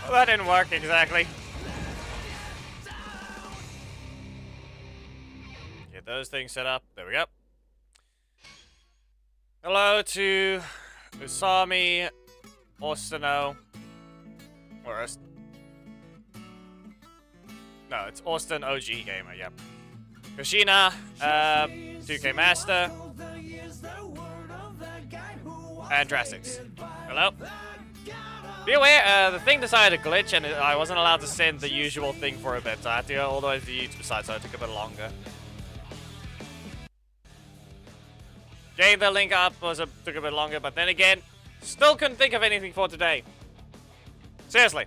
Well, that didn't work exactly. Get those things set up. There we go. Hello to Usami, Austino, or no, it's Austin OG Gamer, yep. Kushina, 2K Master, and Drastics. Hello. Be aware, the thing decided to glitch, and I wasn't allowed to send the usual thing for a bit, so I had to go all the way to the YouTube side, so it took a bit longer. Getting the link up took a bit longer, but then again, still couldn't think of anything for today. Seriously.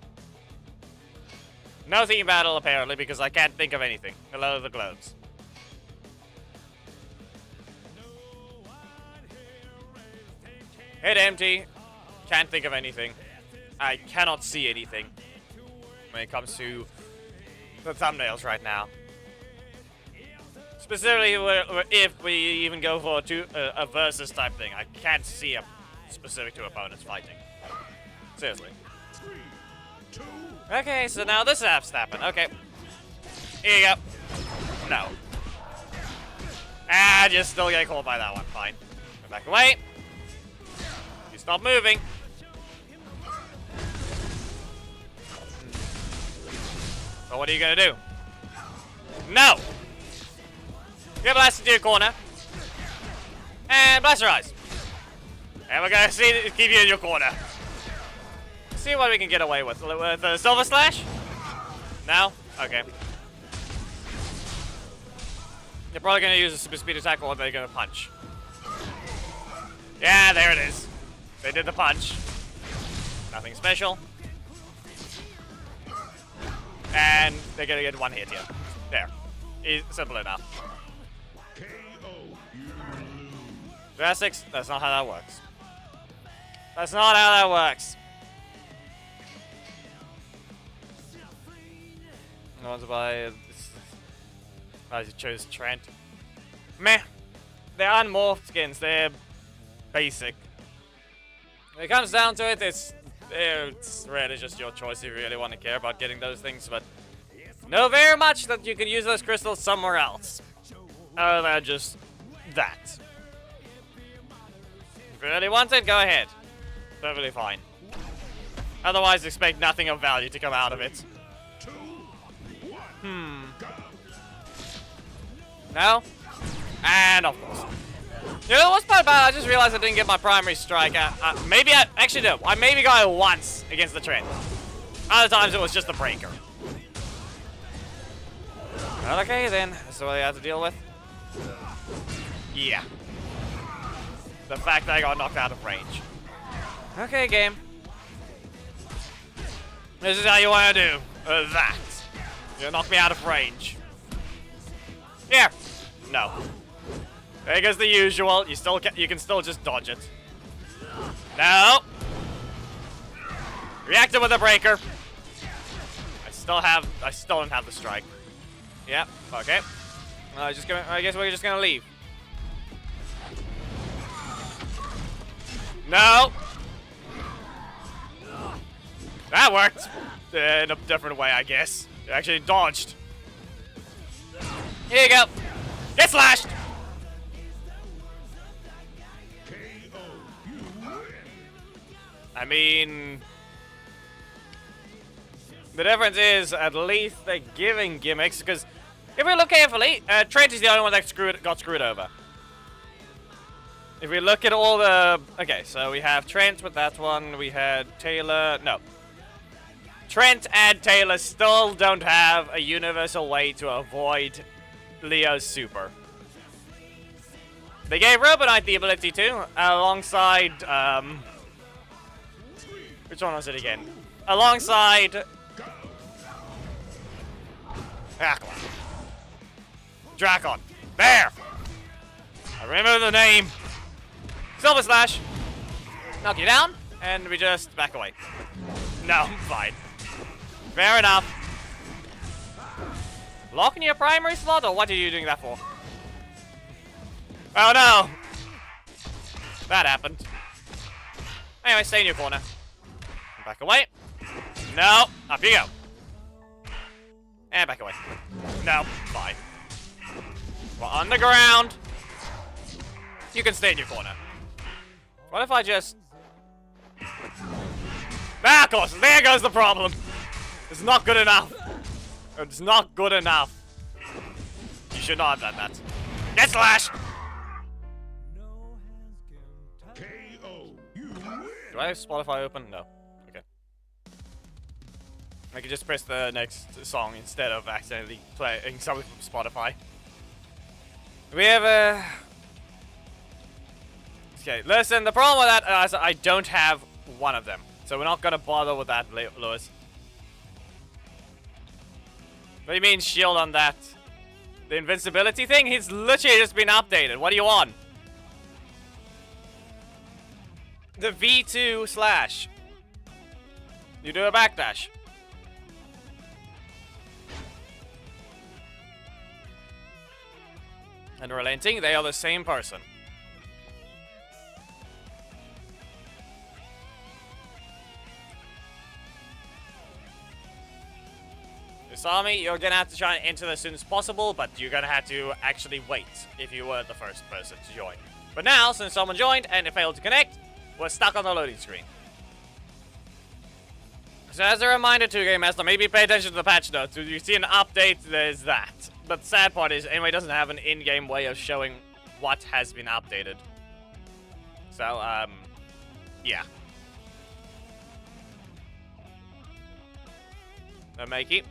No theme battle, apparently, because I can't think of anything. Hello, the globes. Head empty. Can't think of anything. I cannot see anything when it comes to the thumbnails right now. Specifically, if we even go for a versus type thing, I can't see a specific two opponents fighting. Seriously. Okay, so now this has happened. Okay. Here you go. No. Ah, just still getting caught by that one. Fine. Go back away. You stop moving. So what are you gonna do? No! Get blasted to your corner. And blast your eyes. And we're gonna keep you in your corner. See what we can get away with. With the Silver Slash? No? Okay. They're probably gonna use a super speed attack, or they're gonna punch. Yeah, there it is. They did the punch. Nothing special. And they're gonna get one hit here. There. Simple enough. Drastics, that's not how that works. That's not how that works. No one's by. I chose Trent. Meh. They're unmorphed skins. They're basic. When it comes down to it, it's really just your choice if you really want to care about getting those things. But know very much that you can use those crystals somewhere else. Other than just that. If you really want it, go ahead. Perfectly fine. Otherwise, expect nothing of value to come out of it. No? And of course. You know what's bad about it? I just realized I didn't get my primary strike. Maybe I actually no. I maybe got it once against the Trent. Other times it was just a breaker. Okay then, that's what I have to deal with. Yeah. The fact that I got knocked out of range. Okay, game. This is how you want to do that. You knock me out of range. Here. No. There goes the usual. You can still just dodge it. No. Reacted with a breaker. I still don't have the strike. Yeah. Okay. I guess we're just gonna leave. No. That worked. In a different way, I guess. It actually dodged. Here you go. Get slashed. I mean, the difference is at least they're giving gimmicks, because if we look carefully, Trent is the only one that got screwed over. If we look at all the... Okay, so we have Trent with that one. We had Taylor... No. Trent and Taylor still don't have a universal way to avoid Leo's super. They gave Ribbit the ability to, alongside... which one was it again? Alongside... Ah, come on. Drakon. There! I remember the name. Silver Slash. Knock you down, and we just back away. No, fine. Fair enough. Locking your primary slot, or what are you doing that for? Oh no! That happened. Anyway, stay in your corner. Back away. No, up you go. And back away. No, fine. We're on the ground. You can stay in your corner. What if I just... Ah, of course, there goes the problem. It's not good enough. It's not good enough. You should not have done that. Get slashed! Do I have Spotify open? No. Okay. I can just press the next song instead of accidentally playing something from Spotify. We have a... Okay, listen, the problem with that is I don't have one of them. So we're not gonna bother with that, Lewis. What do you mean shield on that? The invincibility thing? He's literally just been updated. What do you want? The V2 slash. You do a backdash. And relenting, they are the same person. Usami, you're gonna have to try and enter as soon as possible, but you're gonna have to actually wait if you were the first person to join. But now, since someone joined and it failed to connect, we're stuck on the loading screen. So as a reminder to Game Master, maybe pay attention to the patch notes. If you see an update, there's that. But the sad part is, anyway, it doesn't have an in-game way of showing what has been updated. So, yeah. No makey.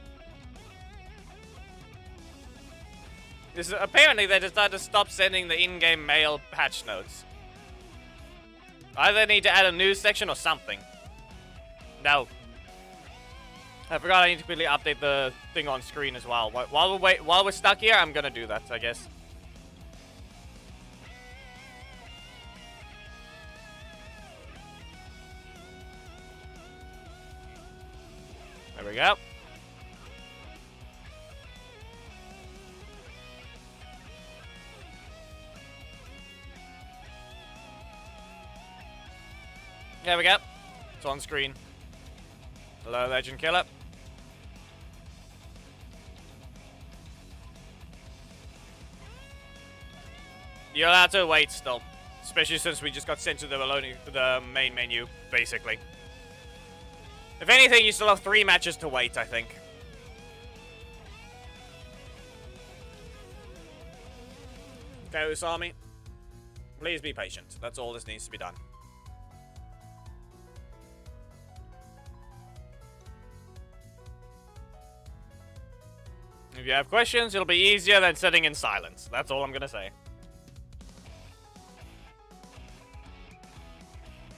This is, apparently they decided to stop sending the in-game mail patch notes. Either they need to add a news section or something. No. I forgot I need to quickly update the thing on screen as well. While we're stuck here, I'm gonna do that, I guess. There we go. There we go. It's on screen. Hello, Legend Killer. You're allowed to wait still. Especially since we just got sent to the main menu, basically. If anything, you still have 3 matches to wait, I think. Okay, Usami. Please be patient. That's all this needs to be done. If you have questions, it'll be easier than sitting in silence. That's all I'm gonna say.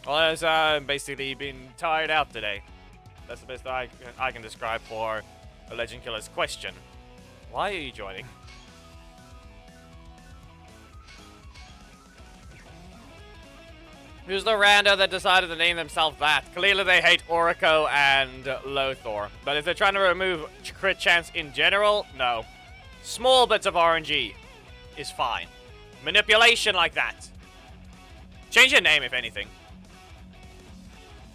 Well, I've basically been tired out today. That's the best I can describe for a Legend Killer's question. Why are you joining? Who's the rando that decided to name themselves that? Clearly they hate Orico and Lothor. But if they're trying to remove crit chance in general, no. Small bits of RNG is fine. Manipulation like that. Change your name, if anything.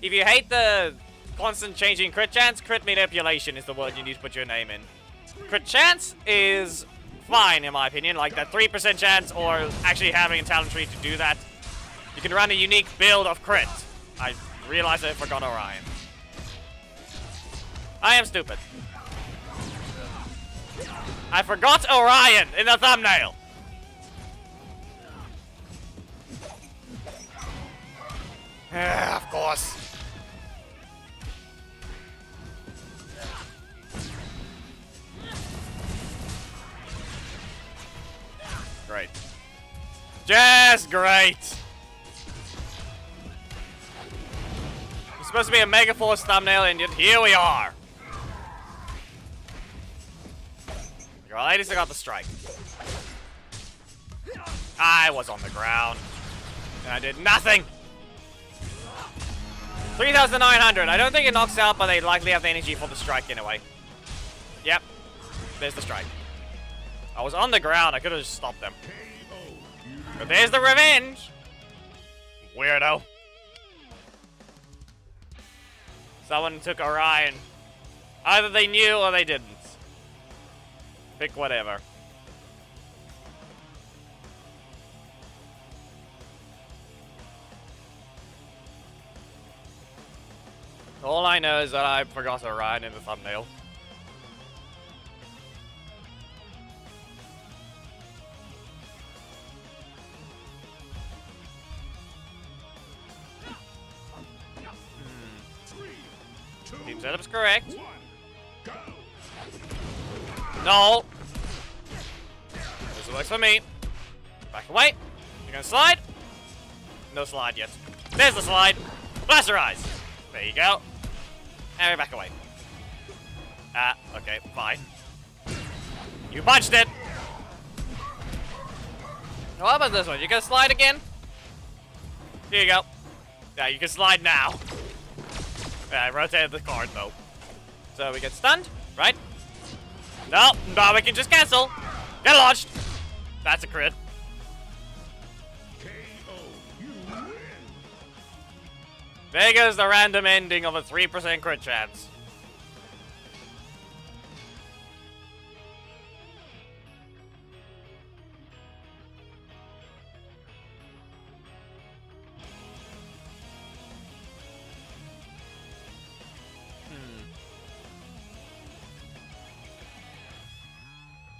If you hate the constant changing crit chance, crit manipulation is the word you need to put your name in. Crit chance is fine, in my opinion. Like that 3% chance, or actually having a talent tree to do that. You can run a unique build of crit. I realized I forgot Orion. I am stupid. I forgot Orion in the thumbnail. Yeah, of course. Great. Just great. It's supposed to be a Mega Force thumbnail, and yet here we are. Well, at least I got the strike. I was on the ground, and I did nothing. 3,900. I don't think it knocks out, but they likely have the energy for the strike anyway. Yep. There's the strike. I was on the ground. I could have just stopped them. But there's the revenge. Weirdo. Someone took Orion. Either they knew or they didn't. Pick whatever. All I know is that I forgot Orion in the thumbnail. Team setup's correct. No. This works for me. Back away. You're gonna slide? No slide yet. There's the slide. Blast your eyes. There you go. And we back away. Okay, fine. You punched it. Now, what about this one? You gonna slide again? Here you go. Yeah, you can slide now. Yeah, I rotated the card though. So we get stunned, right? No, we can just cancel. Get launched. That's a crit. There goes the random ending of a 3% crit chance.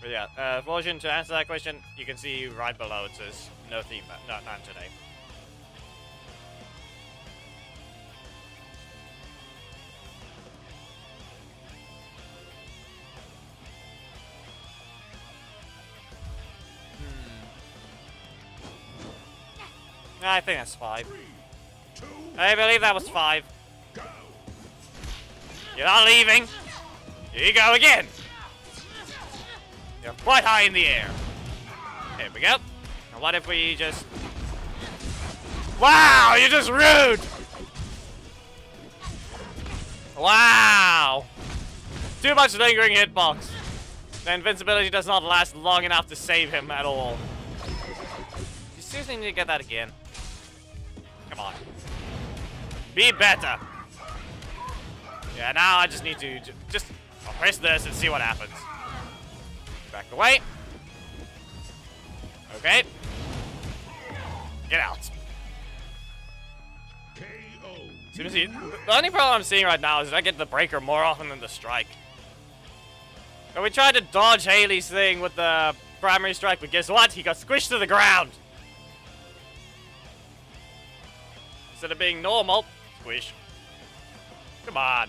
But yeah, Volsion, to answer that question, you can see right below it says no theme, none today. I think that's 5. I believe that was 5. You're not leaving. Here you go again. You're quite high in the air. Here we go. Now what if we just... Wow, you're just rude. Wow. Too much lingering hitbox. The invincibility does not last long enough to save him at all. You seriously need to get that again. Come on. Be better. Yeah, now I just need to just I'll press this and see what happens. Back away. Okay. Get out. Seriously, the only problem I'm seeing right now is I get the breaker more often than the strike. And we tried to dodge Haley's thing with the primary strike, but guess what? He got squished to the ground. Instead of being normal, squish. Come on.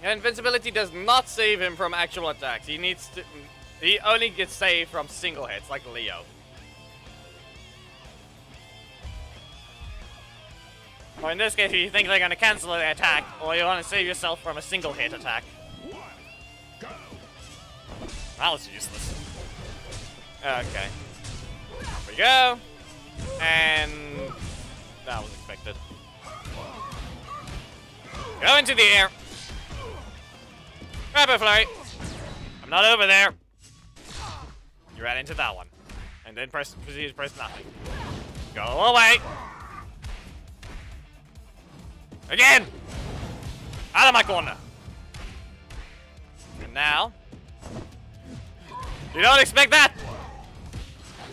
And invincibility does not save him from actual attacks. He needs to... He only gets saved from single hits, like Leo. Or in this case, you think they're going to cancel the attack, or you want to save yourself from a single hit attack. That was useless. Okay. Here we go. And... that was expected. Go into the air. Rapid flurry. I'm not over there. You ran into that one. And then proceed to press nothing. Go away. Again! Out of my corner. And now... You don't expect that!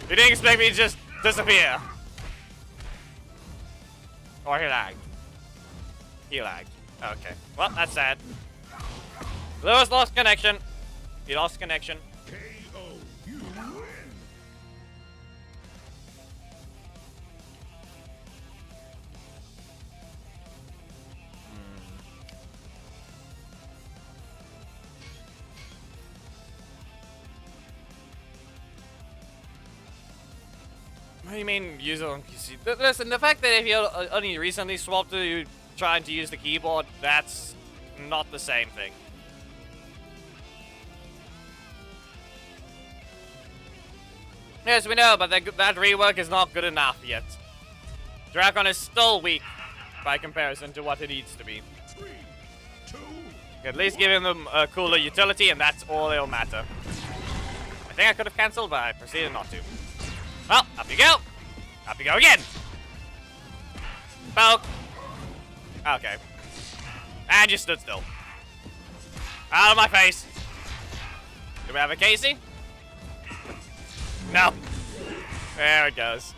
You didn't expect me to just disappear. Or he lagged. He lagged. Okay. Well, that's sad. Lewis lost connection. He lost connection. What do you mean use it on PC? Listen, the fact that if you only recently swapped to trying to use the keyboard, that's not the same thing. Yes, we know, but that rework is not good enough yet. Dragon is still weak by comparison to what it needs to be. At least give him a cooler utility, and that's all that'll matter. I think I could have cancelled, but I proceeded not to. Well, up you go. Up you go again. Poke. Okay. And you stood still. Out of my face. Do we have a Casey? No. There it goes.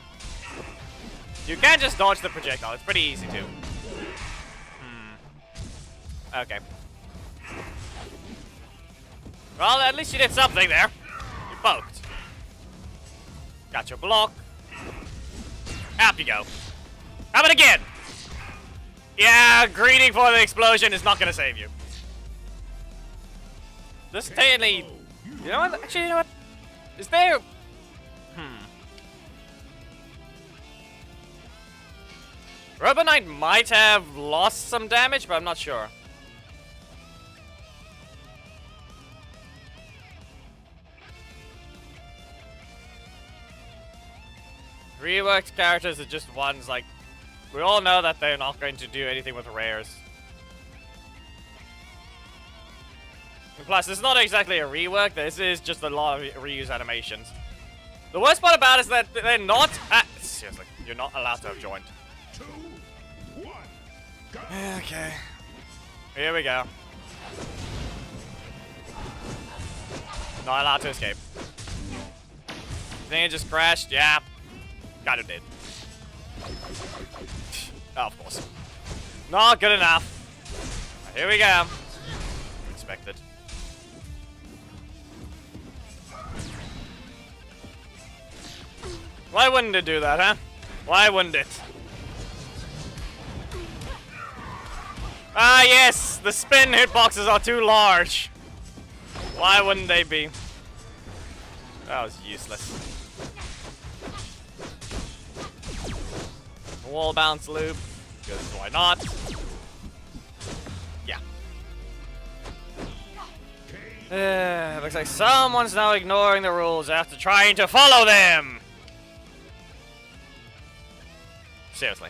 You can just dodge the projectile. It's pretty easy too. Okay. Well, at least you did something there. You poked. Got your block. Up you go. Have it again! Yeah, greeting for the explosion is not gonna save you. This technically... You know what? Actually, you know what? Is there... Rubber Knight might have lost some damage, but I'm not sure. Reworked characters are just ones, like... We all know that they're not going to do anything with rares. And plus, it's not exactly a rework, this is just a lot of reuse animations. The worst part about it is that they're not... seriously, you're not allowed to have joined. 2, 1, go. Okay. Here we go. Not allowed to escape. Think it just crashed? Yeah. Kinda did. Oh, of course. Not good enough. Here we go. Expected. Why wouldn't it do that, huh? Why wouldn't it? Ah, yes! The spin hitboxes are too large. Why wouldn't they be? That was useless. Wall bounce loop. Because why not? Yeah. Looks like someone's now ignoring the rules after trying to follow them! Seriously.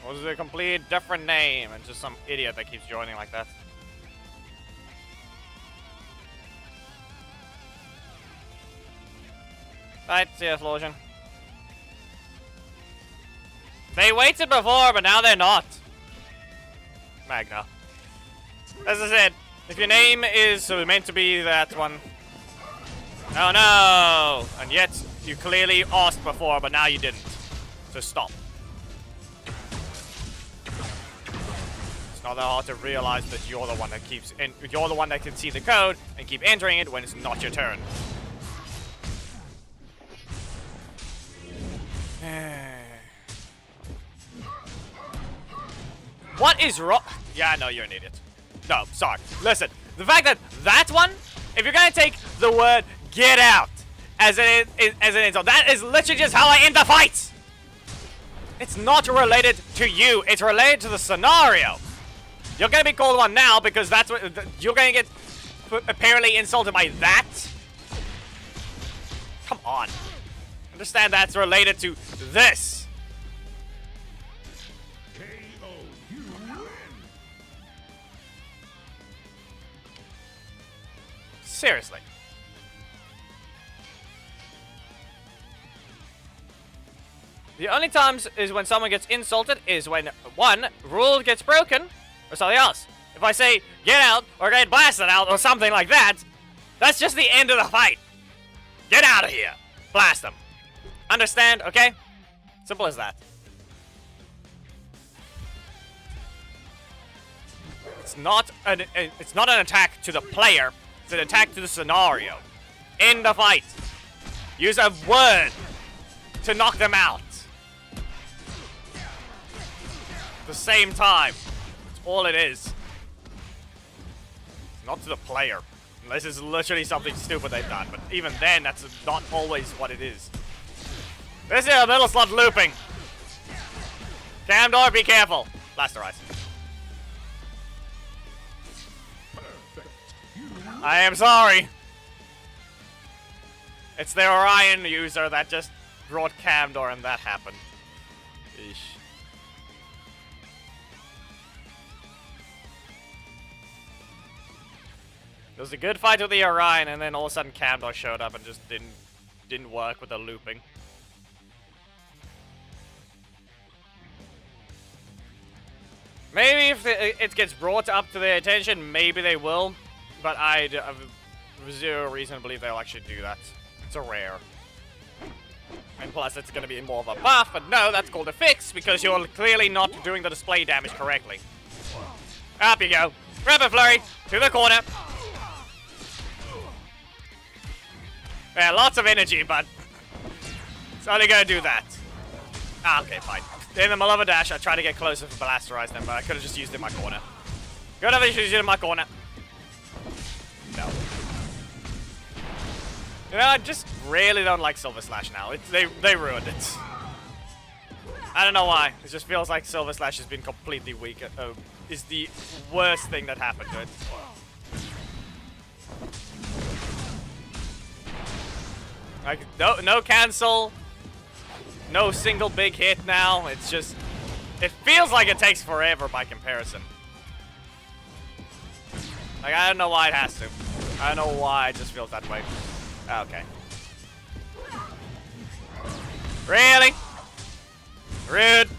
What is a complete different name and just some idiot that keeps joining like that? Right, see ya, Flosion. They waited before, but now they're not. Magna. As I said, if your name is meant to be that one... Oh no! And yet, you clearly asked before, but now you didn't. So stop. It's not that hard to realize that you're the one that you're the one that can see the code and keep entering it when it's not your turn. What is wrong? Yeah, no, you're an idiot. No, sorry. Listen, the fact that that one, if you're gonna take the word "get out" as an insult, that is literally just how I end the fight. It's not related to you. It's related to the scenario. You're gonna be called one now because that's what you're gonna get apparently insulted by that. Come on. Understand that's related to this. Seriously. The only times is when someone gets insulted is when, one, rule gets broken, or something else. If I say, get out, or get blasted out, or something like that, that's just the end of the fight. Get out of here. Blast them. Understand, okay? Simple as that. It's not an attack to the player. It's an attack to the scenario. End the fight. Use a word to knock them out. At the same time. That's all it is. Not to the player. Unless it's literally something stupid they've done. But even then, that's not always what it is. This is a middle slot looping. Camdor, be careful. Blasterize. I am sorry. It's the Orion user that just brought Camdor and that happened. Eesh. was a good fight with the Orion, and then all of a sudden Camdor showed up and just didn't work with the looping. Maybe if it gets brought up to their attention, maybe they will. But I have zero reason to believe they'll actually do that. It's a rare. And plus, it's going to be more of a buff, but no, that's called a fix, because you're clearly not doing the display damage correctly. Up you go. Ribbit Flurry, to the corner. Yeah, lots of energy, but it's only going to do that. Ah, okay, fine. In the Malova dash, I tried to get closer for Blasterize them, but I could have just used it in my corner. Could have just used it in my corner. No. You know, I just really don't like Silver Slash now. They ruined it. I don't know why. It just feels like Silver Slash has been completely weak. Is the worst thing that happened to it. Like, no cancel. No single big hit now. It's just... It feels like it takes forever by comparison. Like, I don't know why it has to. I don't know why it just feels that way. Okay. Really? Rude.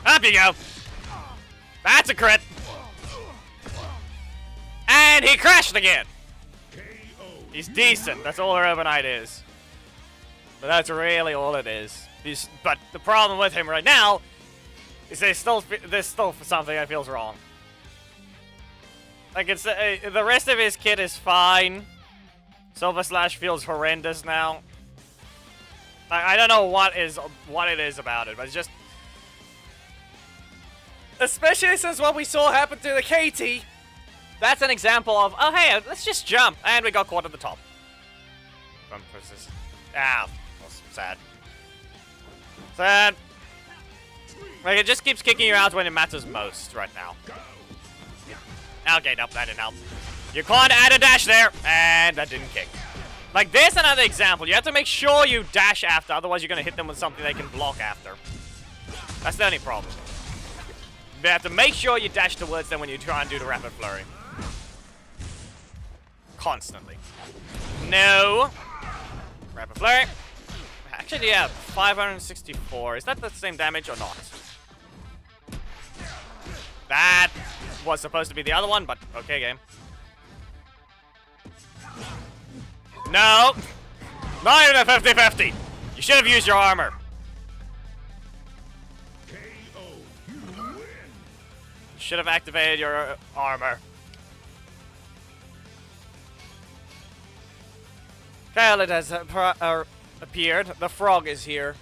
Up you go. That's a crit. And he crashed again. He's decent. That's all Urbanite is. But that's really all it is. But the problem with him right now is there's still something that feels wrong. Like, it's the rest of his kit is fine. Silver Slash feels horrendous now. I don't know what it is about it, but it's just... Especially since what we saw happen to the KT. That's an example of, oh hey, let's just jump. And we got caught at the top. Ah, that's sad. Sad. Like, it just keeps kicking you out when it matters most right now. Okay, nope, that didn't help. You can't add a dash there, and that didn't kick. Like, there's another example. You have to make sure you dash after, otherwise you're going to hit them with something they can block after. That's the only problem. You have to make sure you dash towards them when you try and do the Rapid Flurry. Constantly. No. Rapid Flurry. Actually, yeah, 564. Is that the same damage or not? That was supposed to be the other one, but okay, game. No! Not even a 50-50! You should have used your armor. You should have activated your armor. Khaled has appeared. The frog is here.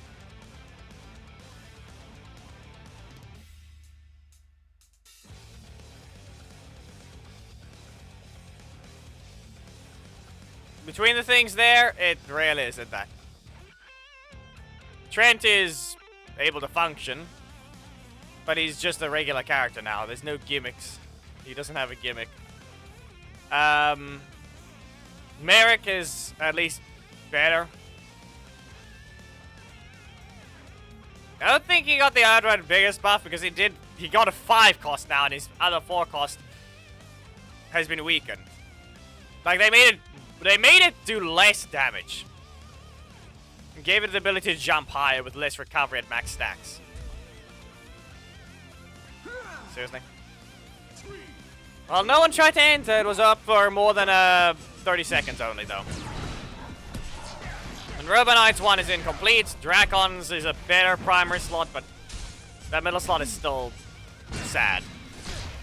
Between the things there, it really isn't that. Trent is able to function, but he's just a regular character now. There's no gimmicks. He doesn't have a gimmick. Merrick is at least better. I don't think he got the outright biggest buff because he got a 5 cost now and his other 4 cost has been weakened. Like, they made it do less damage. And gave it the ability to jump higher with less recovery at max stacks. Seriously? Well, no one tried to enter. It was up for more than 30 seconds only, though. And Robonite's one is incomplete. Dracon's is a better primary slot, but that middle slot is still sad.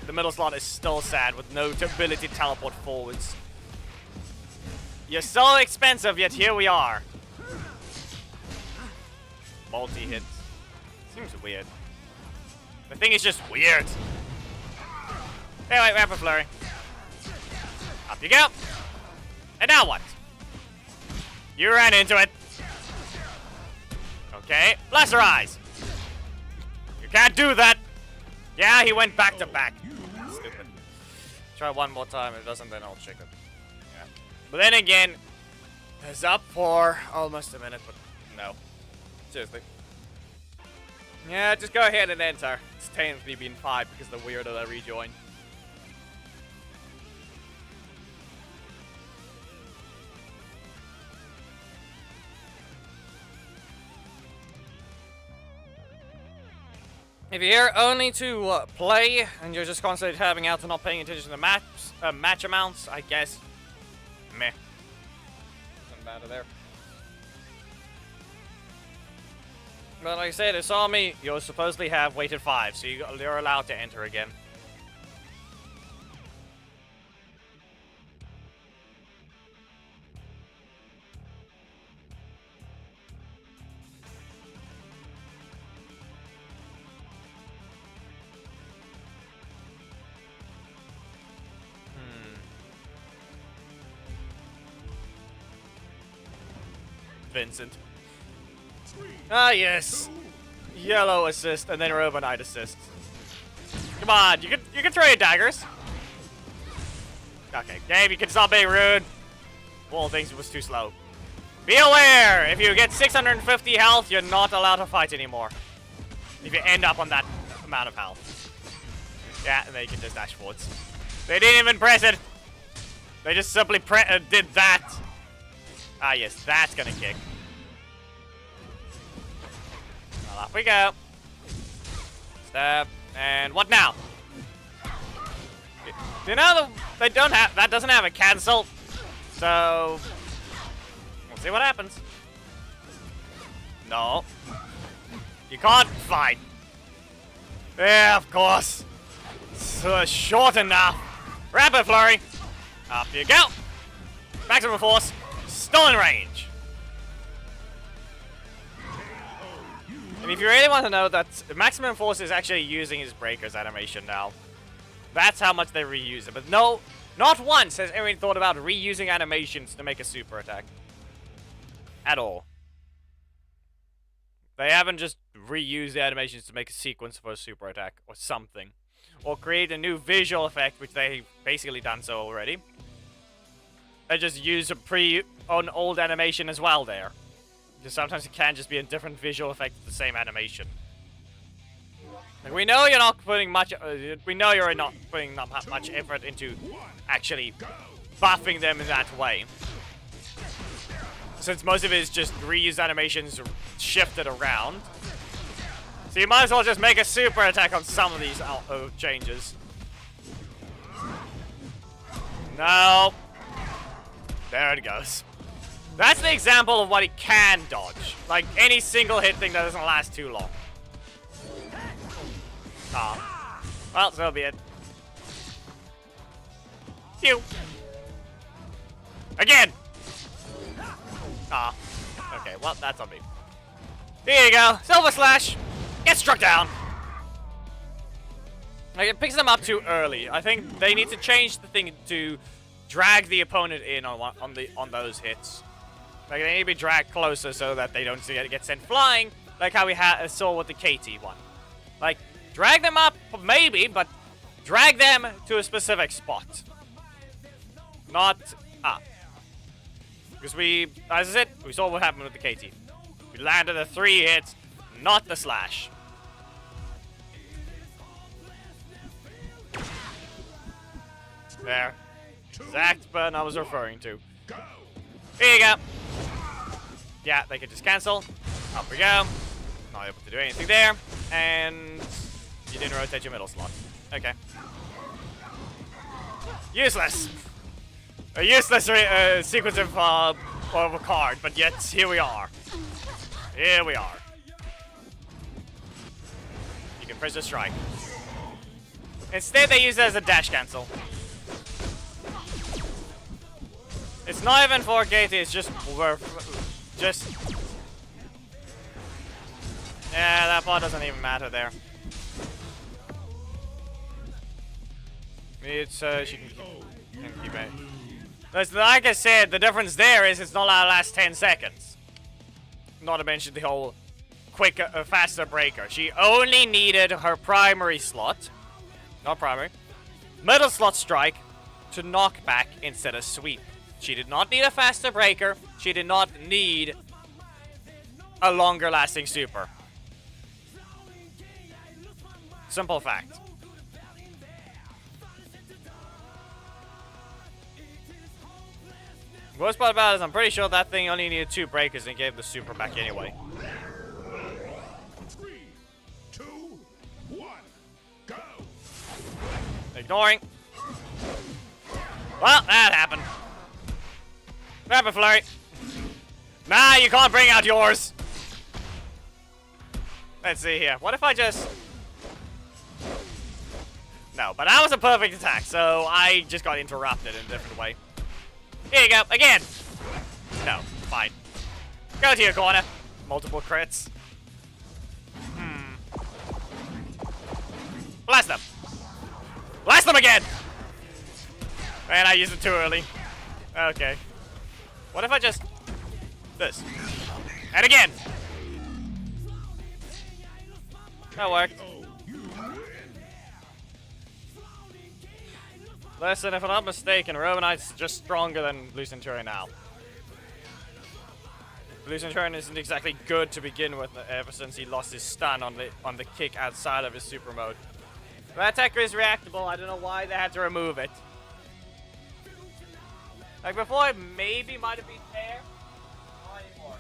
The middle slot is still sad with no ability to teleport forwards. You're so expensive, yet here we are. Multi-hit. Seems weird. The thing is just weird. Anyway, Rapid Flurry. Up you go. And now what? You ran into it. Okay, Blasterize. You can't do that. Yeah, he went back to back. Stupid. Try one more time. If it doesn't, then I'll check it. Yeah. But then again, it's up for almost a minute, but no. Seriously. Yeah, just go ahead and enter. It's technically been 5 because the weirdo that rejoined. If you're here only to play, and you're just constantly tabbing out and not paying attention to the match amounts, I guess, meh. Nothing bad there. But like I said, it's army, you'll supposedly have weighted 5, so you're allowed to enter again. Vincent. Ah, yes. Yellow assist, and then Robo Knight assist. Come on, you can throw your daggers. Okay, Gabe, you can stop being rude. Wall thinks it was too slow. Be aware, if you get 650 health, you're not allowed to fight anymore. If you end up on that amount of health. Yeah, and then you can just dash forwards. They didn't even press it. They just simply did that. Ah, yes, that's gonna kick. Well, off we go. Stab. And what now? You know, they don't have, that doesn't have a cancel. So, we'll see what happens. No. You can't fight. Yeah, of course. So short enough. Rapid Flurry. Up you go. Maximum force. Still in range. And if you really want to know that Maximum Force is actually using his Breakers animation now. That's how much they reuse it. But no, not once has anyone thought about reusing animations to make a super attack. At all. They haven't just reused the animations to make a sequence for a super attack or something. Or create a new visual effect, which they've basically done so already. They just use an old animation as well there. Because sometimes it can just be a different visual effect of the same animation. Like, we know you're not putting much. We know you're not putting much effort into actually buffing them in that way. Since most of it is just reused animations shifted around. So you might as well just make a super attack on some of these changes. No. There it goes. That's the example of what he can dodge. Like any single hit thing that doesn't last too long. Ah. Well, so be it. Phew. Again! Ah. Okay, well, that's on me. Here you go. Silver Slash. Get struck down. Like, it picks them up too early. I think they need to change the thing to drag the opponent in on those hits. Like, they need to be dragged closer so that they don't get sent flying, like how we saw with the KT one. Like, drag them up, maybe, but drag them to a specific spot. Not up. Because as I said, we saw what happened with the KT. We landed the 3 hits, not the slash. There. Exact button I was referring to. Here you go. Yeah, they could just cancel. Up we go. Not able to do anything there. And you didn't rotate your middle slot. Okay. Useless. A useless sequence of a card, but yet here we are. Here we are. You can press a strike. Instead, they use it as a dash cancel. It's not even for KT, it's just yeah, that part doesn't even matter there. It's she can keep it. Like I said, the difference there is it's not allowed to last 10 seconds. Not to mention the whole quicker, faster breaker. She only needed her primary slot, not primary, middle slot strike to knock back instead of sweep. She did not need a faster breaker. She did not need a longer lasting super. Simple fact. Worst part about it is I'm pretty sure that thing only needed 2 breakers and gave the super back anyway. 3, 2, Ignoring. Well, that happened. Rapid flurry. Nah, you can't bring out yours. Let's see here. What if I just... No, but that was a perfect attack, so I just got interrupted in a different way. Here you go, again. No, fine. Go to your corner. Multiple crits. Blast them. Blast them again. Man, I used it too early. Okay. What if I just... This. And again. That worked. Listen, if I'm not mistaken, Robo Knight's just stronger than Blue Centurion now. Blue Centurion isn't exactly good to begin with ever since he lost his stun on the kick outside of his super mode. That attacker is reactable. I don't know why they had to remove it. Like before, it maybe might have been fair. Not anymore.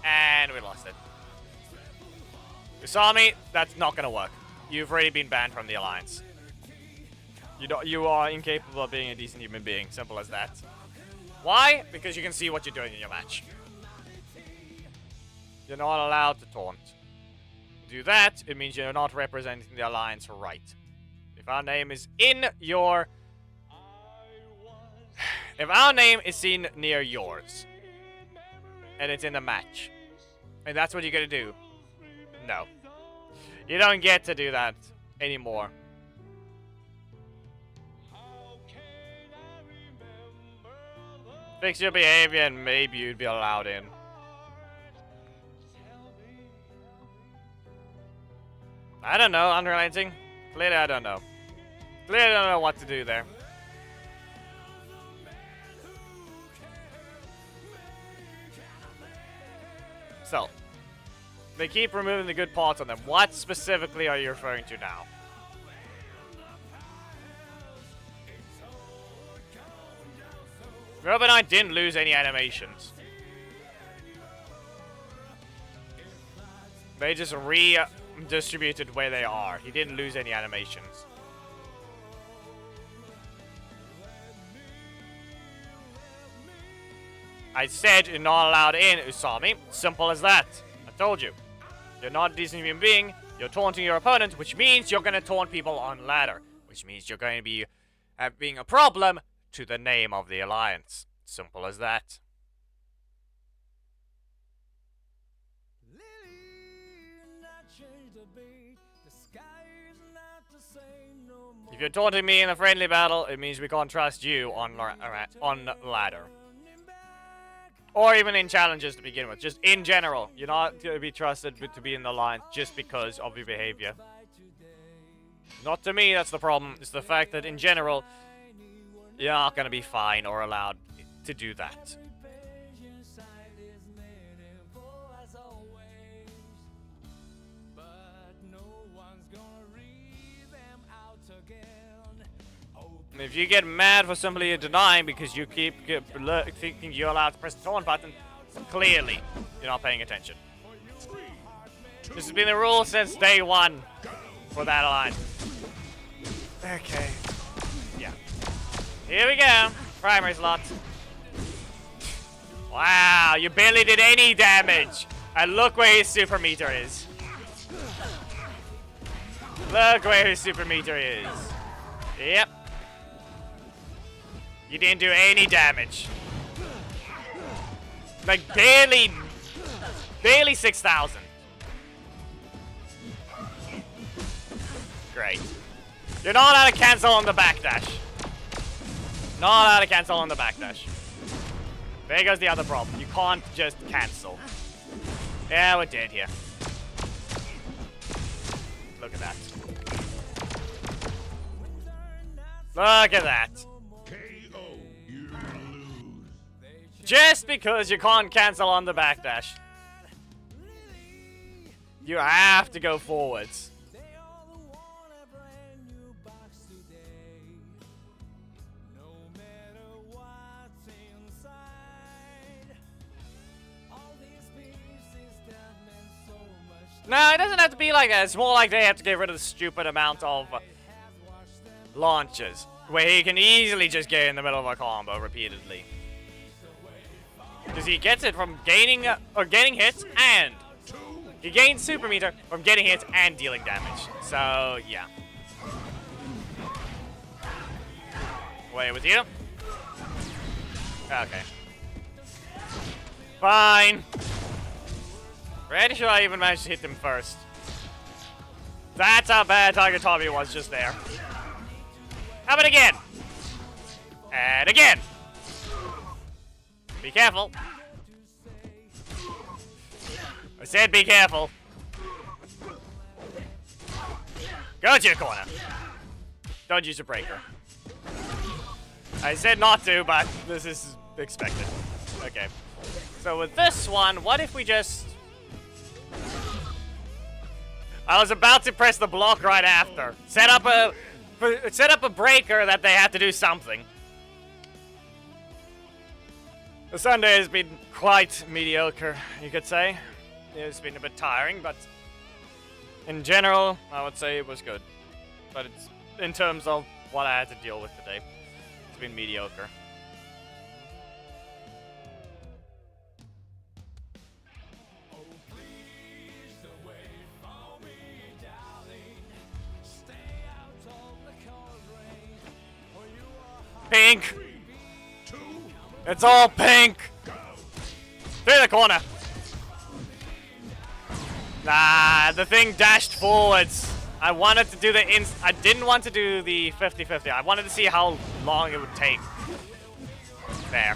And we lost it. You saw me? That's not gonna work. You've already been banned from the Alliance. You are incapable of being a decent human being. Simple as that. Why? Because you can see what you're doing in your match. You're not allowed to taunt. Do that, it means you're not representing the Alliance right. If our name is in your... If our name is seen near yours, and it's in the match, and that's what you're gonna do, no. You don't get to do that anymore. Fix your behavior and maybe you'd be allowed in. I don't know, unrelenting. Clearly I don't know. Clearly I don't know what to do there. So, they keep removing the good parts on them. What specifically are you referring to now? Robo Knight didn't lose any animations. They just redistributed where they are. He didn't lose any animations. I said you're not allowed in, Usami. Simple as that. I told you. You're not a decent human being. You're taunting your opponent, which means you're going to taunt people on ladder. Which means you're going to be being a problem to the name of the Alliance. Simple as that. If you're taunting me in a friendly battle, it means we can't trust you on ladder. Or even in challenges to begin with. Just in general, you're not going to be trusted to be in the Alliance just because of your behavior. Not to me, that's the problem. It's the fact that in general, you're not going to be fine or allowed to do that. If you get mad for simply denying because you keep thinking you're allowed to press the taunt button, clearly you're not paying attention. This has been the rule since day one for that Alliance. Okay. Yeah. Here we go. Primary slot. Wow, you barely did any damage. And look where his super meter is. Look where his super meter is. Yep. You didn't do any damage. Like barely 6,000. Great. You're not allowed to cancel on the backdash. Not allowed to cancel on the backdash. There goes the other problem. You can't just cancel. Yeah, we're dead here. Look at that. Look at that. KO. You lose. Just because you can't cancel on the backdash, you have to go forwards. No, it doesn't have to be like that. It's more like they have to get rid of the stupid amount of launches, where he can easily just get in the middle of a combo repeatedly. Because he gets it from getting hits, and he gains super meter from getting hits and dealing damage. So yeah. Away with you. Okay. Fine. Pretty sure I even managed to hit him first. That's how bad Tiger Tommy was just there. How about again? And again. Be careful. I said be careful. Go to your corner. Don't use a breaker. I said not to, but this is expected. Okay. So with this one, what if we just... I was about to press the block right after. Set up a breaker that they have to do something. The Sunday has been quite mediocre, you could say. It's been a bit tiring, but in general, I would say it was good. But it's in terms of what I had to deal with today, it's been mediocre. Pink! It's all pink! Through the corner! Nah, the thing dashed forwards. I wanted to do the I didn't want to do the 50-50. I wanted to see how long it would take. There.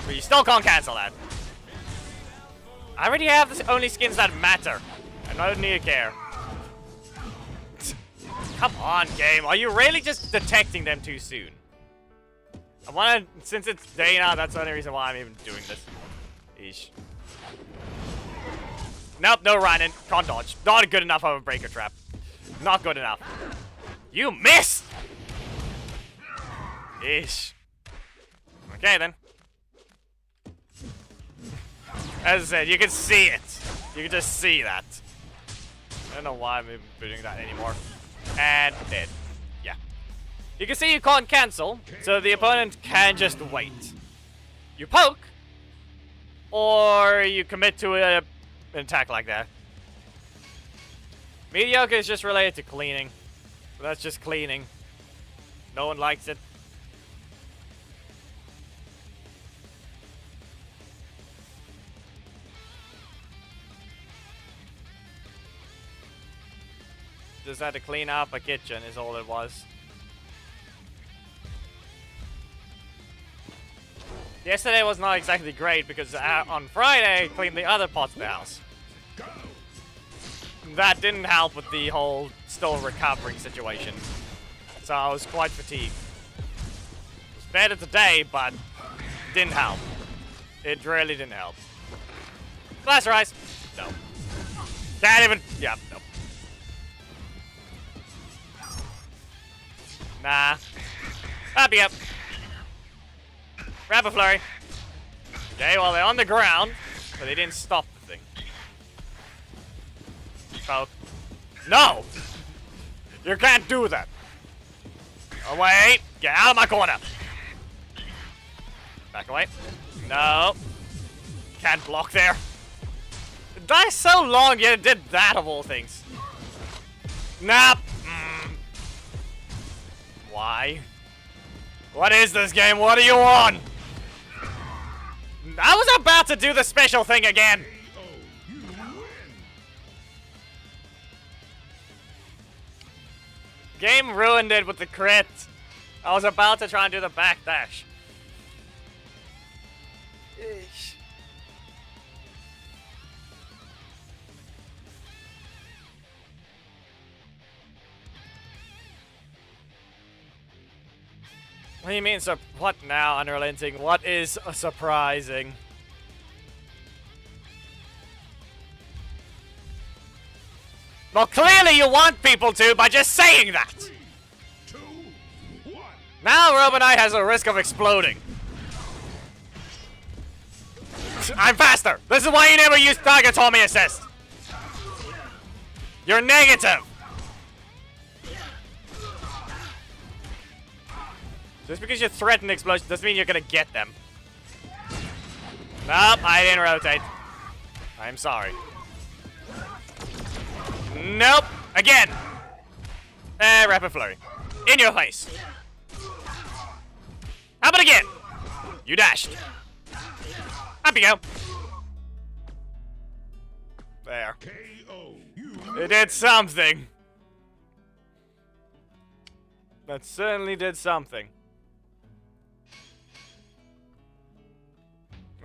But you still can't cancel that. I already have the only skins that matter. I don't need to care. Come on, game. Are you really just detecting them too soon? I wanna, since it's day now, that's the only reason why I'm even doing this. Eesh. Nope, no running. Can't dodge. Not good enough of a breaker trap. Not good enough. You missed! Eesh. Okay, then. As I said, you can see it. You can just see that. I don't know why I'm even doing that anymore. And dead. Yeah. You can see you can't cancel, so the opponent can just wait. You poke, or you commit to an attack like that. Mediocre is just related to cleaning. So that's just cleaning. No one likes it. Just had to clean up a kitchen is all it was. Yesterday was not exactly great because on Friday I cleaned the other parts of the house. That didn't help with the whole still recovering situation. So I was quite fatigued. It was better today, but didn't help. It really didn't help. Glass rise. No. Can't even. Yeah, no. Nah. Happy up. Rapid flurry. Okay, well, they're on the ground, but they didn't stop the thing. Poke. No! You can't do that. Oh, wait. Get out of my corner. Back away. No. Can't block there. It died so long, yet it did that of all things. Nope. Why? What is this game? What are you on? I was about to do the special thing again. Game ruined it with the crit. I was about to try and do the backdash. Eesh. What do you mean, what now, unrelenting? What is surprising? Well, clearly you want people to by just saying that! 3, 2, 1. Now Robo Knight has a risk of exploding. I'm faster! This is why you never use Tiger Tommy assist! You're negative! Just because you threaten explosion doesn't mean you're gonna get them. Nope, I didn't rotate. I'm sorry. Nope! Again! Rapid flurry. In your face. How about again? You dashed. Up you go. There. It did something. That certainly did something.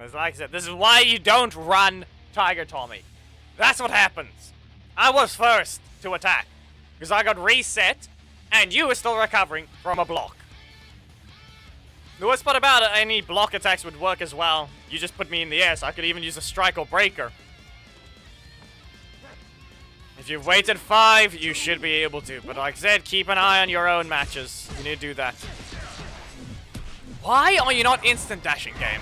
As like I said, this is why you don't run Tiger Tommy. That's what happens. I was first to attack. Because I got reset, and you were still recovering from a block. The worst part about it, any block attacks would work as well. You just put me in the air, so I could even use a strike or breaker. If you've waited 5, you should be able to. But like I said, keep an eye on your own matches. You need to do that. Why are you not instant dashing, game?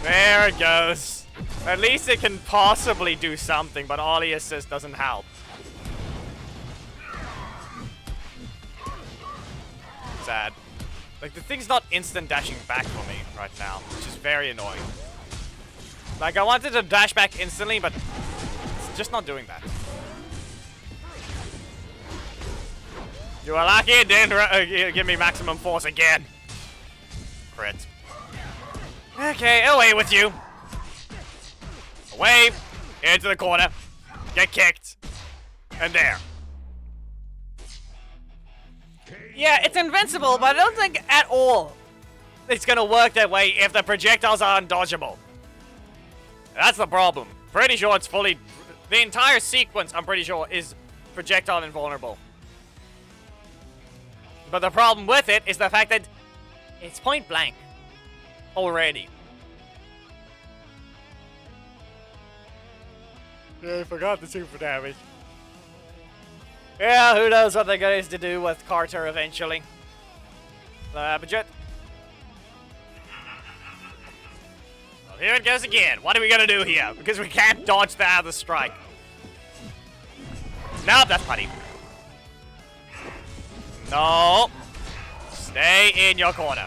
There it goes. At least it can possibly do something, but ollie assist doesn't help. Sad. Like, the thing's not instant dashing back for me right now, which is very annoying. Like, I wanted to dash back instantly, but it's just not doing that. You are lucky it didn't give me maximum force again. Crit. Okay, away with you. Away. Into the corner. Get kicked. And there. Yeah, it's invincible, but I don't think at all it's gonna work that way if the projectiles are undodgeable. That's the problem. Pretty sure it's fully... The entire sequence, I'm pretty sure, is projectile invulnerable. But the problem with it is the fact that it's point blank. Already. Yeah, I forgot the super damage. Yeah, who knows what they're going to do with Carter eventually. Budget. Well, here it goes again. What are we going to do here? Because we can't dodge the other strike. Nope, that's putty. No. Stay in your corner.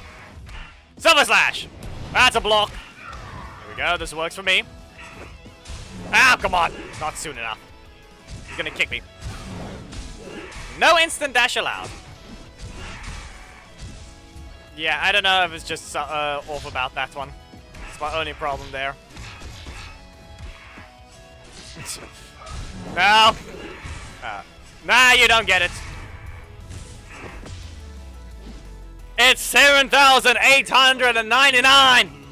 Silver Slash. That's a block. Here we go. This works for me. Ah, come on. Not soon enough. He's going to kick me. No instant dash allowed. Yeah, I don't know if it's just off about that one. It's my only problem there. No. Nah, you don't get it. It's 7,899!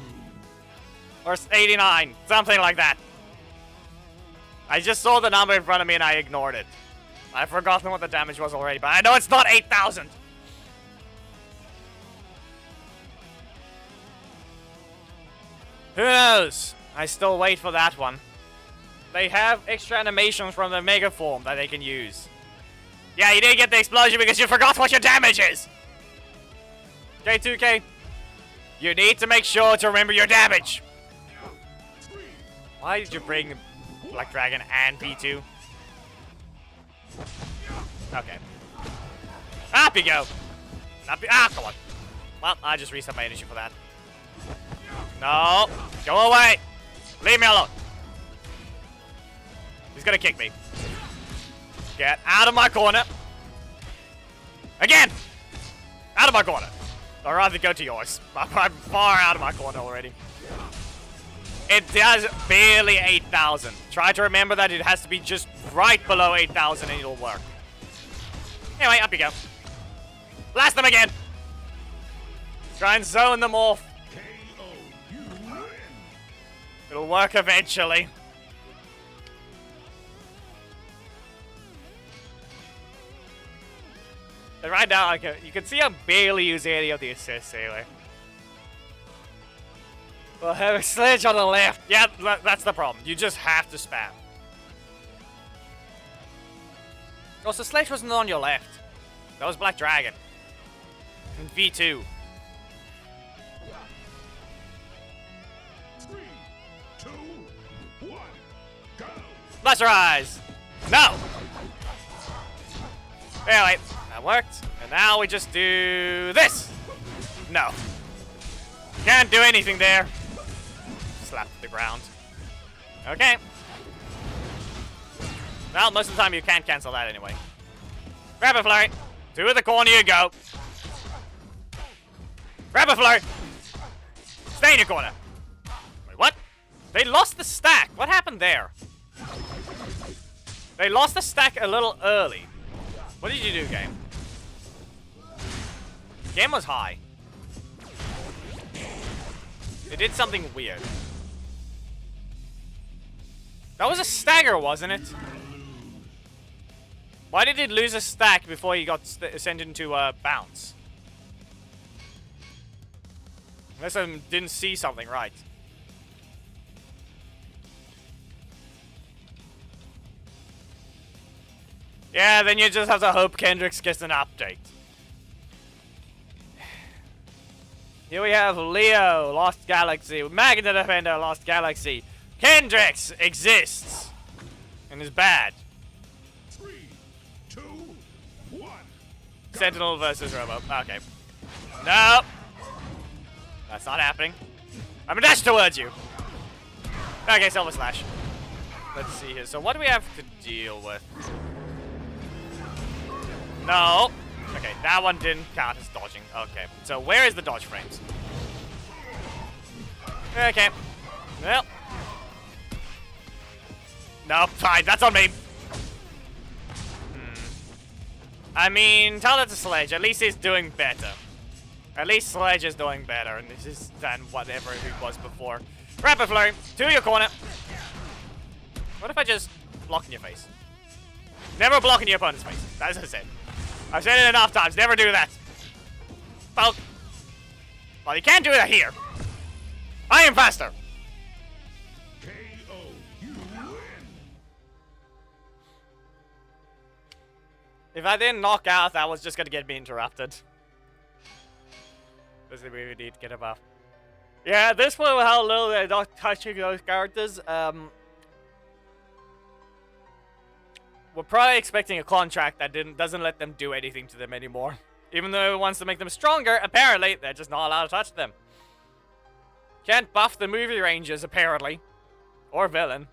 Or 89, something like that. I just saw the number in front of me and I ignored it. I've forgotten what the damage was already, but I know it's not 8,000! Who knows? I still wait for that one. They have extra animations from the Mega Form that they can use. Yeah, you didn't get the explosion because you forgot what your damage is! Okay, 2K. You need to make sure to remember your damage. Why did you bring Black Dragon and P2? Okay. Up you go. Come on. Well, I just reset my energy for that. No. Go away. Leave me alone. He's gonna kick me. Get out of my corner. Again. Out of my corner. I'd rather go to yours. I'm far out of my corner already. It does barely 8,000. Try to remember that it has to be just right below 8,000 and it'll work. Anyway, up you go. Blast them again. Try and zone them off. It'll work eventually. And right now, you can see I'm barely using any of the assists anyway. We'll have a sledge on the left. Yeah, that's the problem. You just have to spam. Also, sledge wasn't on your left. That was Black Dragon. And V2. 2, 1, go! Blast your eyes! No! Anyway, that worked. And now we just do this! No. Can't do anything there. Slap the ground. Okay. Well, most of the time you can't cancel that anyway. Rabbit Flurry. To the corner you go. Rabbit Flurry. Stay in your corner. Wait, what? They lost the stack. What happened there? They lost the stack a little early. What did you do, game? Game was high. It did something weird. That was a stagger, wasn't it? Why did it lose a stack before he got sent into bounce? Unless I didn't see something right. Yeah, then you just have to hope Kendricks gets an update. Here we have Leo, Lost Galaxy. Magna Defender, Lost Galaxy. Kendricks exists. And is bad. 3, 2, 1. Sentinel versus Robo. Okay. No. That's not happening. I'm gonna dash towards you. Okay, Silver Slash. Let's see here. So what do we have to deal with? No. Okay, that one didn't count as dodging. Okay, so where is the dodge frames? Okay. Well. No, fine, that's on me. I mean, tell that to Sledge. At least he's doing better. At least Sledge is doing better, and this is than whatever he was before. Rapid Flurry, to your corner. What if I just block in your face? Never block in your opponent's face. That's what I said. I've said it enough times. Never do that. Poke. Well, you can't do that here. I am faster. KO. You win. If I didn't knock out, that was just gonna get me interrupted. This is we need to get a buff. Yeah, this one, how little they're not touching those characters. We're probably expecting a contract that doesn't let them do anything to them anymore. Even though it wants to make them stronger, apparently they're just not allowed to touch them. Can't buff the movie rangers, apparently. Or villain.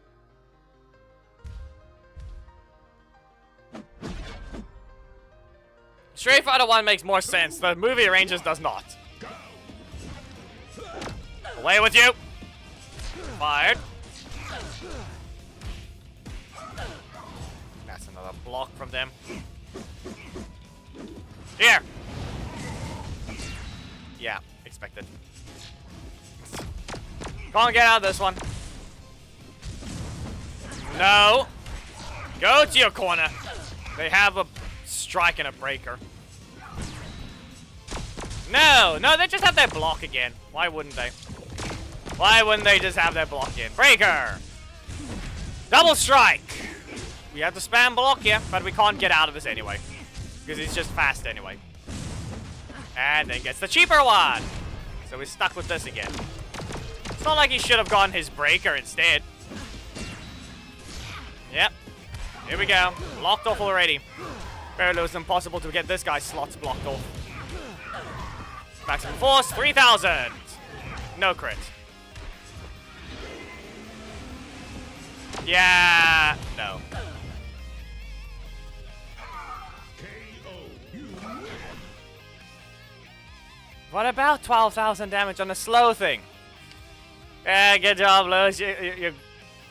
Street Fighter 1 makes more sense. The movie rangers does not. Away with you! Fired. That's another block from them. Here! Yeah, expected. Can't get out of this one. No! Go to your corner. They have a strike and a breaker. No! No, they just have their block again. Why wouldn't they? Why wouldn't they just have their block again? Breaker! Double strike! We have to spam block here, but we can't get out of this anyway. Because he's just fast anyway. And then gets the cheaper one! So we're stuck with this again. It's not like he should have gotten his breaker instead. Yep. Here we go. Blocked off already. Apparently it was impossible to get this guy's slots blocked off. Maximum force, 3,000! No crit. Yeah, no. What about 12,000 damage on the slow thing? Yeah, good job, Louis.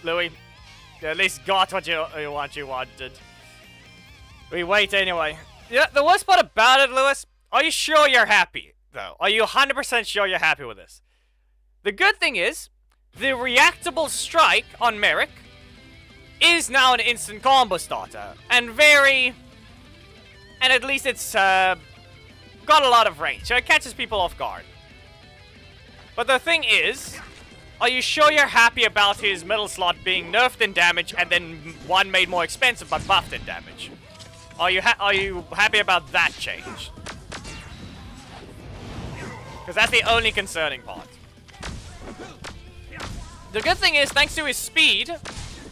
Louis, you at least got what you wanted. We wait anyway. Yeah, the worst part about it, Louis, are you sure you're happy, though? Are you 100% sure you're happy with this? The good thing is, the reactable strike on Merrick is now an instant combo starter. And at least it's got a lot of range, so it catches people off guard. But the thing is, are you sure you're happy about his middle slot being nerfed in damage and then one made more expensive but buffed in damage? Are you happy about that change? Because that's the only concerning part. The good thing is, thanks to his speed,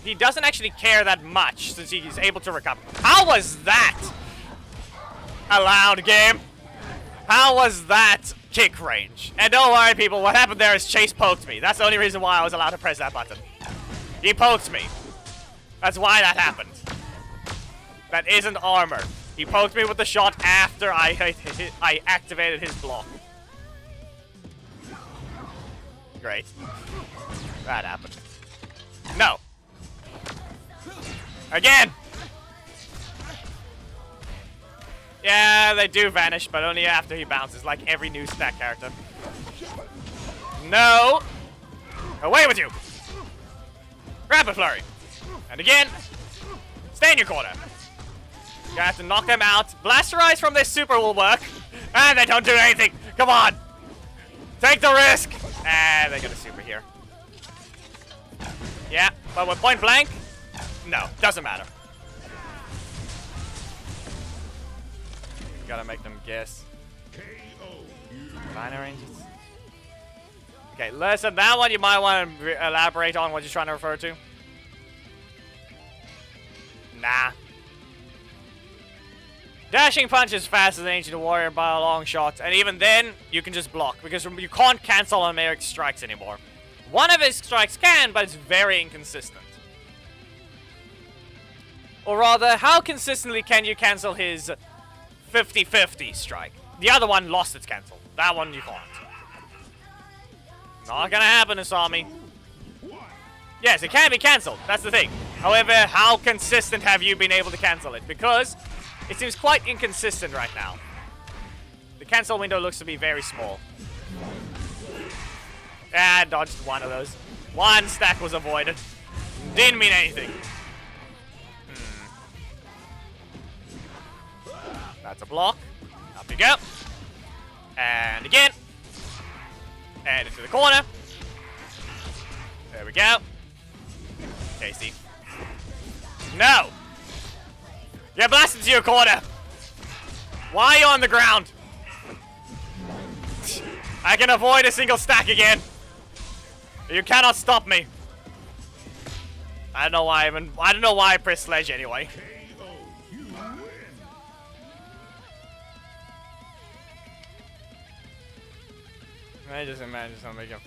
he doesn't actually care that much since he's able to recover. How was that allowed, game? How was that kick range? And don't worry, people, what happened there is Chase poked me. That's the only reason why I was allowed to press that button. He poked me. That's why that happened. That isn't armor. He poked me with the shot after I activated his block. Great. That happened. No. Again! Yeah, they do vanish, but only after he bounces, like every new stack character. No! Away with you! Rapid Flurry! And again, stay in your corner. You have to knock them out. Blasterize from this super will work. And they don't do anything. Come on! Take the risk! And they got a super here. Yeah, but with point blank, no, doesn't matter. Gotta make them guess. Minor ranges. Okay, listen, that one you might want to elaborate on what you're trying to refer to. Nah. Dashing punch is faster than Ancient Warrior by a long shot, and even then, you can just block, because you can't cancel on Merrick's strikes anymore. One of his strikes can, but it's very inconsistent. Or rather, how consistently can you cancel his 50-50 strike? The other one lost its cancel. That one you can't. Not gonna happen, Asami. Yes, it can be cancelled. That's the thing. However, how consistent have you been able to cancel it? Because it seems quite inconsistent right now. The cancel window looks to be very small. Ah, dodged one of those. One stack was avoided. Didn't mean anything. That's a block. Up you go. And again. And into the corner. There we go. Casey. No! Get blasted to your corner! Why are you on the ground? I can avoid a single stack again. You cannot stop me. I don't know why I don't know why I pressed sledge anyway. I just imagine something make him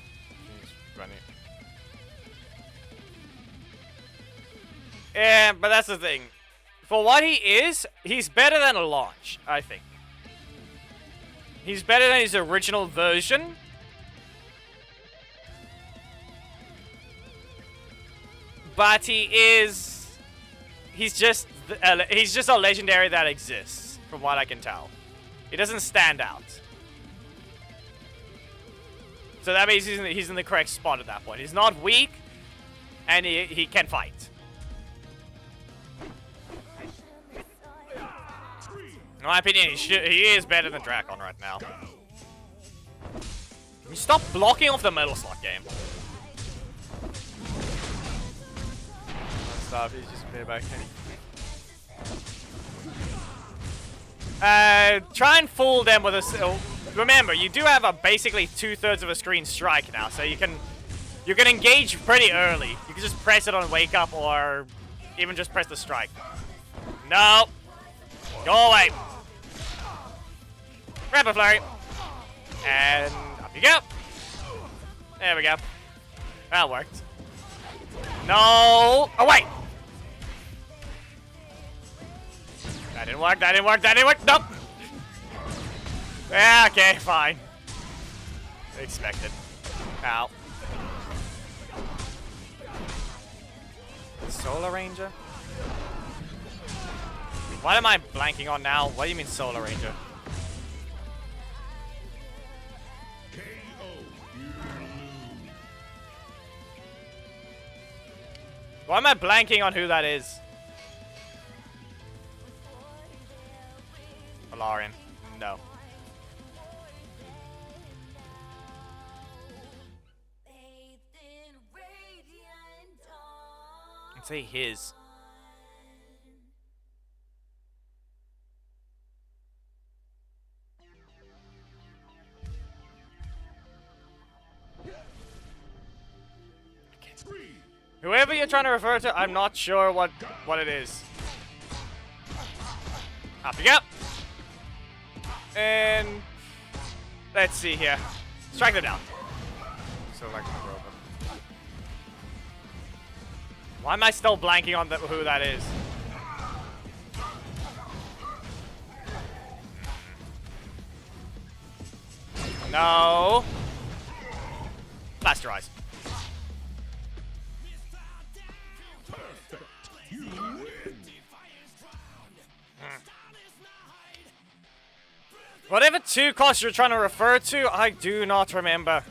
running. Yeah, but that's the thing. For what he is, he's better than a launch, I think. He's better than his original version. But he's just a legendary that exists, from what I can tell. He doesn't stand out. So that means he's in the correct spot at that point. He's not weak, and he can fight. In my opinion, he is better than Drakon right now. Can you stop blocking off the metal slot game? Stop, he's just a bit back. Try and fool them with a... Remember, you do have a basically 2/3 of a screen strike now, so you can engage pretty early. You can just press it on wake up, or even just press the strike. No, go away. Rapid Flurry, and up you go. There we go. That worked. No, oh wait. That didn't work. That didn't work. That didn't work. Nope. Yeah, okay, fine. Expected. Ow. Solar Ranger? What am I blanking on now? What do you mean Solar Ranger? Why am I blanking on who that is? Valarian. No. Let's say his. Okay. Whoever you're trying to refer to, I'm not sure what it is. Up you go. And let's see here. Strike them down. So like robot. Why am I still blanking on who that is? No. Blasterize. Whatever 2 costs you're trying to refer to, I do not remember.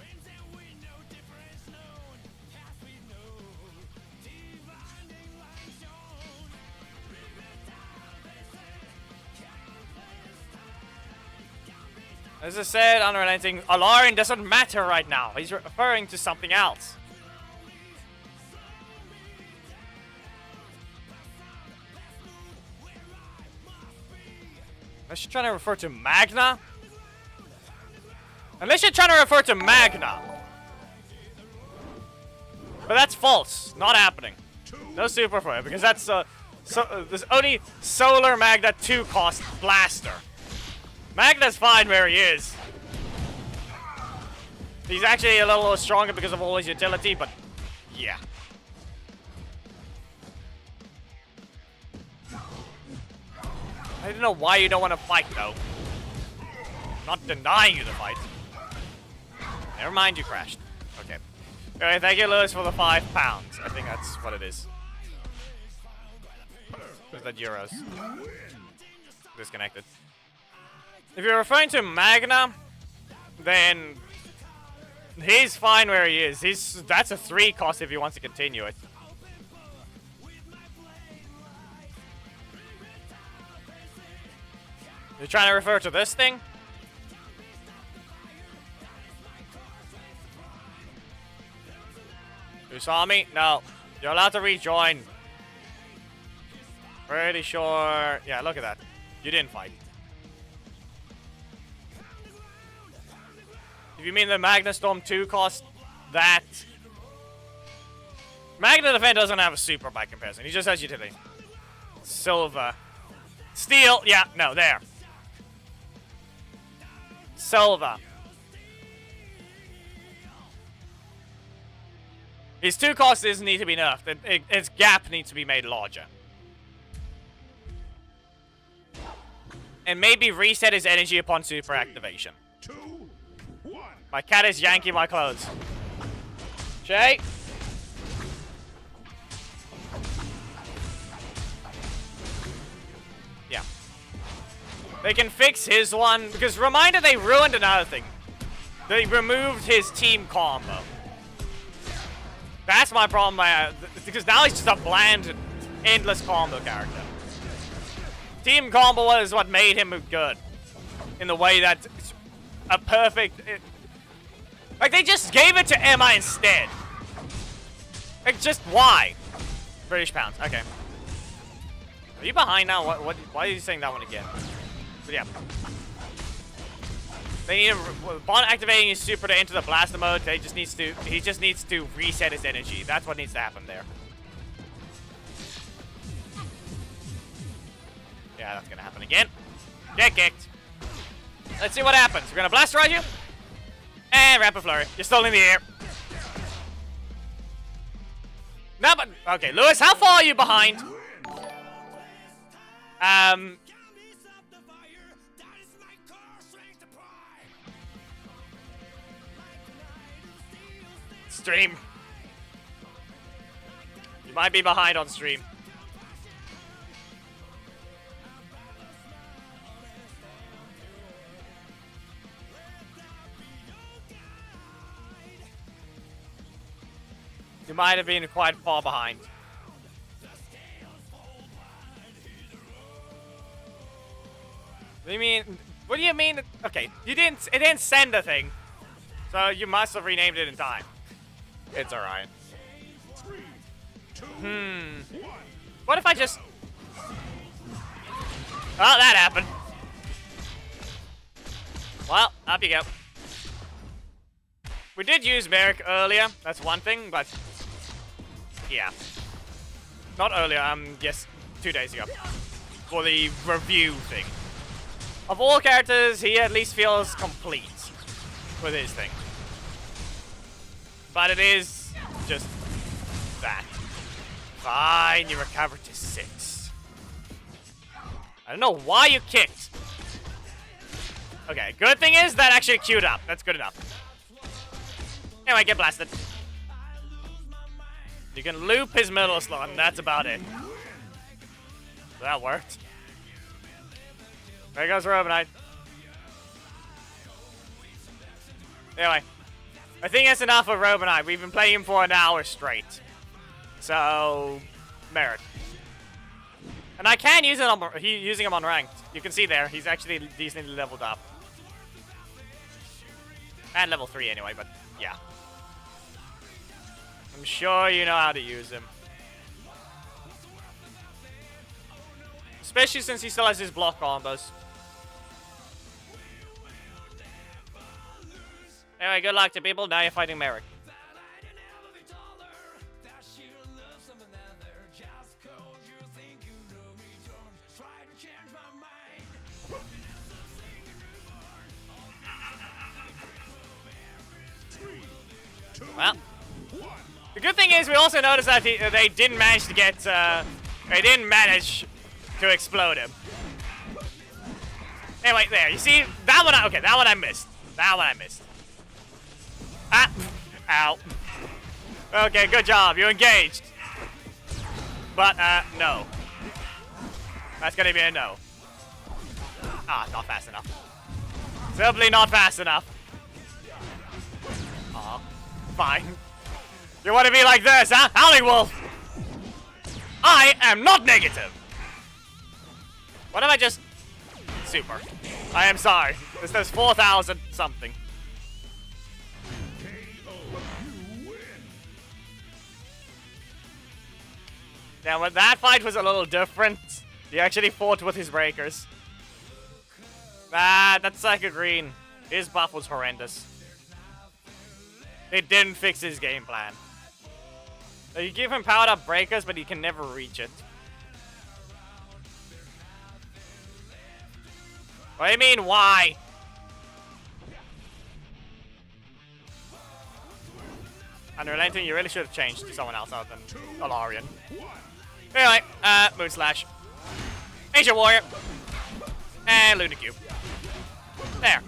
As I said, unrelenting, Alarin doesn't matter right now. He's referring to something else. Unless you're trying to refer to Magna? Unless you're trying to refer to Magna. But that's false. Not happening. No super for it, because that's there's only Solar Magna 2 cost Blaster. Magna's fine where he is. He's actually a little stronger because of all his utility, but yeah. I don't know why you don't want to fight, though. I'm not denying you the fight. Never mind, you crashed. Okay. Alright, thank you, Lewis, for the £5. I think that's what it is. Is that euros? Disconnected. If you're referring to Magna, then he's fine where he is. That's a 3 cost if he wants to continue it. You're trying to refer to this thing? You saw me? No. You're allowed to rejoin. Pretty sure. Yeah, look at that. You didn't fight. If you mean the Magna Storm 2 cost that... Magna Defend doesn't have a super by comparison. He just has utility. Silver. Steel. Yeah, no, there. Silver. His 2 costs doesn't need to be nerfed. Its gap needs to be made larger. And maybe reset his energy upon super activation. 2, 1. My cat is yanking my clothes. Shay? Yeah. They can fix his one, because reminder they ruined another thing. They removed his team combo. That's my problem, because now he's just a bland, endless combo character. Team combo is what made him good. In the way that it's a perfect... like, they just gave it to Emma instead. Like, just why? British pounds, okay. Are you behind now? Why are you saying that one again? But yeah. They need to, upon activating his super to enter the blaster mode, he just needs to reset his energy. That's what needs to happen there. Yeah, that's gonna happen again. Get kicked. Let's see what happens. We're gonna blasterize you. And Rapid Flurry. You're still in the air. No, but okay, Lewis, how far are you behind? Stream. You might be behind on stream. You might have been quite far behind. What do you mean? What do you mean? Okay, it didn't send a thing. So you must have renamed it in time. It's alright. 3, 2, 1. What if I just... Oh, that happened. Well, up you go. We did use Merrick earlier. That's one thing, but... Yeah. Not earlier, yes, 2 days ago. For the review thing. Of all characters, he at least feels complete with his thing. But it is just that. Fine, you recovered to 6. I don't know why you kicked. Okay, good thing is that actually queued up. That's good enough. Anyway, get blasted. You can loop his middle slot, and that's about it. That worked. There goes Robinite. Anyway, I think that's enough of Robinite. We've been playing him for an hour straight. So, merit. And I can use it on using him on ranked. You can see there, he's actually decently leveled up. And level 3 anyway, but yeah. I'm sure you know how to use him. Especially since he still has his block combos. Anyway, good luck to people. Now you're fighting Merrick. Well, the good thing is we also noticed that they didn't manage to get, they didn't manage to explode him. Anyway, there, you see, that one, okay, that one I missed. That one I missed. Ah, ow. Okay, good job, you engaged. But, no. That's gonna be a no. Ah, not fast enough. Simply not fast enough. Aw. Fine. You want to be like this, huh? Howling Wolf! I am not negative! What if I just... Super. I am sorry. This does 4,000 something. Now, when that fight was a little different, he actually fought with his breakers. Ah, that's Psycho Green. His buff was horrendous. It didn't fix his game plan. So you give him powered up breakers, but he can never reach it. What do you mean, why? Unrelenting, you really should have changed to someone else other than Alarian. Anyway, Moon Slash. Ancient Warrior. And Luna Cube. There.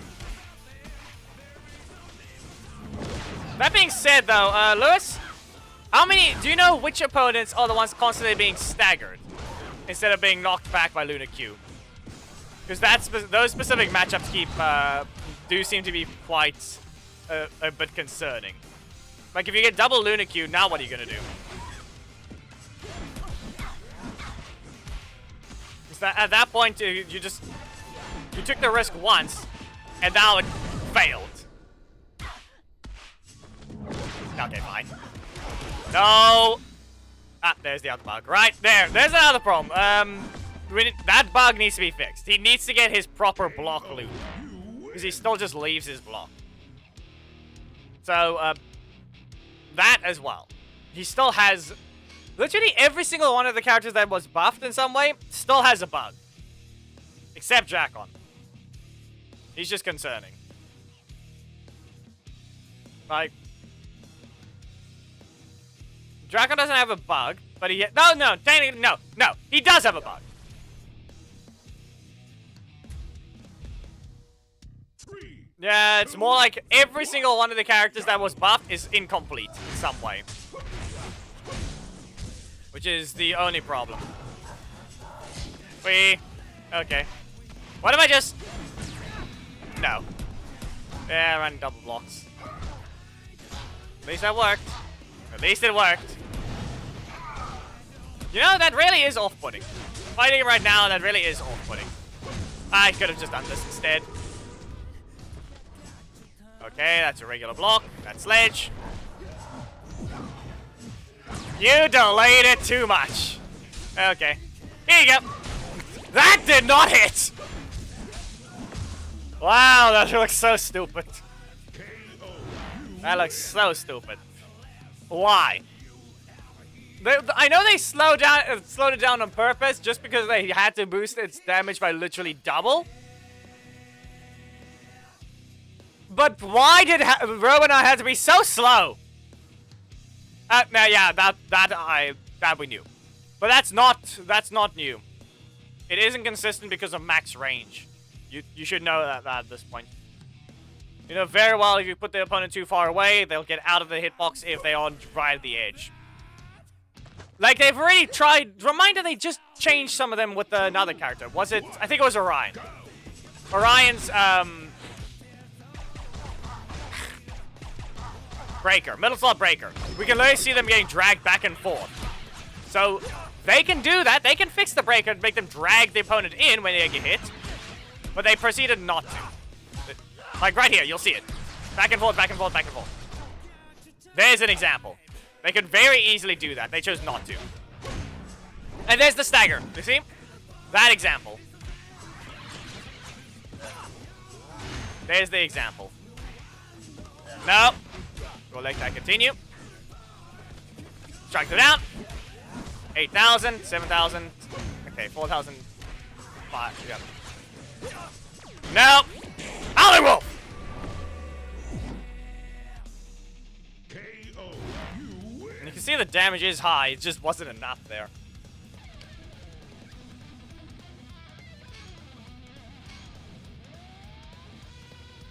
That being said, though, Lewis, do you know which opponents are the ones constantly being staggered instead of being knocked back by Luna Q? Because those specific matchups do seem to be quite a bit concerning. Like, if you get double Luna Q, now what are you gonna do? At that point, you took the risk once, and now it failed. Okay, fine. No! Ah, there's the other bug. Right there. There's another problem. That bug needs to be fixed. He needs to get his proper block loop. Because he still just leaves his block. So, that as well. He still has... Literally every single one of the characters that was buffed in some way still has a bug. Except Jakon. He's just concerning. Like... Draco doesn't have a bug, but he... No, technically, no. He does have a bug. Yeah, it's more like every single one of the characters that was buffed is incomplete in some way. Which is the only problem. Okay. What if I just... No. Yeah, I ran double blocks. At least that worked. At least it worked. You know, that really is off-putting. Fighting it right now, that really is off-putting. I could have just done this instead. Okay, that's a regular block. That's Sledge. You delayed it too much. Okay. Here you go. That did not hit! Wow, that looks so stupid. That looks so stupid. Why? I know they slowed it down on purpose just because they had to boost its damage by literally double. But why did Robonar have to be so slow? Now, yeah, that we knew, but that's not new. It isn't consistent because of max range. You should know that at this point. You know very well if you put the opponent too far away, they'll get out of the hitbox if they are right at the edge. Like, they've already tried... Reminder, they just changed some of them with another character. Was it... I think it was Orion. Orion's, Breaker. Middle slot Breaker. We can literally see them getting dragged back and forth. So, they can do that. They can fix the Breaker and make them drag the opponent in when they get hit. But they proceeded not to. Like, right here, you'll see it. Back and forth, back and forth, back and forth. There's an example. They could very easily do that. They chose not to. And there's the stagger. You see? That example. There's the example. No. We'll let that continue. Strike it out. 8,000, 7,000. Okay, 4,000. 5. Yeah. No. Howling Wolf! And you can see the damage is high, it just wasn't enough there.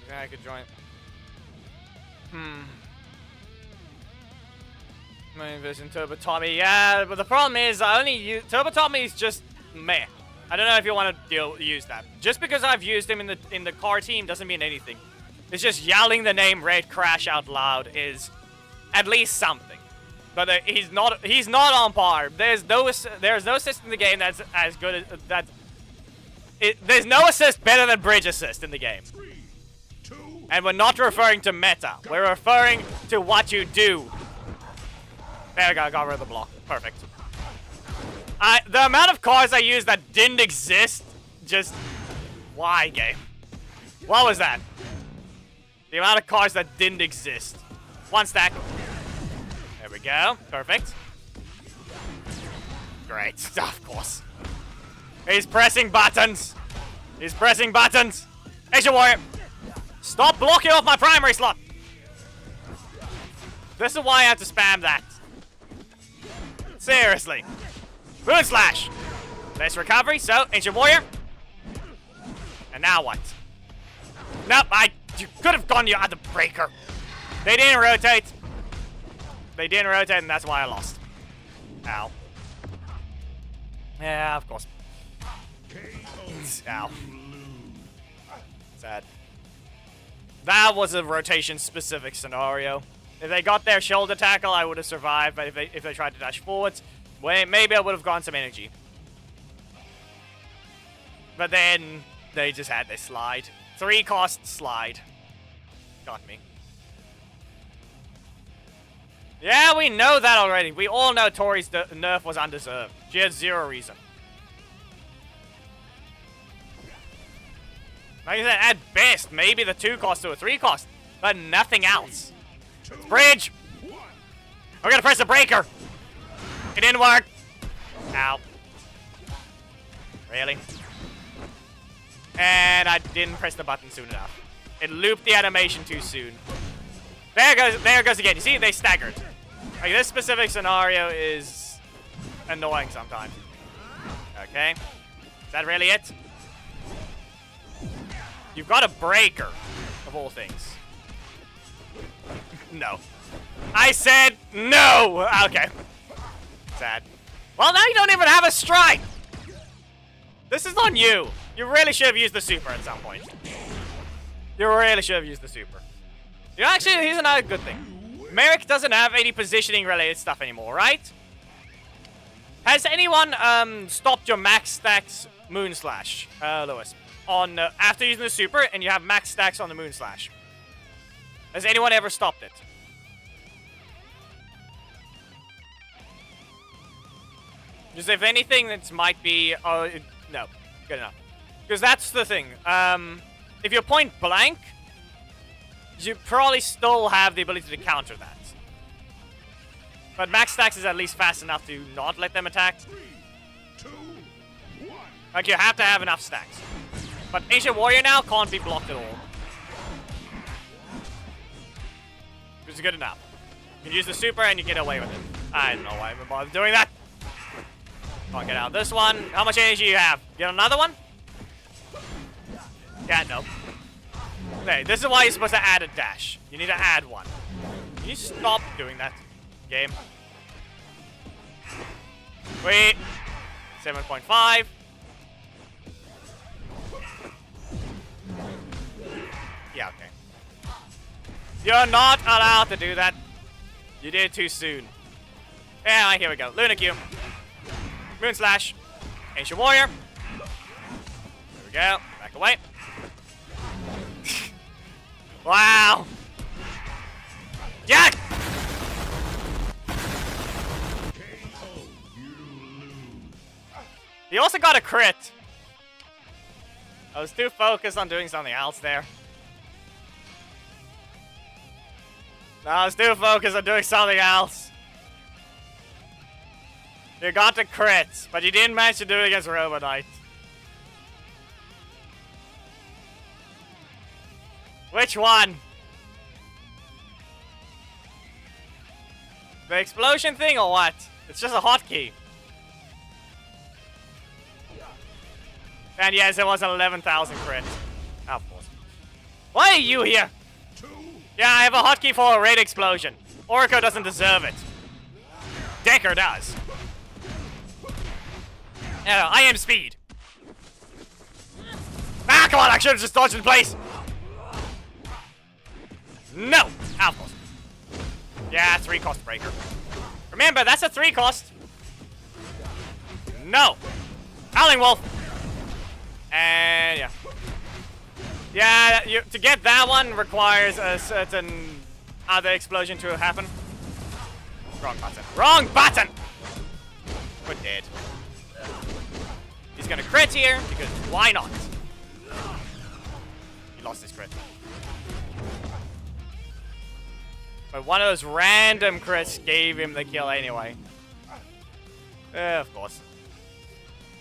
Yeah, I could join. My Vision Turbo Tommy, yeah, but the problem is I only use Turbo Tommy is just meh. I don't know if you want to use that. Just because I've used him in the car team doesn't mean anything. It's just yelling the name Red Crash out loud is at least something. But he's not on par. There's no assist in the game that's as good as that. There's no assist better than bridge assist in the game. And we're not referring to meta. We're referring to what you do. There we go. Got rid of the block. Perfect. The amount of cars I used that didn't exist, just... Why, game? What was that? The amount of cars that didn't exist. One stack. There we go. Perfect. Great. Of course. He's pressing buttons. He's pressing buttons. Asia Warrior. Stop blocking off my primary slot. This is why I have to spam that. Seriously. Moon Slash. Nice recovery. So, Ancient Warrior. And now what? Nope, you could have gone your other Breaker. They didn't rotate. They didn't rotate, and that's why I lost. Ow. Yeah, of course. Ow. Sad. That was a rotation-specific scenario. If they got their shoulder tackle, I would have survived. But if they tried to dash forwards, maybe I would have gone some energy. But then they just had their slide. 3-cost slide. Got me. Yeah, we know that already. We all know Tori's nerf was undeserved. She had 0 reason. Like I said, at best, maybe the 2-cost to a 3-cost, but nothing else. Bridge! We're gonna press the Breaker! It didn't work! Ow. Really? And I didn't press the button soon enough. It looped the animation too soon. There it goes again. You see, they staggered. Like, this specific scenario is annoying sometimes. Okay. Is that really it? You've got a Breaker, of all things. No. I said no! Okay. Sad. Well, now you don't even have a strike! This is on you. You really should have used the super at some point. You really should have used the super. You know, actually, here's another good thing. Merrick doesn't have any positioning-related stuff anymore, right? Has anyone stopped your max stacks Moon Slash, Lewis? On after using the super, and you have max stacks on the Moon Slash. Has anyone ever stopped it? Just if anything, that might be... Oh, no. Good enough. Because that's the thing. If you're point blank, you probably still have the ability to counter that. But max stacks is at least fast enough to not let them attack. 3, 2, 1. Like, you have to have enough stacks. But Ancient Warrior now can't be blocked at all. Which is good enough. You can use the super and you get away with it. I don't know why I even bothered doing that. Can't get out this one. How much energy do you have? Get another one? Yeah, no. Okay, this is why you're supposed to add a dash. You need to add one. Can you stop doing that, game? Wait. 7.5. Yeah, okay. You're not allowed to do that. You did it too soon. Yeah, here we go. Luna Q. Moon Slash. Ancient Warrior. There we go. Back away. Wow. Yeah. He also got a crit. I was too focused on doing something else there. No, I was too focused on doing something else. You got the crit, but you didn't manage to do it against Robo Knight. Which one? The explosion thing or what? It's just a hotkey. And yes, it was an 11,000 crit. Of course. Why are you here? Yeah, I have a hotkey for a raid explosion. Orko doesn't deserve it. Decker does. Yeah, I am speed. Ah, come on, I should have just dodged in place. No! Of course. Yeah, 3 cost breaker. Remember, that's a 3 cost. No! Howling Wolf! And yeah. Yeah, to get that one requires a certain other explosion to happen. Wrong button. Wrong button! We're dead. He's gonna crit here, because why not? He lost his crit. But one of those random crits gave him the kill anyway. Of course.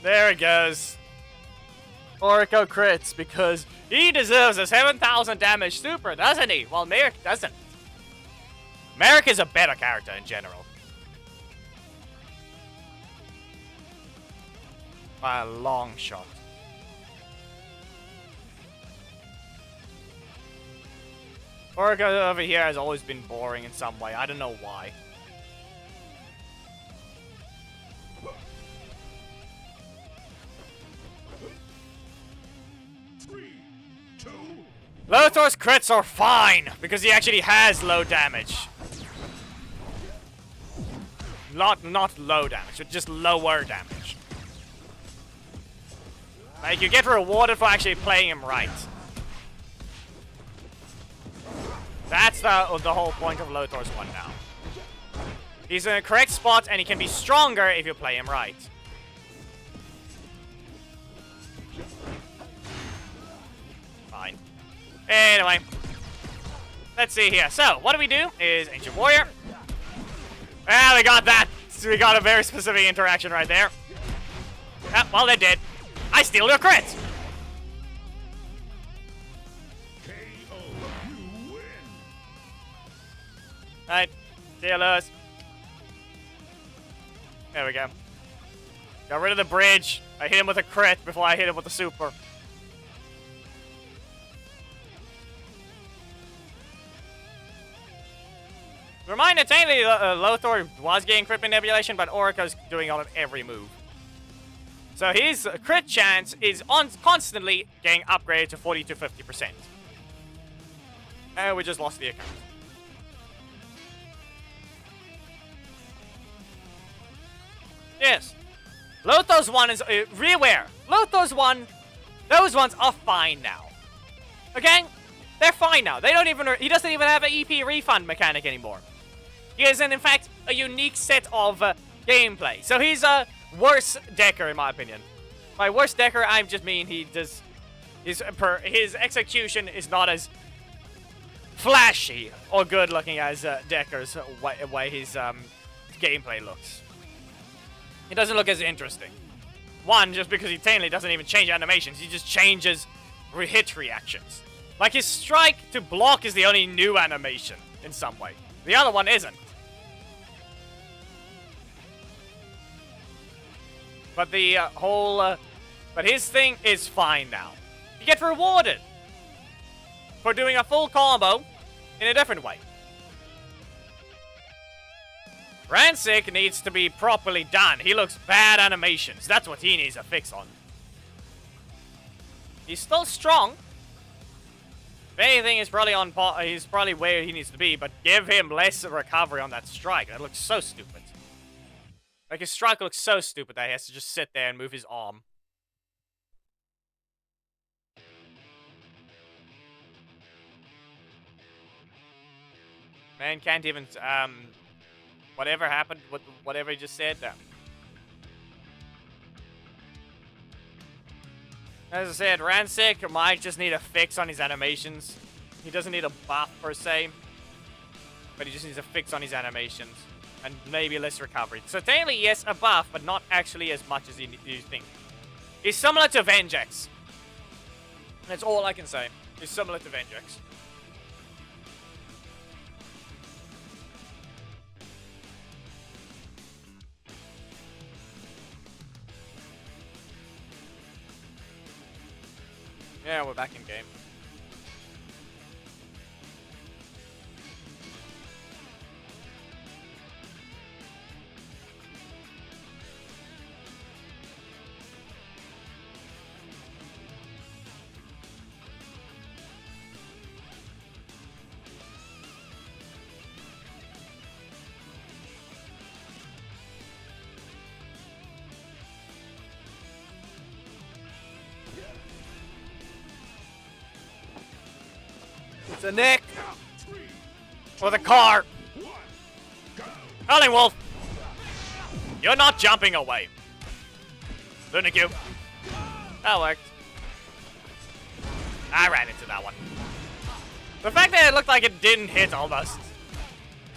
There it goes. Orko crits because he deserves a 7,000 damage super, doesn't he? Well, Merrick doesn't. Merrick is a better character in general. By a long shot. Orko over here has always been boring in some way. I don't know why. Lothor's crits are fine, because he actually has low damage. Not low damage, but just lower damage. Like, you get rewarded for actually playing him right. That's the whole point of Lothor's one now. He's in the correct spot, and he can be stronger if you play him right. Fine. Anyway, let's see here. So, what we do is Ancient Warrior. Well, we got that. So we got a very specific interaction right there. Ah, well, they did. I steal your crit. Alright, stealers. There we go. Got rid of the bridge. I hit him with a crit before I hit him with the super. Reminder, technically, Lothor was getting crit manipulation, but Orko's doing it on every move. So his crit chance is constantly getting upgraded to 40 to 50%. And we just lost the account. Yes. Lothor's one is reware. Lothor's one, those ones are fine now. Okay? They're fine now. They don't even. He doesn't even have an EP refund mechanic anymore. He is, in fact, a unique set of gameplay. So he's a worse decker, in my opinion. By worse decker, I just mean he does his execution is not as flashy or good looking as Decker's way he's gameplay looks. It doesn't look as interesting. One, just because he technically doesn't even change animations, he just changes hit reactions. Like his strike to block is the only new animation in some way. The other one isn't. But the but his thing is fine now. You get rewarded for doing a full combo in a different way. Rancic needs to be properly done. He looks bad animations. That's what he needs a fix on. He's still strong. If anything, he's probably where he needs to be, but give him less recovery on that strike. That looks so stupid. Like, his strike looks so stupid that he has to just sit there and move his arm. Man can't even, whatever happened, whatever he just said there. As I said, Rancic might just need a fix on his animations. He doesn't need a buff per se, but he just needs a fix on his animations and maybe less recovery. So technically, yes, a buff, but not actually as much as you think. He's similar to Vengex. That's all I can say. He's similar to Vengex. Yeah, we're back in game. The Nick or the car. Howling Wolf, you're not jumping away. Lunicube. That worked. I ran into that one. The fact that it looked like it didn't hit almost.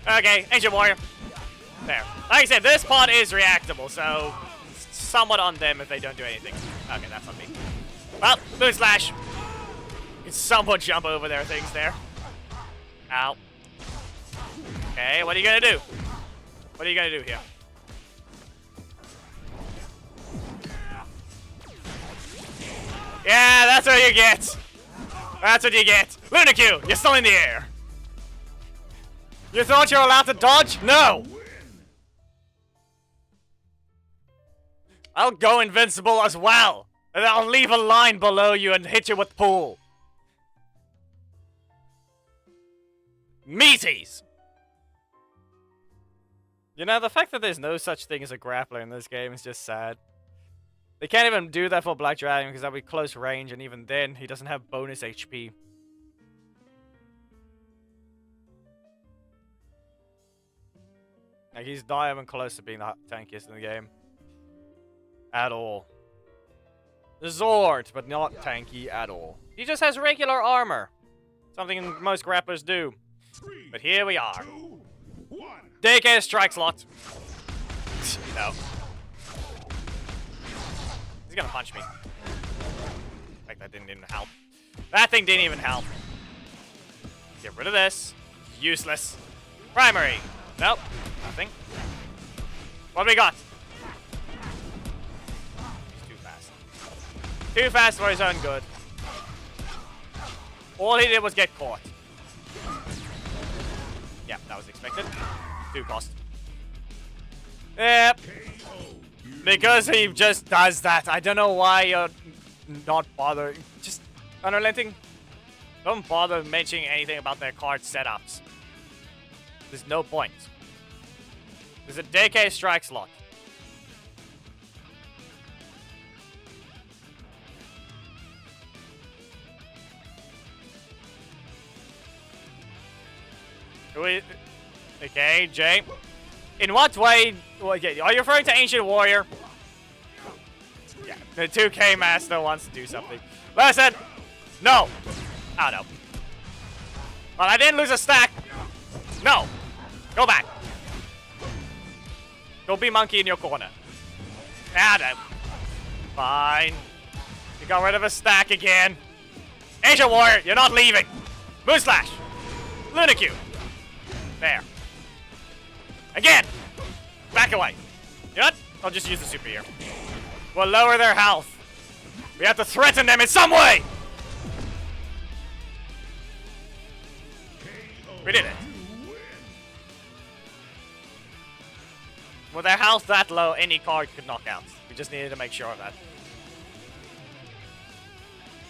Okay, Ancient Warrior. There. Like I said, this pod is reactable, so it's somewhat on them if they don't do anything. Okay, that's on me. Well, Moon Slash. You can somewhat jump over their things there. Ow. Okay, what are you gonna do? What are you gonna do here? Yeah, that's what you get. That's what you get. Lunicube, you're still in the air. You thought you were allowed to dodge? No. I'll go invincible as well. And I'll leave a line below you and hit you with pool. Meaties! You know, the fact that there's no such thing as a grappler in this game is just sad. They can't even do that for Black Dragon because that'll be close range, and even then, he doesn't have bonus HP. Like, he's not even close to being the tankiest in the game. At all. Zord, but not tanky at all. He just has regular armor. Something most grapplers do. But here we are. 2, 1. DK strike slot. No. He's gonna punch me. Like, that didn't even help. That thing didn't even help. Get rid of this. Useless. Primary. Nope. Nothing. What do we got? He's too fast. Too fast for his own good. All he did was get caught. Yeah, that was expected. 2 cost. Yep. Because he just does that. I don't know why you're not bothering. Just unrelenting. Don't bother mentioning anything about their card setups. There's no point. There's a DK strike slot. Okay, Jay. In what way? Okay, are you referring to Ancient Warrior? Yeah, the 2K Master wants to do something. Listen! No! Oh, no. Well, I didn't lose a stack. No! Go back. Don't be monkey in your corner. Adam. Fine. You got rid of a stack again. Asia Warrior, you're not leaving. Moon Slash. Lunicue. There. Again. Back away. You know what? I'll just use the super here. We'll lower their health. We have to threaten them in some way. We did it. With their health that low, any card could knock out. We just needed to make sure of that.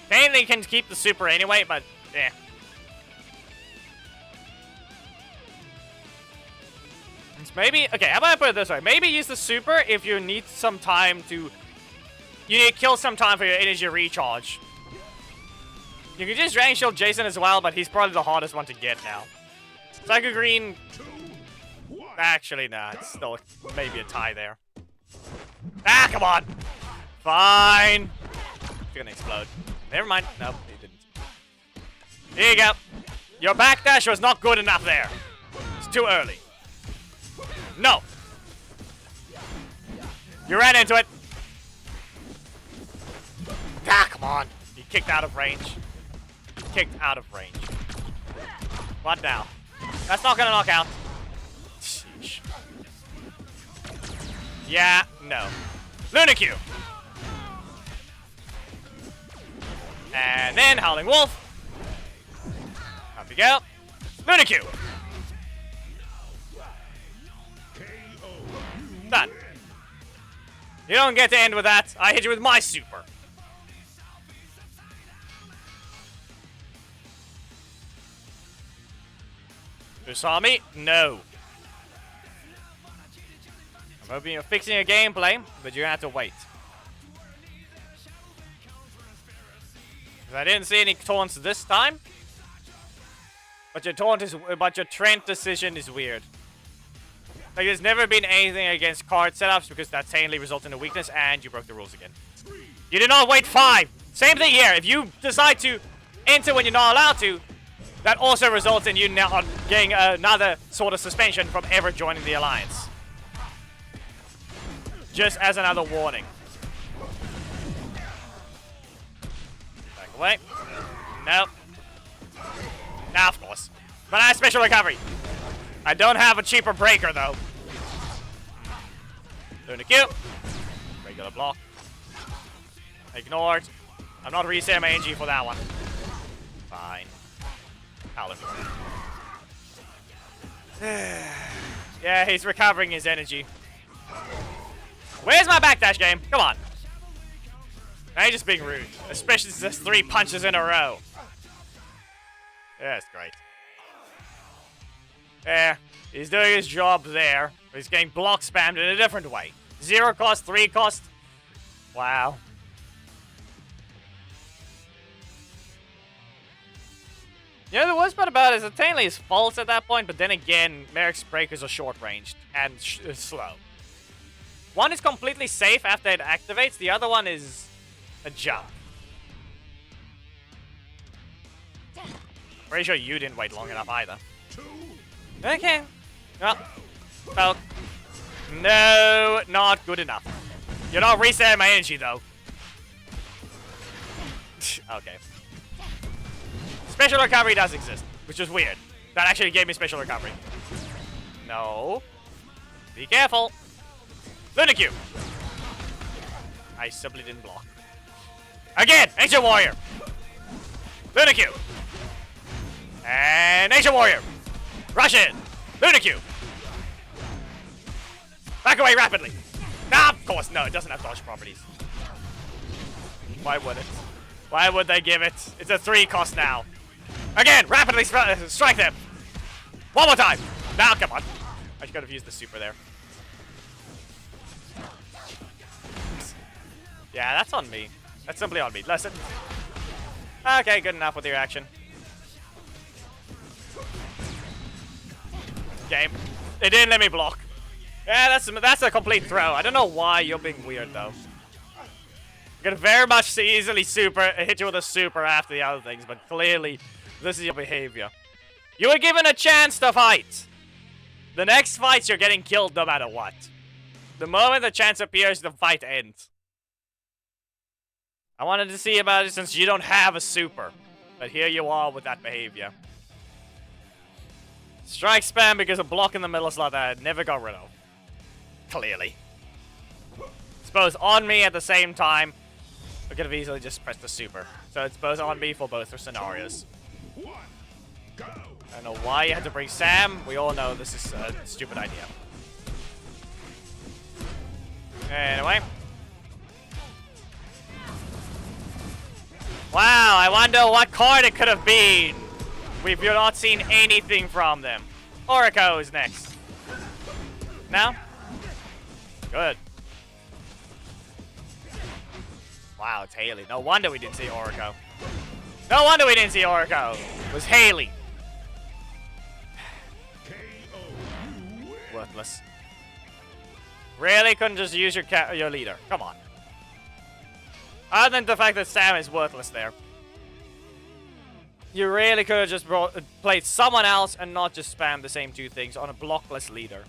Mainly can keep the super anyway, but yeah. Maybe, okay, how about I put it this way? Maybe use the super if you need some time to... You need to kill some time for your energy recharge. You can just Dragon Shield Jason as well, but he's probably the hardest one to get now. Psycho Green... Actually, nah, it's still maybe a tie there. Ah, come on! Fine! It's gonna explode. Never mind. Nope, he didn't. Here you go. Your backdash was not good enough there. It's too early. No! You ran into it. Ah, come on. He kicked out of range. He kicked out of range. What now? That's not gonna knock out. Sheesh. Yeah, no. Lunicue! And then Howling Wolf. Up you go. Lunicue! Done. You don't get to end with that. I hit you with my super. You saw me? No. I'm hoping you're fixing your gameplay, but you're gonna have to wait. I didn't see any taunts this time. But your Trent decision is weird. Like, there's never been anything against card setups because that sanely results in a weakness, and you broke the rules again. You did not wait 5! Same thing here. If you decide to enter when you're not allowed to, that also results in you now getting another sort of suspension from ever joining the Alliance. Just as another warning. Back away. Nope. Now, of course. But I have special recovery. I don't have a cheaper breaker, though. Lunicue. Regular block. Ignored. I'm not resetting my NG for that one. Fine. Howling. Yeah, he's recovering his energy. Where's my backdash game? Come on. Now you're just being rude. Especially since there's 3 punches in a row. Yeah, that's great. Yeah, he's doing his job there. He's getting block spammed in a different way. 0 cost, 3 cost. Wow. You know, the worst part about it is it's mainly his fault at that point, but then again, Merrick's breakers are short-ranged and slow. One is completely safe after it activates, the other one is a jump. Pretty sure you didn't wait long enough either. Okay. Well, no, not good enough. You're not resetting my energy, though. Okay. Special recovery does exist, which is weird. That actually gave me special recovery. No. Be careful. Lunicue. I simply didn't block. Again, Ancient Warrior. Lunicue. And Ancient Warrior. Rush in. Lunicue. Back away rapidly. Nah, of course, no, it doesn't have dodge properties. Why would it? Why would they give it? It's a 3 cost now. Again, rapidly strike them. One more time. Now, come on. I could have used the super there. Yeah, that's on me. That's simply on me. Listen. Okay, good enough with your action. Game. It didn't let me block. Yeah, that's a complete throw. I don't know why you're being weird, though. You could very much easily hit you with a super after the other things, but clearly, this is your behavior. You were given a chance to fight. The next fights, you're getting killed no matter what. The moment the chance appears, the fight ends. I wanted to see about it since you don't have a super. But here you are with that behavior. Strike spam because a block in the middle slot that I never got rid of. Clearly. It's both on me at the same time. I could have easily just pressed the super. So it's both on me for both scenarios. I don't know why you had to bring Sam. We all know this is a stupid idea. Anyway. Wow, I wonder what card it could have been. We've not seen anything from them. Orico is next. Now? Good. Wow, it's Haley. No wonder we didn't see Orico. No wonder we didn't see Orico. It was Haley. Worthless. Really? Couldn't just use your leader. Come on. Other than the fact that Sam is worthless there. You really could have just played someone else and not just spam the same two things on a blockless leader.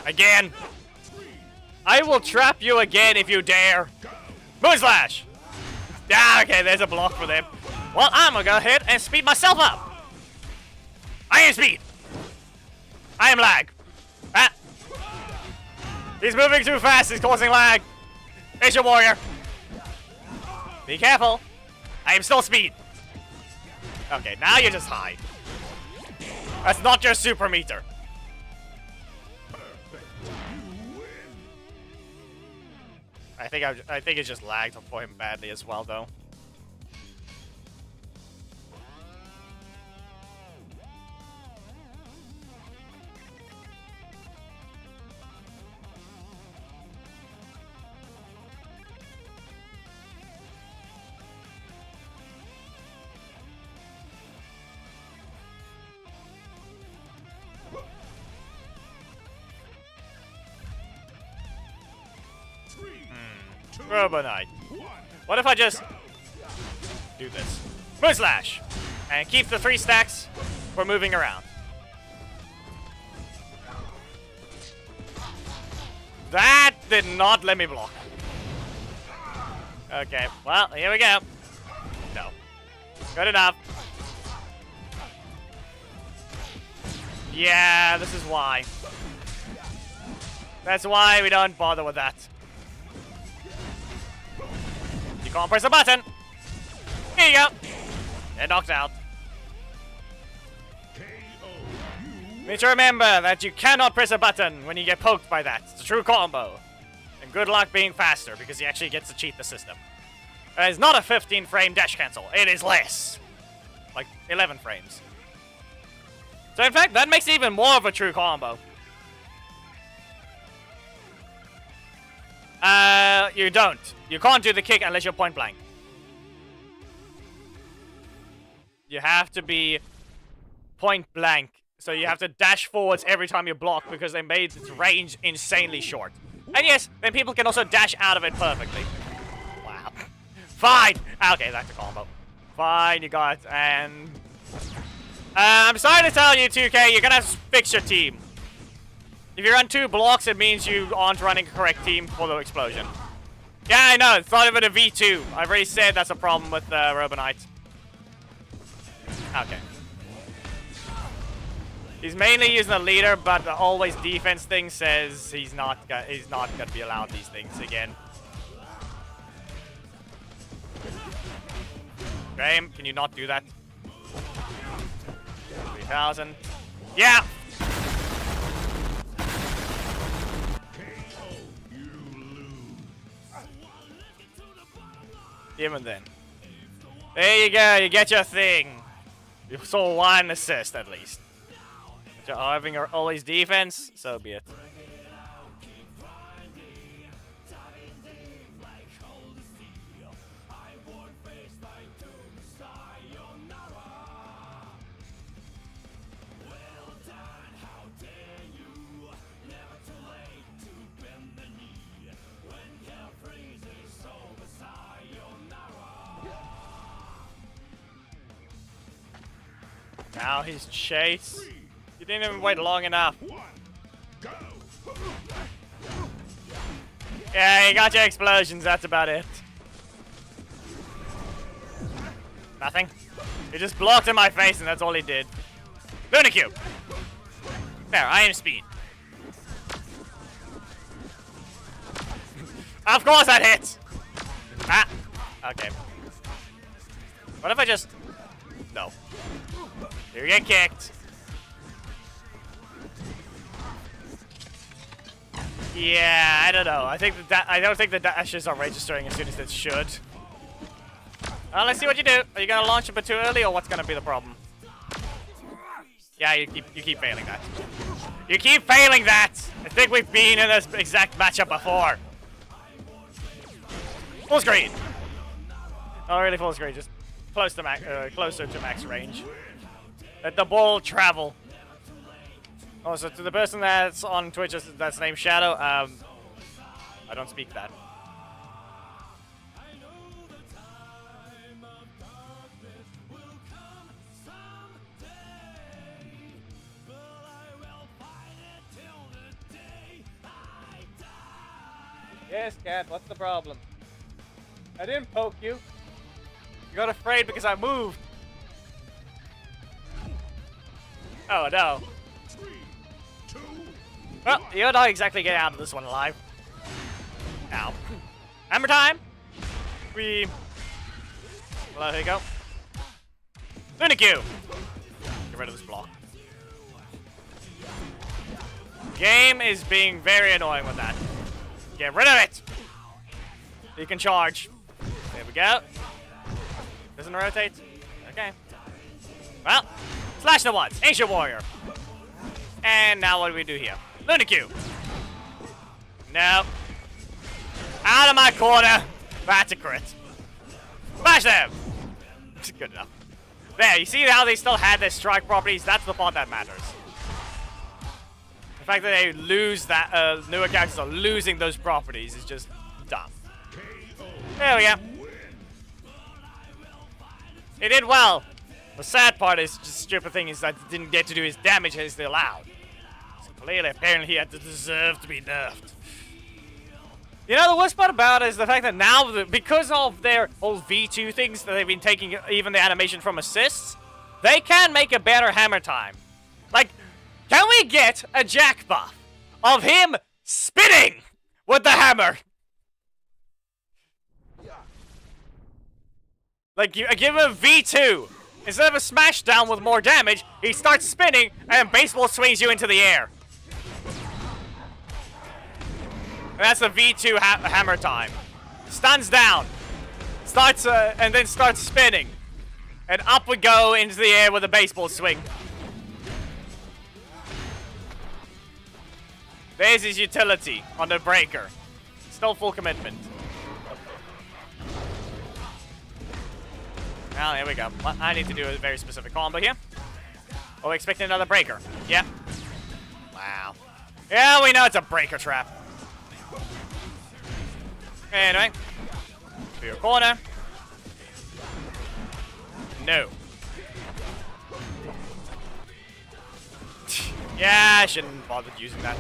Again! I will trap you again if you dare! Moon Slash! Ah, okay, there's a block for them. Well, I'm gonna go ahead and speed myself up! I am speed! I am lag! Ah! He's moving too fast, he's causing lag! There's your warrior! Be careful! I am still speed! Okay, now you're just high. That's not your super meter. I think it just lagged for him badly as well, though. Robo Knight. What if I just do this? Moon Slash! And keep the 3 stacks for moving around. That did not let me block. Okay, well, here we go. No. Good enough. Yeah, this is why. That's why we don't bother with that. You can't press a button. Here you go. They're knocked out. Need to remember that you cannot press a button when you get poked by that. It's a true combo. And good luck being faster, because he actually gets to cheat the system. It's not a 15 frame dash cancel. It is less. Like 11 frames. So in fact, that makes it even more of a true combo. You don't. You can't do the kick unless you're point blank. You have to be point blank. So you have to dash forwards every time you block because they made its range insanely short. And yes, then people can also dash out of it perfectly. Wow. Fine! Okay, that's a combo. Fine, you got it. And... I'm sorry to tell you, 2K, you're gonna have to fix your team. If you run 2 blocks, it means you aren't running a correct team for the explosion. Yeah, I know, it's not even a V2. I've already said that's a problem with Robo Knight. Okay. He's mainly using a leader, but the always defense thing says he's not gonna be allowed these things again. Graham, can you not do that? 3,000. Yeah! Even then. There you go, you get your thing. You saw 1 assist at least. But having always defense, so be it. Now he's chase. You didn't even wait long enough. Yeah, you got your explosions, that's about it. Nothing. He just blocked in my face and that's all he did. Lunicube! There, I am speed. Of course that hits! Ah! Okay. What if I just... No. You get kicked. Yeah, I don't know. I don't think the dashes are registering as soon as it should. Let's see what you do. Are you gonna launch a bit too early, or what's gonna be the problem? Yeah, you keep failing that. You keep failing that. I think we've been in this exact matchup before. Full screen. Not really full screen, just close to closer to max range. Let the ball travel. Oh, so to the person that's on Twitch that's named Shadow, I don't speak that. Yes, cat, what's the problem? I didn't poke you. You got afraid because I moved. Oh, no. Well, you're not exactly getting out of this one alive. Ow. Hammer time! Well, here you go. Lunicube! Get rid of this block. Game is being very annoying with that. Get rid of it! You can charge. There we go. Doesn't rotate. Okay. Well, slash the ones. Ancient Warrior. And now what do we do here? Lunicube. No. Out of my corner. That's a crit. Smash them. Good enough. There, you see how they still had their strike properties? That's the part that matters. The fact that they lose that, newer characters are losing those properties is just dumb. There we go. He did well. The sad part is, just stupid thing is that he didn't get to do his damage as they allowed. So clearly, apparently he had to deserve to be nerfed. You know, the worst part about it is the fact that now, because of their whole V2 things that they've been taking even the animation from assists, they can make a better hammer time. Like, can we get a Jack buff of him spinning with the hammer? Like, you give him a V2. Instead of a smash down with more damage, he starts spinning and baseball swings you into the air. And that's the V2 hammer time. Stuns down. Starts, and then starts spinning. And up we go into the air with a baseball swing. There's his utility on the breaker. Still full commitment. Well, here we go. I need to do a very specific combo here. Oh, we expecting another breaker. Yep. Wow. Yeah, we know it's a breaker trap. Anyway. To your corner. No. Yeah, I shouldn't bother using that.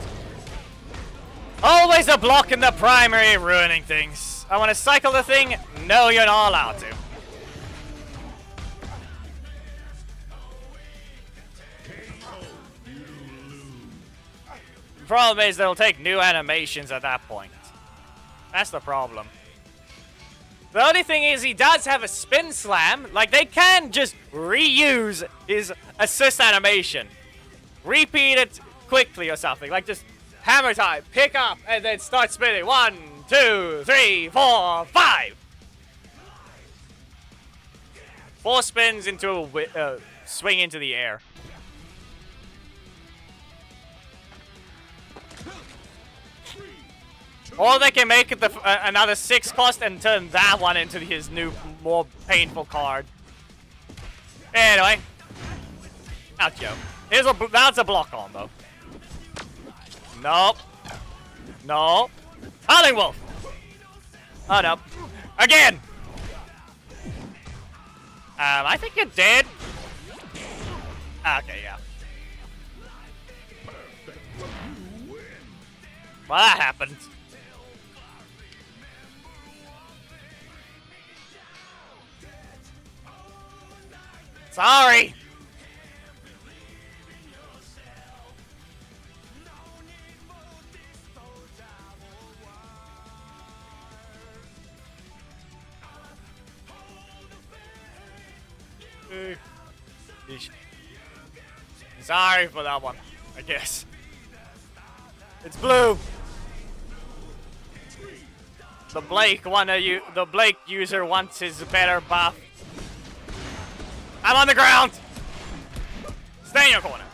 Always a block in the primary, ruining things. I want to cycle the thing. No, you're not allowed to. The problem is they'll take new animations at that point. That's the problem. The only thing is he does have a spin slam. Like, they can just reuse his assist animation. Repeat it quickly or something. Like, just hammer time, pick up, and then start spinning. 1, 2, 3, 4, 5. 4 spins into a swing into the air. Or they can make it another 6 cost and turn that one into his new, more painful card. Anyway. Out you go. That's a block combo. Nope. No. Howling Wolf. Oh, no. Again. I think you're dead. Okay, yeah. Well, that happened. Sorry! Yeesh. Sorry for that one, I guess. It's blue! The Blake user wants his better buff. I'm on the ground! Stay in your corner.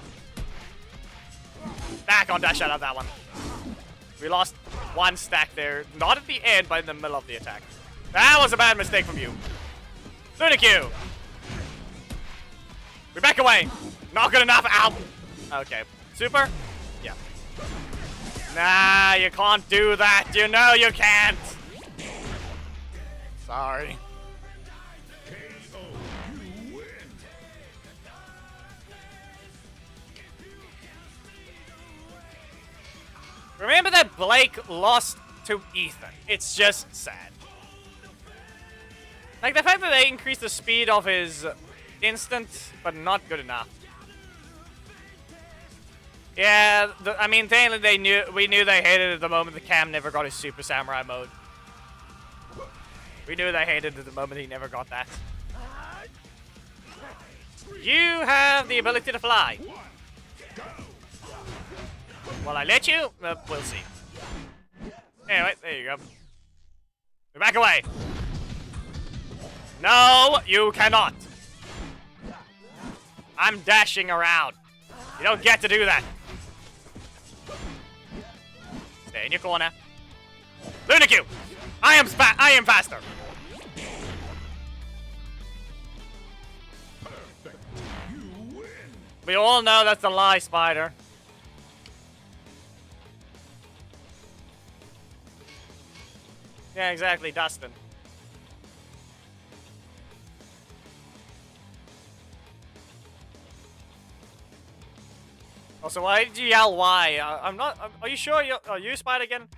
Nah, can't dash out of that one. We lost one stack there. Not at the end, but in the middle of the attack. That was a bad mistake from you. Lunicue! We back away! Not good enough! Ow! Okay. Super? Yeah. Nah, you can't do that. You know you can't! Sorry. Remember that Blake lost to Ethan. It's just sad. Like, the fact that they increased the speed of his instant, but not good enough. Yeah, I mean, technically we knew they hated it the moment the Cam never got his Super Samurai mode. We knew they hated it the moment he never got that. You have the ability to fly. Will I let you? We'll see. Anyway, there you go. Back away. No, you cannot. I'm dashing around. You don't get to do that. Stay in your corner. Lunicue! I am faster. We all know that's a lie, Spider. Yeah, exactly, Dustin. Also, why did you yell why? I'm not. Are you sure are you Spider again?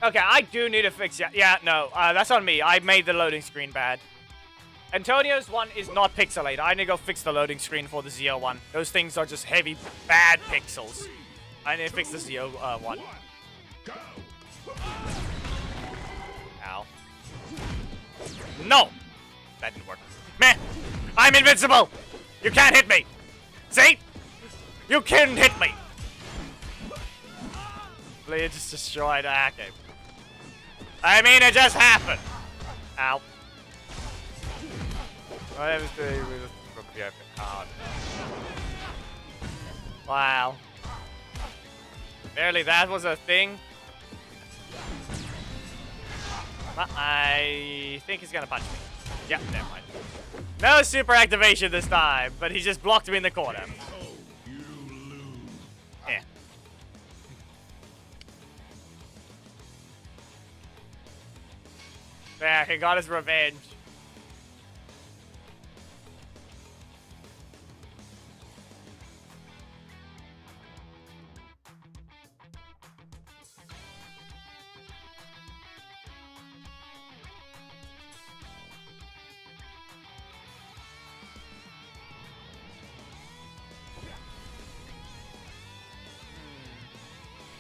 Okay, I do need to fix it. Yeah, no, that's on me. I made the loading screen bad. Antonio's one is not pixelated. I need to go fix the loading screen for the Zio one. Those things are just heavy, bad pixels. I need to fix the Zio one. Ow. No! That didn't work. Man! I'm invincible! You can't hit me! See? You couldn't hit me! Please just destroyed. Okay. I mean, it just happened. Ow. That was the hard. Wow. Barely that was a thing. I think he's gonna punch me. Yep, never mind. No super activation this time, but he just blocked me in the corner. Yeah. There, he got his revenge.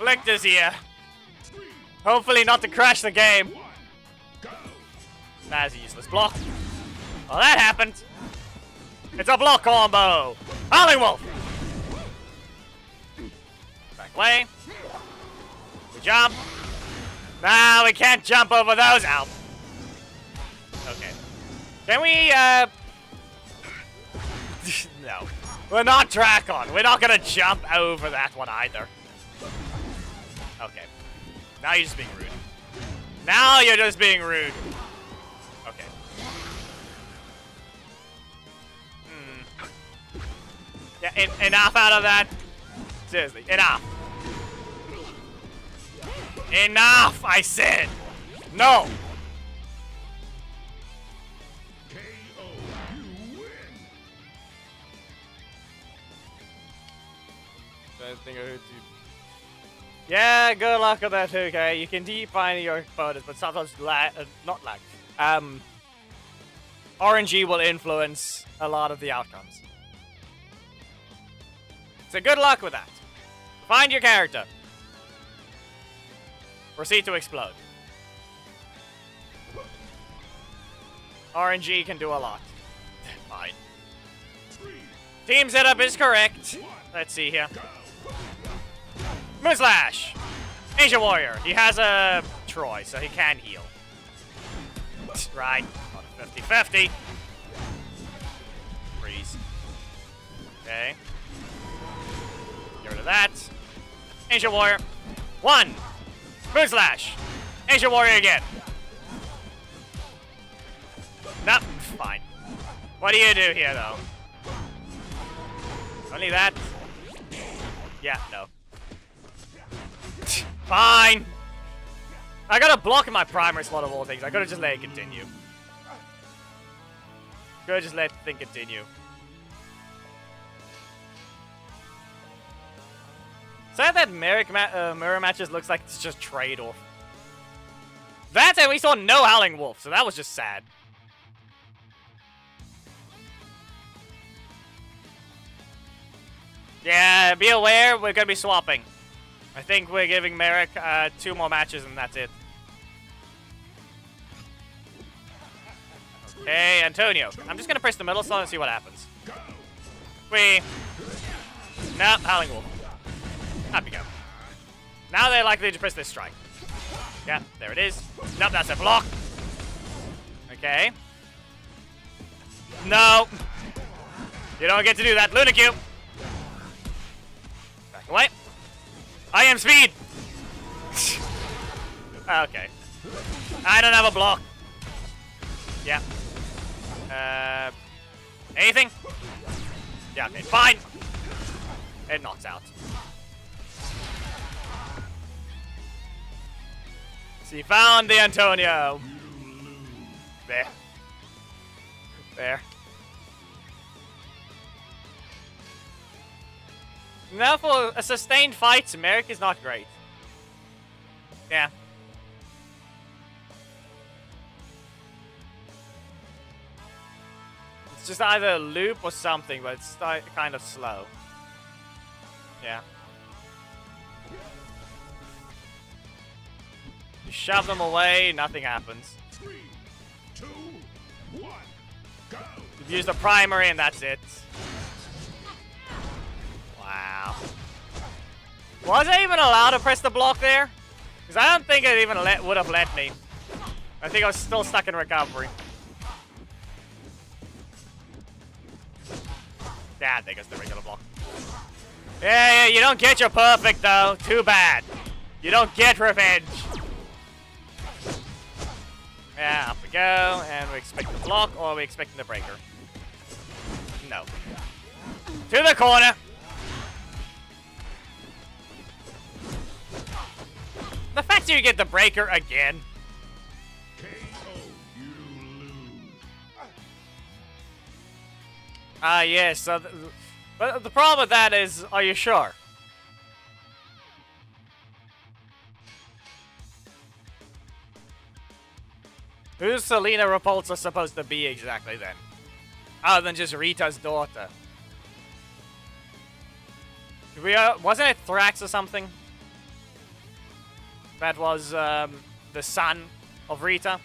Lictor's here. Hopefully not to crash the game. That's a useless block. Well, that happened. It's a block combo. Howling Wolf. Back away. We jump. No, we can't jump over those. Ow. Okay. Can we, no. We're not Dracon. We're not gonna jump over that one either. Okay. Now you're just being rude. Now you're just being rude. Okay. Yeah, enough out of that. Seriously, enough. Enough, I said. No. I think yeah, good luck with that, okay? You can define your opponents, but sometimes not lag. RNG will influence a lot of the outcomes. So good luck with that. Find your character. Proceed to explode. RNG can do a lot. Fine. Team setup is correct. Let's see here. Moonslash! Ancient Warrior. He has a Troy, so he can heal. Right. 50-50. Freeze. Okay. Get rid of that. Ancient Warrior. 1. Moonslash. Ancient Warrior again. Nope. Fine. What do you do here, though? Only that? Yeah, no. Fine! I got a block in my primary slot of all things. I could have just let it continue. Could have just let the thing continue. Sad that mirror matches looks like it's just trade-off. That and we saw no Howling Wolf, so that was just sad. Yeah, be aware, we're gonna be swapping. I think we're giving Merrick 2 more matches and that's it. Okay, Antonio. I'm just gonna press the middle slot and see what happens. Nope, Howling Wolf. Up you go. Now they're likely to press this strike. Yeah, there it is. Nope, that's a block. Okay. No. You don't get to do that. Lunicube. Back away. I am speed. Okay. I don't have a block. Yeah. Anything? Yeah, okay, fine. It knocks out. So you found the Antonio. There. There. Now for a sustained fight, Merrick is not great. Yeah. It's just either a loop or something, but it's kind of slow. Yeah. You shove them away, nothing happens. 3, 2, 1, go! You've used the primary and that's it. Wow. Was I even allowed to press the block there? Because I don't think it even would have let me. I think I was still stuck in recovery. Yeah, there goes the regular block. Yeah, you don't get your perfect though. Too bad. You don't get revenge. Yeah, up we go, and we expect the block, or are we expecting the breaker? No. To the corner! The fact that you get the breaker again. KO, you lose. Yes, so but the problem with that is, are you sure? Who's Selena Repulsa supposed to be exactly then? Other than just Rita's daughter. Wasn't it Thrax or something? That was the son of Rita.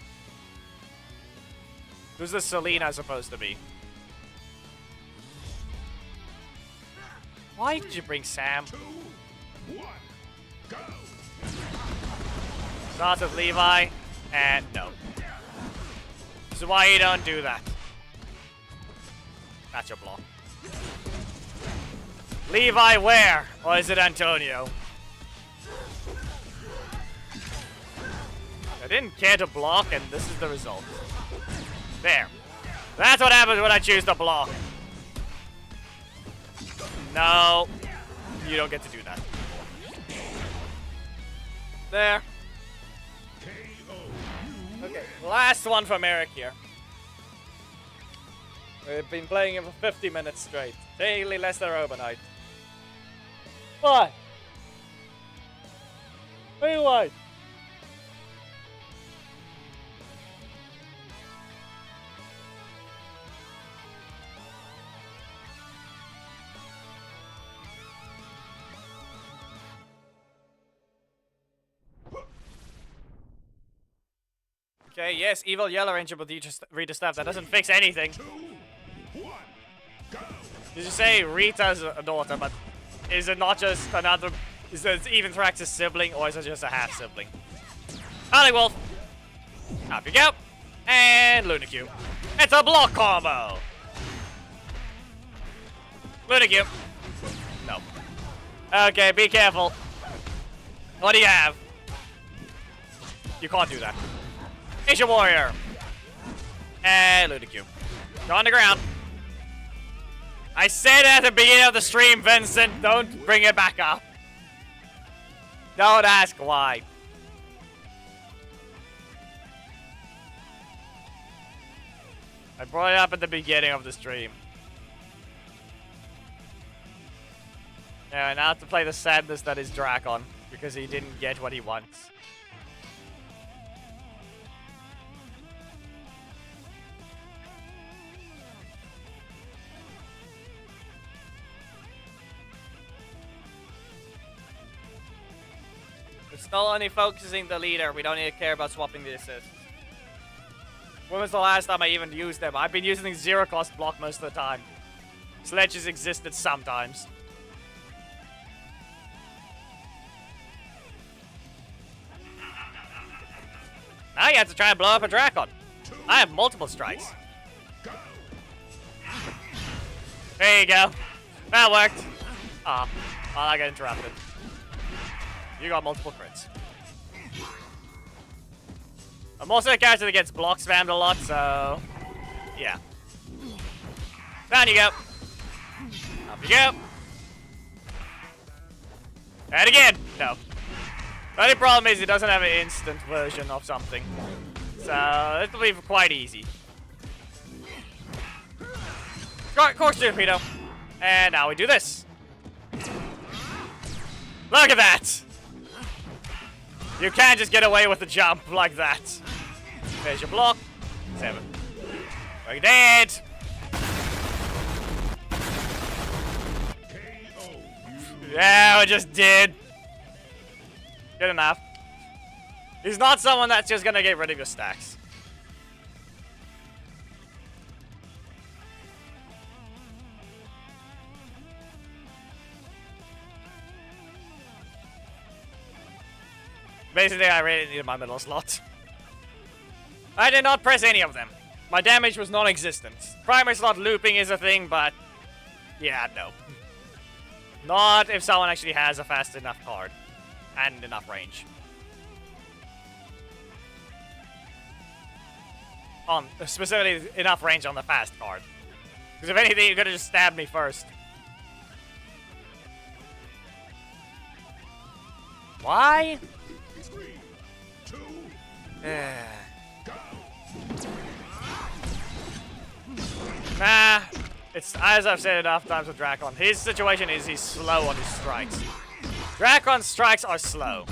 Who's the Selena supposed to be? Why did you bring Sam? 2, 1, go! Starts with Levi, and no. This is why you don't do that. That's your block. Levi where? Or is it Antonio? I didn't care to block, and this is the result. There. That's what happens when I choose to block. No. You don't get to do that. There. Okay, last one from Eric here. We've been playing him for 50 minutes straight. Daily Lester Obanite. What? What do you want? Okay, yes, evil Yellow Ranger, but you just read the stuff. That doesn't fix anything. 2, 1, go! Did you say Rita's a daughter, but is it not just another... Is it even Thrax's sibling, or is it just a half-sibling? Holy Wolf! Up you go! And Lunicube. It's a block combo! Lunicube. No. Okay, be careful. What do you have? You can't do that. Ninja Warrior. And Lunicube. Go on the ground. I said at the beginning of the stream, Vincent, don't bring it back up. Don't ask why. I brought it up at the beginning of the stream. Yeah, now I have to play the sadness that is Drakon, because he didn't get what he wants. We're still only focusing the leader. We don't need to care about swapping the assists. When was the last time I even used them? I've been using zero cost block most of the time. Sledges existed sometimes. Now you have to try and blow up a Drakon. I have multiple strikes. There you go. That worked. Ah, oh, I got interrupted. You got multiple crits. I'm also a character that gets block spammed a lot, so... Yeah. Down you go. Up you go. And again! No. The only problem is it doesn't have an instant version of something. So, this will be quite easy. Course torpedo. And now we do this. Look at that! You can't just get away with the jump like that. There's your block. 7. We're dead! Yeah, we just did. Good enough. He's not someone that's just gonna get rid of your stacks. Basically, I really needed my middle slot. I did not press any of them. My damage was non-existent. Primary slot looping is a thing, but... Yeah, no. Not if someone actually has a fast enough card. And enough range. Specifically, enough range on the fast card. Because if anything, you could have just stabbed me first. Why? 3, 2, Nah, it's as I've said enough times with Drakon. His situation is he's slow on his strikes. Drakon's strikes are slow.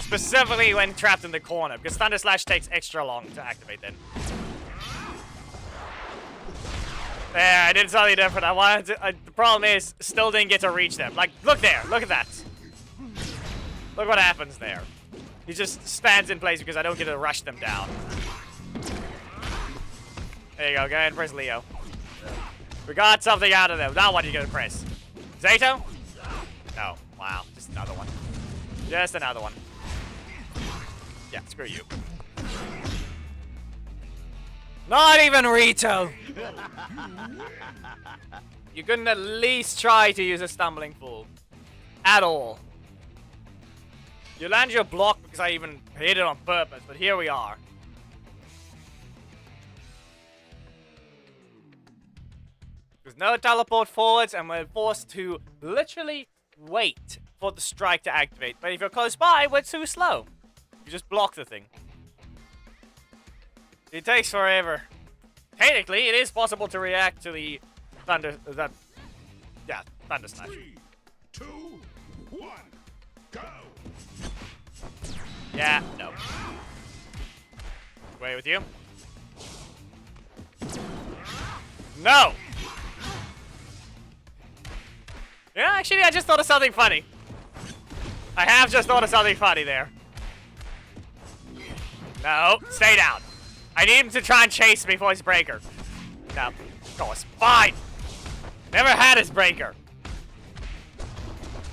Specifically when trapped in the corner, because Thunder Slash takes extra long to activate then. Yeah, I did something different. I wanted to, the problem is, still didn't get to reach them. Like, look there, look at that. Look what happens there. He just stands in place because I don't get to rush them down. There you go ahead and press Leo. We got something out of them. Now what are you gonna press? Zato? No. Wow, just another one. Just another one. Yeah, screw you. Not even Rito! You couldn't at least try to use a Stumbling Fool. At all. You land your block because I even hit it on purpose, but here we are. There's no teleport forwards, and we're forced to literally wait for the strike to activate. But if you're close by, we're too slow. You just block the thing. It takes forever. Technically, it is possible to react to the Thunder. Yeah, Thunder Slash. 3, 2, 1, go! Yeah, no. Away with you. No! Yeah, actually, I just thought of something funny. I have just thought of something funny there. No, stay down. I need him to try and chase me for his breaker. No, of course, fine. Never had his breaker.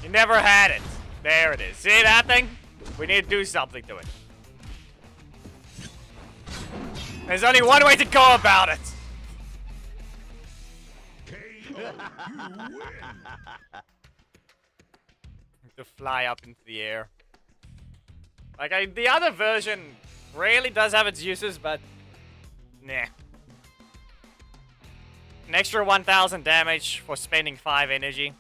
You never had it. There it is. See that thing? We need to do something to it. There's only one way to go about it. KO, you win! To fly up into the air. Like, the other version really does have its uses, but nah. An extra 1,000 damage for spending 5 energy.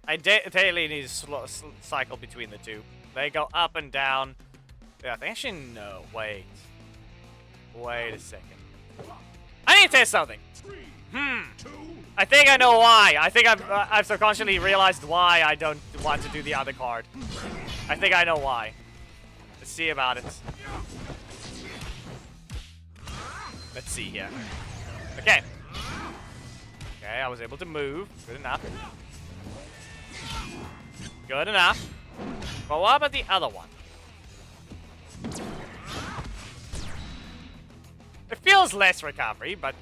I daily need to cycle between the two. They go up and down. Yeah, actually, no. Wait. Wait a second. I need to test something. 3, 2, I think I know why. I think I've subconsciously realized why I don't want to do the other card. I think I know why. Let's see about it. Let's see here. Okay. Okay, I was able to move. Good enough. Good enough. But what about the other one? It feels less recovery, but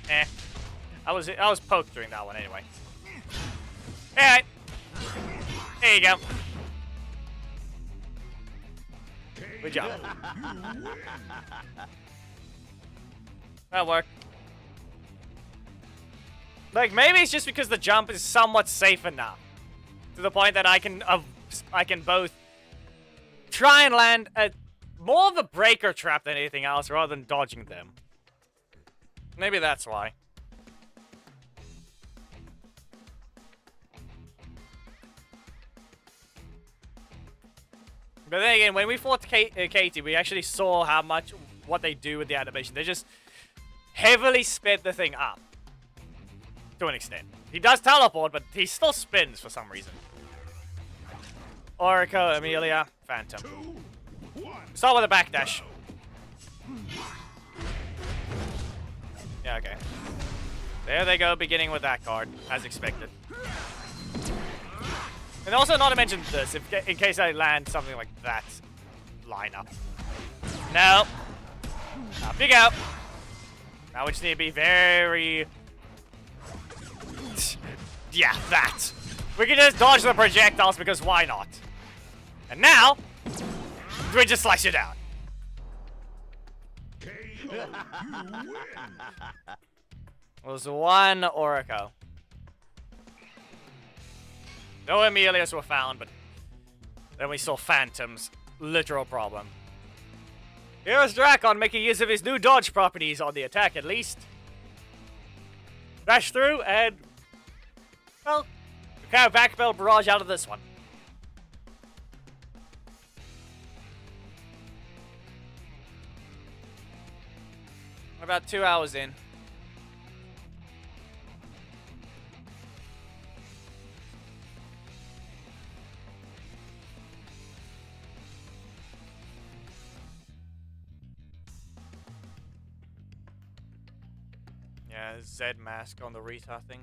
eh. I was poked during that one anyway. Alright. There you go. Good job. That worked. Like, maybe it's just because the jump is somewhat safe enough. To the point that I can both try and land at more of a breaker trap than anything else rather than dodging them. Maybe that's why. But then again, when we fought Katie, we actually saw what they do with the animation. They just heavily sped the thing up. To an extent. He does teleport, but he still spins for some reason. Orico, Amelia, Phantom. 2, 1. Start with a backdash. Yeah, okay. There they go, beginning with that card, as expected. And also not to mention this, in case I land something like that lineup. No. Up you go. Now we just need to be very... Yeah, that. We can just dodge the projectiles because why not? And now, we just slice it out. KO, you win! It was one Orico. No Amelias were found, but then we saw Phantoms. Literal problem. Here's Drakon making use of his new dodge properties on the attack, at least. Dash through and... well, we kind of backpedal barrage out of this one. About 2 hours in. Yeah, Z mask on the Rita thing.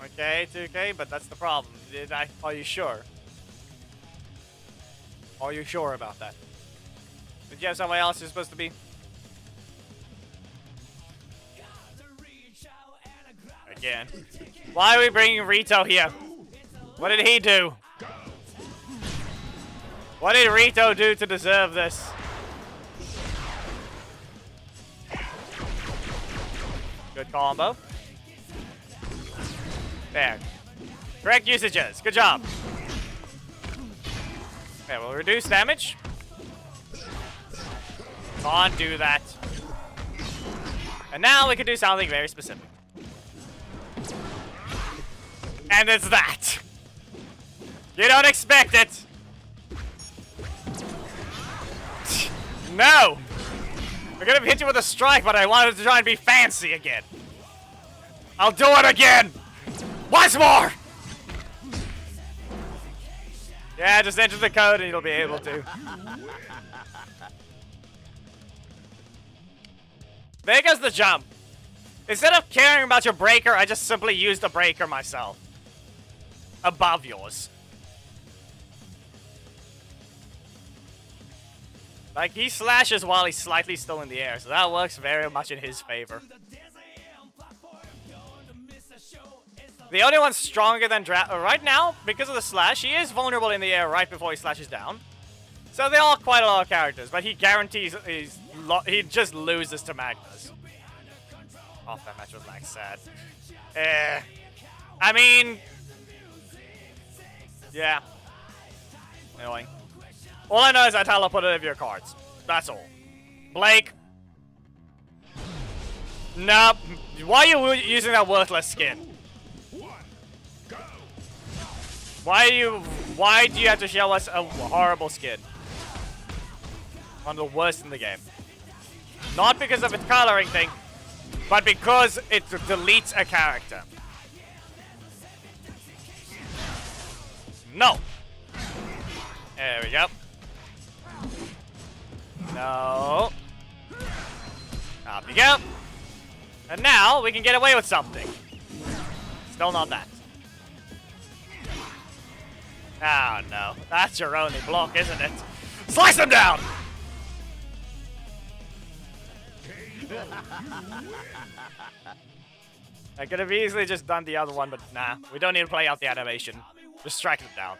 Okay, 2K, but that's the problem. Are you sure? Are you sure about that? Did you have somebody else you're supposed to be? Again. Why are we bringing Rito here? What did he do? What did Rito do to deserve this? Good combo. There. Correct usages. Good job. Okay, we'll reduce damage. Can't do that. And now we can do something very specific. And it's that. You don't expect it. No. We're gonna hit you with a strike, but I wanted to try and be fancy again. I'll do it again. Once more. Yeah, just enter the code and you'll be able to. There goes the jump. Instead of caring about your breaker, I just simply use the breaker myself. Above yours. Like, he slashes while he's slightly still in the air, so that works very much in his favor. The only one stronger than right now, because of the slash, he is vulnerable in the air right before he slashes down. So they're all quite a lot of characters, but he guarantees he just loses to Magnus. Oh, that match was like sad. I mean, yeah. Annoying. All I know is I teleported your cards. That's all. Blake. Nope. Why are you using that worthless skin? Why do you have to show us a horrible skin? One of the worst in the game. Not because of its coloring thing, but because it deletes a character. No. There we go. No. Up you go. And now we can get away with something. Still not that. Oh no. That's your only block, isn't it? Slice them down! I could have easily just done the other one, but nah. We don't need to play out the animation. Just strike them down.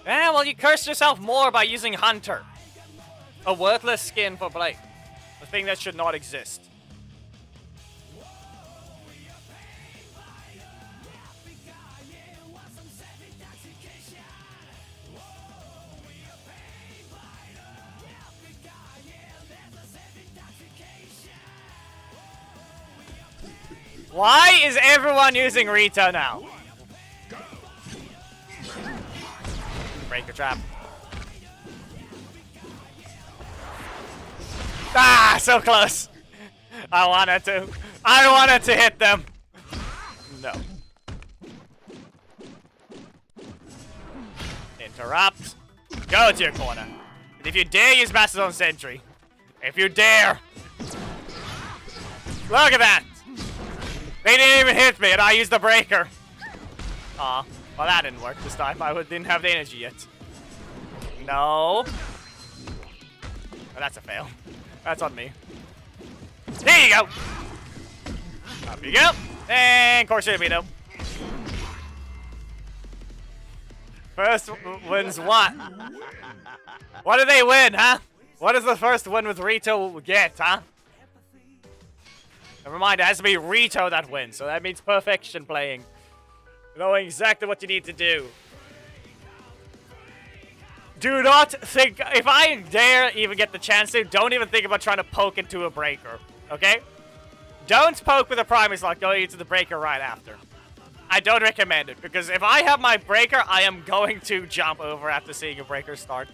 Yeah, well, you cursed yourself more by using Hunter. A worthless skin for Blake. A thing that should not exist. Why is everyone using Rito now? Breaker trap. Ah, so close. I wanted to hit them. No. Interrupt. Go to your corner. And if you dare use Mastodon Sentry. If you dare. Look at that. They didn't even hit me and I used the breaker. Aw. Well, that didn't work this time. I didn't have the energy yet. No. Oh, that's a fail. That's on me. There you go. Up you go. And Corsair Vito. First wins what? What do they win, huh? What does the first win with Rito get, huh? Never mind, it has to be Rito that wins, so that means perfection playing. Knowing exactly what you need to do. Do not think, if I dare even get the chance to, don't even think about trying to poke into a breaker, okay? Don't poke with a Primus Lock going into the breaker right after. I don't recommend it, because if I have my breaker, I am going to jump over after seeing a breaker start.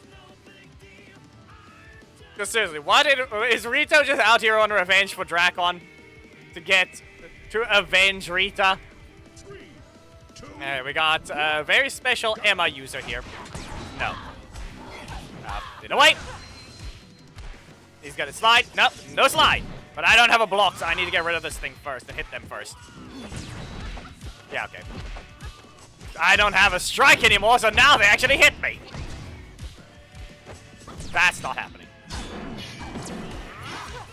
Just seriously, is Rito just out here on revenge for Drakon? To avenge Rita? We got a very special Emma user here. No. Didn't wait. He's gonna slide. Nope, no slide. But I don't have a block, so I need to get rid of this thing first and hit them first. Yeah, okay. I don't have a strike anymore, so now they actually hit me. That's not happening.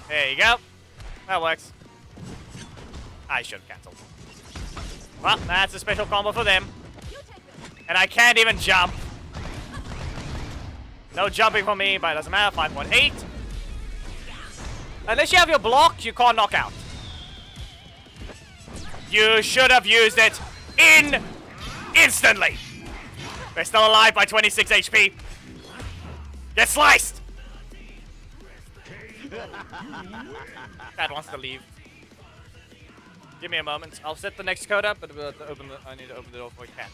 There you go. That works. I should have canceled. Well, that's a special combo for them. And I can't even jump. No jumping for me, but it doesn't matter. 5.8. Unless you have your block, you can't knock out. You should have used it instantly. They're still alive by 26 HP. Get sliced! Dad wants to leave. Give me a moment. I'll set the next code up, but I need to open the door before I can.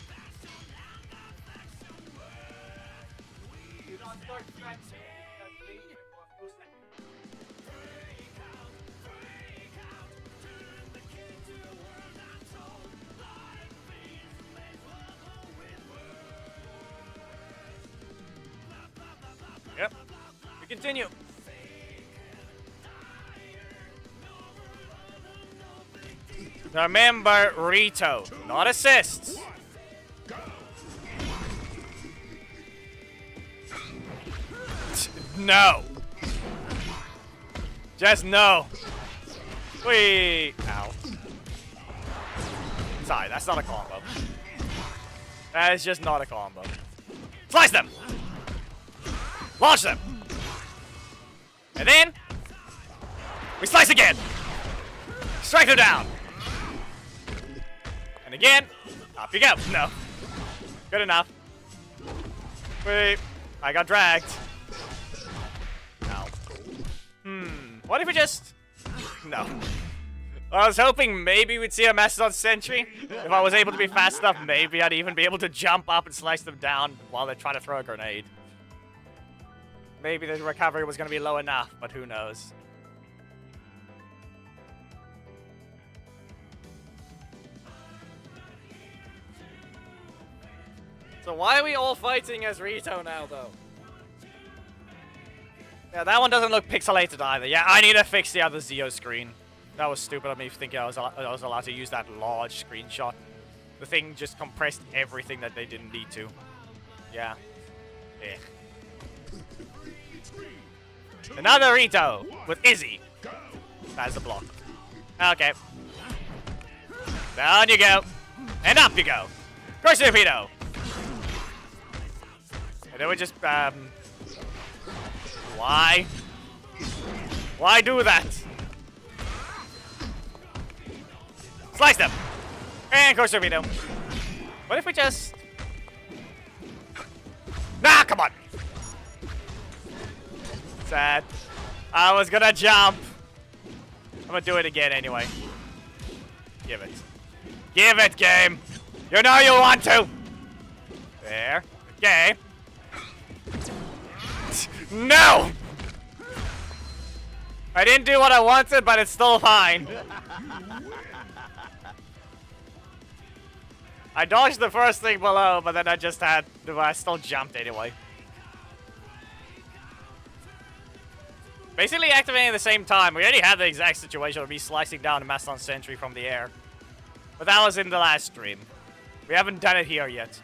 Yep. We continue. Remember, Rito, not assists. No. Just no. Wee. Ow. Sorry, that's not a combo. That is just not a combo. Slice them. Launch them. And then we slice again. Strike them down. And again, up you go. No. Good enough. Wait, I got dragged. Ow. What if we just... No. I was hoping maybe we'd see a Mastodon Sentry. If I was able to be fast enough, maybe I'd even be able to jump up and slice them down while they're trying to throw a grenade. Maybe the recovery was going to be low enough, but who knows. So why are we all fighting as Rito now, though? Yeah, that one doesn't look pixelated either. Yeah, I need to fix the other Zeo screen. That was stupid of me thinking I was allowed to use that large screenshot. The thing just compressed everything that they didn't need to. Yeah. Eh. Another Rito with Izzy. That's the block. Okay. Down you go. And up you go. Crush the torpedo. And then we just, why? Why do that? Slice them. And crush the torpedo. What if we just... Nah, come on. Sad. I was gonna jump. I'm gonna do it again anyway. Give it. Give it, game. You know you want to. There. Okay. No! I didn't do what I wanted, but it's still fine. I dodged the first thing below, but then I still jumped anyway. Basically activating at the same time. We already had the exact situation of me slicing down a Mastodon Sentry from the air. But that was in the last stream. We haven't done it here yet.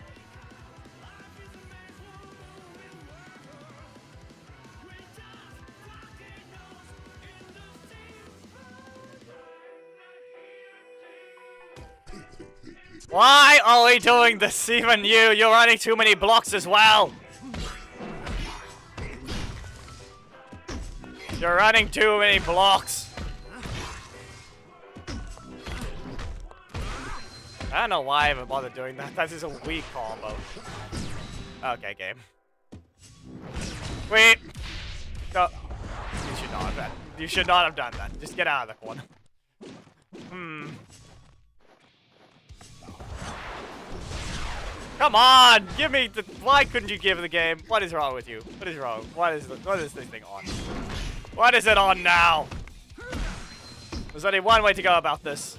Why are we doing this? Even you're running too many blocks as well. You're running too many blocks. I don't know why I even bothered doing that. That is a weak combo. Okay, game. Wait. No. You should not have done. You should not have done that. Just get out of the corner. Come on! Give me the... Why couldn't you give the game? What is wrong with you? What is wrong? What is this thing on? What is it on now? There's only one way to go about this.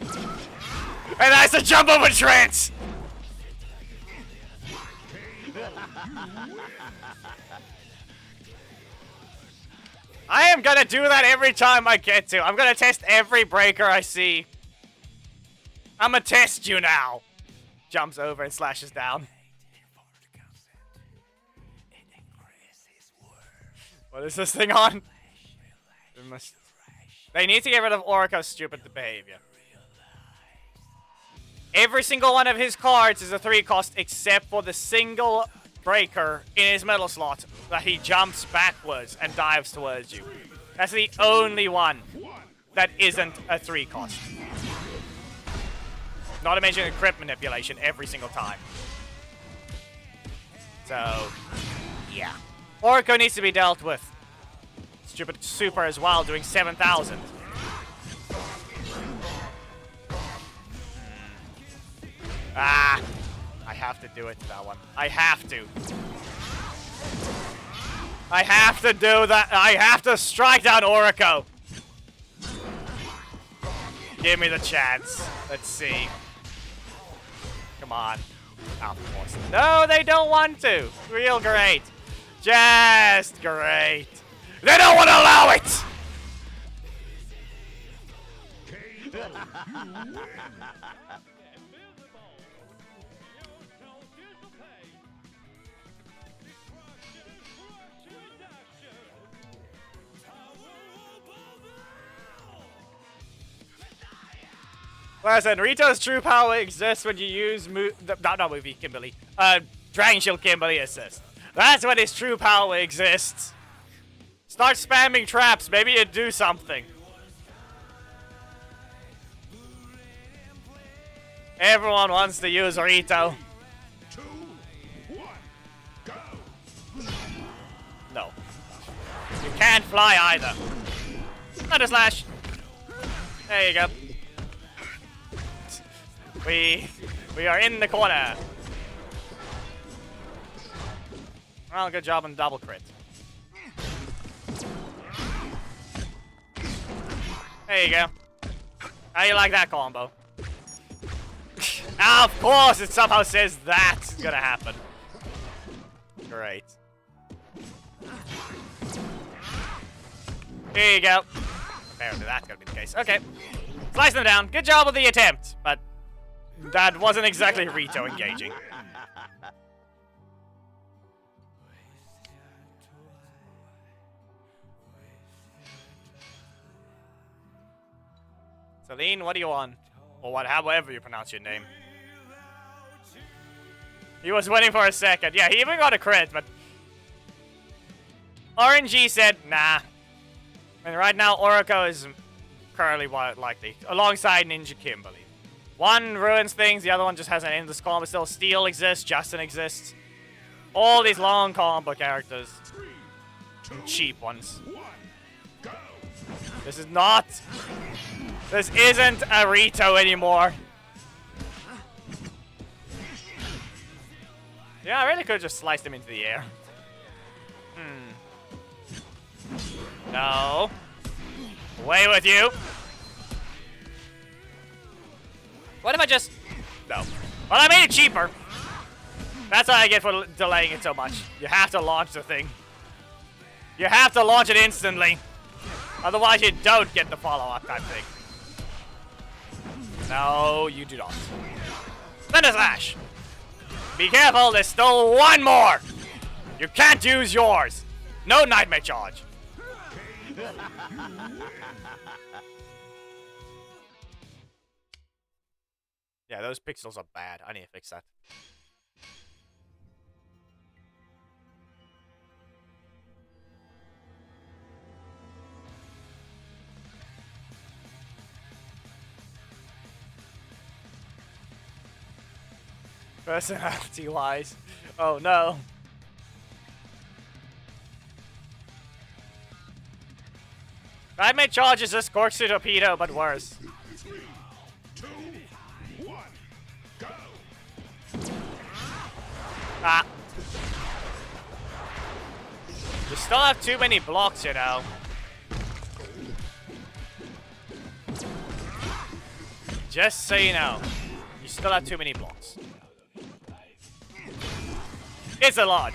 And that's a jump over trance! I am gonna do that every time I get to. I'm gonna test every breaker I see. I'm gonna test you now. Jumps over and slashes down. What is this thing on? They need to get rid of Oriko's stupid behavior. Every single one of his cards is a 3-cost except for the single breaker in his metal slot that he jumps backwards and dives towards you. That's the only one that isn't a 3-cost. Not to mention the crit manipulation every single time. So, yeah. Orko needs to be dealt with. Stupid super as well, doing 7,000. Ah! I have to do it to that one. I have to. I have to do that. I have to strike down Orko. Give me the chance. Let's see. Come on. Oh, of course. No, they don't want to. Real great. Just great. They don't want to allow it! Listen, Rito's true power exists when you use not movie Kimberly. Dragon Shield Kimberly assist. That's when his true power exists. Start spamming traps, maybe it'd do something. Everyone wants to use Rito. 3, 2, 1, go. No. You can't fly either. Thunder Slash. There you go. We are in the corner. Well, good job on double crit. There you go. How you like that combo? Of course, it somehow says that's gonna happen. Great. Here you go. Apparently that's gonna be the case. Okay. Slice them down. Good job with the attempt, but that wasn't exactly Rito engaging. Celine, what do you want? Or however you pronounce your name. He was waiting for a second. Yeah, he even got a crit, but RNG said, nah. And right now, Orko is currently likely, alongside Ninja Kimberly. One ruins things, the other one just has an endless combo. Still, Steel exists, Justin exists. All these long combo characters. 3, 2, Cheap ones. 1, go. This is not... This isn't a Rito anymore. Yeah, I really could have just sliced him into the air. No. Away with you. What if I just... No. Well, I made it cheaper. That's what I get for delaying it so much. You have to launch the thing. You have to launch it instantly. Otherwise, you don't get the follow-up type thing. No, you do not. Thunder Slash! Be careful, there's still one more! You can't use yours! No Nightmare Charge! Yeah, those pixels are bad. I need to fix that. Personality-wise. Oh no. Nightmare Charge is just Corkscrew Torpedo, but worse. 3, 2, 1, go. Ah. You still have too many blocks, you know. Just so you know. You still have too many blocks. It's a launch.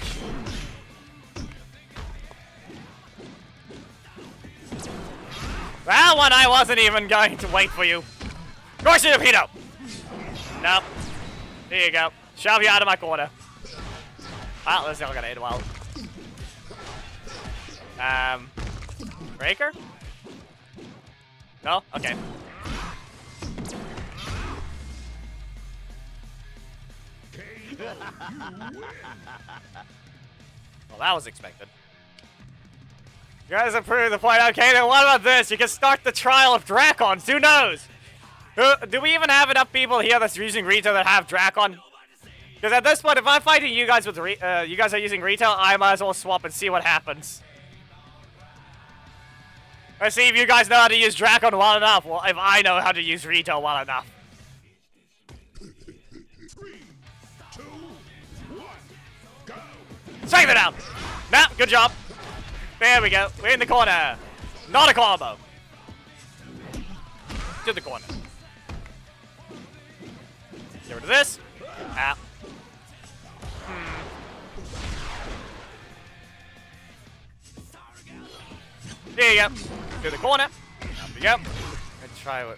That one I wasn't even going to wait for you. Corkscrew Torpedo! Nope. There you go. Shove you out of my corner. Well, this is not gonna end well. Breaker? No? Okay. Well, that was expected. You guys approved the point. Okay, then what about this? You can start the trial of Dracons. Who knows? Do we even have enough people here that's using Rito that have Dracon? Because at this point, if I'm fighting you guys with you guys are using retail, I might as well swap and see what happens. Let's see if you guys know how to use Dracon well enough. Well, if I know how to use retail well enough. 3, 2, 1, go! Save it out! Nah, good job. There we go. We're in the corner. Not a combo. To the corner. Get rid of this. Ah. There you go. To the corner. Up we go. Let's try it.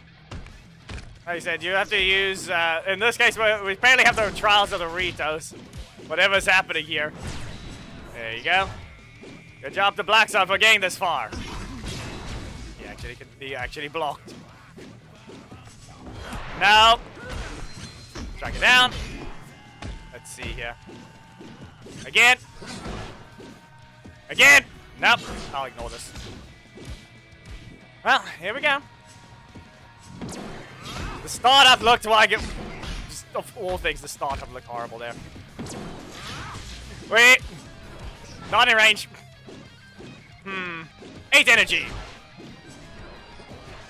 Like I said, you have to use, in this case, we apparently have the trials of the Ritos. Whatever's happening here. There you go. Good job to Black Sun for getting this far. He actually blocked. No. Track it down. Let's see here. Again. Again. Nope. I'll ignore this. Well, here we go. The startup looked like it. Just of all things, the startup looked horrible there. Wait. Not in range. 8 energy.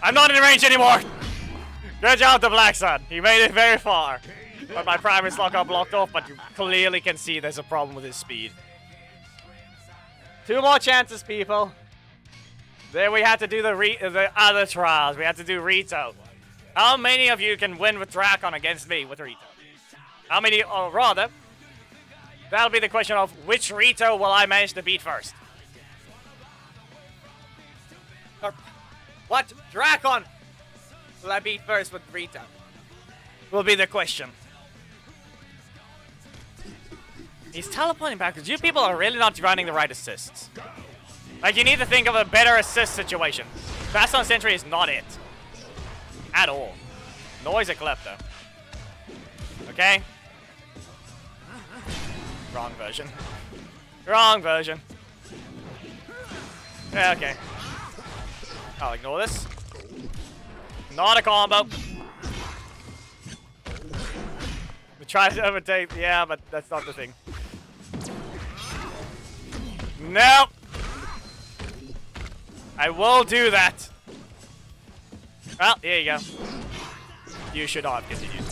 I'm not in range anymore. Good job to Black Sun. He made it very far. But my primary slot got blocked off, but you clearly can see there's a problem with his speed. 2 more chances, people. Then we had to do the other trials. We had to do Rito. How many of you can win with Dracon against me with Rito? How many, or rather, that'll be the question of which Rito will I manage to beat first? Or what Dracon will I beat first with Rito? Will be the question. He's teleporting backwards. You people are really not running the right assists. Like, you need to think of a better assist situation. Fast on Sentry is not it. At all. Nor is a Klepto. Okay? Wrong version. Wrong version. Yeah, okay. I'll ignore this. Not a combo. We tried to overtake. Yeah, but that's not the thing. Nope. I will do that. Well, here you go. You should not have continued.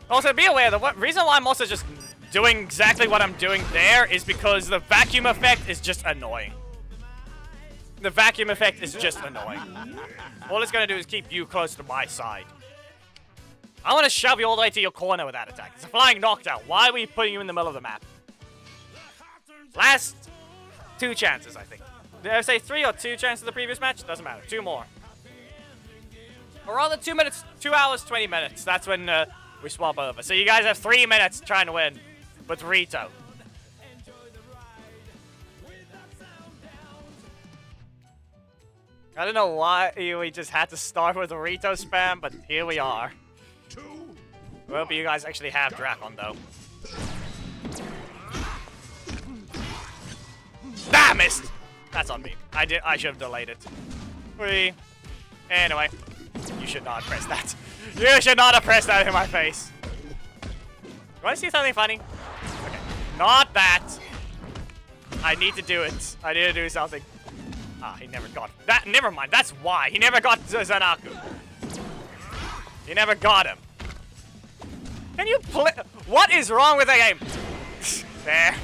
Also, be aware that the reason why I'm also just doing exactly what I'm doing there is because the vacuum effect is just annoying. The vacuum effect is just annoying. All it's going to do is keep you close to my side. I want to shove you all the way to your corner with that attack. It's a flying knockdown. Why are we putting you in the middle of the map? Last 2 chances, I think. Did I say 3 or 2 chances in the previous match? Doesn't matter. 2 more. Or rather 2 minutes, 2 hours, 20 minutes. That's when we swap over. So you guys have 3 minutes trying to win with Rito. I don't know why we just had to start with the Rito spam, but here we are. I hope you guys actually have Dracon, though. Ah, missed! That's on me. I should have delayed it. Anyway. You should not have pressed that. You should not have pressed that in my face. You want to see something funny? Okay. Not that. I need to do it. I need to do something. Ah, he never got that. Never mind. That's why. He never got Zanaku. He never got him. Can you play? What is wrong with the game? There.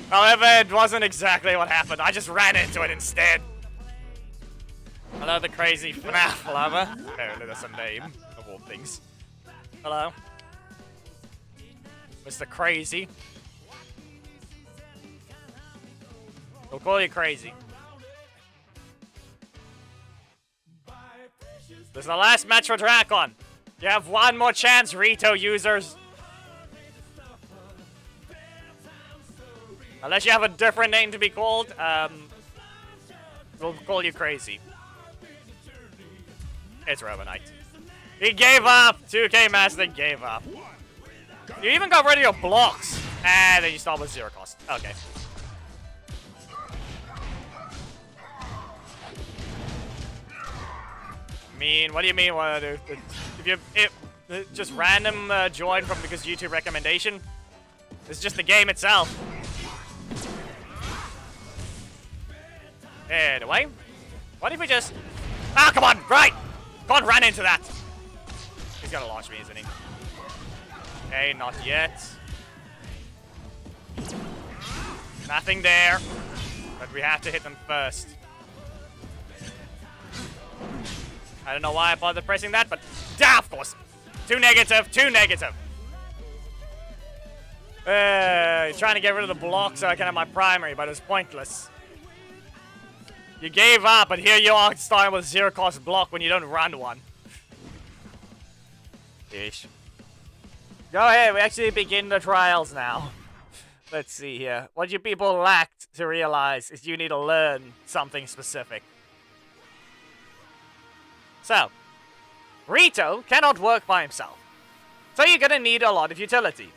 However, it wasn't exactly what happened. I just ran into it instead. Hello, the crazy FNAF lover. Apparently that's a name, of all things. Hello. Mr. Crazy. We'll call you Crazy. This is the last match for Dracon. You have 1 more chance, Rito users. Unless you have a different name to be called, we'll call you Crazy. It's Robonite. He gave up! 2K Master gave up. You even got rid of your blocks. And then you start with 0 cost. Okay. What do you mean what I do? just random join from because YouTube recommendation. It's just the game itself. Anyway, what if we just... Ah, come on, right! Can't run into that. He's gonna launch me, isn't he? Okay, not yet. Nothing there. But we have to hit them first. I don't know why I bothered pressing that, but... Ah, of course! Too negative, too negative! Trying to get rid of the block so I can have my primary, but it was pointless. You gave up, but here you are starting with zero-cost block when you don't run one. Ish. Go ahead, we actually begin the trials now. Let's see here. What you people lacked to realize is you need to learn something specific. So, Rito cannot work by himself. So you're gonna need a lot of utility.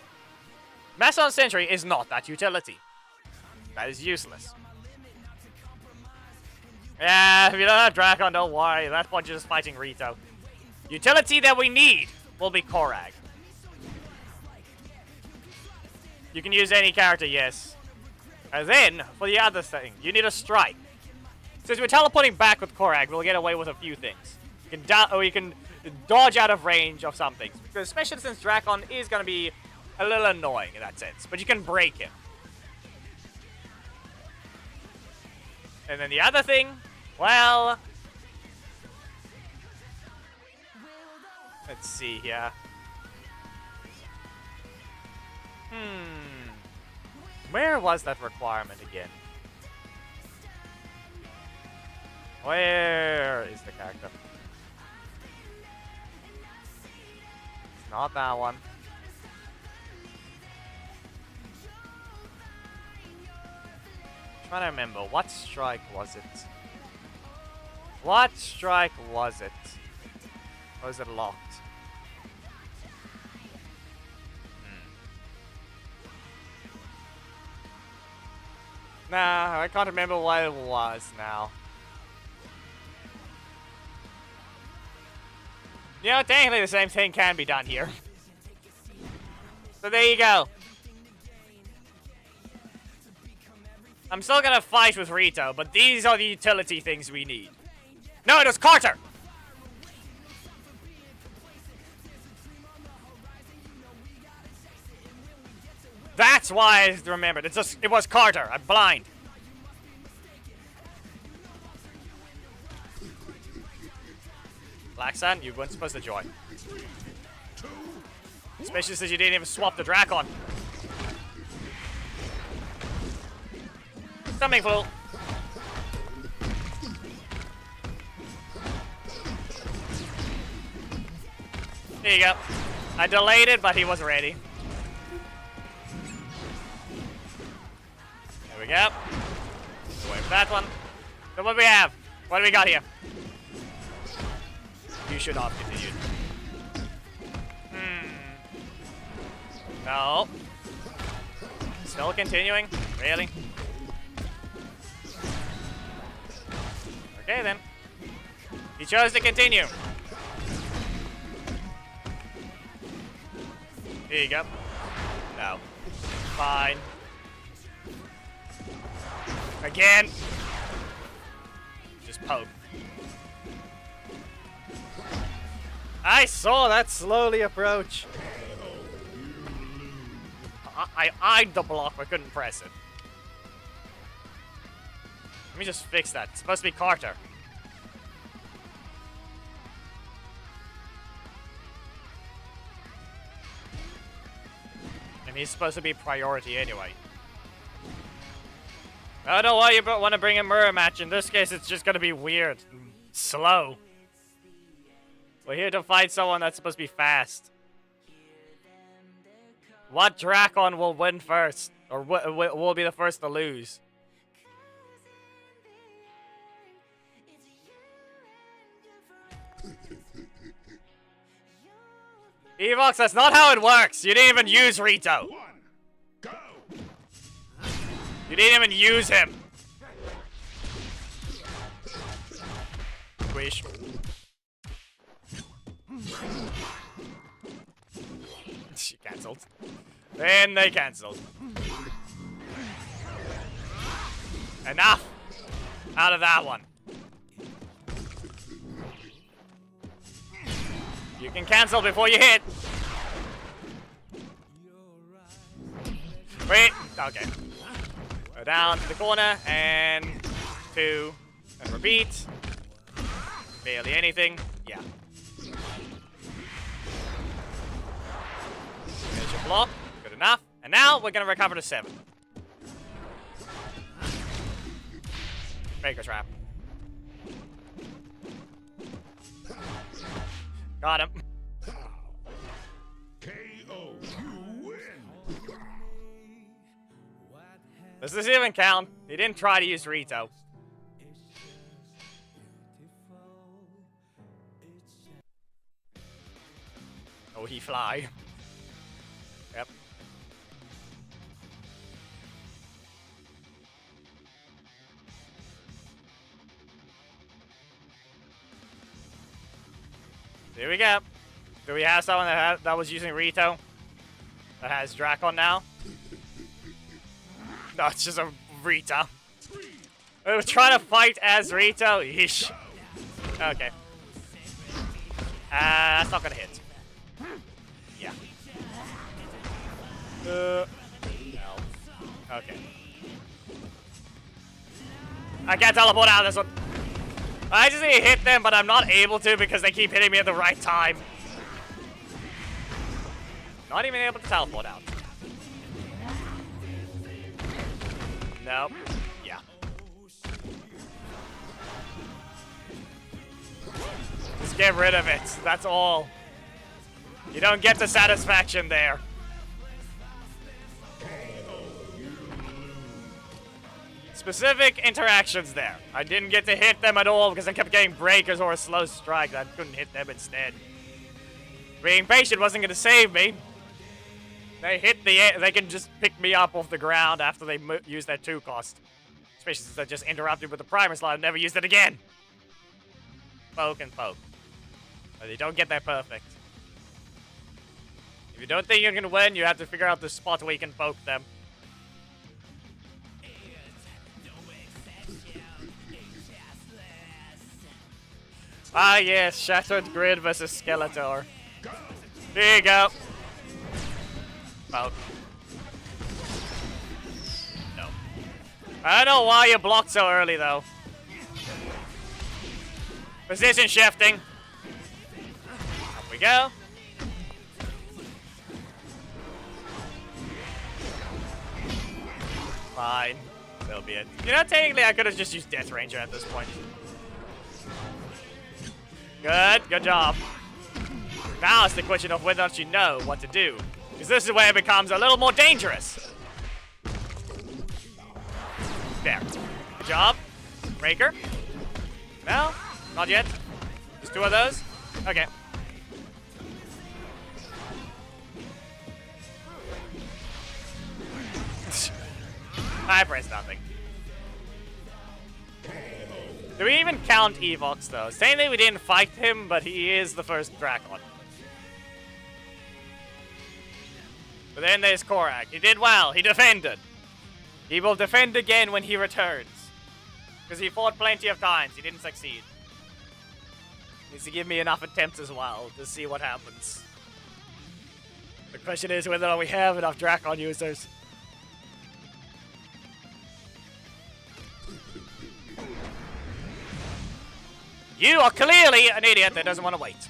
Master Sentry is not that utility. That is useless. Yeah, if you don't have Drakon, don't worry. That's point you're just fighting Rito. Utility that we need will be Korag. You can use any character, yes. And then, for the other thing, you need a strike. Since we're teleporting back with Korag, we'll get away with a few things. You can dodge out of range of some things. Because especially since Drakon is going to be a little annoying in that sense. But you can break him. And then the other thing, well... Let's see here. Where was that requirement again? Where is the character? It's not that one. I'm trying to remember. What strike was it? What strike was it? Or is it locked? Nah, I can't remember what it was now. You know, technically the same thing can be done here. So there you go. I'm still gonna fight with Rito, but these are the utility things we need. No, it was Carter! That's why I remembered. It was Carter. I'm blind. Black Sun, you weren't supposed to join. Especially since you didn't even swap the Drakon. Something fool. There you go. I delayed it, but he wasn't ready. There we go. Away from that one. So what do we have? What do we got here? You should have continued. No. Still continuing? Really? Okay then. He chose to continue. Here you go. No. Fine. Again. Just poke. I saw that slowly approach. I eyed the block, but couldn't press it. Let me just fix that. It's supposed to be Carter. And he's supposed to be priority anyway. I don't know why you want to bring a mirror match. In this case, it's just going to be weird. Slow. We're here to fight someone that's supposed to be fast. What Drakon will win first? Or will be the first to lose? Evox, that's not how it works. You didn't even use Rito. Go. You didn't even use him. Squish. She cancelled. Then they cancelled. Enough! Out of that one. You can cancel before you hit. Wait. Okay. Go down to the corner and 2 and repeat. Barely anything. Yeah. There's your block. Good enough. And now we're gonna recover to 7. Baker trap. Got him. KO. You win. Does this even count? He didn't try to use Rito. Oh, he fly. Yep. Here we go. Do we have someone that was using Rito? That has Dracon now? No, it's just a Rito. We were trying to fight as Rito? Yeesh. Okay. That's not gonna hit. Yeah. No. Okay. I can't teleport out of this one. I just need to hit them, but I'm not able to because they keep hitting me at the right time. Not even able to teleport out. Nope. Yeah. Just get rid of it. That's all. You don't get the satisfaction there. Specific interactions there. I didn't get to hit them at all because I kept getting breakers or a slow strike. I couldn't hit them instead. Being patient wasn't going to save me. They can just pick me up off the ground after they use their 2 cost. Especially since I just interrupted with the primer slot and never used it again. Poke and poke. But you don't get that perfect. If you don't think you're going to win, you have to figure out the spot where you can poke them. Ah yes, Shattered Grid versus Skeletor. There you go. Poke. No. I don't know why you blocked so early though. Position shifting. Up we go. Fine. So be it. You know, technically I could have just used Death Ranger at this point. Good job. Now it's the question of whether or not you know what to do. Because this is where it becomes a little more dangerous. There. Good job. Breaker. No? Not yet. Just 2 of those? Okay. I pressed nothing. Do we even count Evox though? Technically we didn't fight him, but he is the first Dracon. But then there's Korak. He did well. He defended. He will defend again when he returns. Because he fought plenty of times. He didn't succeed. Needs to give me enough attempts as well to see what happens. The question is whether we have enough Dracon users. You are clearly an idiot that doesn't want to wait.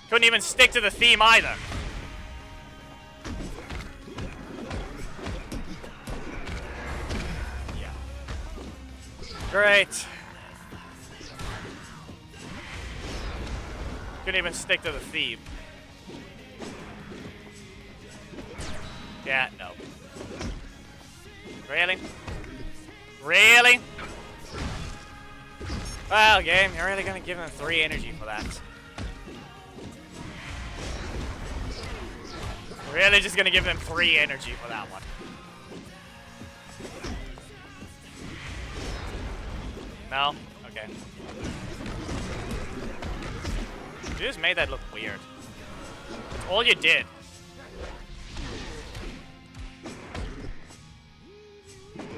Couldn't even stick to the theme either. Yeah. Great. Couldn't even stick to the theme. Yeah, no. Really? Really? Well, game, you're really gonna give him 3 energy for that. Really just gonna give them 3 energy for that one. No? Okay. You just made that look weird. That's all you did.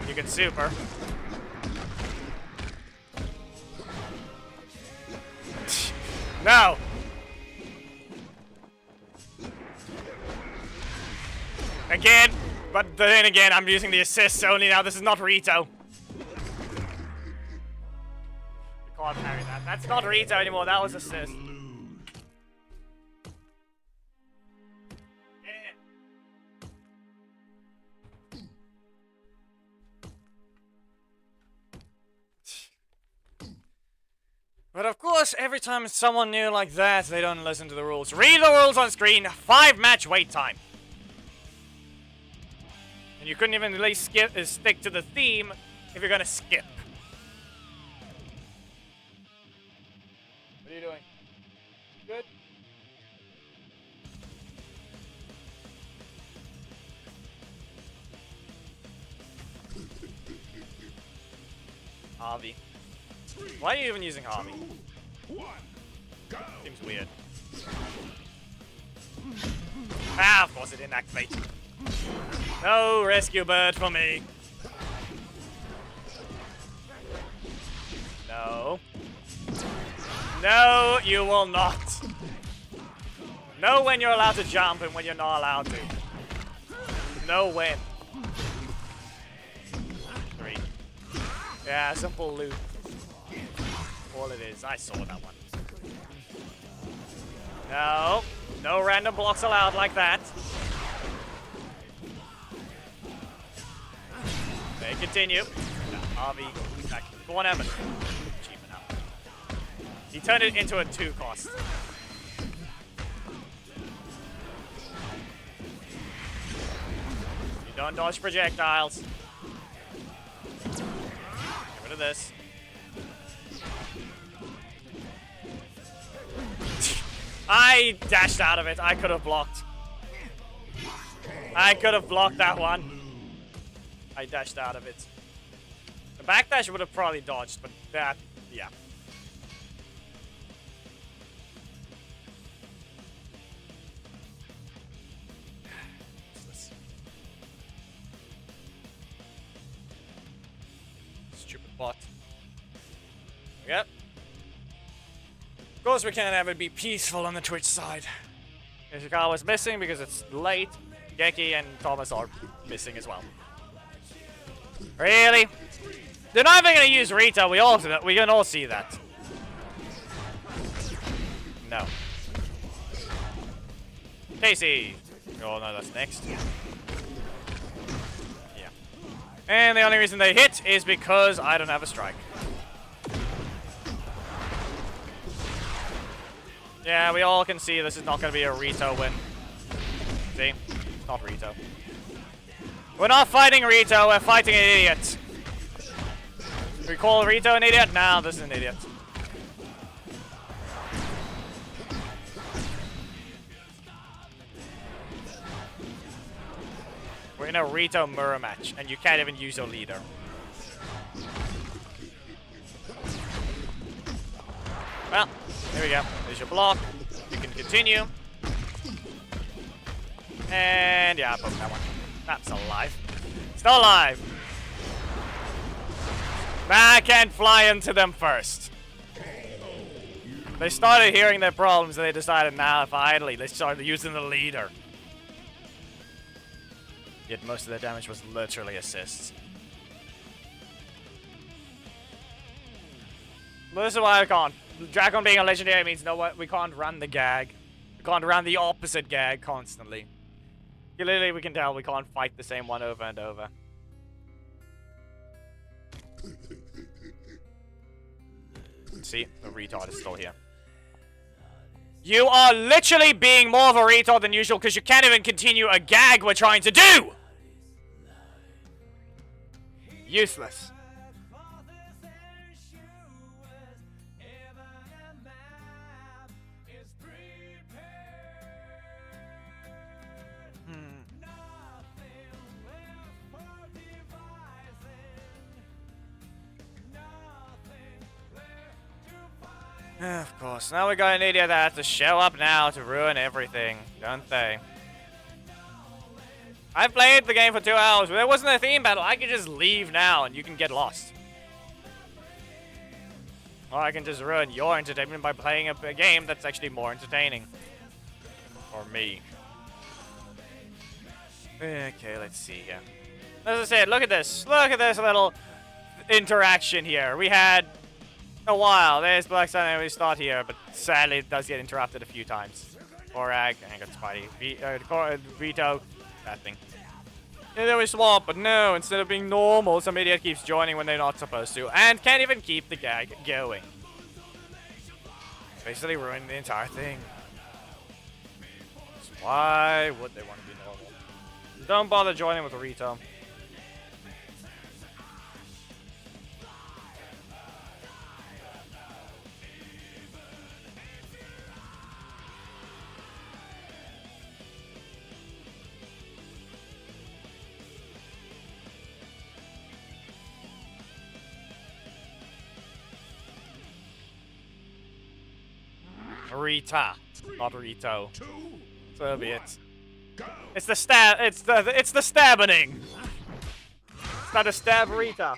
You can super. No! Again, but then again, I'm using the assists only now. This is not Rito. You can't parry that. That's not Rito anymore. That was assist. But of course, every time it's someone new like that, they don't listen to the rules. Read the rules on screen. 5-match wait time. And you couldn't even at least stick to the theme if you're gonna skip. What are you doing? Good? Harvey. Why are you even using Harvey? Seems weird. Ah, of course it didn't activate. No rescue bird for me. No. No, you will not. Know when you're allowed to jump and when you're not allowed to. Know when. 3. Yeah, simple loot. All it is. I saw that one. No. No random blocks allowed like that. Okay, continue. Harvey. Go on, Evan. Achievement up. He turned it into a 2 cost. You don't dodge projectiles. Get rid of this. I dashed out of it. I could have blocked. I could have blocked that one. I dashed out of it. The backdash would have probably dodged, but that, yeah. Stupid bot. Yep. Of course we can't ever be peaceful on the Twitch side. Ishikawa was missing because it's late. Geki and Thomas are missing as well. Really? They're not even gonna use Rita. We can all see that. No. Casey. Oh no, that's next. Yeah. And the only reason they hit is because I don't have a strike. Yeah, we all can see this is not going to be a Rito win. See? It's not Rito. We're not fighting Rito, we're fighting an idiot. We call Rito an idiot? No, this is an idiot. We're in a Rito mirror match, and you can't even use your leader. Well, here we go. There's your block. You can continue. And yeah, I broke that one. That's alive. Still alive. I can't fly into them first. They started hearing their problems and they decided, now finally, let's start using the leader. Yet most of their damage was literally assists. But this is why I can't. Dragon being a legendary means we can't run the gag. We can't run the opposite gag constantly. Clearly, we can tell we can't fight the same one over and over. See, the retard is still here. You are literally being more of a retard than usual because you can't even continue a gag we're trying to do! Useless. Of course, now we got an idiot that has to show up now to ruin everything, don't they? I've played the game for 2 hours. If there wasn't a theme battle, I could just leave now and you can get lost. Or I can just ruin your entertainment by playing a game that's actually more entertaining. For me. Okay, let's see here. As I said, look at this. Look at this little interaction here. We had a while. There's Black Sun and we start here, but sadly it does get interrupted a few times. Korag, I got Spidey. Vito, that thing. And then we swap, but no, instead of being normal, some idiot keeps joining when they're not supposed to, and can't even keep the gag going. Basically ruining the entire thing. So why would they want to be normal? Don't bother joining with Rito. Rita, not Rito. So be it. It's the stab. It's the stabbing. It's not a stab, Rita.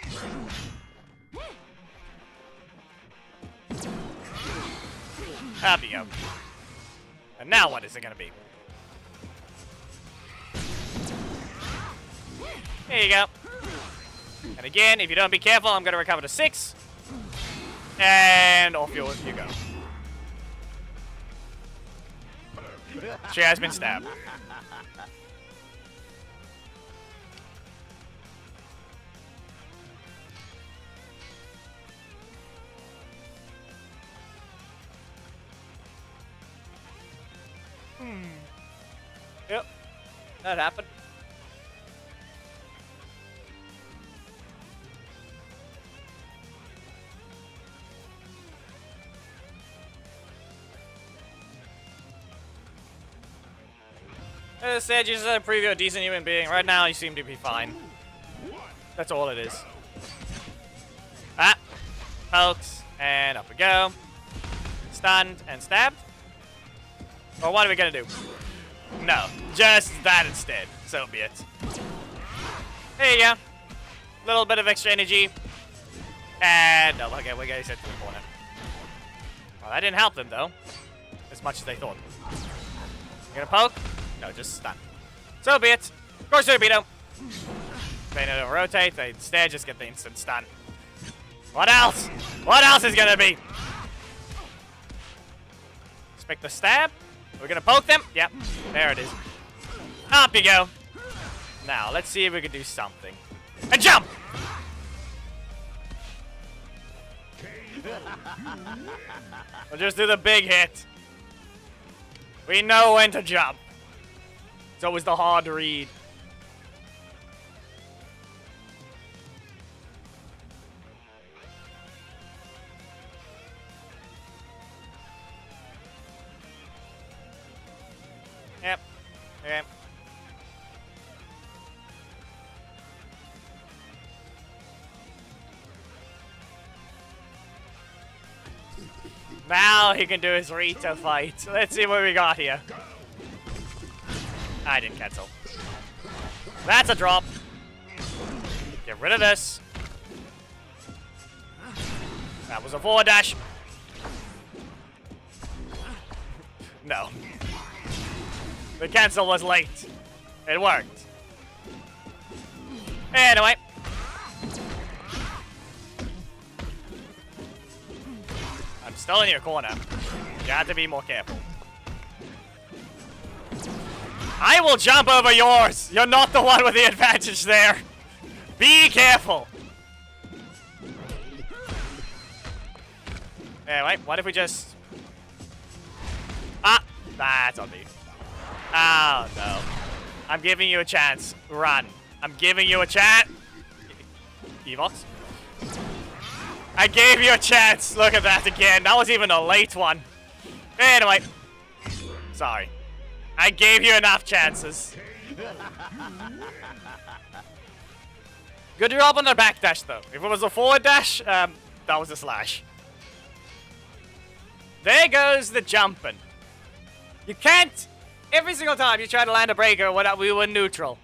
Happy go. And now what is it gonna be? There you go. And again, if you don't be careful, I'm gonna recover to 6. And off you go. She has been stabbed. Yep. That happened. As I said, you just had a preview of a decent human being. Right now, you seem to be fine. That's all it is. Ah. Pokes. And up we go. Stunned and stabbed. Or what are we gonna do? No. Just that instead. So be it. There you go. Little bit of extra energy. And no, okay, we're getting sent to the corner. Well, that didn't help them, though. As much as they thought. You gonna poke? No, just stun. So be it. Of course, Torpedo. They don't rotate. They instead just get the instant stun. What else? What else is gonna be? Expect the stab. We're gonna poke them. Yep. There it is. Up you go. Now, let's see if we can do something. And jump! We'll just do the big hit. We know when to jump. It's always the hard read. Yep. Okay. Now he can do his Rita fight. Let's see what we got here. I didn't cancel. That's a drop. Get rid of this. That was a forward dash. No. The cancel was late. It worked. Anyway. I'm still in your corner. You have to be more careful. I will jump over yours. You're not the one with the advantage there. Be careful. Anyway, what if we just... Ah, that's on me. Oh, no. I'm giving you a chance. Run. I'm giving you a chance. Evox. I gave you a chance. Look at that again. That was even a late one. Anyway. Sorry. I gave you enough chances. Good job on the back dash, though. If it was a forward dash, that was a slash. There goes the jumping. You can't. Every single time you try to land a breaker when we were neutral.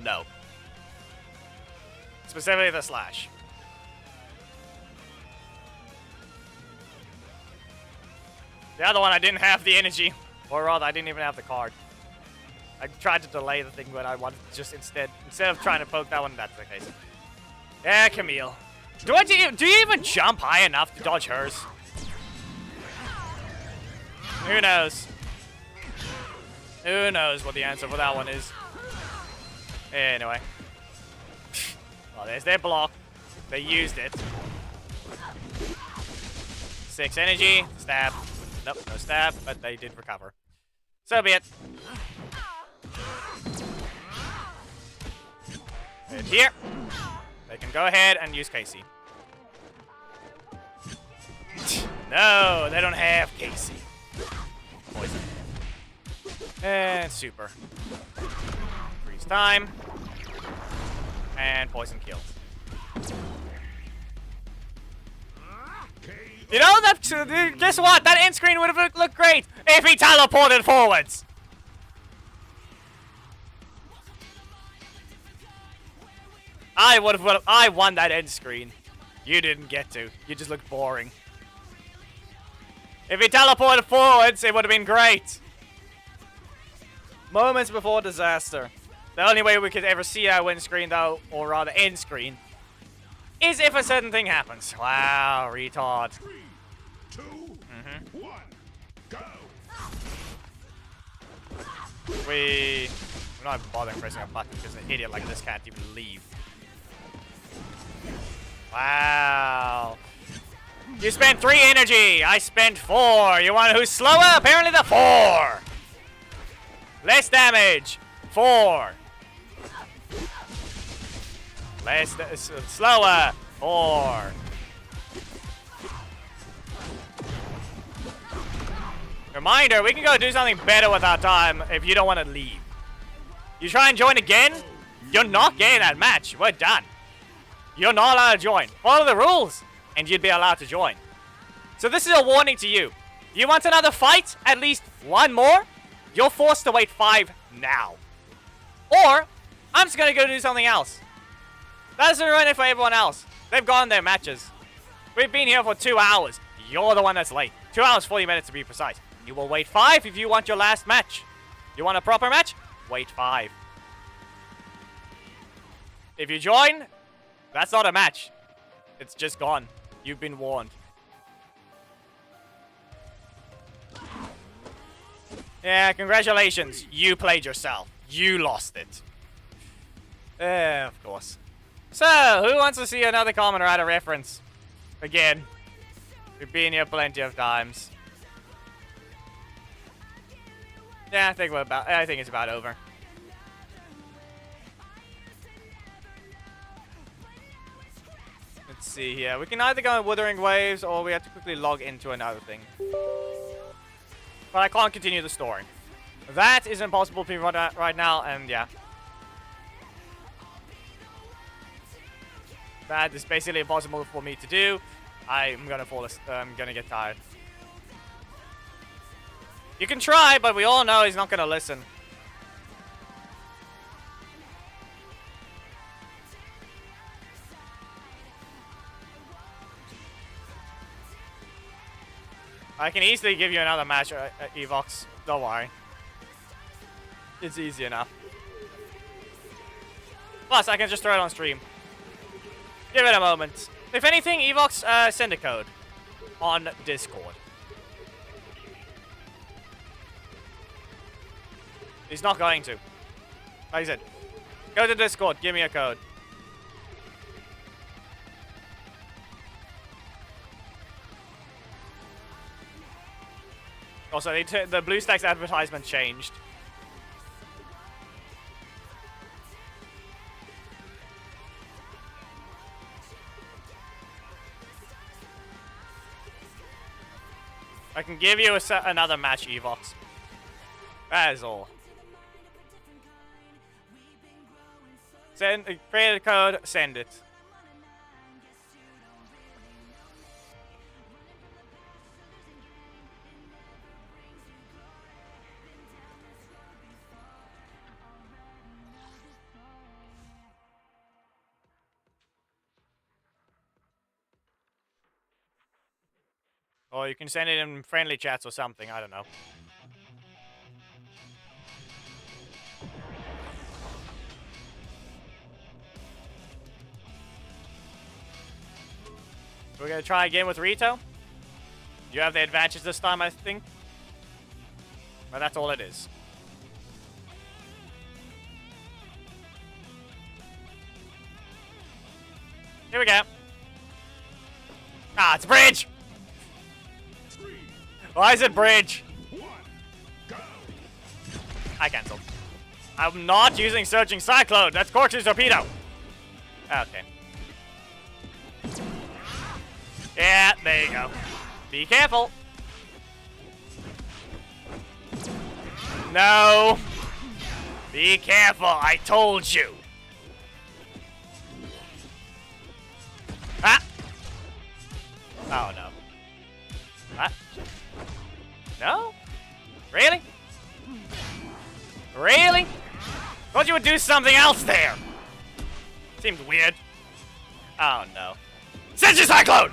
No. Specifically the slash. The other one, I didn't have the energy. Or rather, I didn't even have the card. I tried to delay the thing, but I wanted to just instead of trying to poke that one, that's the case. Yeah, Camille. Do you even jump high enough to dodge hers? Who knows? Who knows what the answer for that one is? Anyway. Well, there's their block. They used it. 6 energy. Stab. Nope, no stab, but they did recover. So be it. And here, they can go ahead and use Casey. No, they don't have Casey. Poison. And super. Freeze time. And poison kill. You know, guess what? That end screen would have looked great if he teleported forwards. I won that end screen. You didn't get to. You just looked boring. If he teleported forwards, it would have been great. Moments before disaster. The only way we could ever see our win screen, though, or rather end screen, is if a certain thing happens. Wow, retard. 3, 2, 1, go. We're not bothering pressing a button because an idiot like this can't even leave. Wow. You spent 3 energy. I spent 4. You want who's slower? Apparently the 4. Less damage. 4. Slower. 4. Reminder, we can go do something better with our time if you don't want to leave. You try and join again, you're not getting that match. We're done. You're not allowed to join. Follow the rules, and you'd be allowed to join. So this is a warning to you. You want another fight? At least one more? You're forced to wait 5 now. Or, I'm just going to go do something else. That doesn't ruin it for everyone else. They've gone their matches. We've been here for 2 hours. You're the one that's late. 2 hours, 40 minutes to be precise. You will wait 5 if you want your last match. You want a proper match? Wait 5. If you join, that's not a match. It's just gone. You've been warned. Yeah, congratulations. You played yourself. You lost it. Of course. So, who wants to see another comment or add a reference? Again, we've been here plenty of times. Yeah, I think it's about over. Let's see here. We can either go in Wuthering Waves or we have to quickly log into another thing. But I can't continue the story. That is impossible for me right now, and yeah. That is basically impossible for me to do. I'm gonna get tired. You can try, but we all know he's not gonna listen. I can easily give you another match at Evox. Don't worry. It's easy enough. Plus, I can just throw it on stream. Give it a moment. If anything, Evox, send a code on Discord. He's not going to. Like I said, go to Discord, give me a code. Also, the BlueStacks advertisement changed. I can give you another match, Evox. That is all. Create a code, send it. Or you can send it in friendly chats or something, I don't know. We're gonna try again with Rito. You have the advantage this time, I think. But that's all it is. Here we go. Ah, it's bridge! Why is it bridge? I canceled. I'm not using Surging Cyclone. That's Corkscrew Torpedo. Okay. Yeah, there you go. Be careful. No. Be careful, I told you. Ah. Oh, no. What? No? Really? Really? Thought you would do something else there. Seemed weird. Oh, no. Surging Cyclone!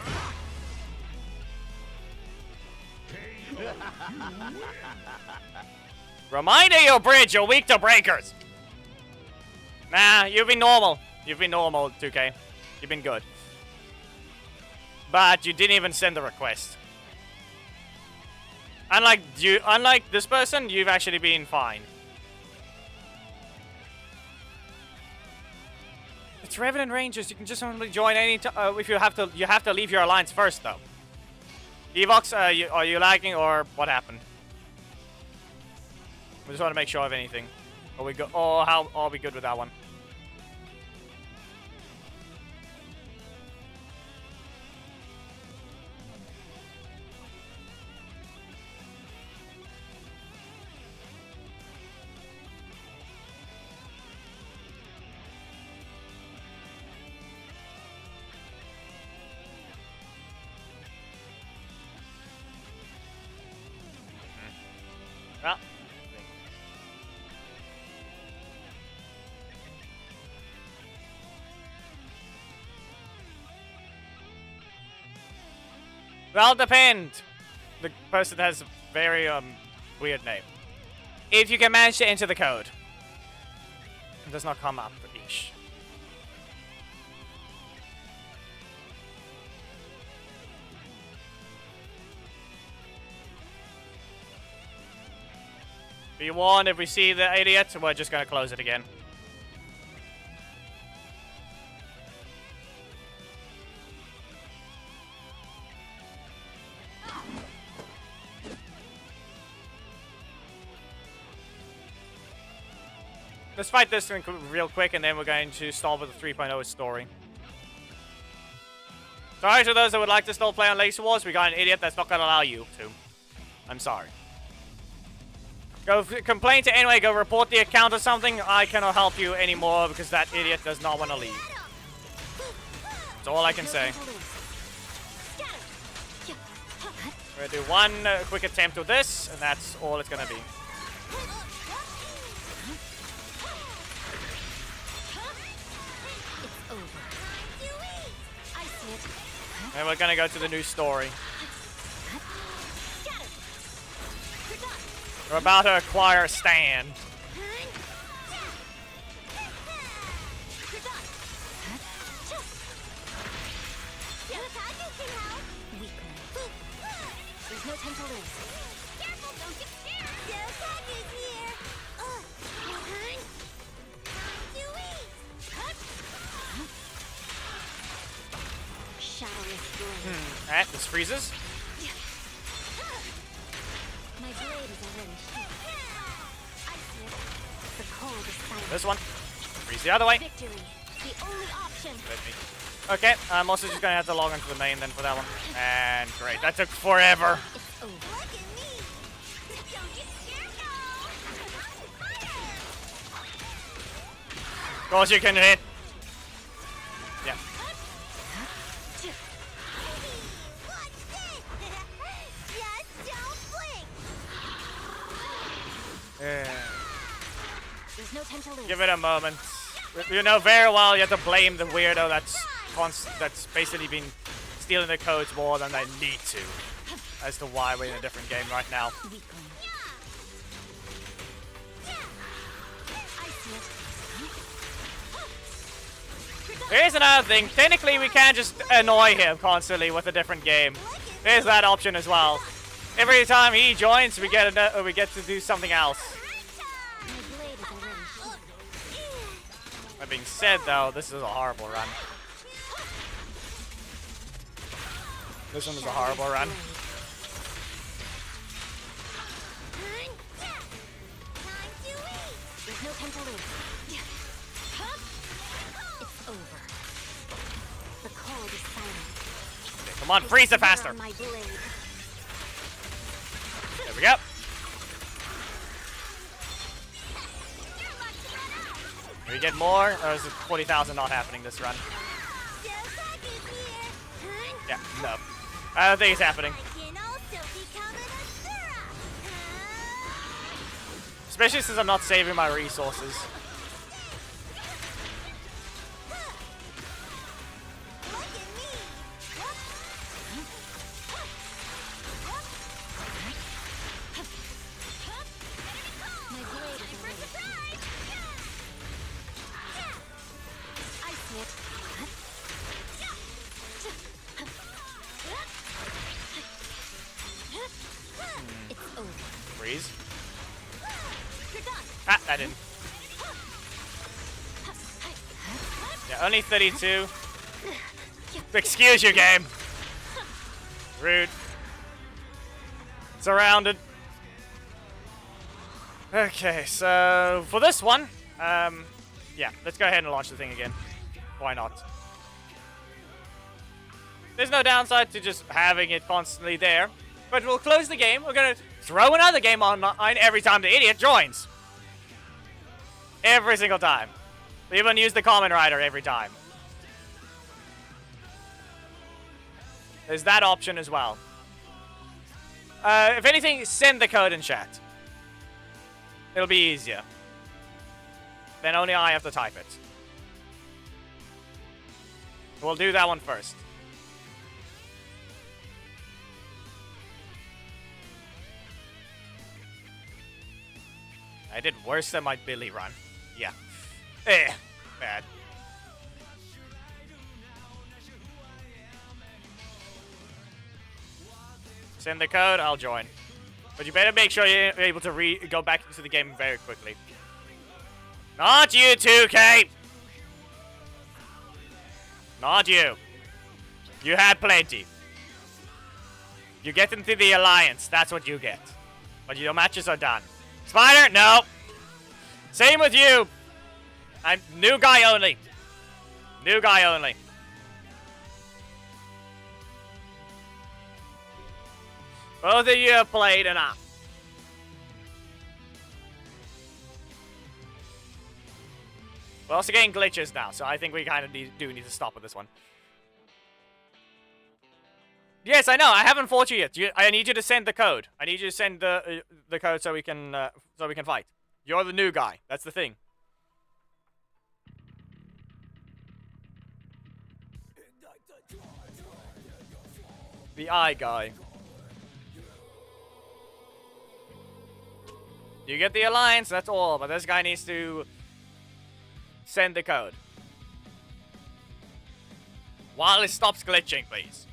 Reminder you, Bridge, you're weak to breakers. Nah, you've been normal. You've been normal, 2K. You've been good. But you didn't even send the request. Unlike this person, you've actually been fine. It's Revenant Rangers. You can just only join any time. If you have to leave your alliance first, though. Evox, are you lagging or what happened? We just want to make sure of anything. Are we go? Oh, how are we good with that one? Well. Well, depend. The person has a very weird name. If you can manage to enter the code, it does not come up for each. Be warned, if we see the idiot, we're just gonna close it again. Let's fight this thing real quick, and then we're going to start with the 3.0 story. Sorry to those that would like to still play on Laser Wars. We got an idiot that's not going to allow you to. I'm sorry. Go complain to anyway. Go report the account or something. I cannot help you anymore because that idiot does not want to leave. That's all I can say. We're going to do one quick attempt with this, and that's all it's going to be. And we're gonna go to the new story. We're about to acquire a stand. There's no time to lose. Careful, don't get scared. Alright, this freezes. My blade is already heated. I see it. The cold is silent. This one. Freeze the other way. Victory, the only option. Let me. Okay, I'm also just gonna have to log into the main then for that one. And great, that took forever. It's over. Look at me. Don't get scared now. Of course you can hit. Yeah. There's no time to lose. Give it a moment. You know very well you have to blame the weirdo that's basically been stealing the codes more than they need to. as to why we're in a different game right now. Weakling. I see it. Here's another thing. Technically, we can't just annoy him constantly with a different game. There's that option as well. Every time he joins, we get to do something else. My blade is already heated. That being said, though, this is a horrible run. This one is a horrible run. There's no time to lose. It's over. The cold is silent. Come on, freeze it faster. My blade. There we go. Do we get more, or is it 40,000 not happening this run? Yeah, no. I don't think it's happening. Especially since I'm not saving my resources. My blade is already I see it. It's over. Freeze. Ah, that didn't. Yeah, only 32. Excuse you, game. Rude. Surrounded. Okay, so for this one, yeah, let's go ahead and launch the thing again. Why not? There's no downside to just having it constantly there, but we'll close the game. We're gonna throw another game online every time the idiot joins. Every single time. We even use the Common Rider every time. There's that option as well. If anything, send the code in chat. It'll be easier. Then only I have to type it. We'll do that one first. I did worse than my Billy run. Yeah. Bad. Send the code, I'll join. But you better make sure you're able to go back into the game very quickly. Not you, 2K! Not you. You had plenty. You get into the Alliance, that's what you get. But your matches are done. Spider, no! Same with you! I'm new guy only. New guy only. Both of you have played enough. We're also getting glitches now, so I think we kind of do need to stop with this one. Yes, I know. I haven't fought you yet. I need you to send the code. I need you to send the code so we can fight. You're the new guy. That's the thing. The eye guy. You get the Alliance, that's all, but this guy needs to send the code. While it stops glitching, please.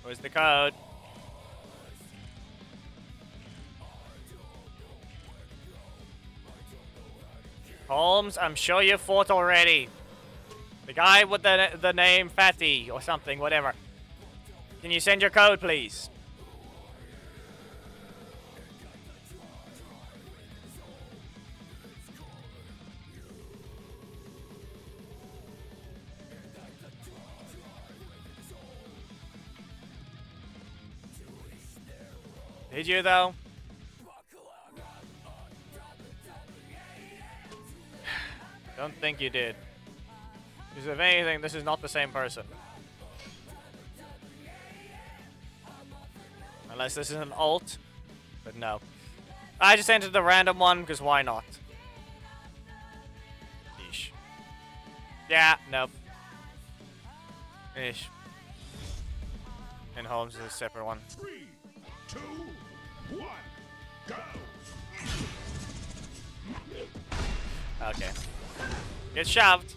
Where's the code? Holmes, I'm sure you fought already. The guy with the name Fatty or something, whatever. Can you send your code, please? Did you, though? Don't think you did. Because if anything, this is not the same person. Unless this is an alt. But no. I just entered the random one, because why not? Yeesh. Yeah, nope. Ish. And Holmes is a separate one. 3, 2, 1, go! Okay. Get shoved.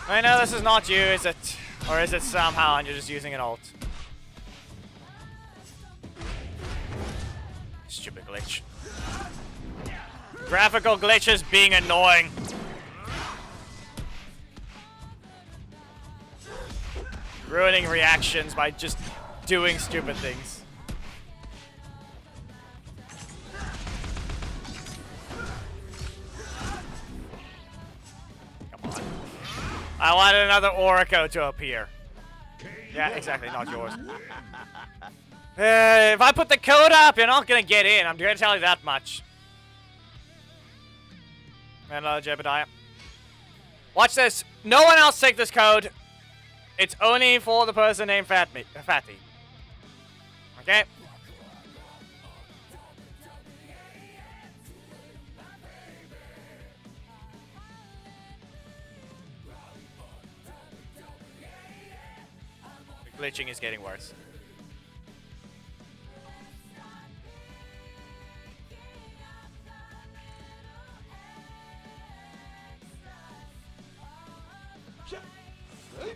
I know this is not you, is it? Or is it somehow and you're just using an alt? Stupid glitch. Graphical glitches being annoying. Ruining reactions by just doing stupid things. Come on. I wanted another Orico to appear. Yeah, exactly, not yours. If I put the code up, you're not gonna get in. I'm gonna tell you that much. Hello, Jebediah. Watch this. No one else take this code. It's only for the person named Fatty. Okay? The glitching is getting worse.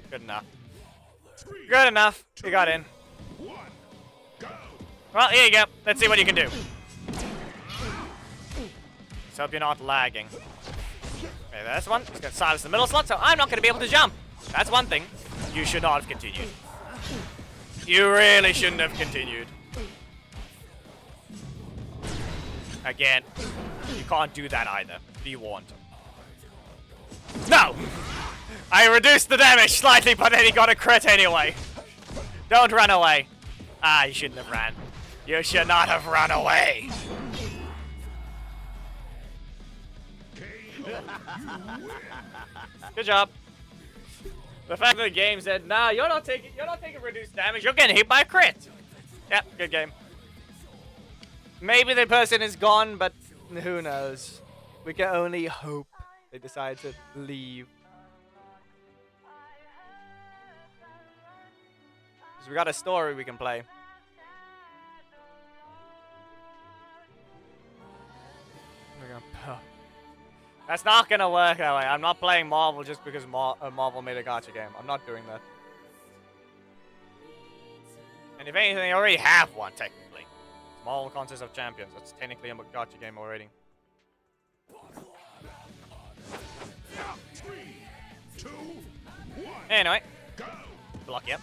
Good enough. Good enough. You got in. 1, go! Well, here you go. Let's see what you can do. Let's hope you're not lagging. Okay, that's one. He's got silence in the middle slot, so I'm not going to be able to jump. That's one thing. You should not have continued. You really shouldn't have continued. Again, you can't do that either. Be warned. No! I reduced the damage slightly, but then he got a crit anyway. Don't run away. Ah, you shouldn't have ran. You should not have run away. Good job. The fact that the game said, "Nah, you're not taking reduced damage. You're getting hit by a crit." Yep, good game. Maybe the person is gone, but who knows? We can only hope they decide to leave. We got a story we can play. That's not gonna work that way. I'm not playing Marvel just because Marvel made a gacha game. I'm not doing that. And if anything, I already have one, technically. Marvel Contest of Champions. That's technically a gacha game already. 3, 2, 1, Anyway. go! Block, yep.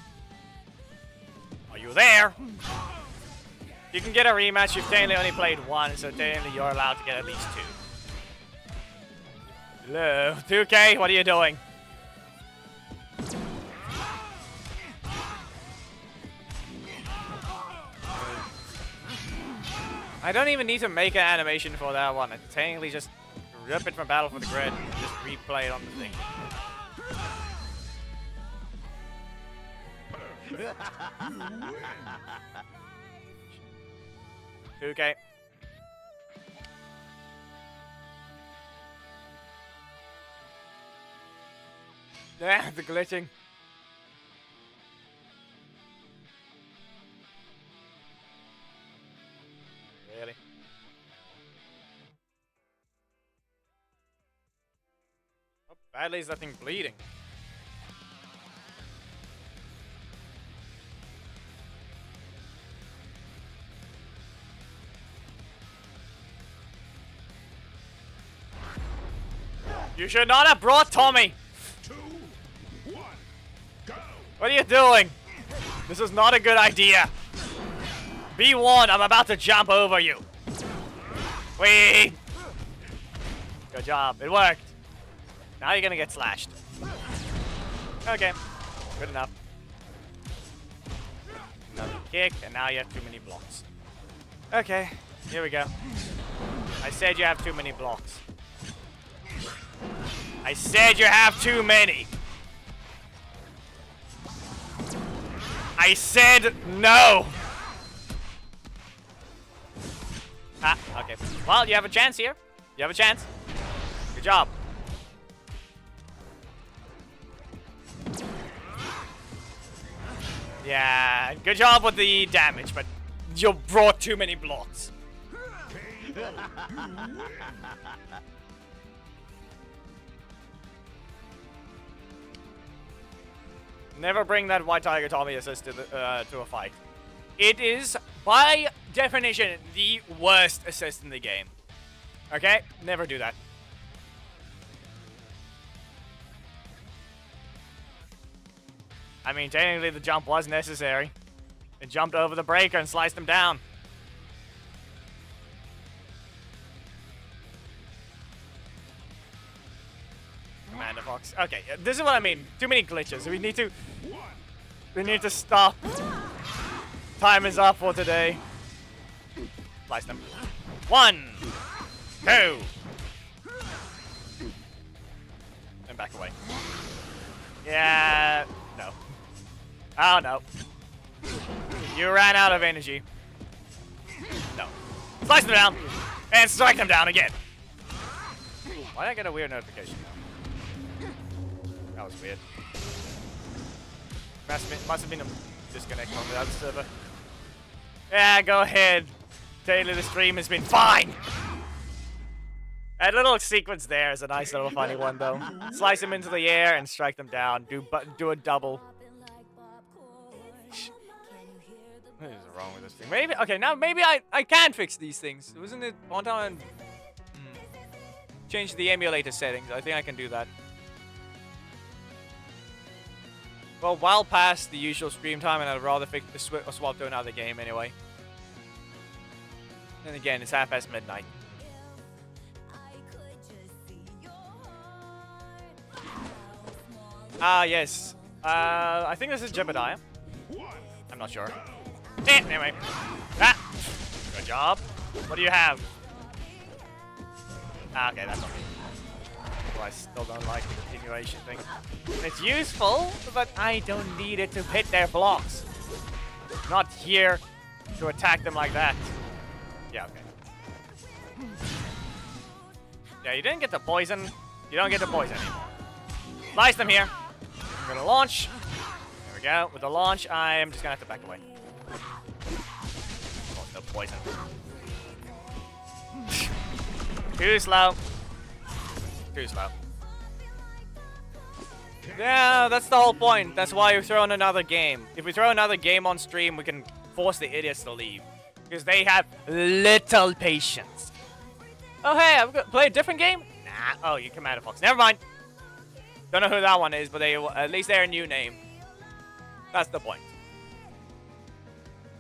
Are you there? You can get a rematch. You've technically only played one, so technically you're allowed to get at least 2. Hello, 2K, what are you doing? I don't even need to make an animation for that one. I technically just rip it from Battle for the Grid and just replay it on the thing. Okay. Yeah, the glitching. Really? Oh, badly is that thing bleeding. You should not have brought Tommy! 2, 1, go! What are you doing? This is not a good idea. Be warned, I'm about to jump over you. Wait! Good job, it worked. Now you're gonna get slashed. Okay, good enough. Another kick, and now you have too many blocks. Okay, here we go. I said you have too many blocks. I said you have too many. I said no. Ah, okay. Well, you have a chance here. You have a chance. Good job. Yeah, good job with the damage, but you brought too many blocks. Never bring that White Tiger Tommy assist to a fight. It is, by definition, the worst assist in the game. Okay? Never do that. I mean, technically the jump was necessary. It jumped over the breaker and sliced him down. Commander Fox. Okay, this is what I mean. Too many glitches. We need to stop. Time is up for today. Slice them. 1, 2. And back away. Yeah. No. Oh, no. You ran out of energy. No. Slice them down. And strike them down again. Why did I get a weird notification? That was weird. Must have been a disconnect on the other server. Yeah, go ahead. Taylor, the stream has been fine. That little sequence there is a nice little funny one, though. Slice them into the air and strike them down. Do a double. What is wrong with this thing? Maybe, okay, now maybe I can fix these things. Wasn't it on time? Change the emulator settings. I think I can do that. Well, well past the usual stream time, and I'd rather swap to another game anyway. And again, it's half past midnight. Ah, yes. I think this is Jebediah. I'm not sure. Anyway. Ah! Good job. What do you have? Ah, okay, that's okay. Well, I still don't like the continuation thing. It's useful, but I don't need it to hit their blocks. Not here to attack them like that. Yeah, okay. Yeah, you didn't get the poison. You don't get the poison anymore. Slice them here. I'm gonna launch. There we go. With the launch, I am just gonna have to back away. Oh, no poison. Too slow. Too slow. Yeah, that's the whole point. That's why you throw in another game. If we throw another game on stream, we can force the idiots to leave. Because they have little patience. Oh, hey, I'm gonna play a different game? Nah. Oh, you Commander Fox. Never mind. Don't know who that one is, but at least they're a new name. That's the point.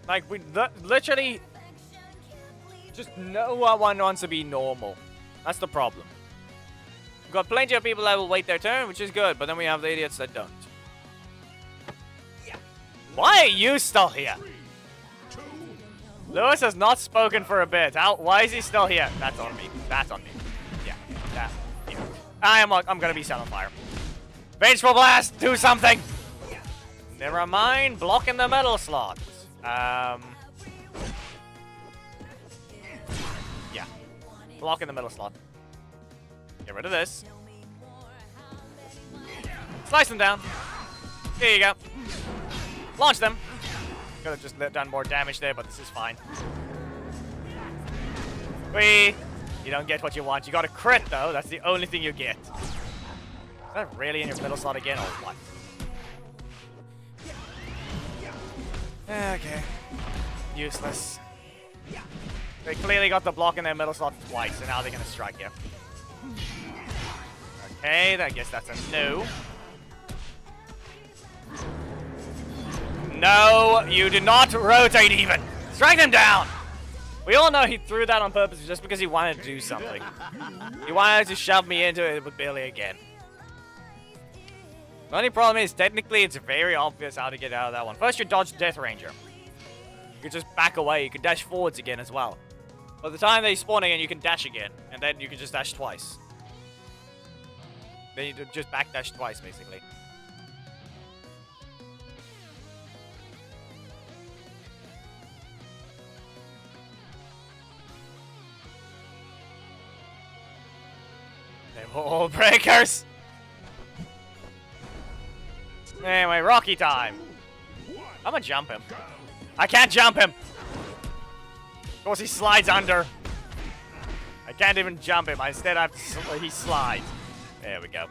Like, we literally... Just no one wants to be normal. That's the problem. We've got plenty of people that will wait their turn, which is good, but then we have the idiots that don't. Why are you still here? Lewis has not spoken for a bit. Why is he still here? That's on me. That's on me. Yeah. I'm gonna be set on fire. Vengeful Blast, do something! Never mind, blocking the metal slot. Yeah. Blocking the middle slot. Get rid of this. Slice them down. Here you go. Launch them. Could have just done more damage there, but this is fine. Whee! You don't get what you want. You got a crit, though. That's the only thing you get. Is that really in your middle slot again, or what? Okay. Useless. They clearly got the block in their middle slot twice, and now they're gonna strike you. Okay, I guess that's a no. No, you do not rotate even. Strike them down. We all know he threw that on purpose just because he wanted to do something. He wanted to shove me into it with Billy again. The only problem is, technically, it's very obvious how to get out of that one. First, you dodge Death Ranger. You can just back away. You can dash forwards again as well. By the time they spawn again, you can dash again. And then you can just dash twice. They need to just backdash twice, basically. They were all breakers! Anyway, Rocky time. I'm gonna jump him. I can't jump him! Of course he slides under. I can't even jump him. Instead, he slides. There we go.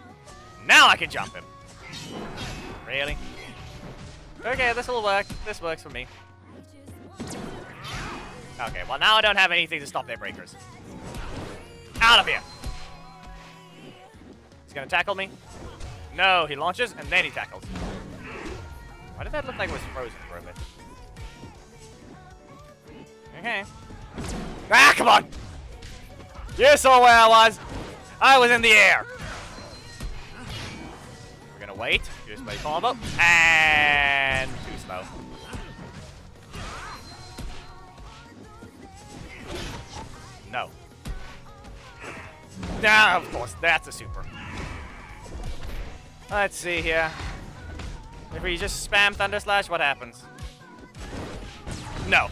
Now I can jump him. Really? Okay, this will work. This works for me. Okay, well now I don't have anything to stop their breakers. Out of here! He's gonna tackle me. No, he launches and then he tackles. Why did that look like it was frozen for a bit? Okay. Ah, come on! You saw where I was! I was in the air! We're gonna wait. Just play combo. And too slow. No. Nah, of course, that's a super. Let's see here. If we just spam Thunder Slash, what happens? No.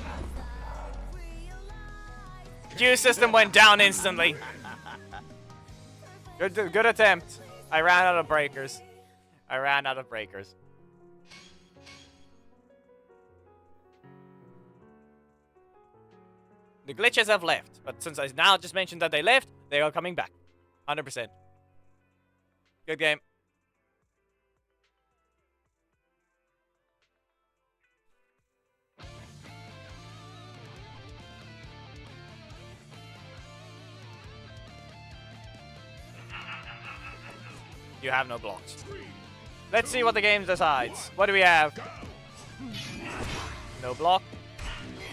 Q system went down instantly. Good attempt. I ran out of breakers. I ran out of breakers. The glitches have left, but since I now just mentioned that they left, they are coming back. 100%. Good game. You have no blocks. Let's see what the game decides. What do we have? No block.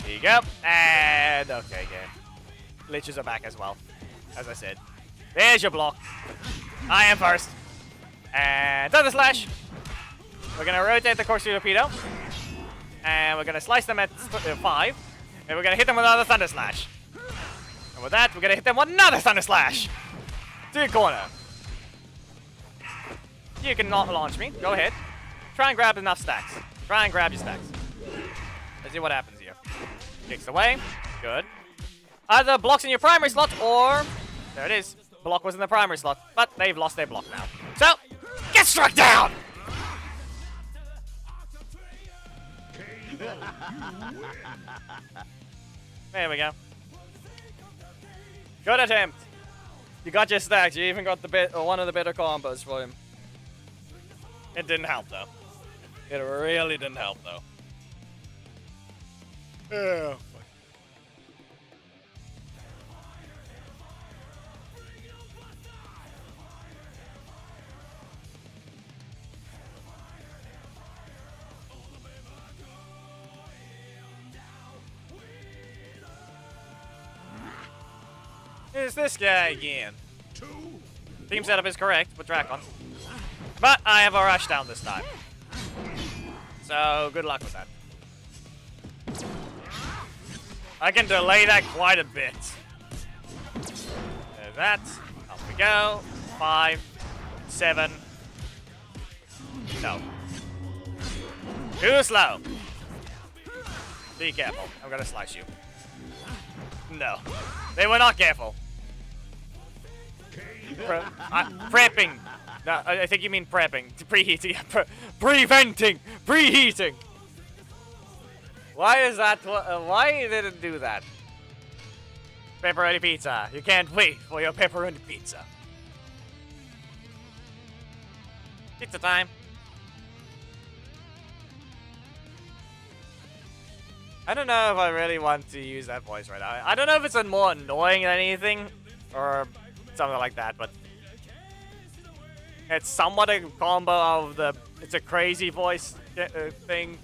Here you go. And okay, game. Glitches are back as well. As I said. There's your block. I am first. And Thunder Slash. We're gonna rotate the Corkscrew Torpedo. And we're gonna slice them at 5. And we're gonna hit them with another Thunder Slash. And with that, we're gonna hit them with another Thunder Slash. To the corner. You can not launch me. Go ahead. Try and grab enough stacks. Try and grab your stacks. Let's see what happens here. Kicks away. Good. Either blocks in your primary slot or... There it is. Block was in the primary slot. But they've lost their block now. So, get struck down! There we go. Good attempt. You got your stacks. You even got the one of the better combos for him. It didn't help, though. It really didn't help, though. Oh, fuck. It's this guy again. Team setup is correct with Dracon. But I have a rush down this time. So, good luck with that. I can delay that quite a bit. There's that. Up we go. 5, 7. No. Too slow. Be careful. I'm gonna slice you. No. They were not careful. Prepping. No, I think you mean prepping. Preheating. Preventing. Preheating. Why is that? Why did it do that? Pepperoni pizza. You can't wait for your pepperoni pizza. Pizza time. I don't know if I really want to use that voice right now. I don't know if it's more annoying than anything or something like that, but it's somewhat a combo of the it's a crazy voice thing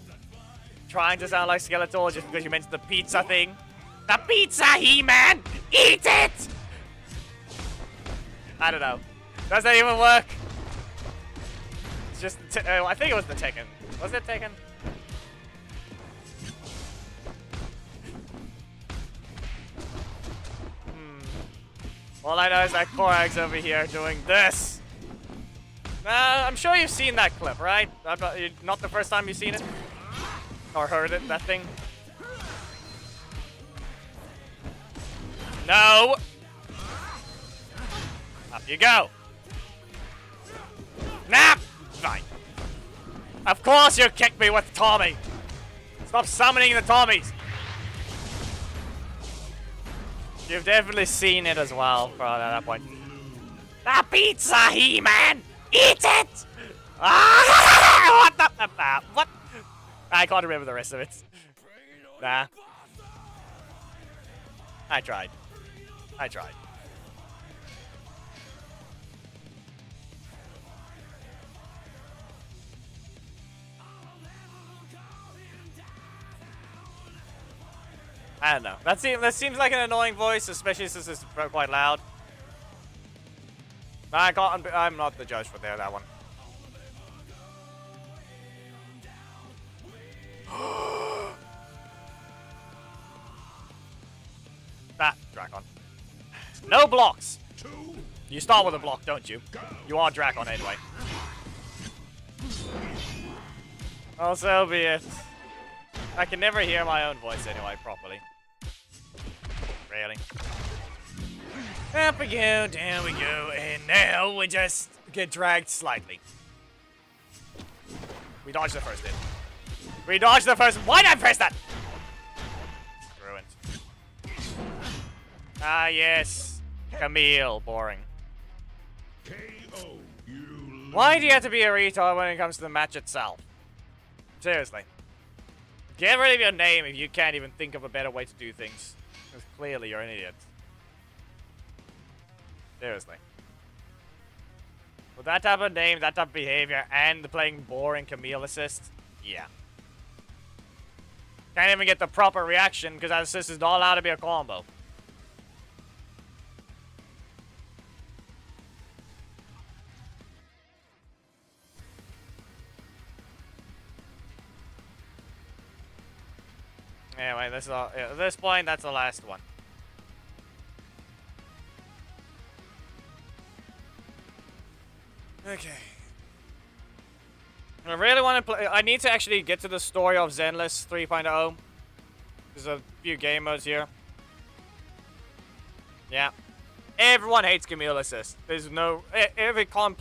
trying to sound like Skeletor just because you mentioned the pizza thing. The pizza, He-Man! Eat it! I don't know. Does that even work? It's just, I think it was the Tekken. Was it Tekken? All I know is that Korag's over here doing this. I'm sure you've seen that clip, right? Not the first time you've seen it? Or heard it, that thing? No! Up you go! Nap! Fine. Of course you kicked me with Tommy! Stop summoning the Tommies! You've definitely seen it as well, at that point. The pizza, He-Man! Eat it! Ah! What the? What? I can't remember the rest of it. Nah. I tried. I tried. I don't know. That seems like an annoying voice, especially since it's quite loud. I'm not the judge for that one. Dracon. No blocks! You start with a block, don't you? You are Dracon anyway. Oh, so be it. I can never hear my own voice anyway, properly. Really? Up we go, down we go, and now we just get dragged slightly. We dodged the first hit. We dodged the first. Why did I press that? Ruined. Ah, yes. Camille, boring. KO. Why do you have to be a retard when it comes to the match itself? Seriously. Get rid of your name if you can't even think of a better way to do things. Because clearly you're an idiot. Seriously. With that type of name, that type of behavior, and playing boring Camille assist, yeah. Can't even get the proper reaction because that assist is not allowed to be a combo. Anyway, this is all, at this point, that's the last one. Okay. I really want to play. I need to actually get to the story of Zenless 3.0. There's a few game modes here. Yeah. Everyone hates Camille Assist. There's no. Every time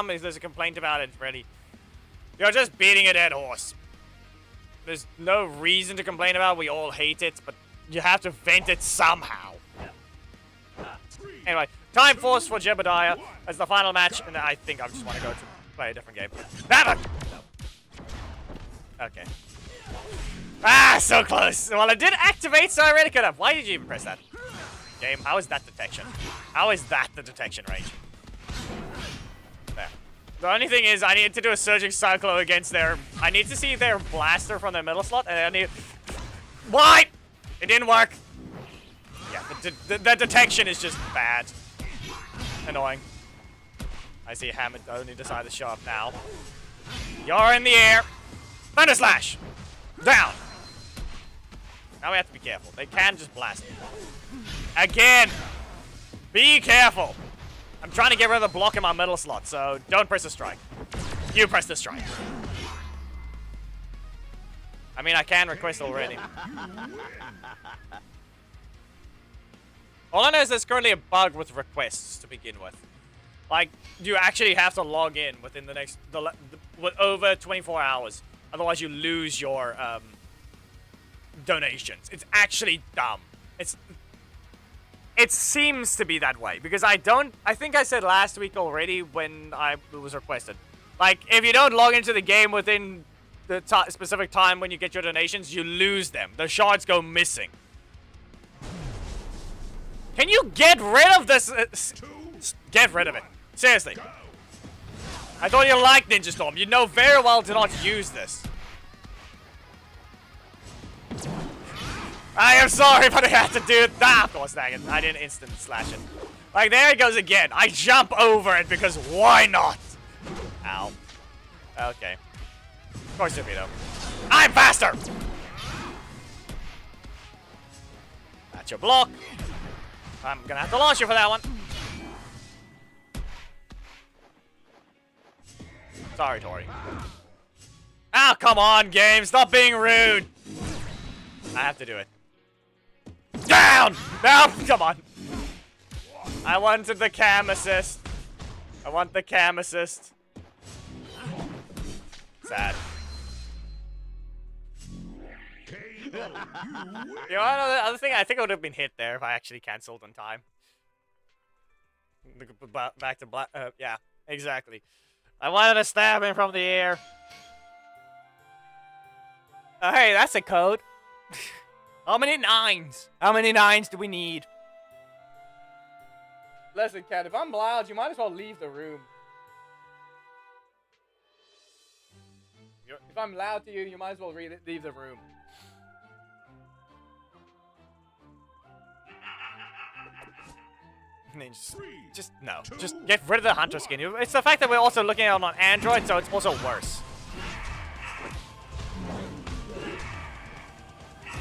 there's a complaint about it, really. You're just beating a dead horse. There's no reason to complain about it. We all hate it, but you have to vent it somehow. Anyway, Time Force for Jebediah as the final match, and I think I just want to go to play a different game. Never! No. Okay. Ah, so close! Well, it did activate, so I really could have. Why did you even press that? Game, how is that detection? How is that the detection range? There. The only thing is, I need to do a Surging Cyclo against their... I need to see their blaster from their middle slot, and I need... Why? It didn't work. Yeah, the detection is just bad. Annoying. I see Hammond only decided to show up now. You're in the air. Thunder Slash. Down. Now we have to be careful. They can just blast me. Again. Be careful. I'm trying to get rid of the block in my middle slot, so don't press the strike. You press the strike. I mean, I can request already. All I know is there's currently a bug with requests to begin with. Like, you actually have to log in within the next, over 24 hours. Otherwise, you lose your donations. It's actually dumb. It seems to be that way because I think I said last week already when it was requested. Like, if you don't log into the game within the specific time when you get your donations, you lose them. The shards go missing. Can you get rid of this? Get rid of it. Seriously. I thought you liked Ninja Storm. You know very well to not use this. I am sorry, but I had to do it. Ah, of course, dang it. I didn't instant slash it. Like, there it goes again. I jump over it because why not? Ow. Okay. Of course you be, though. I'm faster! That's your block. I'm gonna have to launch you for that one. Sorry, Tori. Oh, come on, game. Stop being rude. I have to do it. Down! No, come on. I wanted the cam assist. I want the cam assist. Sad. You know, the other thing, I think I would have been hit there if I actually cancelled on time. Back to black. Yeah, exactly. I wanted to stab him from the air. Oh, hey, that's a code. How many nines? How many nines do we need? Listen, Cat, if I'm loud, you might as well leave the room. If I'm loud to you, you might as well leave the room. And then just no. Just get rid of the hunter skin. It's the fact that we're also looking at it on Android, so it's also worse.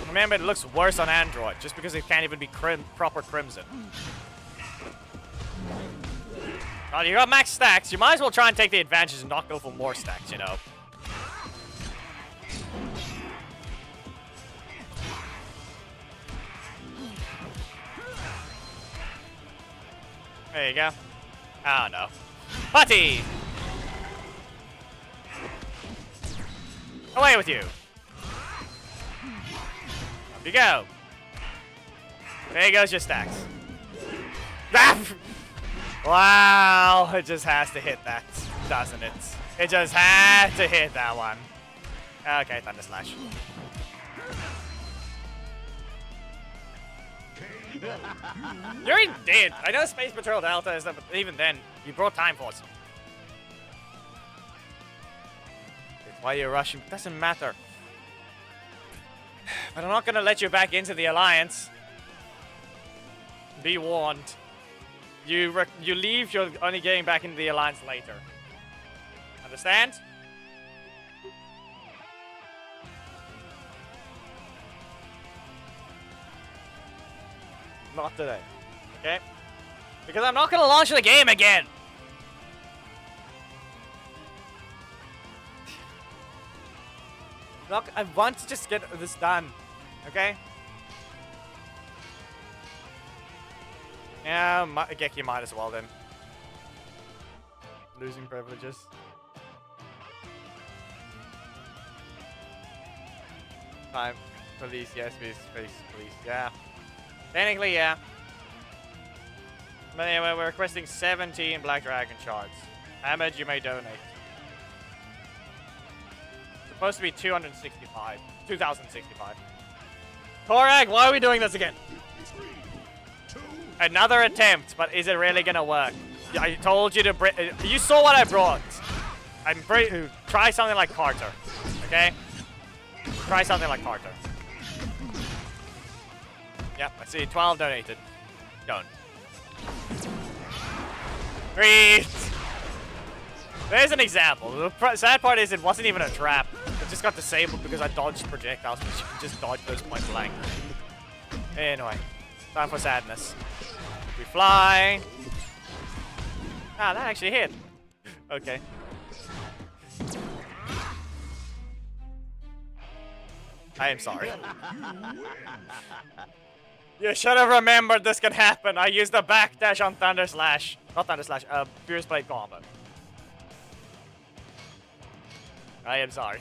Remember, it looks worse on Android, just because it can't even be proper Crimson. Well, you got max stacks. You might as well try and take the advantage and not go for more stacks, you know. There you go. Oh, no. Putty! Away with you. Up you go. There goes your stacks. Wow, it just has to hit that, doesn't it? It just had to hit that one. Okay, Thunder Slash. You already did. I know Space Patrol Delta is that, but even then, you brought Time Force. Why you're rushing? Doesn't matter. But I'm not gonna let you back into the Alliance. Be warned. You leave, you're only getting back into the Alliance later. Understand? Not today. Okay? Because I'm not gonna launch the game again! Look, I want to just get this done. Okay? Yeah, Geki might as well then. Losing privileges. Time. Police, yes, police, yeah. Technically, yeah. But anyway, we're requesting 17 Black Dragon shards. How much you may donate? Supposed to be 265. 2065. Torag, why are we doing this again? Another attempt, but is it really gonna work? I told you to you saw what I brought. Try something like Carter. Okay? Try something like Carter. Yep, I see 12 donated. Done. Great! There's an example. The sad part is it wasn't even a trap. It just got disabled because I dodged projectiles, which you can just dodge those point blank. Anyway, time for sadness. We fly. Ah, that actually hit. Okay. I am sorry. You should have remembered this can happen. I used the backdash on Thunder Slash. Not Thunder Slash, Fierce Blade combo. I am sorry.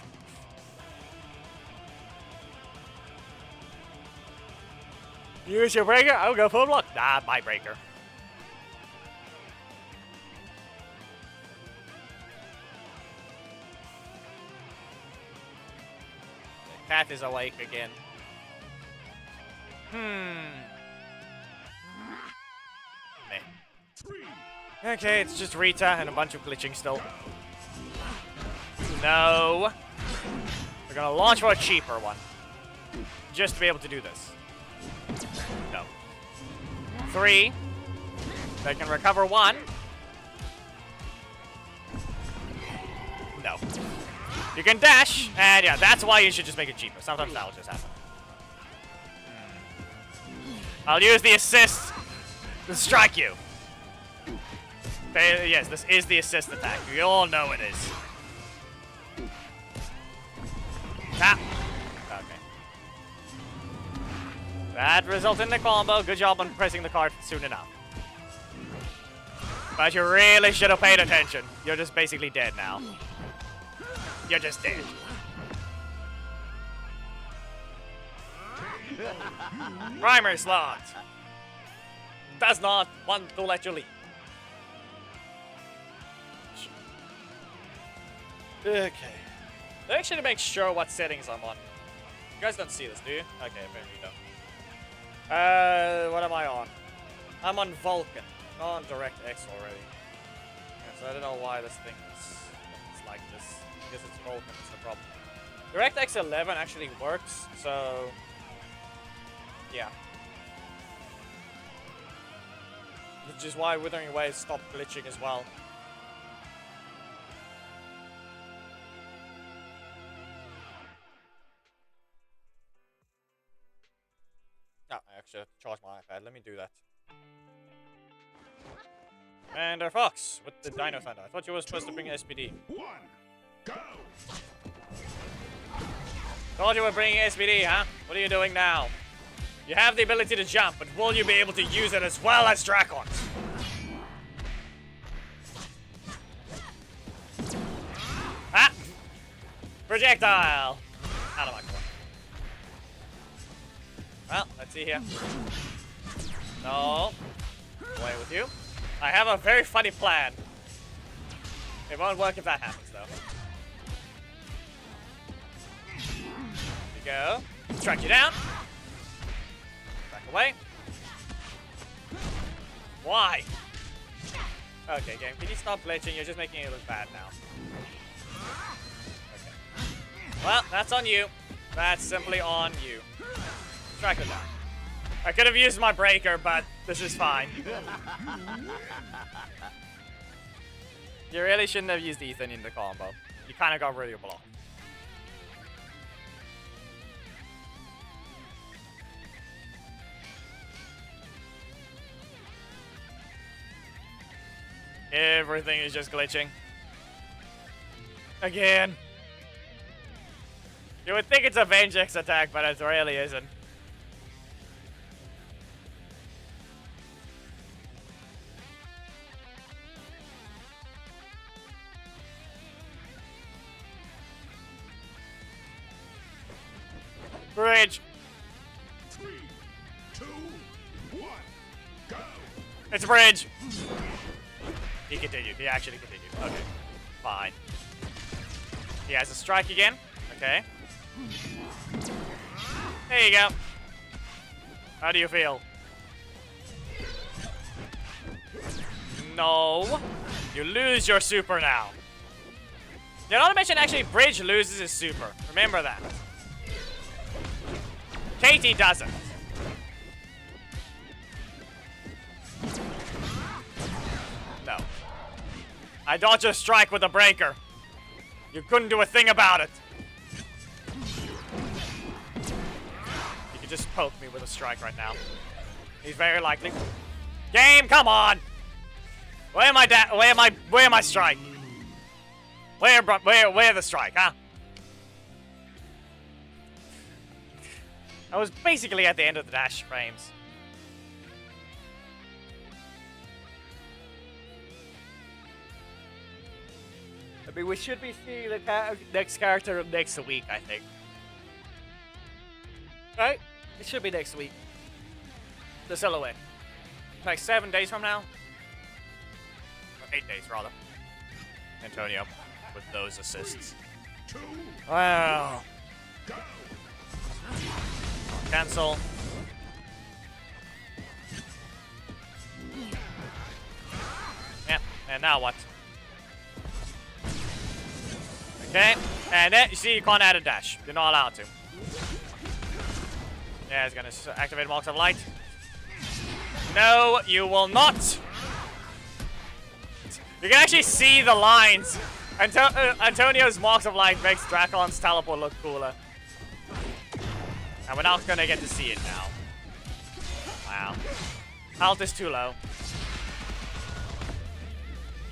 Use your breaker? I'll go full block. Nah, my breaker. The cat is awake again. Meh. Okay, it's just Rita and a bunch of glitching still. No. We're gonna launch for a cheaper one. Just to be able to do this. No. 3. They can recover 1. No. You can dash, and yeah, that's why you should just make it cheaper. Sometimes that'll just happen. I'll use the assist to strike you. Yes, this is the assist attack. We all know it is. Ah! Okay. That resulted in the combo. Good job on pressing the card soon enough. But you really should have paid attention. You're just basically dead now. You're just dead. Primary slot. Does not want to let you leave. Okay. Let me actually make sure what settings I'm on. You guys don't see this, do you? Okay, maybe you don't. What am I on? I'm on Vulcan. Not on DirectX already. Yeah, so I don't know why this thing is like this. Because it's Vulcan is the problem. DirectX 11 actually works, so yeah. Which is why Withering Waves stopped glitching as well. No, I actually have to charge my iPad. Let me do that. And our Fox with the Dino Thunder. I thought you were supposed to bring SPD. One, go. Thought you were bringing SPD, huh? What are you doing now? You have the ability to jump, but will you be able to use it as well as Dracons? Ah! Projectile! Out of my court. Well, let's see here. No. Away with you. I have a very funny plan. It won't work if that happens, though. Here we go. Strike you down. Back away. Why? Okay, game. Can you stop glitching? You're just making it look bad now. Okay. Well, that's on you. That's simply on you. Strike it down. I could have used my breaker, but this is fine. You really shouldn't have used Ethan in the combo. You kind of got rid of your block. Everything is just glitching. Again. You would think it's a Vengex attack, but it really isn't. Bridge. 3, 2, 1, go. It's a bridge. He continued. He actually continued. Okay. Fine. He has a strike again. Okay. There you go. How do you feel? No. You lose your super now. Not to mention, actually, Bridge loses his super. Remember that. Katie doesn't. No. I dodged a strike with a breaker. You couldn't do a thing about it. You could just poke me with a strike right now. He's very likely. Game, come on! Where my strike? Where the strike, huh? I was basically at the end of the dash frames. I mean, we should be seeing the next character next week, I think. Right? It should be next week. The Silhouette. Like 7 days from now? Or 8 days, rather. Antonio, with those assists. 2, Wow. go. Cancel. Yeah, and now what? Okay, and then you see you can't add a dash. You're not allowed to. Yeah, it's gonna activate Marks of Light. No, you will not. You can actually see the lines. Antonio's Marks of Light makes Dracon's teleport look cooler. And we're not gonna get to see it now. Wow. Health is too low.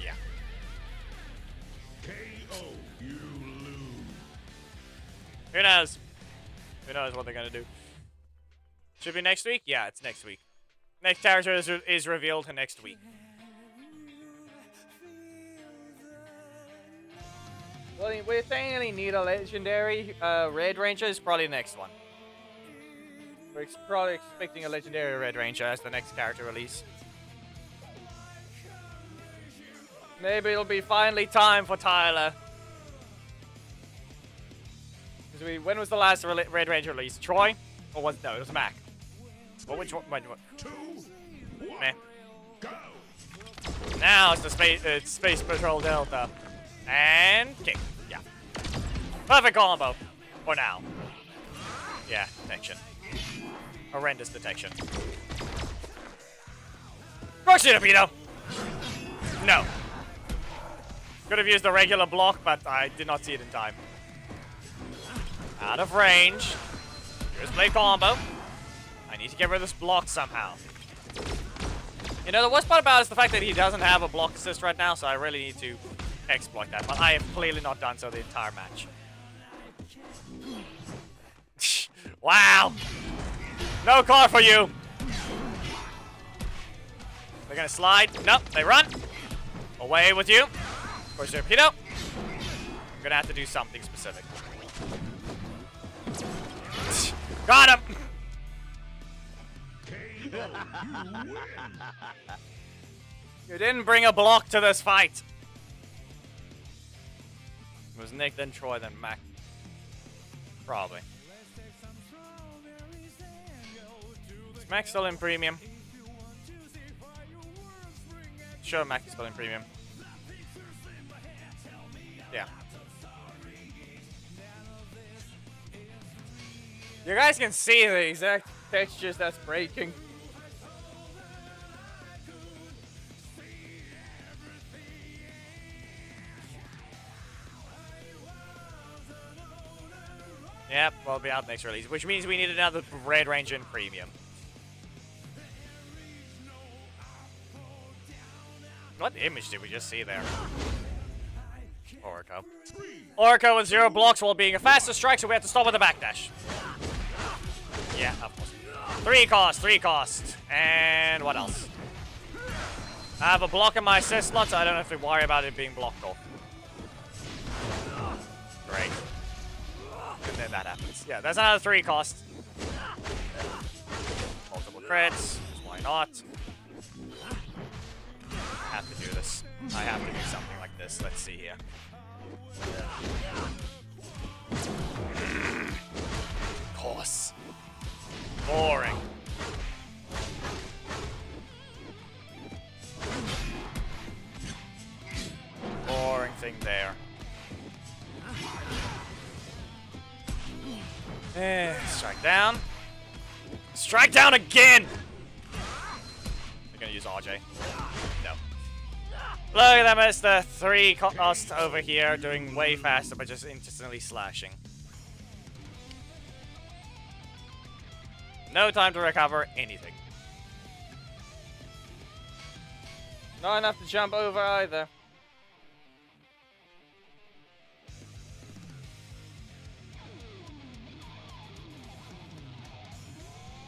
Yeah. KO, you lose. Who knows? Who knows what they're gonna do? Should be next week? Yeah, it's next week. Next character is revealed next week. Well, we're saying we need a legendary Red Ranger is probably the next one. We're probably expecting a legendary Red Ranger as the next character release. Maybe it'll be finally time for Tyler. When was the last Red Ranger release? Troy? Or was no? It was Mac. Well, which one? Wait, what? 2, 1, Meh. go! Now it's the Space Patrol Delta. And kick. Yeah. Perfect combo. For now. Yeah, detection. Horrendous detection. Roxy torpedo! No. Could have used the regular block, but I did not see it in time. Out of range. Here's blade combo. I need to get rid of this block somehow. You know, the worst part about it is the fact that he doesn't have a block assist right now, so I really need to exploit that. But I have clearly not done so the entire match. Wow! No car for you! They're gonna slide. Nope, they run. Away with you. Push torpedo. I'm gonna have to do something specific. Got him! KO, you win! You didn't bring a block to this fight. It was Nick, then Troy, then Mac. Probably. Is Mac still in premium? Sure, Mac is still in premium. Yeah. You guys can see the exact textures that's breaking. Yep, we'll be out next release, which means we need another Red Ranger in premium. What image did we just see there? Orco. Orco with 0 blocks while being a faster strike, so we have to stop with a backdash. Yeah, of course. 3 cost, 3 cost. And what else? I have a block in my assist slot, so I don't have to worry about it being blocked off. Great. And then that happens. Yeah, that's another 3 cost. Multiple crits. Why not? I have to do this. I have to do something like this. Let's see here. Of course. Boring. Boring thing there. Strike down. Strike down again! They're gonna use RJ. No. Look at them as the 3 cost over here, doing way faster, but just instantly slashing. No time to recover anything. Not enough to jump over either.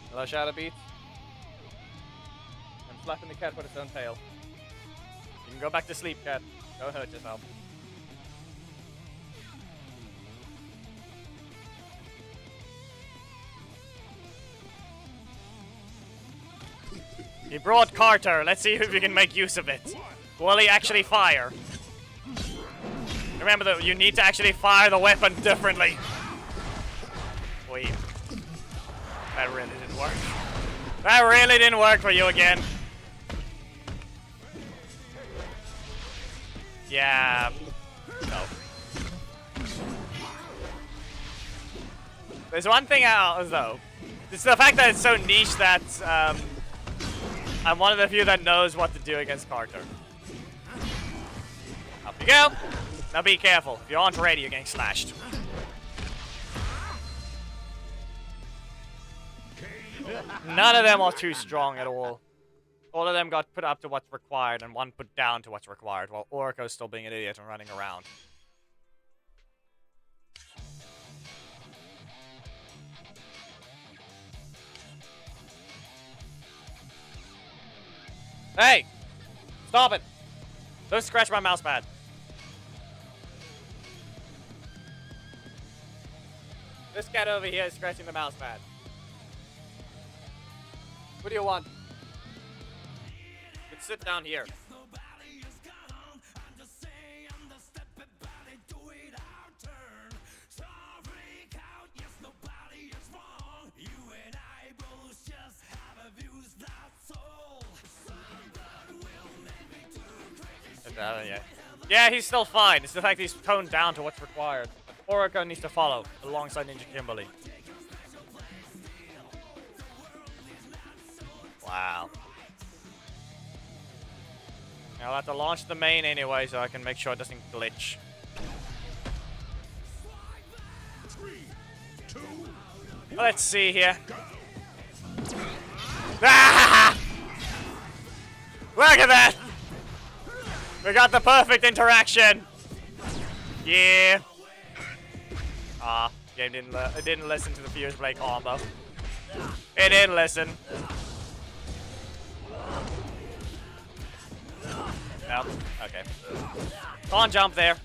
Hello, Shadow Beat. I'm slapping the cat with its own tail. You can go back to sleep, cat. Don't hurt yourself. He brought Carter. Let's see if we can make use of it. Will he actually fire? Remember that you need to actually fire the weapon differently. Wait. That really didn't work. That really didn't work for you again. Yeah. No. There's one thing out though. It's the fact that it's so niche that I'm one of the few that knows what to do against Carter. Up you go. Now be careful. If you aren't ready, you're getting slashed. None of them are too strong at all. All of them got put up to what's required, and one put down to what's required, while Orko's still being an idiot and running around. Hey! Stop it! Don't scratch my mouse pad. This cat over here is scratching the mouse pad. What do you want? Let's sit down here. Yeah, he's still fine. It's the fact he's toned down to what's required. Orica needs to follow alongside Ninja Kimberly. Wow. I'll have to launch the main anyway so I can make sure it doesn't glitch. 3, 2, Let's see here. Ah! Look at that! We got the perfect interaction. Yeah. Ah, game didn't listen to the Fuse Blade combo. It didn't listen. No. Okay. Can't jump there.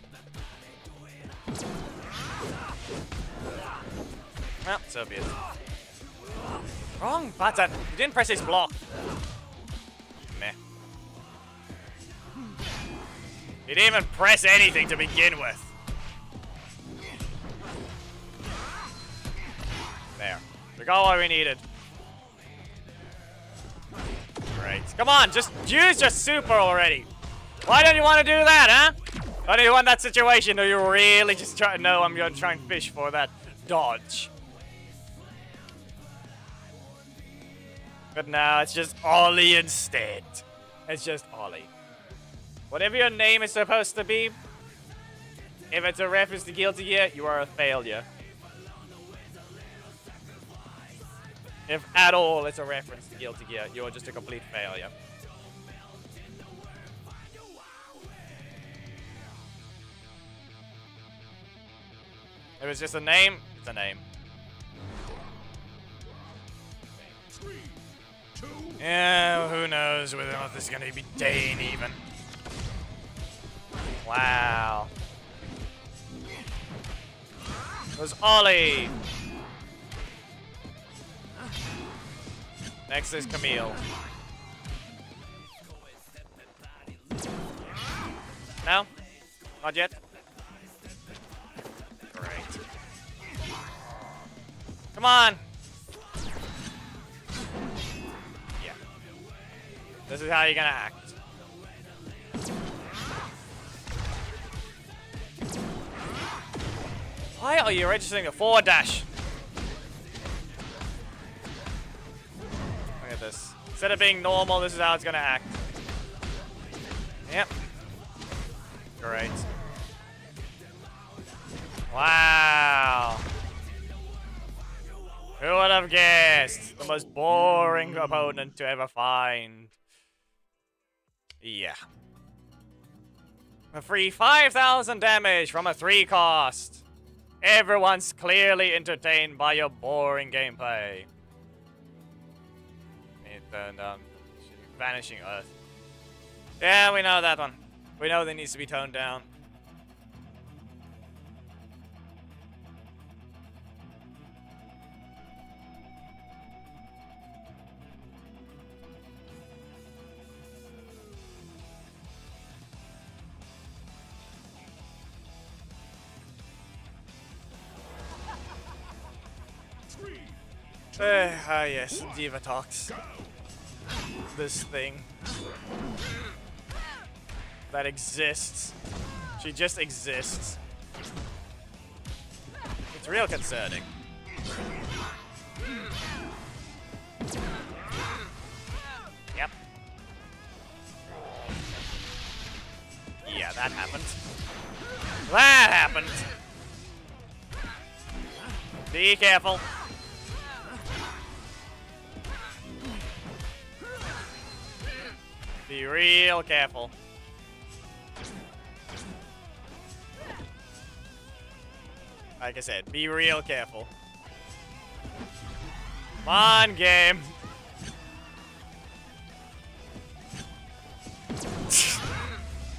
Well, so be it. Wrong button. You didn't press his block. Meh. You didn't even press anything to begin with. There. We got what we needed. Great. Come on, just use your super already. Why don't you want to do that, huh? Why do you want that situation? Or you really just try to know I'm going to try and fish for that dodge? But now it's just Ollie instead. It's just Ollie. Whatever your name is supposed to be, if it's a reference to Guilty Gear, you are a failure. If at all it's a reference to Guilty Gear, you're just a complete failure. If it's just a name, it's a name. 3, 2, Yeah, who knows whether or not this is going to be Dane even. Wow. It was Ollie. Next is Camille. No? Not yet? Great. Come on! Yeah. This is how you're gonna act. Why are you registering a forward dash? Look at this. Instead of being normal, this is how it's gonna act. Yep. Great. Wow. Who would have guessed? The most boring opponent to ever find. Yeah. A free 5,000 damage from a 3 cost. Everyone's clearly entertained by your boring gameplay. And Vanishing Earth. Yeah, we know that one. We know that needs to be toned down. Yes, Diva Talks. This thing that exists. She just exists. It's real concerning. Yep. Yeah, that happened. That happened. Be careful. Be real careful. Like I said, be real careful. Come on, game.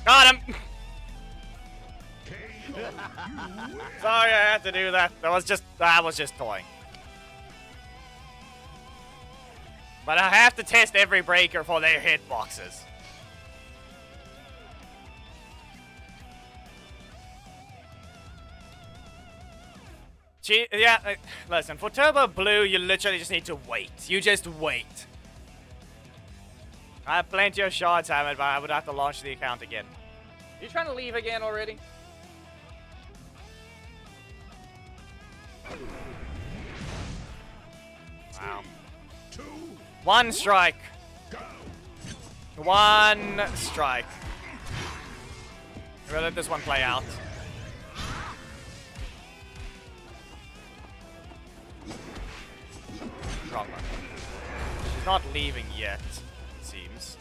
Got him! KO. You win. Sorry I had to do that. That was just toying. But I have to test every breaker for their hitboxes. Yeah, listen, for Turbo Blue, you literally just need to wait. You just wait. I have plenty of shots, Hammond, but I would have to launch the account again. You trying to leave again already? Wow. 2, One strike. go. One strike. We'll let this one play out. Wrong one. She's not leaving yet, it seems.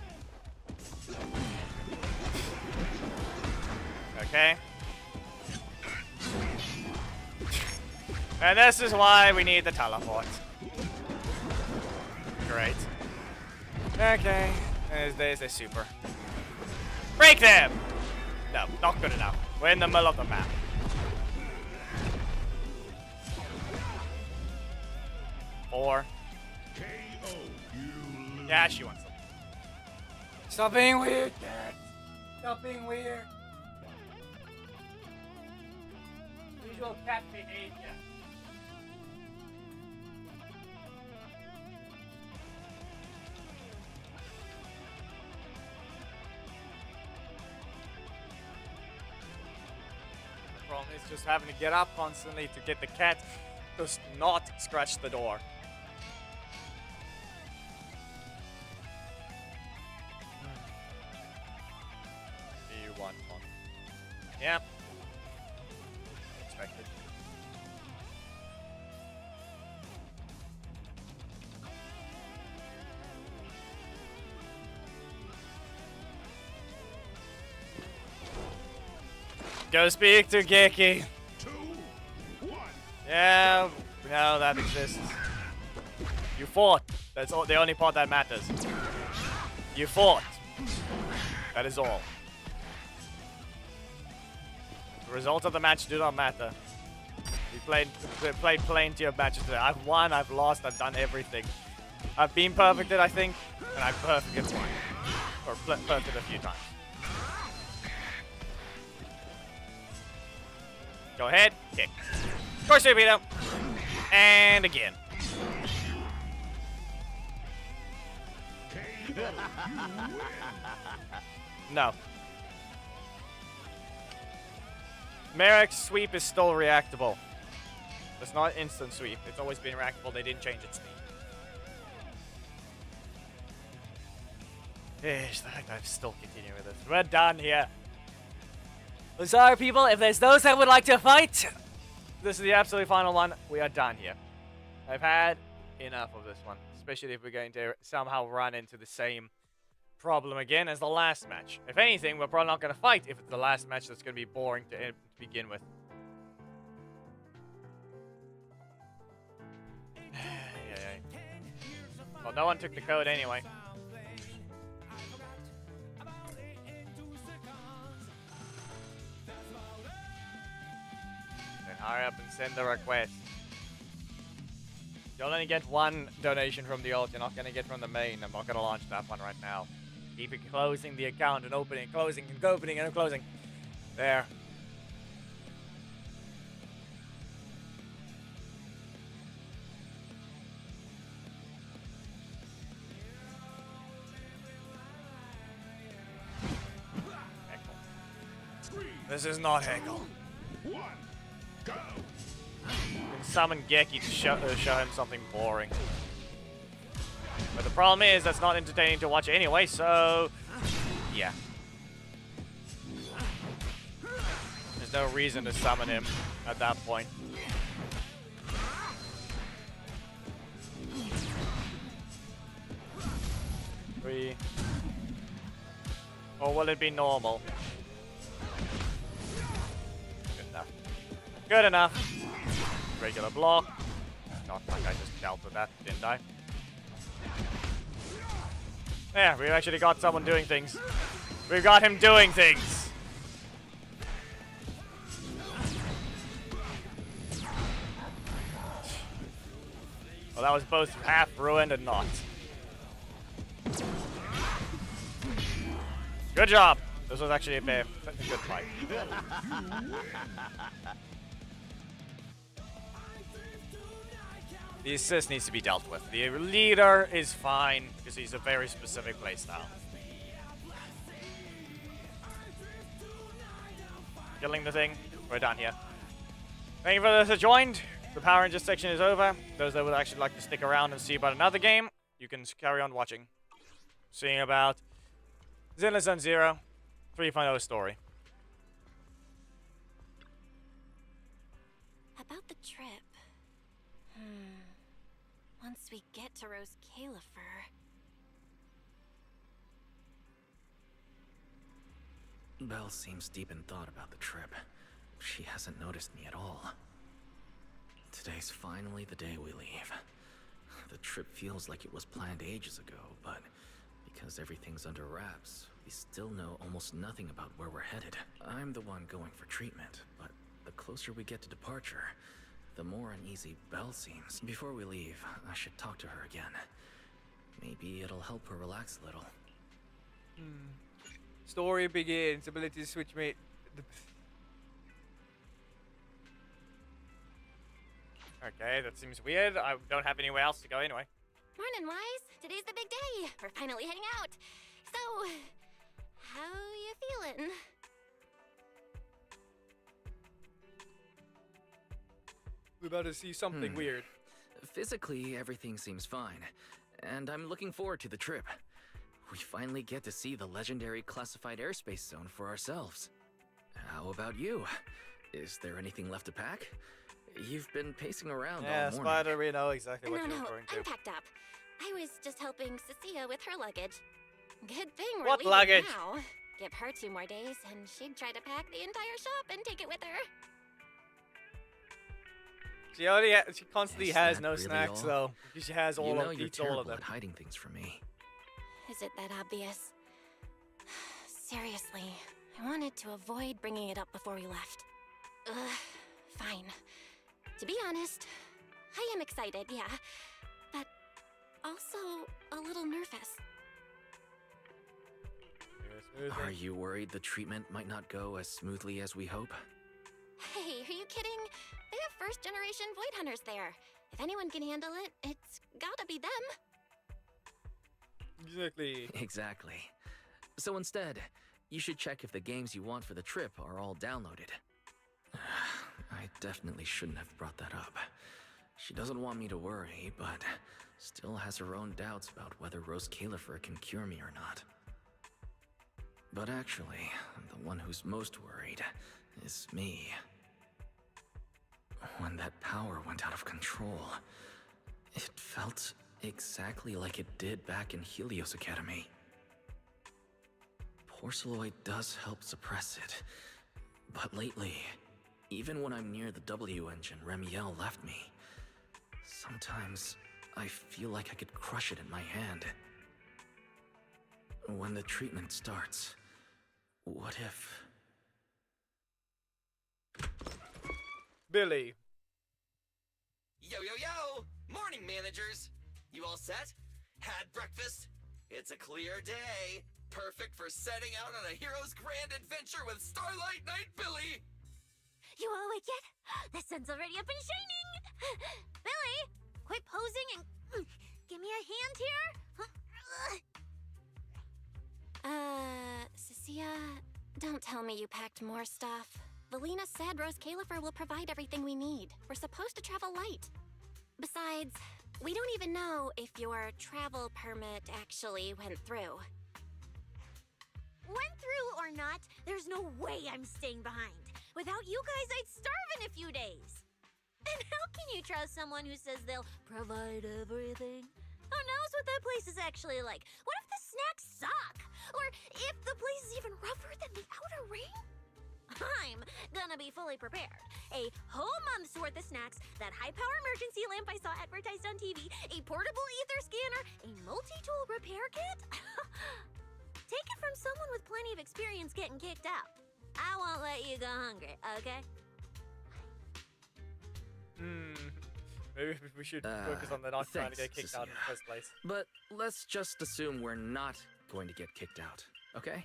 Okay. And this is why we need the teleport. Great. Okay. There's a super. Break them! No, not good enough. We're in the middle of the map. Four. KO. You lose. Yeah, she wants them. Stop being weird, Dad. Stop being weird. Usual cat behavior. The problem is just having to get up constantly to get the cat to not scratch the door. Do you want one? Yep. Expected. Go speak to Geki. 2, 1. Yeah, we know that exists. You fought. That's the only part that matters. You fought. That is all. The results of the match do not matter. We played plenty of matches today. I've won, I've lost, I've done everything. I've been perfected, I think, and I've perfected one. Or perfected a few times. Go ahead, kick. Of course, we beat him. And again. KO. You win. No. Merrick's sweep is still reactable. It's not instant sweep. It's always been reactable. They didn't change its speed. Yes, the fact I'm still continuing with this. We're done here. I'm sorry, people. If there's those that would like to fight, this is the absolute final one. We are done here. I've had enough of this one. Especially if we're going to somehow run into the same problem again as the last match. If anything, we're probably not going to fight if it's the last match that's going to be boring to begin with. Well, no one took the code anyway. Then hurry up and send the request. You'll only get one donation from the alt. You're not going to get from the main. I'm not going to launch that one right now. Keep it closing the account and opening, closing, and opening, and closing. There. Heckle. 3, This is not Heckle. 1, go. Can summon Geki to show him something boring. But the problem is, that's not entertaining to watch anyway, so... yeah. There's no reason to summon him at that point. Three. Or will it be normal? Good enough. Good enough. Regular block. Not like I just dealt with that, didn't I? Yeah, we actually got someone doing things. We've got him doing things. Well, that was both half ruined and not. Good job. This was actually a good fight. The assist needs to be dealt with. The leader is fine because he's a very specific playstyle. Killing the thing. We're done here. Thank you for those who joined. The Power Rangers section is over. Those that would actually like to stick around and see about another game, you can carry on watching. Seeing about Zenless Zone Zero 3.0 story. About the trip. Once we get to Rose Califer. Belle seems deep in thought about the trip. She hasn't noticed me at all. Today's finally the day we leave. The trip feels like it was planned ages ago, but because everything's under wraps, we still know almost nothing about where we're headed. I'm the one going for treatment, but the closer we get to departure, the more uneasy Belle seems. Before we leave, I should talk to her again. Maybe it'll help her relax a little. Story begins. Ability to switch mate. Okay, that seems weird. I don't have anywhere else to go anyway. Morning, Wise. Today's the big day. We're finally heading out. So, how you feeling? We're about to see something weird. Physically, everything seems fine, and I'm looking forward to the trip. We finally get to see the legendary classified airspace zone for ourselves. How about you? Is there anything left to pack? You've been pacing around all morning. Spider, we know exactly what you're No, referring to. I'm packed up. I was just helping Cecilia with her luggage. Good thing we're What leaving luggage? now. Give her 2 more days, and she'd try to pack the entire shop and take it with her. She constantly Is has that no really snacks all? though. She has You all know of you're eats all terrible of them. at hiding things from me. Is it that obvious? Seriously, I wanted to avoid bringing it up before we left. Ugh, fine. To be honest, I am excited, yeah, but also a little nervous. Are you worried the treatment might not go as smoothly as we hope? Hey, are you kidding? They have first-generation Void Hunters there. If anyone can handle it, it's gotta be them. Exactly. Exactly. So instead, you should check if the games you want for the trip are all downloaded. I definitely shouldn't have brought that up. She doesn't want me to worry, but still has her own doubts about whether Rose Califer can cure me or not. But actually, the one who's most worried is me. When that power went out of control, it felt exactly like it did back in Helios Academy. Porceloid does help suppress it, but lately, even when I'm near the W engine Remiel left me, sometimes I feel like I could crush it in my hand. When the treatment starts, what if... Billy. Yo, yo, yo! Morning, managers! You all set? Had breakfast? It's a clear day. Perfect for setting out on a hero's grand adventure with Starlight Knight Billy! You all awake yet? The sun's already up and shining! Billy, quit posing and give me a hand here! Cecilia, don't tell me you packed more stuff. Valina said Rose Califer will provide everything we need. We're supposed to travel light. Besides, we don't even know if your travel permit actually went through. Went through or not, there's no way I'm staying behind. Without you guys, I'd starve in a few days. And how can you trust someone who says they'll provide everything? Who knows what that place is actually like? What if the snacks suck? Or if the place is even rougher than the outer ring? I'm gonna be fully prepared. A whole month's worth of snacks, that high-power emergency lamp I saw advertised on TV, a portable ether scanner, a multi-tool repair kit. Take it from someone with plenty of experience getting kicked out. I won't let you go hungry, okay? Maybe we should focus on the not trying to get kicked out in the first place. But let's just assume we're not going to get kicked out, okay?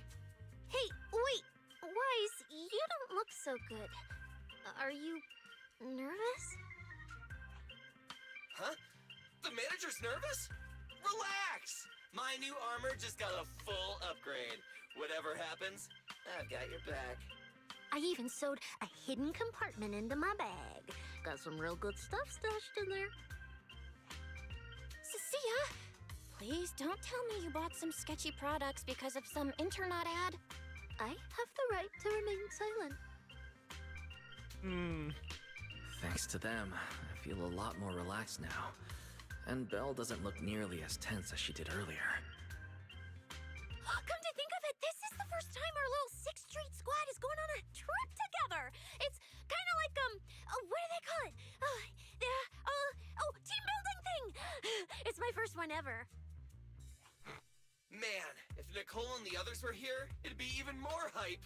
Hey, wait! Wise, you don't look so good. Are you nervous? Huh? The manager's nervous? Relax! My new armor just got a full upgrade. Whatever happens, I've got your back. I even sewed a hidden compartment into my bag. Got some real good stuff stashed in there. Cecilia, please don't tell me you bought some sketchy products because of some internet ad. I have the right to remain silent. Thanks to them, I feel a lot more relaxed now. And Belle doesn't look nearly as tense as she did earlier. Come to think of it, this is the first time our little 6th Street squad is going on a trip together. It's kind of like, what do they call it? Team building thing. It's my first one ever. Man, if Nicole and the others were here, it'd be even more hype.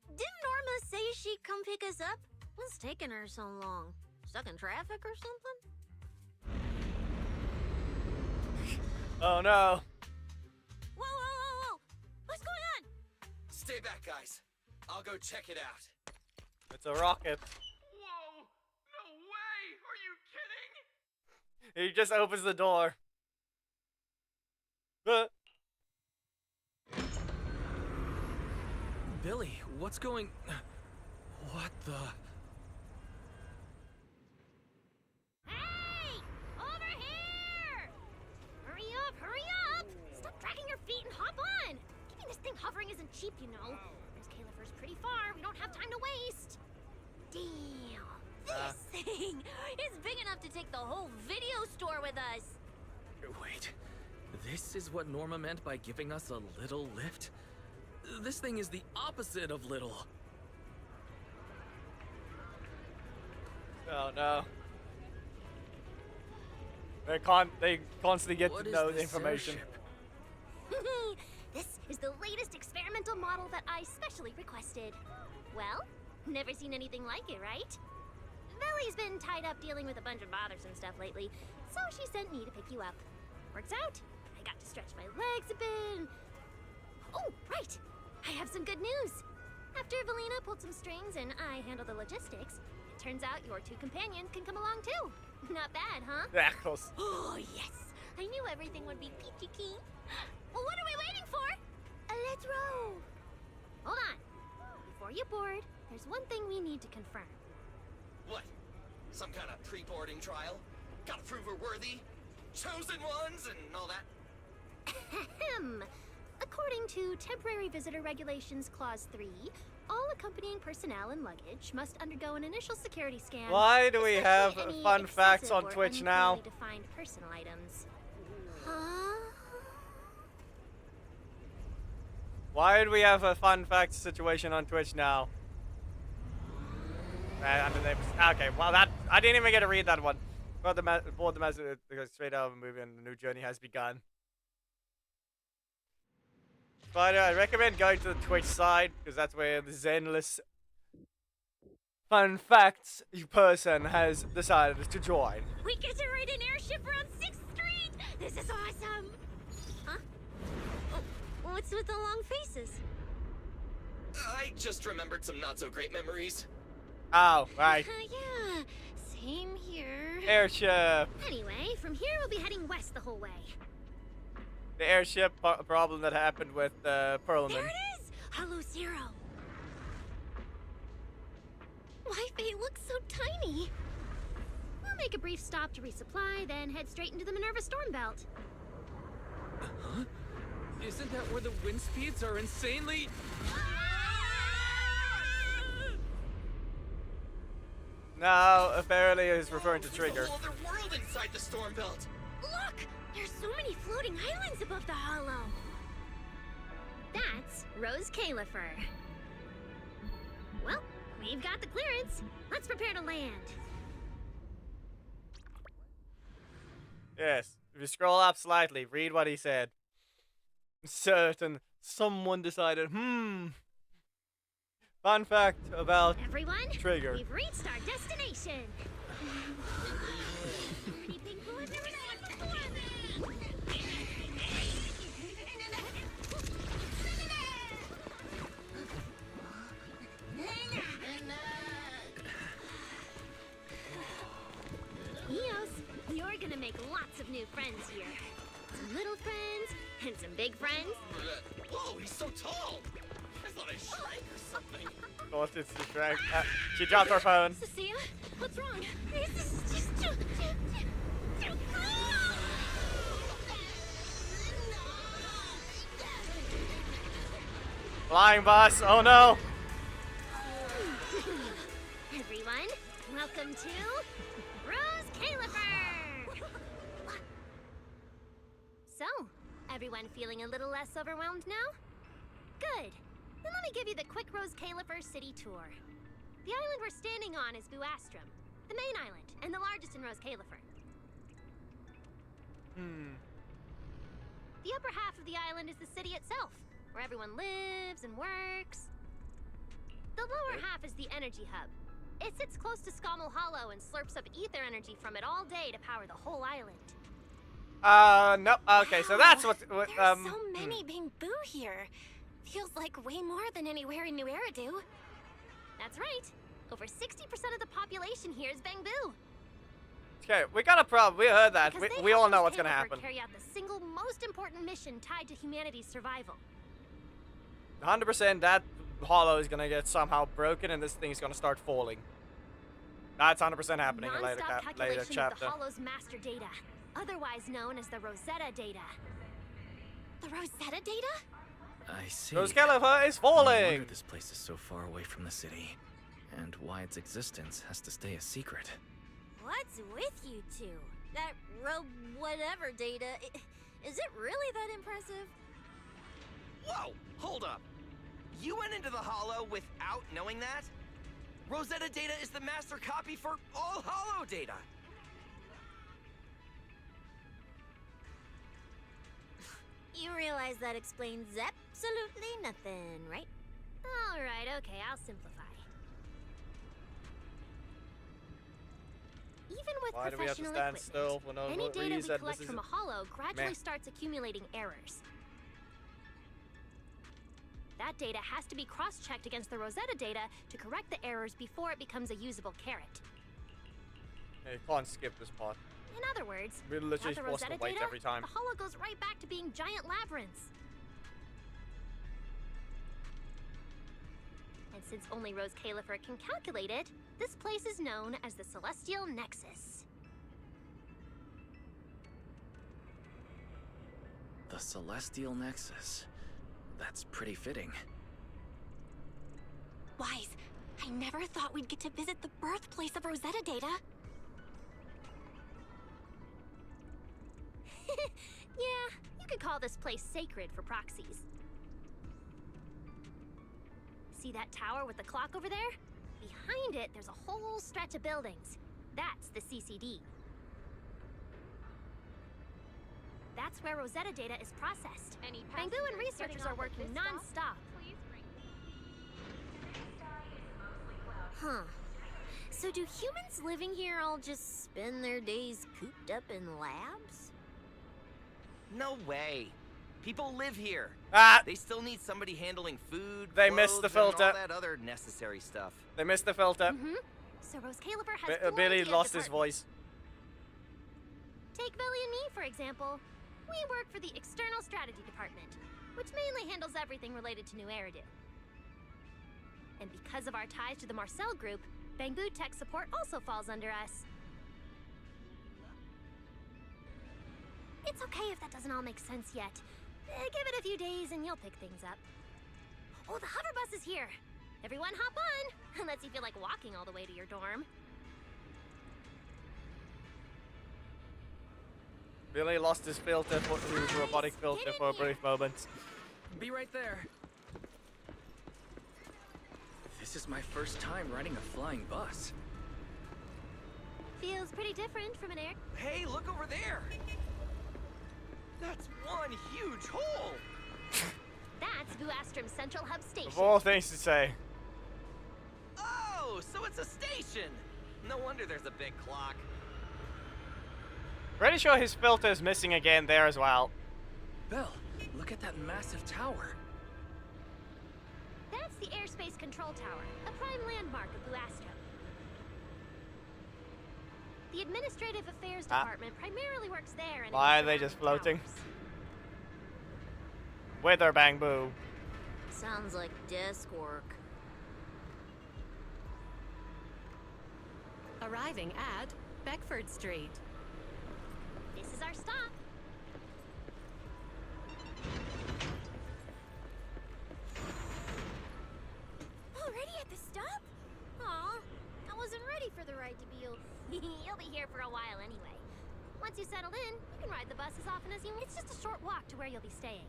Didn't Norma say she'd come pick us up? What's taking her so long? Stuck in traffic or something? Oh no. Whoa! What's going on? Stay back, guys. I'll go check it out. It's a rocket. Whoa! No way! Are you kidding? He just opens the door. Billy, what's going... What the... Hey! Over here! Hurry up! Stop dragging your feet and hop on! Keeping this thing hovering isn't cheap, you know. There's Califer's pretty far. We don't have time to waste. Damn. This thing is big enough to take the whole video store with us. Wait, this is what Norma meant by giving us a little lift? This thing is the opposite of little. Oh no. They constantly get What to is know the this information. airship? This is the latest experimental model that I specially requested. Well, never seen anything like it, right? Valley's been tied up dealing with a bunch of bothersome stuff lately, so she sent me to pick you up. Works out. I got to stretch my legs a bit. Oh, right. I have some good news. After Valina pulled some strings and I handled the logistics, it turns out your 2 companions can come along too. Not bad, huh? Yeah, of course. Oh, yes. I knew everything would be peachy keen. Well, what are we waiting for? Let's row. Hold on. Before you board, there's one thing we need to confirm. What? Some kind of pre-boarding trial? Gotta prove we're worthy? Chosen ones and all that? Ahem. According to Temporary Visitor Regulations Clause 3, all accompanying personnel and luggage must undergo an initial security scan. Why do we have especially any fun facts excessive on or Twitch now? unclearly defined personal items. Huh? Why do we have a fun facts situation on Twitch now? Okay, well that I didn't even get to read that one. Board the message because straight out of a movie and the new journey has begun. But I recommend going to the Twitch side because that's where the zenless fun facts person has decided to join. We get to ride an airship around 6th Street! This is awesome! Huh? Oh, what's with the long faces? I just remembered some not-so-great memories. Oh, right. Yeah, same here. Airship. Anyway, from here we'll be heading west the whole way. The airship problem that happened with Perlman. There it is! Hollow Zero. Why, they look so tiny. We'll make a brief stop to resupply, then head straight into the Minerva Storm Belt. Huh? Isn't that where the wind speeds are insanely... No, apparently he's referring to There's Trigger. a whole other world inside the storm belt. Look! There's so many floating islands above the hollow. That's Rose Califer. Well, we've got the clearance. Let's prepare to land. Yes. If you scroll up slightly, read what he said. Certain Someone decided, Fun fact about Everyone, Trigger. we've reached our destination. Pretty pink blue I've never seen before. Eos, you're gonna make lots of new friends here. Some little friends and some big friends. Whoa, he's so tall! I thought I shrank or something. Of course, it's distract. She dropped her phone. Cecilia, what's wrong? This is just too Flying bus. Oh no. Everyone, welcome to Rose Califer! So, everyone feeling a little less overwhelmed now? Good. Then let me give you the quick Rose Califer city tour. The island we're standing on is Buastrum, the main island, and the largest in Rose Califer. The upper half of the island is the city itself, where everyone lives and works. The lower half is the energy hub. It sits close to Scommel Hollow and slurps up ether energy from it all day to power the whole island. No. Okay, so that's what. There's so many bamboo here. Feels like way more than anywhere in New Eridu. That's right. Over 60% of the population here is bamboo. Okay, we got a problem. We heard that. Because they We all help know Rose what's gonna Califer happen. carry out the single most important mission tied to humanity's survival. 100% that hollow is gonna get somehow broken and this thing's gonna start falling. That's 100% happening in later Non-stop calculation chapter. of the Hollow's master data, otherwise known as the Rosetta data. The Rosetta data? I see. Rose Califer is No wonder falling. this place is so far away from the city, and why its existence has to stay a secret. What's with you two? That whatever data, is it really that impressive? Whoa, hold up. You went into the Hollow without knowing that? Rosetta data is the master copy for all Hollow data. You realize that explains absolutely nothing, right? Alright, okay, I'll simplify. Even with Why do we have to professional stand equipment, still for no any data we reason? collect This from a is hollow gradually meh. starts accumulating errors. That data has to be cross-checked against the Rosetta data to correct the errors before it becomes a usable carrot. Hey, you can't skip this part. In other words, We're literally without the supposed to Rosetta wait data, every time. the hollow goes right back to being giant labyrinths. And since only Rose Califer can calculate it, this place is known as the Celestial Nexus. The Celestial Nexus. That's pretty fitting. Wise, I never thought we'd get to visit the birthplace of Rosetta data. Yeah, you could call this place sacred for proxies. See that tower with the clock over there? Behind it, there's a whole stretch of buildings. That's the CCD. That's where Rosetta data is processed. Bangu and researchers are working non-stop. Huh. So do humans living here all just spend their days cooped up in labs? No way. People live here. Ah! They still need somebody handling food, They missed the clothes, and all filter. that other necessary stuff. They missed the filter. Mm-hmm. So Rose Califer has plenty Billy of lost his departments. voice. Take Billy and me, for example. We work for the External Strategy Department, which mainly handles everything related to New Eridu. And because of our ties to the Marcel Group, Bangu Tech Support also falls under us. It's okay if that doesn't all make sense yet. Give it a few days and you'll pick things up. Oh, the hover bus is here! Everyone hop on! Unless you feel like walking all the way to your dorm. Billy lost his filter, his robotic filter for a brief moment. Be right there. This is my first time riding a flying bus. Feels pretty different from an air... Hey, look over there! That's one huge hole! That's Buastrom's central hub station. Of all things to say. Oh, so it's a station. No wonder there's a big clock. Pretty sure his filter's missing again there as well. Belle, look at that massive tower. That's the airspace control tower, a prime landmark of Buastrom. The Administrative Affairs Department primarily works there and Why in are they the just surrounding floating? towers. Wither bang boo. Sounds like desk work. Arriving at Beckford Street. This is our stop. Already at the stop? Aw, I wasn't ready for the ride to be over. You'll be here for a while anyway. Once you settled in, you can ride the bus as often as you want. It's just a short walk to where you'll be staying.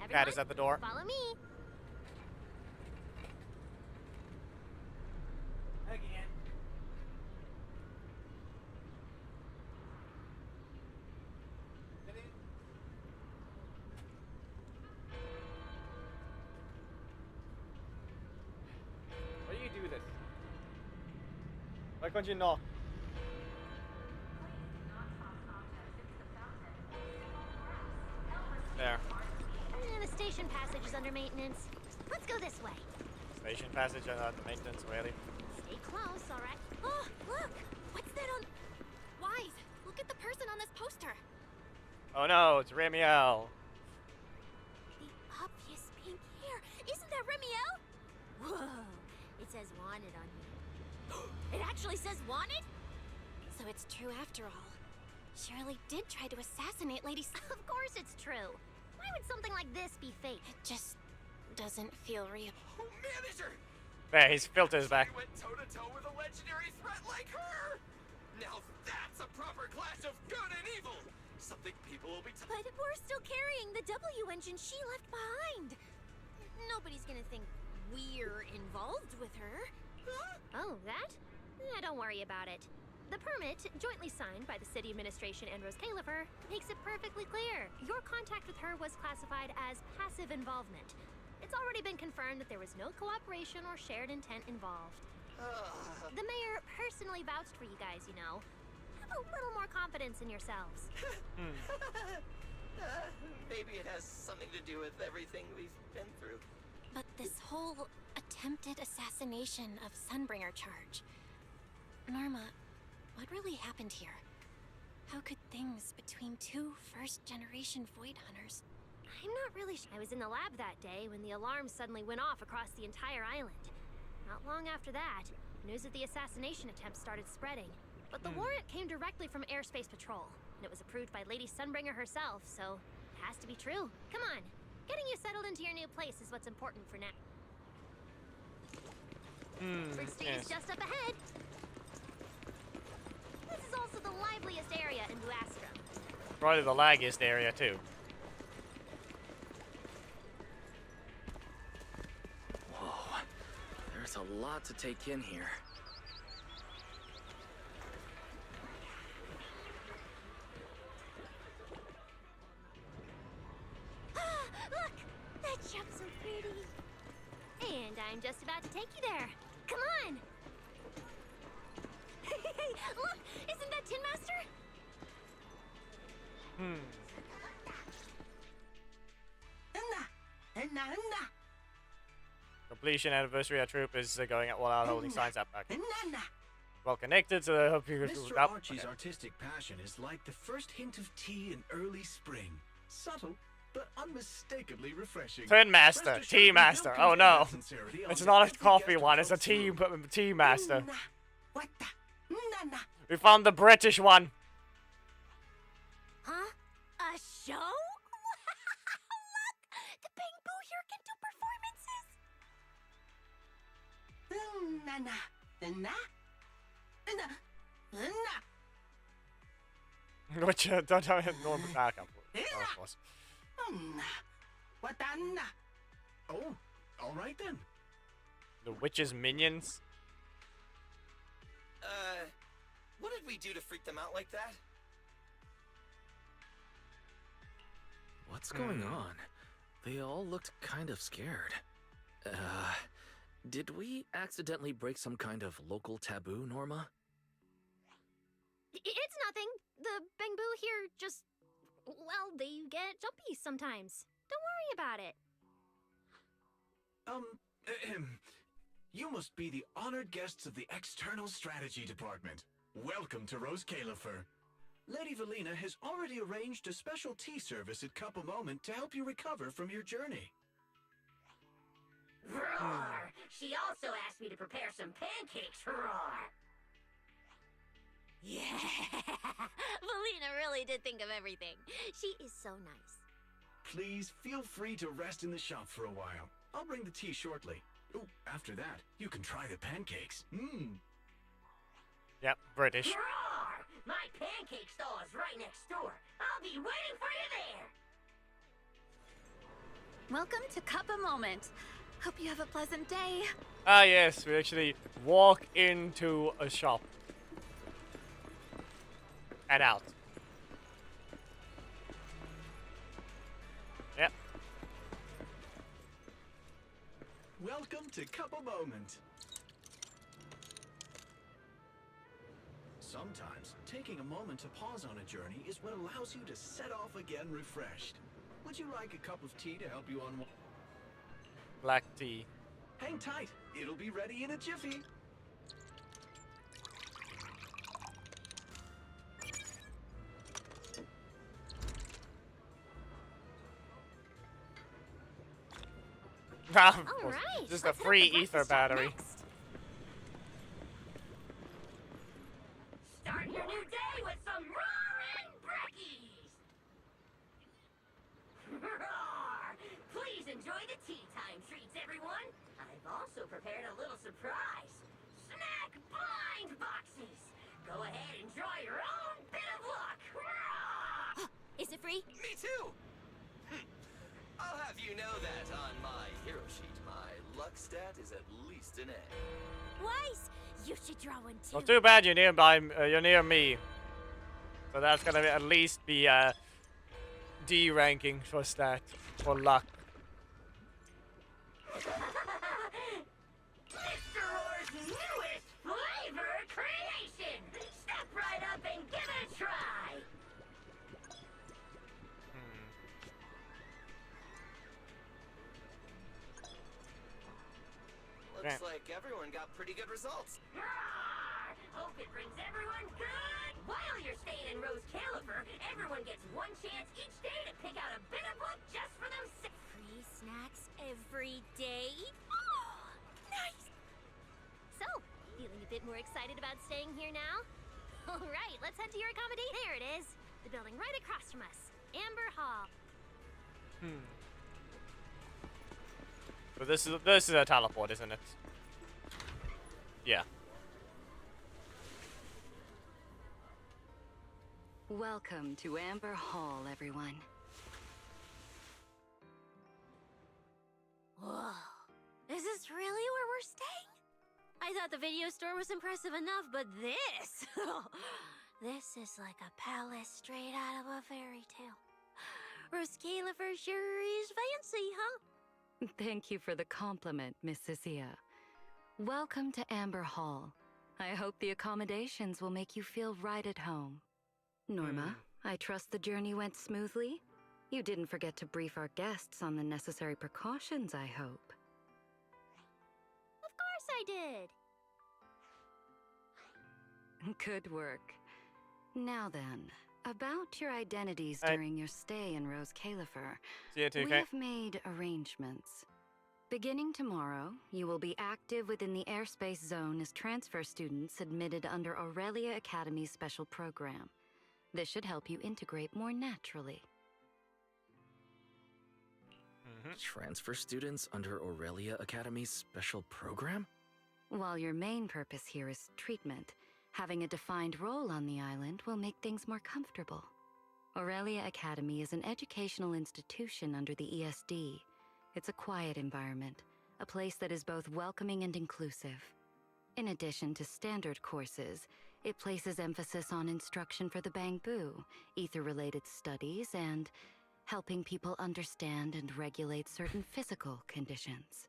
Cat is Everyone, at the door. follow me. Again. Why do you do this? Why can't you knock? There. The station passage is under maintenance. Let's go this way. Station passage and the maintenance, really. Stay close, all right? Oh, look! What's that on... Wise, look at the person on this poster. Oh no, it's Ramiel. The obvious pink hair. Isn't that Remiel? Whoa! It says wanted on you. It actually says wanted? So it's true after all. Shirley did try to assassinate Lady Of course it's true. Why would something like this be fake? It just doesn't feel real. Oh, manager! There, his filter's back. I went toe-to-toe with a legendary threat like her! Now that's a proper clash of good and evil! Something people will be But we're still carrying the W engine she left behind. Nobody's gonna think we're involved with her. Oh, that? Don't worry about it. The permit, jointly signed by the city administration and Rose Califer, makes it perfectly clear. Your contact with her was classified as passive involvement. It's already been confirmed that there was no cooperation or shared intent involved. The mayor personally vouched for you guys, you know. Have a little more confidence in yourselves. Maybe it has something to do with everything we've been through. But this whole attempted assassination of Sunbringer charge... Norma, what really happened here? How could things between two first-generation Void Hunters... I'm not really sure. I was in the lab that day when the alarm suddenly went off across the entire island. Not long after that, news of the assassination attempt started spreading. But the warrant came directly from Airspace Patrol, and it was approved by Lady Sunbringer herself, so it has to be true. Come on, getting you settled into your new place is what's important for now. First stage yes. just up ahead. This is also the liveliest area in Buastrom. Probably the laggiest area, too. Whoa, there's a lot to take in here. Look! That jump's so pretty. And I'm just about to take you there. Come on! Hey, look! Isn't that Tin Master? Completion anniversary. Our troop is going at all out holding signs up back. Well connected, so I hope you can Mr. up. Archie's Okay. artistic passion is like the first hint of tea in early spring. Subtle, but unmistakably refreshing. Tin Master, Rest assured Tea we Master. don't Oh convey no, that sincerity it's onto not a every coffee guest one. who It's a comes tea master. through. We found the British one. Huh? A show? Look! The Bang Boo here can do performances. Which don't tell me normal backup. Of course. Oh, all right then. The witch's minions. What did we do to freak them out like that? What's going on? They all looked kind of scared. Did we accidentally break some kind of local taboo, Norma? It's nothing. The Bangbu here just... Well, they get jumpy sometimes. Don't worry about it. You must be the honored guests of the External Strategy Department. Welcome to Rose Califer. Lady Valina has already arranged a special tea service at Cup a Moment to help you recover from your journey. Roar! She also asked me to prepare some pancakes, roar! Yeah. Valina really did think of everything. She is so nice. Please feel free to rest in the shop for a while. I'll bring the tea shortly. Oh, after that, you can try the pancakes. Yep, British. Roar! My pancake stall is right next door. I'll be waiting for you there! Welcome to Cup a Moment. Hope you have a pleasant day. Ah, yes, we actually walk into a shop. And out. Yep. Welcome to Cup a Moment. Sometimes, taking a moment to pause on a journey is what allows you to set off again refreshed. Would you like a cup of tea to help you unwind? Black tea. Hang tight. It'll be ready in a jiffy. All right. Just a let's head free to the ether breakfast shop battery. next. Start your new day with some roaring brekkies! Roar! Please enjoy the tea time treats, everyone! I've also prepared a little surprise. Snack blind boxes! Go ahead and draw your own bit of luck! Roar! Is it free? Me too! I'll have you know that on my hero sheet, my luck stat is at least an A. Wise, you should draw one too. Well, too bad you're nearby. You're near me. So that's gonna at least be D ranking for stat for luck. Mr. Roar's newest flavor creation! Step right up and give it a try! Looks like everyone got pretty good results. Roar! Hope it brings everyone good! While you're staying in Rose Califer, everyone gets one chance each day to pick out a bit of luck just for themselves. Free snacks every day? Oh, nice! So, feeling a bit more excited about staying here now? All right, let's head to your accommodation. There it is. The building right across from us. Amber Hall. But this is a teleport, isn't it? Yeah. Welcome to Amber Hall, everyone. Whoa. Is this really where we're staying? I thought the video store was impressive enough, but this... this is like a palace straight out of a fairy tale. Rose Califer sure is fancy, huh? Thank you for the compliment, Miss Cecilia. Welcome to Amber Hall. I hope the accommodations will make you feel right at home. Norma, I trust the journey went smoothly? You didn't forget to brief our guests on the necessary precautions, I hope. Of course I did. Good work. Now then, about your identities Hey. during your stay in Rose Califer. See you, We 2K. have made arrangements. Beginning tomorrow, you will be active within the airspace zone as transfer students admitted under Aurelia Academy's special program. This should help you integrate more naturally. Transfer students under Aurelia Academy's special program? While your main purpose here is treatment, having a defined role on the island will make things more comfortable. Aurelia Academy is an educational institution under the ESD. It's a quiet environment, a place that is both welcoming and inclusive. In addition to standard courses, it places emphasis on instruction for the Bangbu, ether-related studies, and helping people understand and regulate certain physical conditions.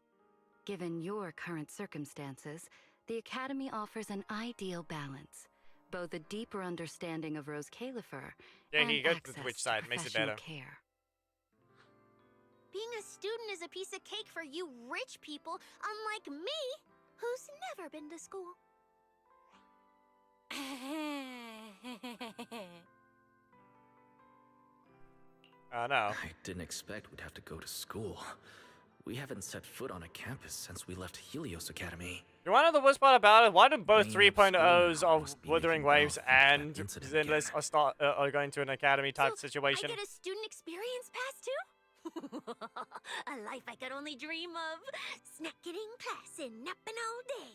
Given your current circumstances, the Academy offers an ideal balance, both a deeper understanding of Rose Califer Yeah, and he goes to access the Twitch side, to makes it professional better. care. Being a student is a piece of cake for you rich people, unlike me, who's never been to school. Oh no. I didn't expect we'd have to go to school. We haven't set foot on a campus since we left Helios Academy. You want to know the worst part about it? Why do both Bringing up 3.0s school now of must be Wuthering making Waves Belle think of that and incident Zenless again. are going to an academy type So, situation? I get a student experience pass too? A life I could only dream of. Snacking in class and napping all day.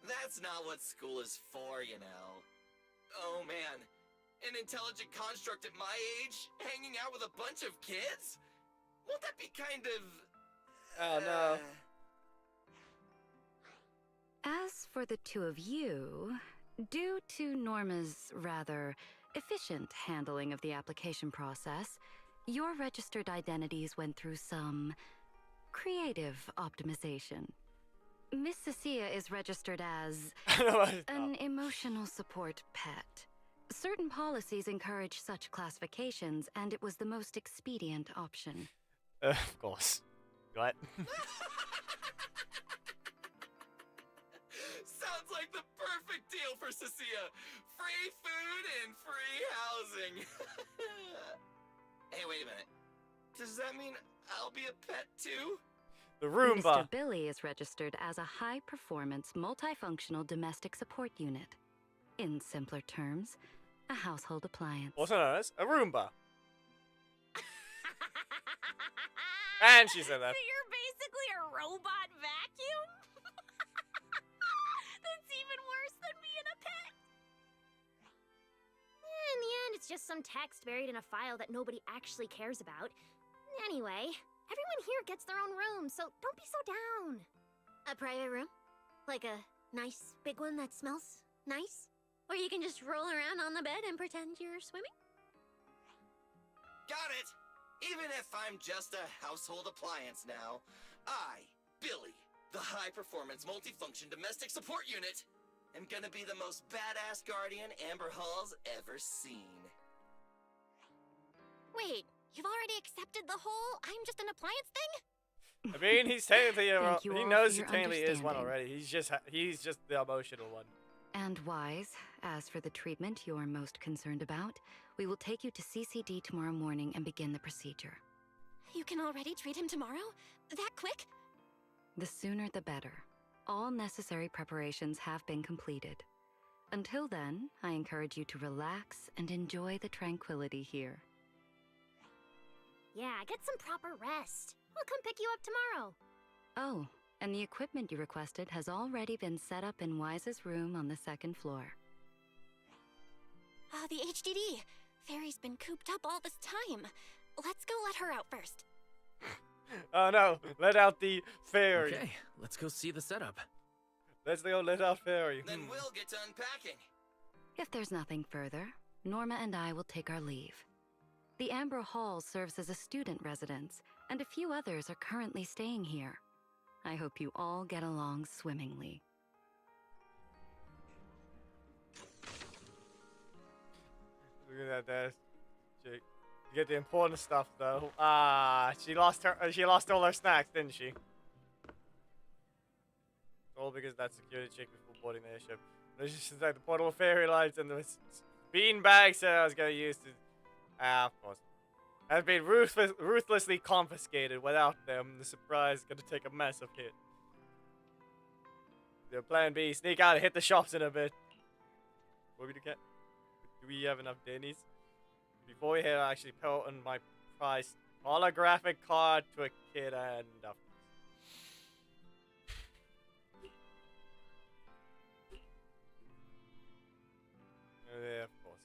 That's not what school is for, you know. Oh man, an intelligent construct at my age, hanging out with a bunch of kids? Won't that be kind of... Oh, no. As for the two of you, due to Norma's rather efficient handling of the application process, your registered identities went through some creative optimization. Miss Cecilia is registered as an emotional support pet. Certain policies encourage such classifications, and it was the most expedient option. Of course. What? Sounds like the perfect deal for Cecilia. Free food and free housing. Hey, wait a minute. Does that mean I'll be a pet too? The Roomba. Mr. Billy is registered as a high-performance, multifunctional domestic support unit. In simpler terms, a household appliance. Also known as a Roomba. And she said that. So you're basically a robot vacuum? That's even worse than being a pet. In the end, it's just some text buried in a file that nobody actually cares about. Anyway, everyone here gets their own room, so don't be so down. A private room? Like a nice big one that smells nice? Or you can just roll around on the bed and pretend you're swimming? Got it! Even if I'm just a household appliance now, I, Billy, the high-performance multifunction domestic support unit, am gonna be the most badass guardian Amber Hall's ever seen. Wait, you've already accepted the whole I'm just an appliance thing? I mean, he's technically Thank you he all knows for he your technically is one understanding. already. He's just the emotional one. And Wise, as for the treatment you're most concerned about, we will take you to CCD tomorrow morning and begin the procedure. You can already treat him tomorrow? That quick? The sooner the better. All necessary preparations have been completed. Until then, I encourage you to relax and enjoy the tranquility here. Yeah, get some proper rest. We'll come pick you up tomorrow. Oh, and the equipment you requested has already been set up in Wise's room on the second floor. The HDD. Fairy's been cooped up all this time. Let's go let her out first. Oh no, let out the fairy. Okay, let's go see the setup. Let's go let out fairy. Then we'll get to unpacking. If there's nothing further, Norma and I will take our leave. The Amber Hall serves as a student residence, and a few others are currently staying here. I hope you all get along swimmingly. Look at that. You get the important stuff though. She lost all her snacks, didn't she? All because of that security check before boarding the airship. There's just like the portable fairy lights and the bean bags that I was gonna use to. Of course. Has been ruthlessly confiscated. Without them, the surprise is gonna take a massive hit. The plan B: sneak out and hit the shops in a bit. What we do get? Do we have enough Denny's? Before we hit, I actually put on my price holographic card to a kid and yeah, of course.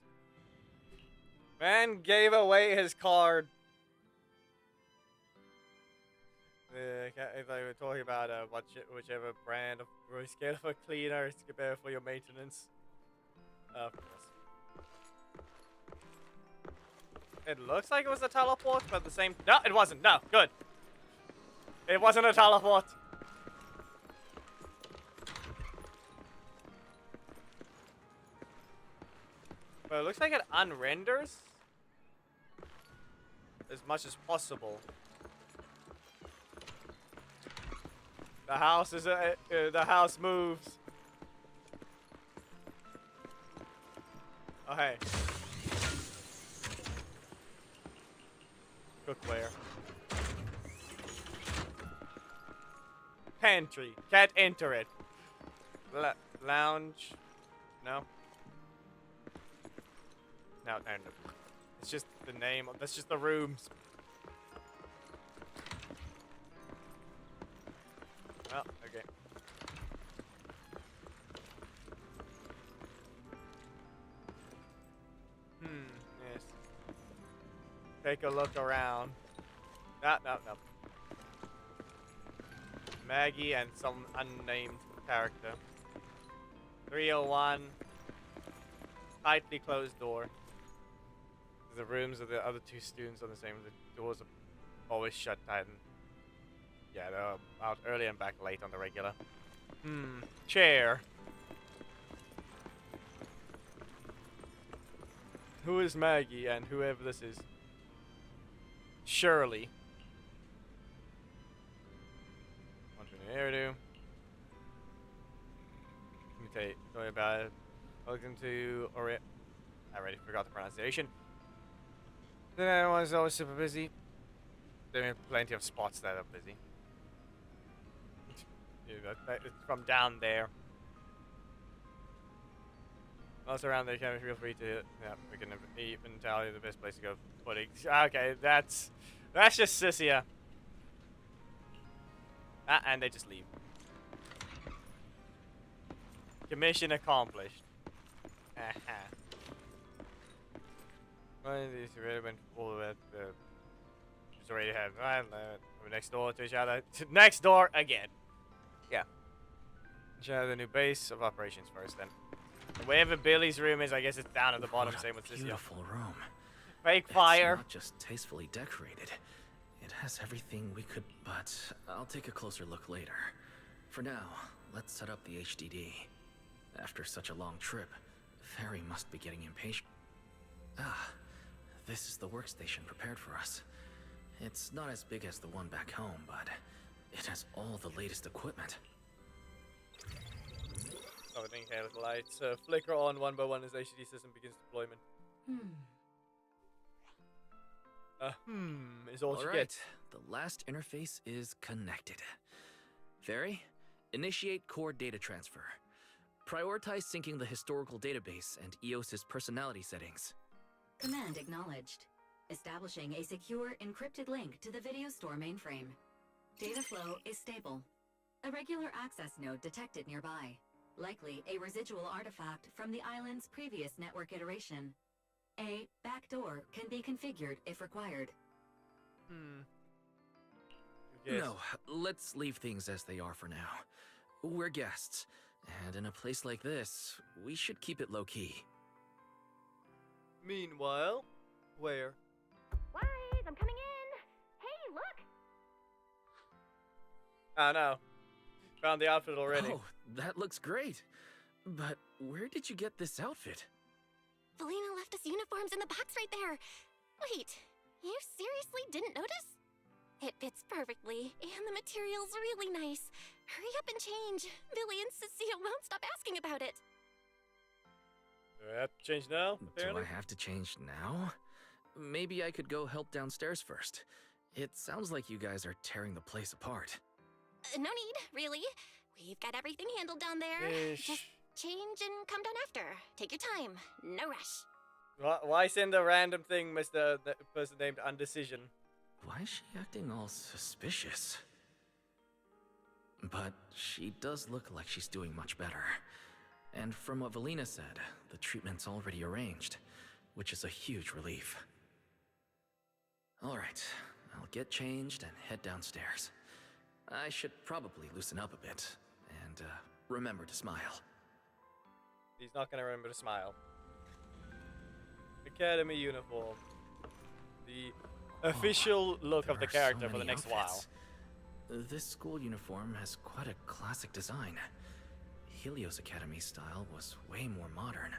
Man gave away his card. If they were talking about whichever brand of rose for cleaner is better for your maintenance. Of course. It looks like it was a teleport, but the same. No, it wasn't. No, good. It wasn't a teleport. But it looks like it unrenders as much as possible. The house is the house moves. Oh hey. Cookware. Pantry. Can't enter it. Lounge. No. No. It's just the name. That's just the rooms. Oh, okay. Yes. Take a look around. No. Maggie and some unnamed character. 301. Tightly closed door. The rooms of the other two students are the same. The doors are always shut tight. And yeah, they're out early and back late on the regular. Chair. Who is Maggie and whoever this is? Shirley. One from the hairdo. Let me tell you about it. Welcome to I already forgot the pronunciation. Then one's always super busy. There are plenty of spots that are busy. It's from down there. Also around there, can feel free to. Yeah, we can even tell you the best place to go. Okay, that's just Sissia. And they just leave. Commission accomplished. Well, these already went all of it. Just already have we're next door to each other. Next door again. Yeah. Share the new base of operations first, then. Wherever Billy's room is, I guess it's down at the bottom. Same with this. Beautiful room. Fake fire. It's not just tastefully decorated. It has everything we could, but I'll take a closer look later. For now, let's set up the HDD. After such a long trip, Fairy must be getting impatient. This is the workstation prepared for us. It's not as big as the one back home, but it has all the latest equipment. Opening hair with lights. Flicker on one by one as HDD system begins deployment. Is all you get. The last interface is connected. Fairy, initiate core data transfer. Prioritize syncing the historical database and EOS's personality settings. Command acknowledged. Establishing a secure encrypted link to the video store mainframe. Data flow is stable. A regular access node detected nearby. Likely a residual artifact from the island's previous network iteration. A backdoor can be configured if required. No, let's leave things as they are for now. We're guests, and in a place like this, we should keep it low-key. Meanwhile, where? Wise, I'm coming in. Hey, look. Oh no. Found the outfit already. Oh, that looks great. But where did you get this outfit? Valina left us uniforms in the box right there. Wait, you seriously didn't notice? It fits perfectly, and the material's really nice. Hurry up and change. Billy and Cecilia won't stop asking about it. Do I have to change now, apparently? Do I have to change now? Maybe I could go help downstairs first. It sounds like you guys are tearing the place apart. No need, really. We've got everything handled down there. Just change and come down after. Take your time. No rush. Why send a random thing, Mr. The person named Undecision? Why is she acting all suspicious? But she does look like she's doing much better. And from what Valina said, the treatment's already arranged, which is a huge relief. Alright, I'll get changed and head downstairs. I should probably loosen up a bit, and remember to smile. He's not gonna remember to smile. Academy uniform. the official look There of the are so character for the many next outfits. This school uniform has quite a classic design. Helios Academy style was way more modern,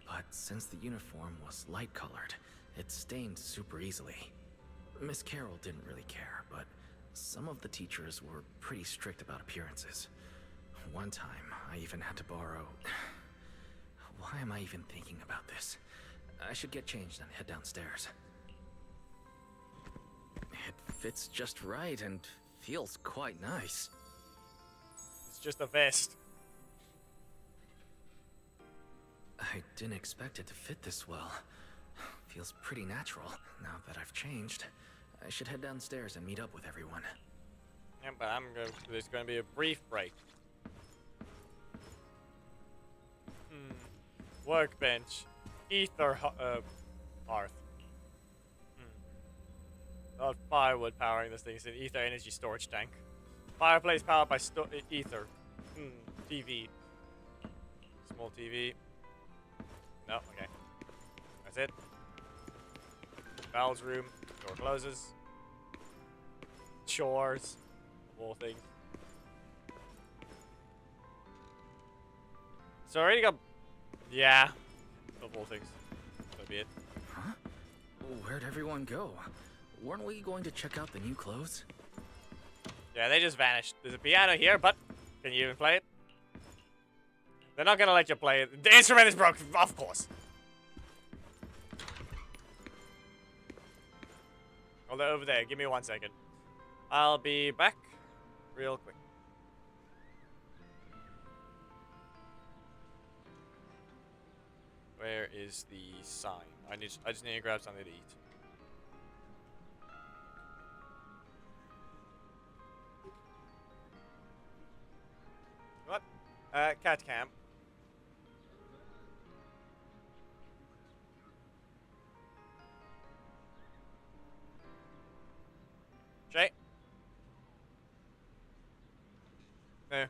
but since the uniform was light-colored, it stained super easily. Miss Carroll didn't really care, but some of the teachers were pretty strict about appearances. One time, I even had to borrow... Why am I even thinking about this? I should get changed and head downstairs. It fits just right and feels quite nice. It's just a vest. I didn't expect it to fit this well. Feels pretty natural. Now that I've changed, I should head downstairs and meet up with everyone. Yeah, but there's going to be a brief break. Workbench. Ether hearth. Not firewood powering this thing. It's an ether energy storage tank. Fireplace powered by ether. TV. Small TV. No, okay. That's it. Val's room. Door closes. Chores. Of all things. So I already got... Yeah. Of all things. So be it. Huh? Where'd everyone go? Weren't we going to check out the new clothes? Yeah, they just vanished. There's a piano here, but can you even play it? They're not gonna let you play it. The instrument is broken, of course. Oh, they're over there. Give me 1 second. I'll be back real quick. Where is the sign? I just need to grab something to eat. What? Cat camp. Jay? No.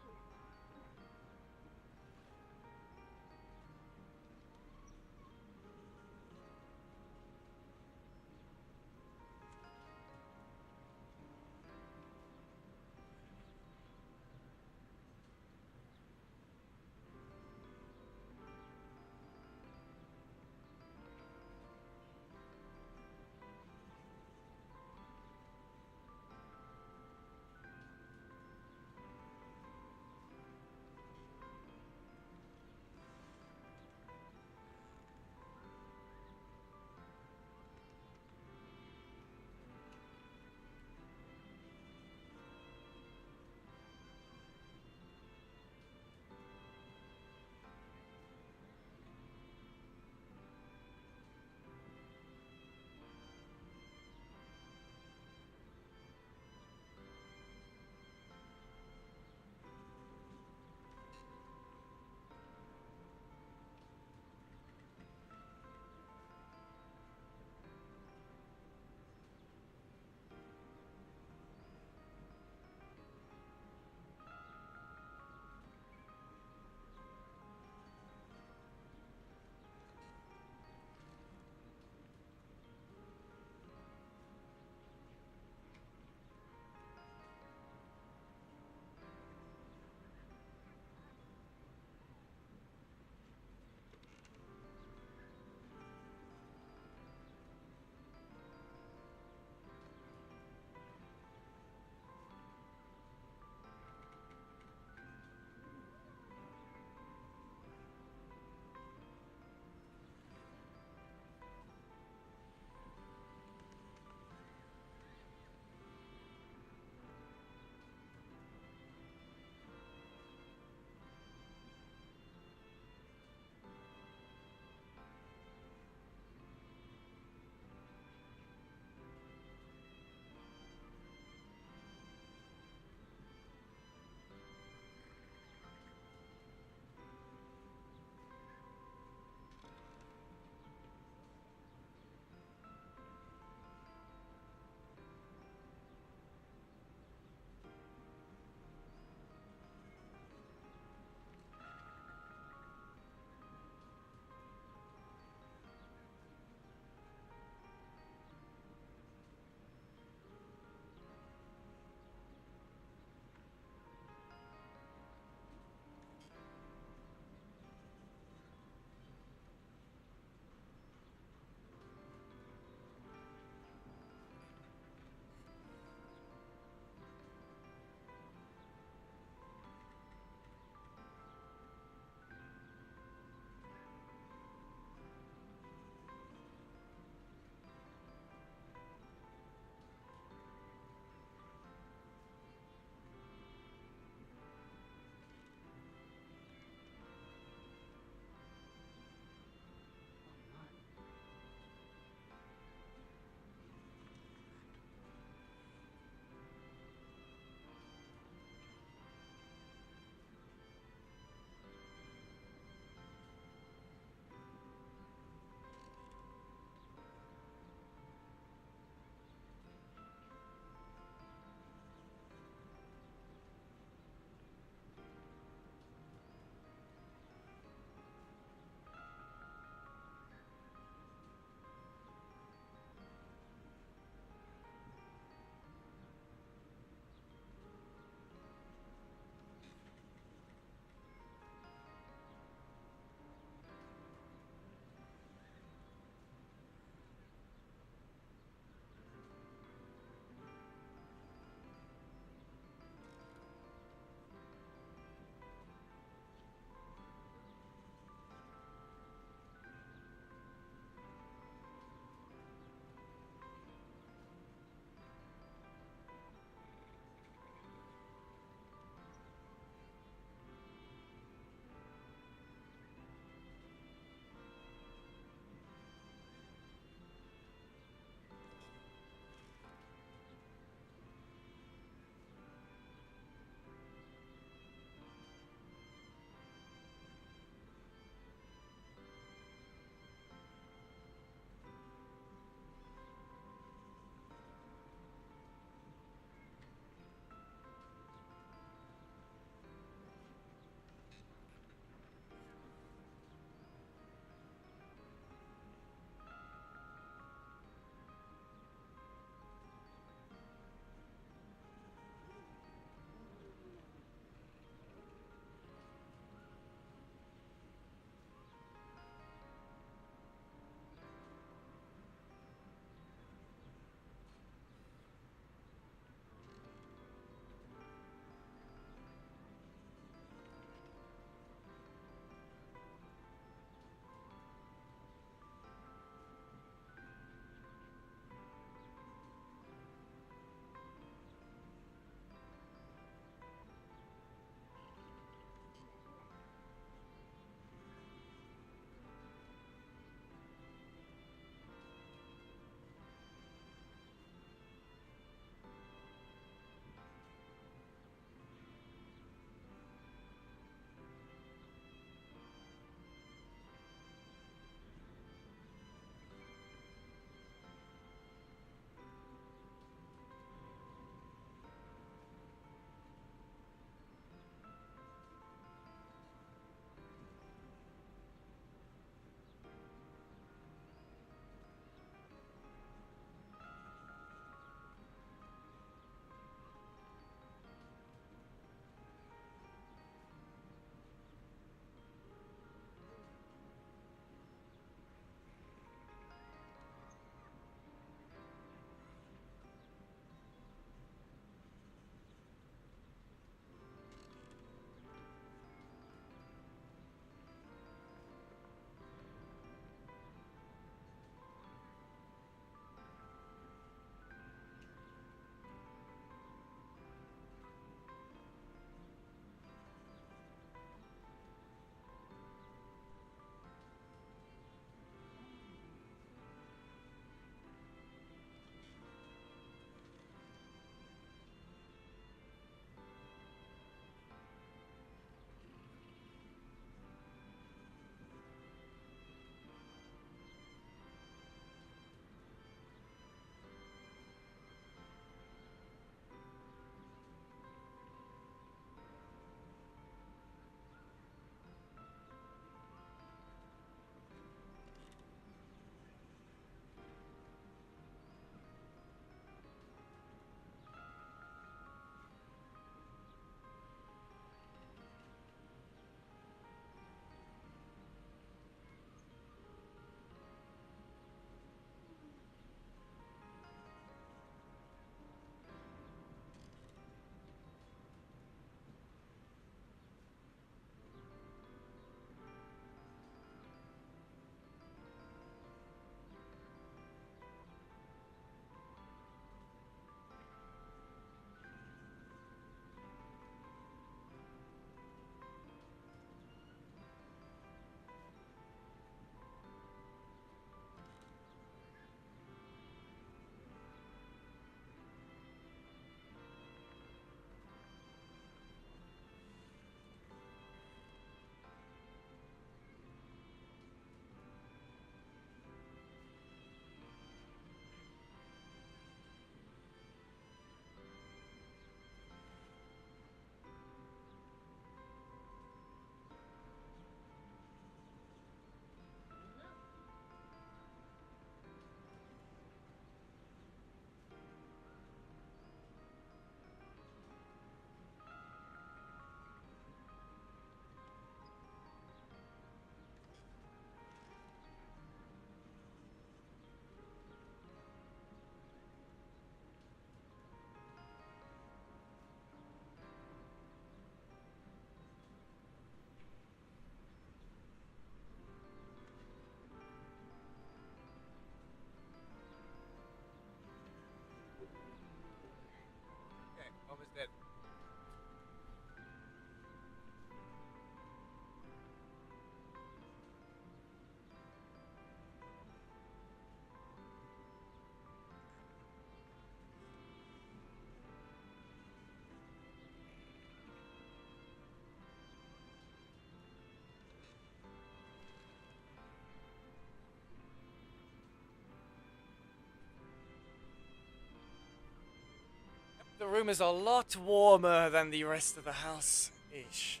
room is a lot warmer than the rest of the house. Ish.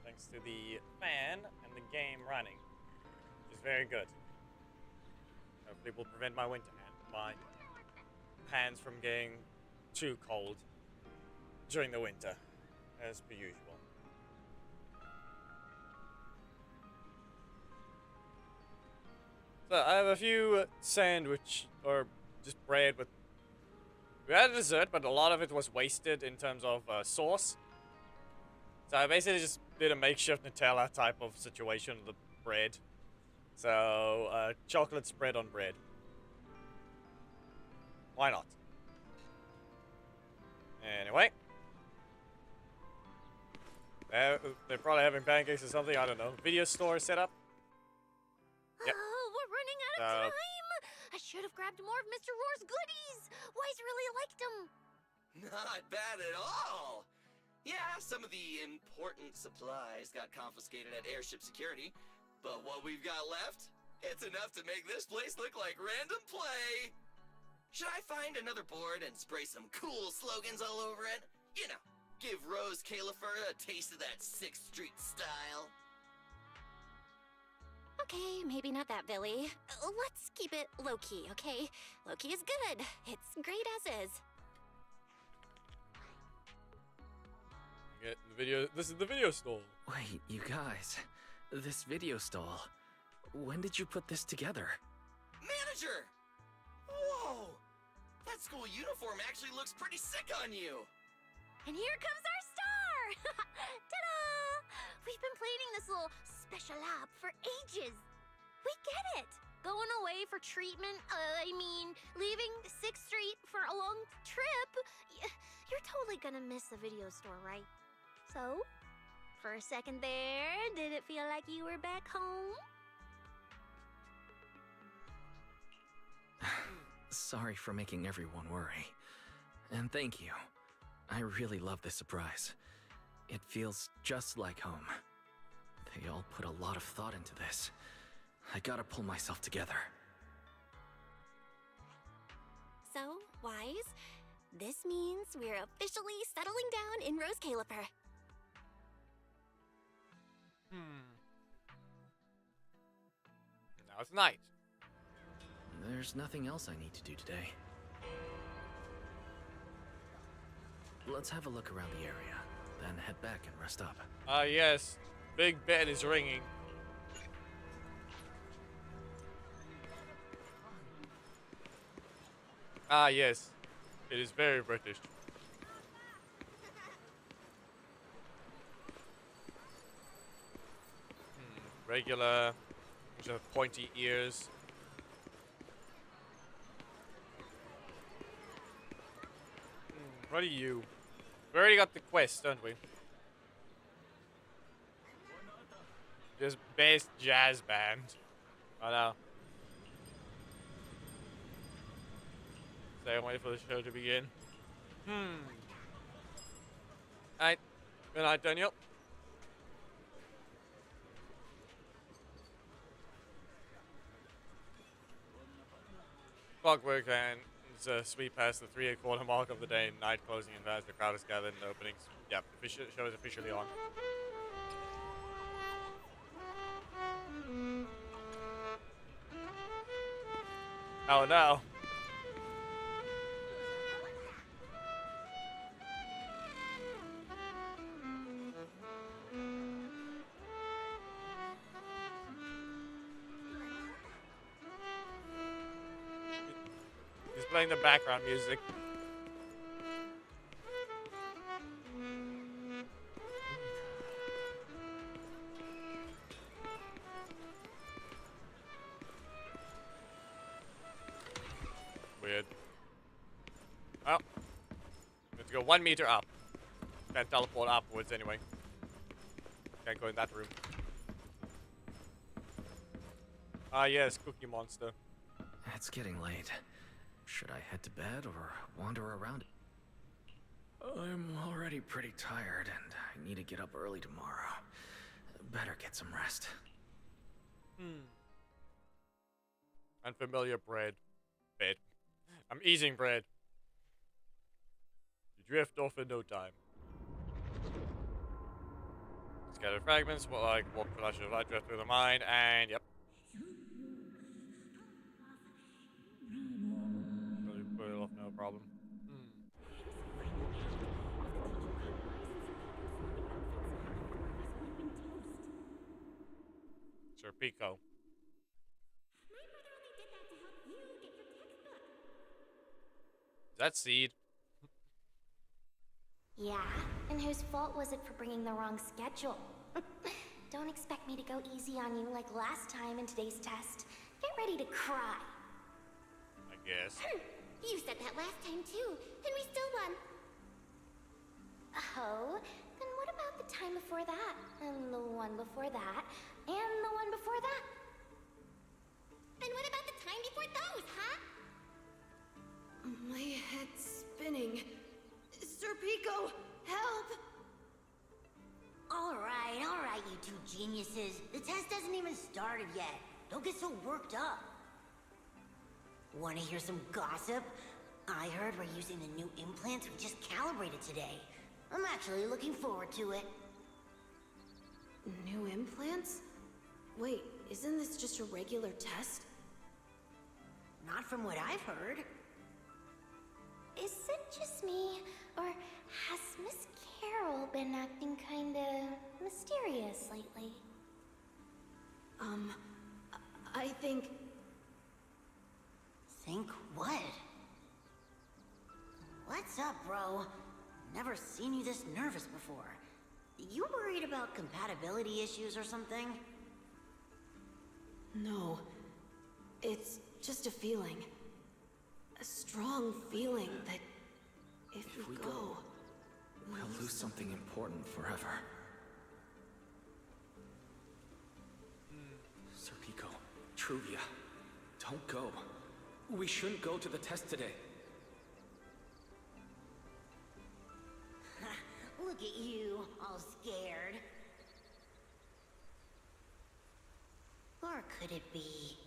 Thanks to the fan and the game running. Which is very good. Hopefully will prevent my hands from getting too cold during the winter, as per usual. So I have a few sandwich or just bread with. We had a dessert, but a lot of it was wasted in terms of sauce. So I basically just did a makeshift Nutella type of situation with the bread. So chocolate spread on bread. Why not? Anyway. They're probably having pancakes or something, I don't know. Video store set up. Yep. Oh, we're running out of time! I should have grabbed more of Mr. Roar's goodies! Wise really liked them! Not bad at all! Yeah, some of the important supplies got confiscated at airship security, but what we've got left, it's enough to make this place look like random play! Should I find another board and spray some cool slogans all over it? You know, give Rose Califer a taste of that 6th Street style. Okay, maybe not that, Billy. Let's keep it low-key, okay? Low-key is good. It's great as is. Get the video. This is the video stall. Wait, you guys. This video stall. When did you put this together? Manager! Whoa! That school uniform actually looks pretty sick on you! And here comes our star! Ta-da! We've been planning this little special op for ages. We get it. Going away for treatment, leaving 6th Street for a long trip. You're totally gonna miss the video store, right? So, for a second there, did it feel like you were back home? Sorry for making everyone worry. And thank you. I really love this surprise. It feels just like home. They all put a lot of thought into this. I gotta pull myself together. So, Wise, this means we're officially settling down in Rose Califer. Now it's night. There's nothing else I need to do today. Let's have a look around the area, then head back and rest up. Ah, yes. Big bed is ringing. Ah, yes. It is very British. Regular. Just have pointy ears. What are you? We already got the quest, don't we? Just best jazz band. I know. Stay and wait for the show to begin. Alright. Good night, Daniel. Clockwork and sweep past the 3:15 mark of the day, night closing and as the crowd is gathered in the openings. Yep, the show is officially on. Oh no. He's playing the background music. Weird. Oh. We have to go 1 meter up. Can't teleport upwards anyway. Can't go in that room. Ah yes, Cookie Monster. It's getting late. Should I head to bed or wander around? I'm already pretty tired and I need to get up early tomorrow. Better get some rest. Unfamiliar bread. Bed. I'm eating bread. drift off in no time. Scattered fragments, well, like what flashes of light drift through the mind, and yep. Really put it off, no problem. Sir Pico. Is that Seed? Yeah, and whose fault was it for bringing the wrong schedule? Don't expect me to go easy on you like last time in today's test. Get ready to cry. I guess. You said that last time too, and we still won. Oh, then what about the time before that? And the one before that? And the one before that? And what about the time before those, huh? My head's spinning. Sir Pico, help! Alright, you two geniuses. The test hasn't even started yet. Don't get so worked up. Wanna hear some gossip? I heard we're using the new implants we just calibrated today. I'm actually looking forward to it. New implants? Wait, isn't this just a regular test? Not from what I've heard. Is it just me, or has Miss Carol been acting kinda mysterious lately? I think... Think what? What's up, bro? Never seen you this nervous before. You worried about compatibility issues or something? No. It's just a feeling. A strong feeling that if we go, we'll lose something important forever. Sir Pico, Truvia, don't go. We shouldn't go to the test today. Look at you, all scared. Or could it be?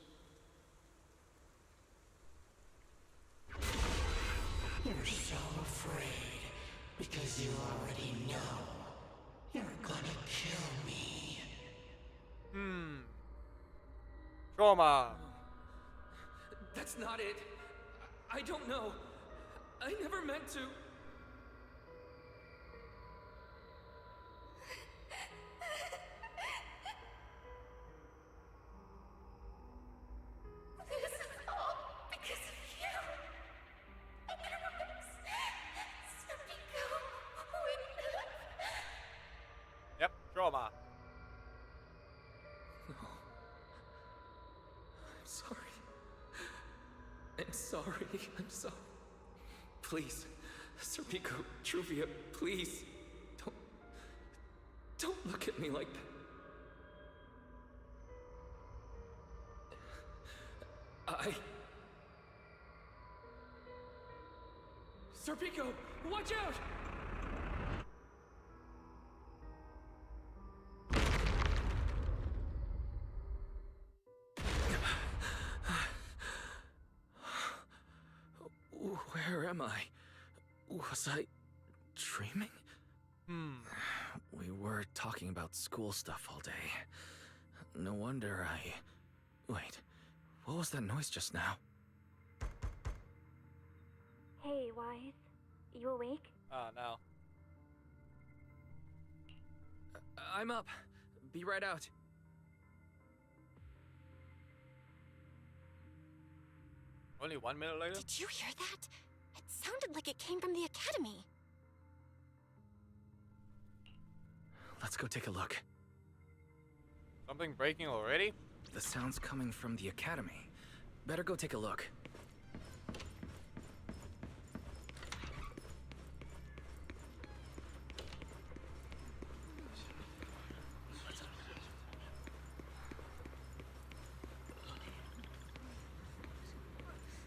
You're so afraid because you already know you're gonna kill me. Trauma. That's not it. I don't know. I never meant to. This is all because of you. Otherwise, Sir Pico wouldn't have... Yep, trauma. I'm sorry. I'm sorry. Please, Sir Pico, Truvia, please. Don't look at me like that. Sir Pico, watch out! Where am I? Was I dreaming? We were talking about school stuff all day. No wonder Wait, what was that noise just now? Hey, Wise. You awake? Oh, no. I'm up. Be right out. Only 1 minute later? Did you hear that? It sounded like it came from the academy. Let's go take a look. Something breaking already? The sound's coming from the academy. Better go take a look.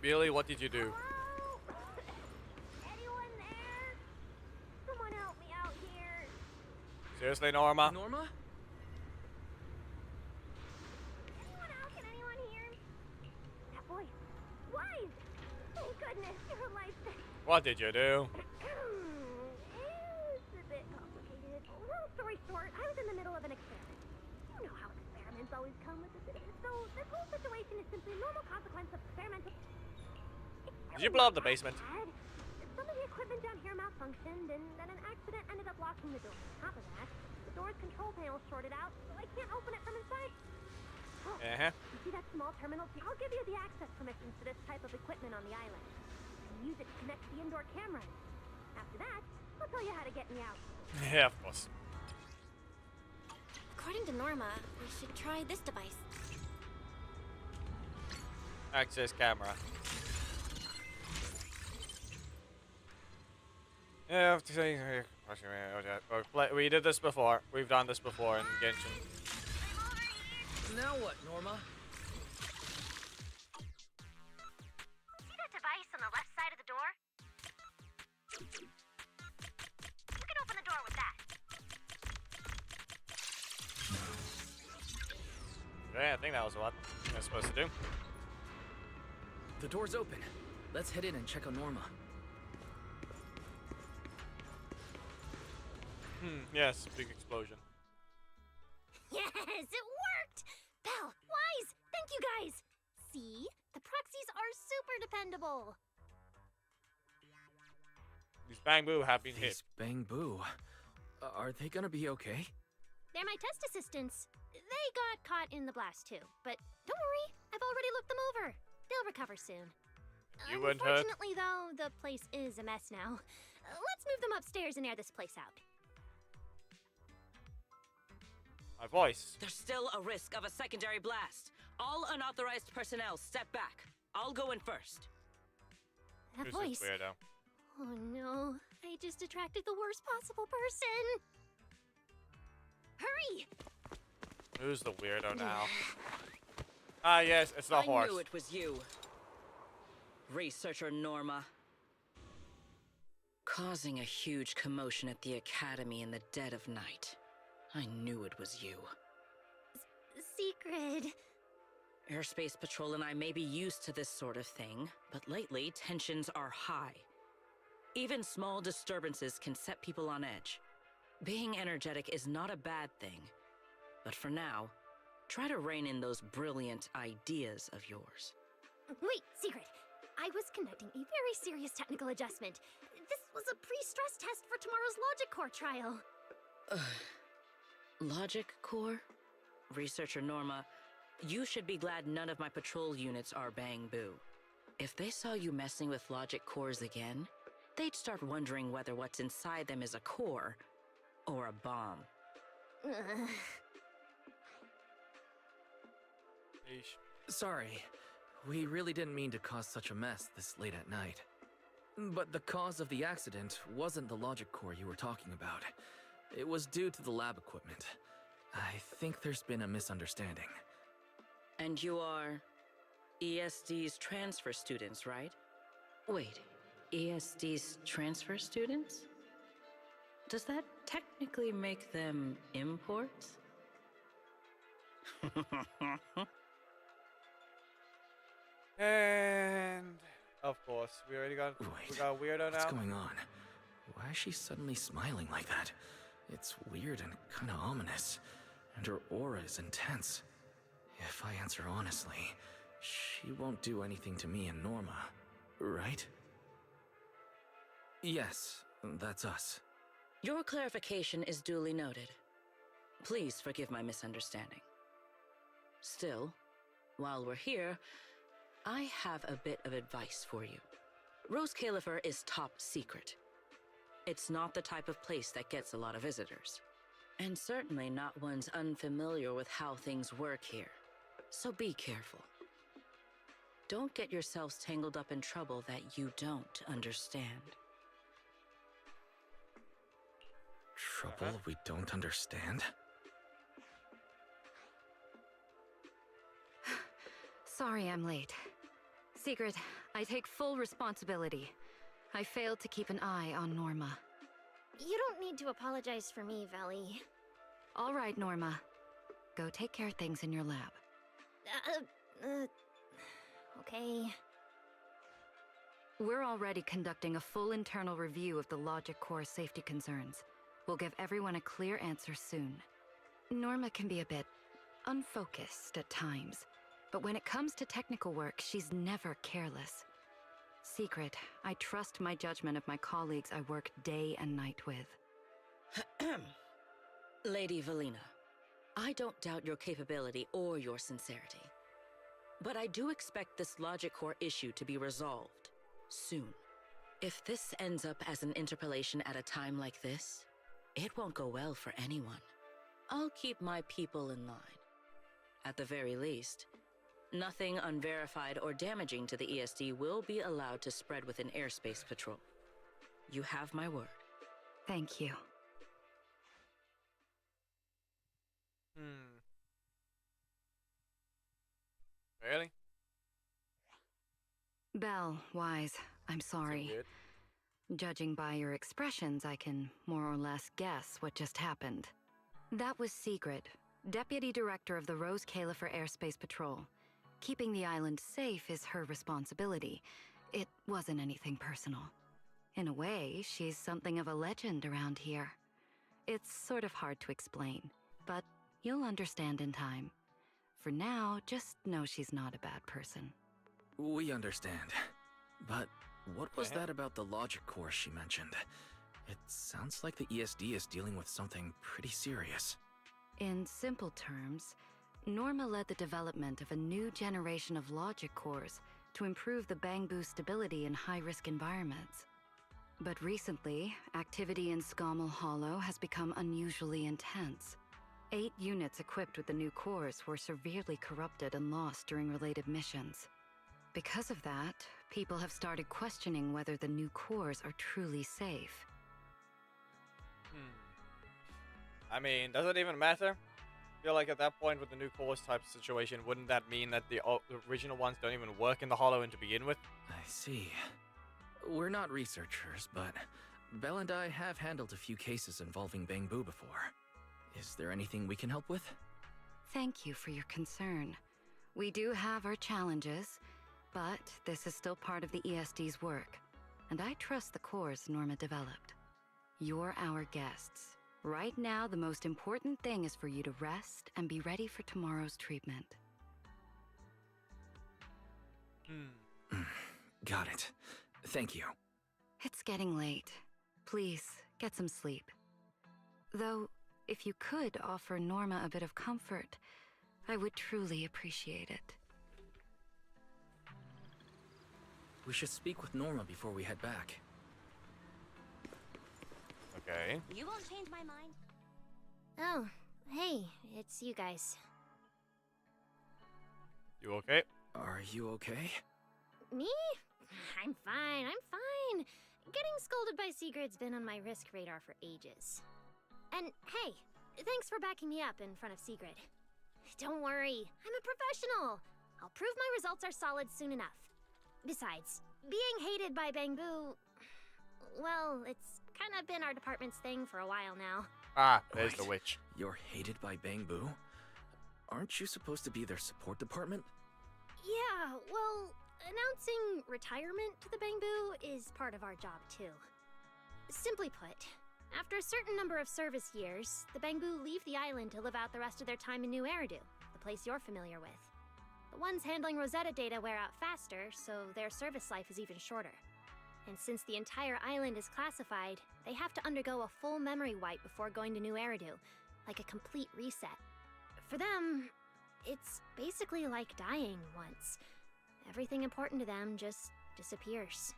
Billy, what did you do? Hello? Anyone there? Someone help me out here. Seriously, Norma? Norma? Anyone out? Can anyone hear me? That voice. Wise! Thank goodness you're alive. What did you do? short, I was in the middle of an experiment. You know how experiments always come with this. So this whole situation is simply a normal consequence of experimental. Did you blow up the basement? Bad. Some of the equipment down here malfunctioned, and then an accident ended up locking the door. On top of that, the door's control panel shorted out, so I can't open it from inside. Oh, you see that small terminal? I'll give you the access permissions to this type of equipment on the island. You can use it to connect to the indoor cameras. After that, I'll tell you how to get me out. Yeah, of course. According to Norma, we should try this device. Access camera. Yeah, we did this before. We've done this before in Genshin. Now what, Norma? See that device on the left side of the door? You can open the door with that. Yeah, I think that was what I was supposed to do. The door's open. Let's head in and check on Norma. Yes, big explosion. Yes, it worked! Belle, Wise, thank you guys! See? The proxies are super dependable. These Bang Boo have been hit. These Bang Boo. Are they gonna be okay? They're my test assistants. They got caught in the blast too, but don't worry, I've already looked them over. They'll recover soon. You weren't hurt? Unfortunately, though, the place is a mess now. Let's move them upstairs and air this place out. My voice. There's still a risk of a secondary blast. All unauthorized personnel, step back. I'll go in first. That Who's voice. this weirdo? Oh no, I just attracted the worst possible person. Hurry! Who's the weirdo now? Ah, yes, it's the horse. I knew it was you. Researcher Norma. Causing a huge commotion at the academy in the dead of night. I knew it was you. Secret. Airspace Patrol and I may be used to this sort of thing, but lately tensions are high. Even small disturbances can set people on edge. Being energetic is not a bad thing, but for now, try to rein in those brilliant ideas of yours. Wait, Secret. I was conducting a very serious technical adjustment. This was a pre-stress test for tomorrow's Logic Core trial. Logic Core? Researcher Norma, you should be glad none of my patrol units are Bang Boo. If they saw you messing with Logic Cores again, they'd start wondering whether what's inside them is a core or a bomb. Sorry, we really didn't mean to cause such a mess this late at night. But the cause of the accident wasn't the logic core you were talking about. It was due to the lab equipment. I think there's been a misunderstanding. And you are ESD's transfer students, right? Wait, ESD's transfer students? Does that technically make them imports? And of course, we already got we got a weirdo now. What's going on? Why is she suddenly smiling like that? It's weird and kind of ominous, and her aura is intense. If I answer honestly, she won't do anything to me and Norma, right? Yes, that's us. Your clarification is duly noted. Please forgive my misunderstanding. Still, while we're here, I have a bit of advice for you. Rose Califer is top secret. It's not the type of place that gets a lot of visitors. And certainly not ones unfamiliar with how things work here. So be careful. Don't get yourselves tangled up in trouble that you don't understand. Trouble we don't understand? Sorry I'm late. Secret, I take full responsibility. I failed to keep an eye on Norma. You don't need to apologize for me, Valley. All right, Norma. Go take care of things in your lab. Okay. We're already conducting a full internal review of the Logic Core safety concerns. will give everyone a clear answer soon. Norma can be a bit unfocused at times, but when it comes to technical work, she's never careless. Secret, I trust my judgment of my colleagues I work day and night with. Lady Valina, I don't doubt your capability or your sincerity. But I do expect this logic core issue to be resolved soon. If this ends up as an interpolation at a time like this, it won't go well for anyone. I'll keep my people in line. At the very least, nothing unverified or damaging to the ESD will be allowed to spread within airspace patrol. You have my word. Thank you. Really? Belle, Wise, I'm sorry. Judging by your expressions, I can more or less guess what just happened. That was Sigrid, Deputy Director of the Rose Califer Airspace Patrol. Keeping the island safe is her responsibility. It wasn't anything personal. In a way, she's something of a legend around here. It's sort of hard to explain, but you'll understand in time. For now, just know she's not a bad person. We understand. But what was that about the logic course she mentioned? It sounds like the ESD is dealing with something pretty serious. In simple terms, Norma led the development of a new generation of logic cores to improve the Bangbu stability in high-risk environments. But recently, activity in Scommel Hollow has become unusually intense. 8 units equipped with the new cores were severely corrupted and lost during related missions. Because of that, people have started questioning whether the new cores are truly safe. I mean, does it even matter? I feel like at that point with the new cores type of situation, wouldn't that mean that the original ones don't even work in the Hollow to begin with? I see. We're not researchers, but Belle and I have handled a few cases involving Bangbu before. Is there anything we can help with? Thank you for your concern. We do have our challenges, but this is still part of the ESD's work, and I trust the cores Norma developed. You're our guests. Right now, the most important thing is for you to rest and be ready for tomorrow's treatment. Got it. Thank you. It's getting late. Please, get some sleep. Though, if you could offer Norma a bit of comfort, I would truly appreciate it. We should speak with Norma before we head back. Okay. You won't change my mind. Oh, hey, it's you guys. You okay? Are you okay? Me? I'm fine, I'm fine. Getting scolded by Sigrid's been on my risk radar for ages. And hey, thanks for backing me up in front of Sigrid. Don't worry, I'm a professional. I'll prove my results are solid soon enough. Besides, being hated by Bangbu, well, it's kind of been our department's thing for a while now. Ah, there's the witch. You're hated by Bangbu? Aren't you supposed to be their support department? Yeah, well, announcing retirement to the Bangbu is part of our job too. Simply put, after a certain number of service years, the Bangbu leave the island to live out the rest of their time in New Eridu, the place you're familiar with. The ones handling Rosetta data wear out faster, so their service life is even shorter. And since the entire island is classified, they have to undergo a full memory wipe before going to New Eridu, like a complete reset. For them, it's basically like dying once. Everything important to them just disappears.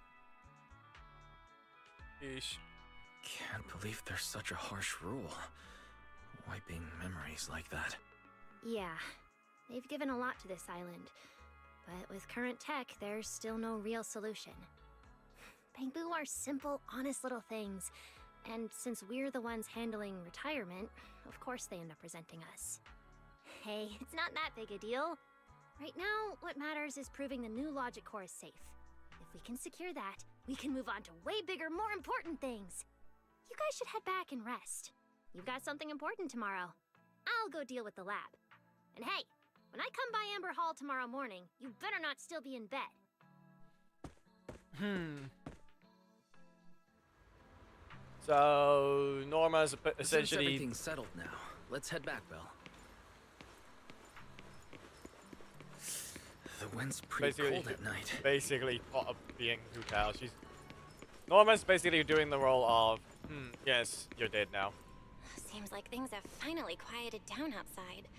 Yeesh. Can't believe there's such a harsh rule. Wiping memories like that. Yeah, they've given a lot to this island. But with current tech, there's still no real solution. Bangbu are simple, honest little things. And since we're the ones handling retirement, of course they end up resenting us. Hey, it's not that big a deal. Right now, what matters is proving the new logic core is safe. If we can secure that, we can move on to way bigger, more important things. You guys should head back and rest. You've got something important tomorrow. I'll go deal with the lab. And hey, when I come by Amber Hall tomorrow morning, you better not still be in bed. So Norma's Since essentially everything's settled now, let's head back, Belle. The wind's pretty cold at night. Basically being she's Norma's basically doing the role of, yes, you're dead now. Seems like things have finally quieted down outside.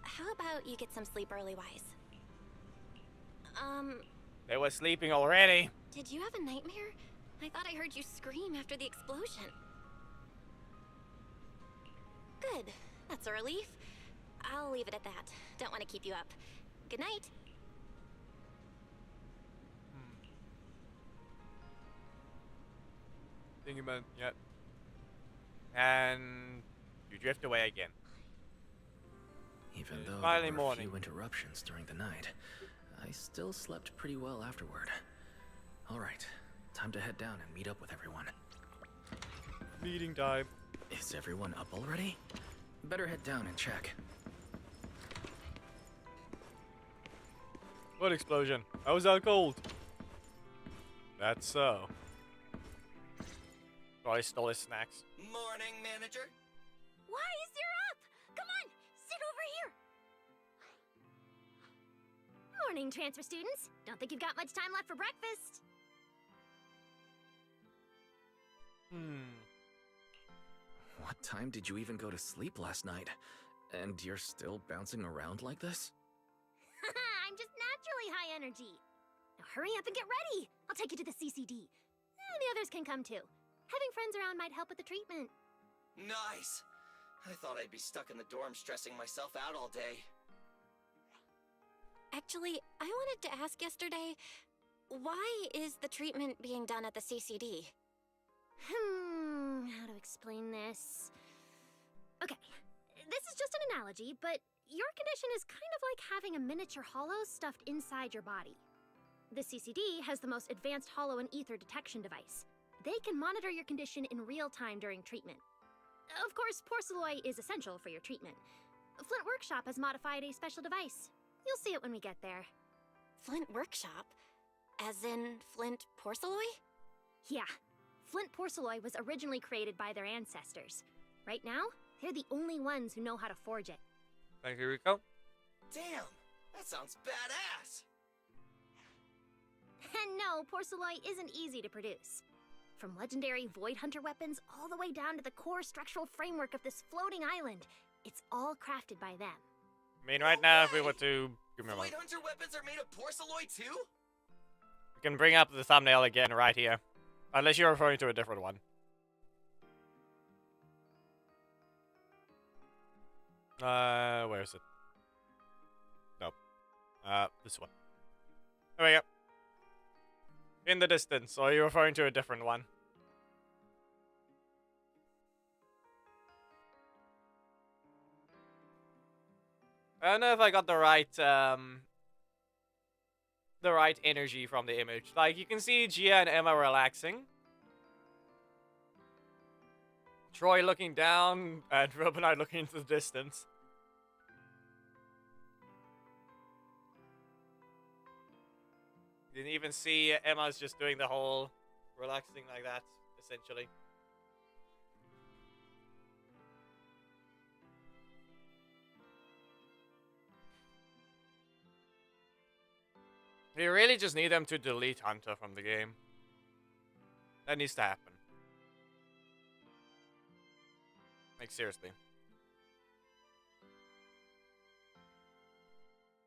How about you get some sleep early, Wise? They were sleeping already. Did you have a nightmare? I thought I heard you scream after the explosion. Good. That's a relief. I'll leave it at that. Don't want to keep you up. Good night. Thinking about yep. And you drift away again. Even though finally there were morning. a few interruptions during the night, I still slept pretty well afterward. All right, time to head down and meet up with everyone. Meeting time. Is everyone up already? Better head down and check. What explosion? How was that cold? That's so. Probably stole his snacks. Morning, manager. Wise, you're up! Come on, sit over here! Morning, transfer students. Don't think you've got much time left for breakfast. What time did you even go to sleep last night? And you're still bouncing around like this? I'm just naturally high energy. Now hurry up and get ready. I'll take you to the CCD. The others can come too. Having friends around might help with the treatment. Nice. I thought I'd be stuck in the dorm stressing myself out all day. Actually, I wanted to ask yesterday, why is the treatment being done at the CCD? How to explain this? Okay, this is just an analogy, but your condition is kind of like having a miniature hollow stuffed inside your body. The CCD has the most advanced hollow and ether detection device. They can monitor your condition in real time during treatment. Of course, porcelloi is essential for your treatment. Flint Workshop has modified a special device. You'll see it when we get there. Flint Workshop? As in Flint Porcelloi? Yeah. Flint Porcelloi was originally created by their ancestors. Right now, they're the only ones who know how to forge it. Thank you, Rico. Damn, that sounds badass. And no, porcelloi isn't easy to produce. From legendary Void Hunter weapons all the way down to the core structural framework of this floating island, it's all crafted by them. I mean, right now, if we were to... Give me a Void moment. Hunter weapons are made of porcelloi too? We can bring up the thumbnail again right here. Unless you're referring to a different one. Where is it? Nope. This one. There we go. In the distance, or are you referring to a different one? I don't know if I got the right energy from the image. Like, you can see Gia and Emma relaxing. Troy looking down, and Rob and I looking into the distance. You can even see Emma's just doing the whole relaxing like that, essentially. We really just need them to delete Hunter from the game. That needs to happen. Like, seriously.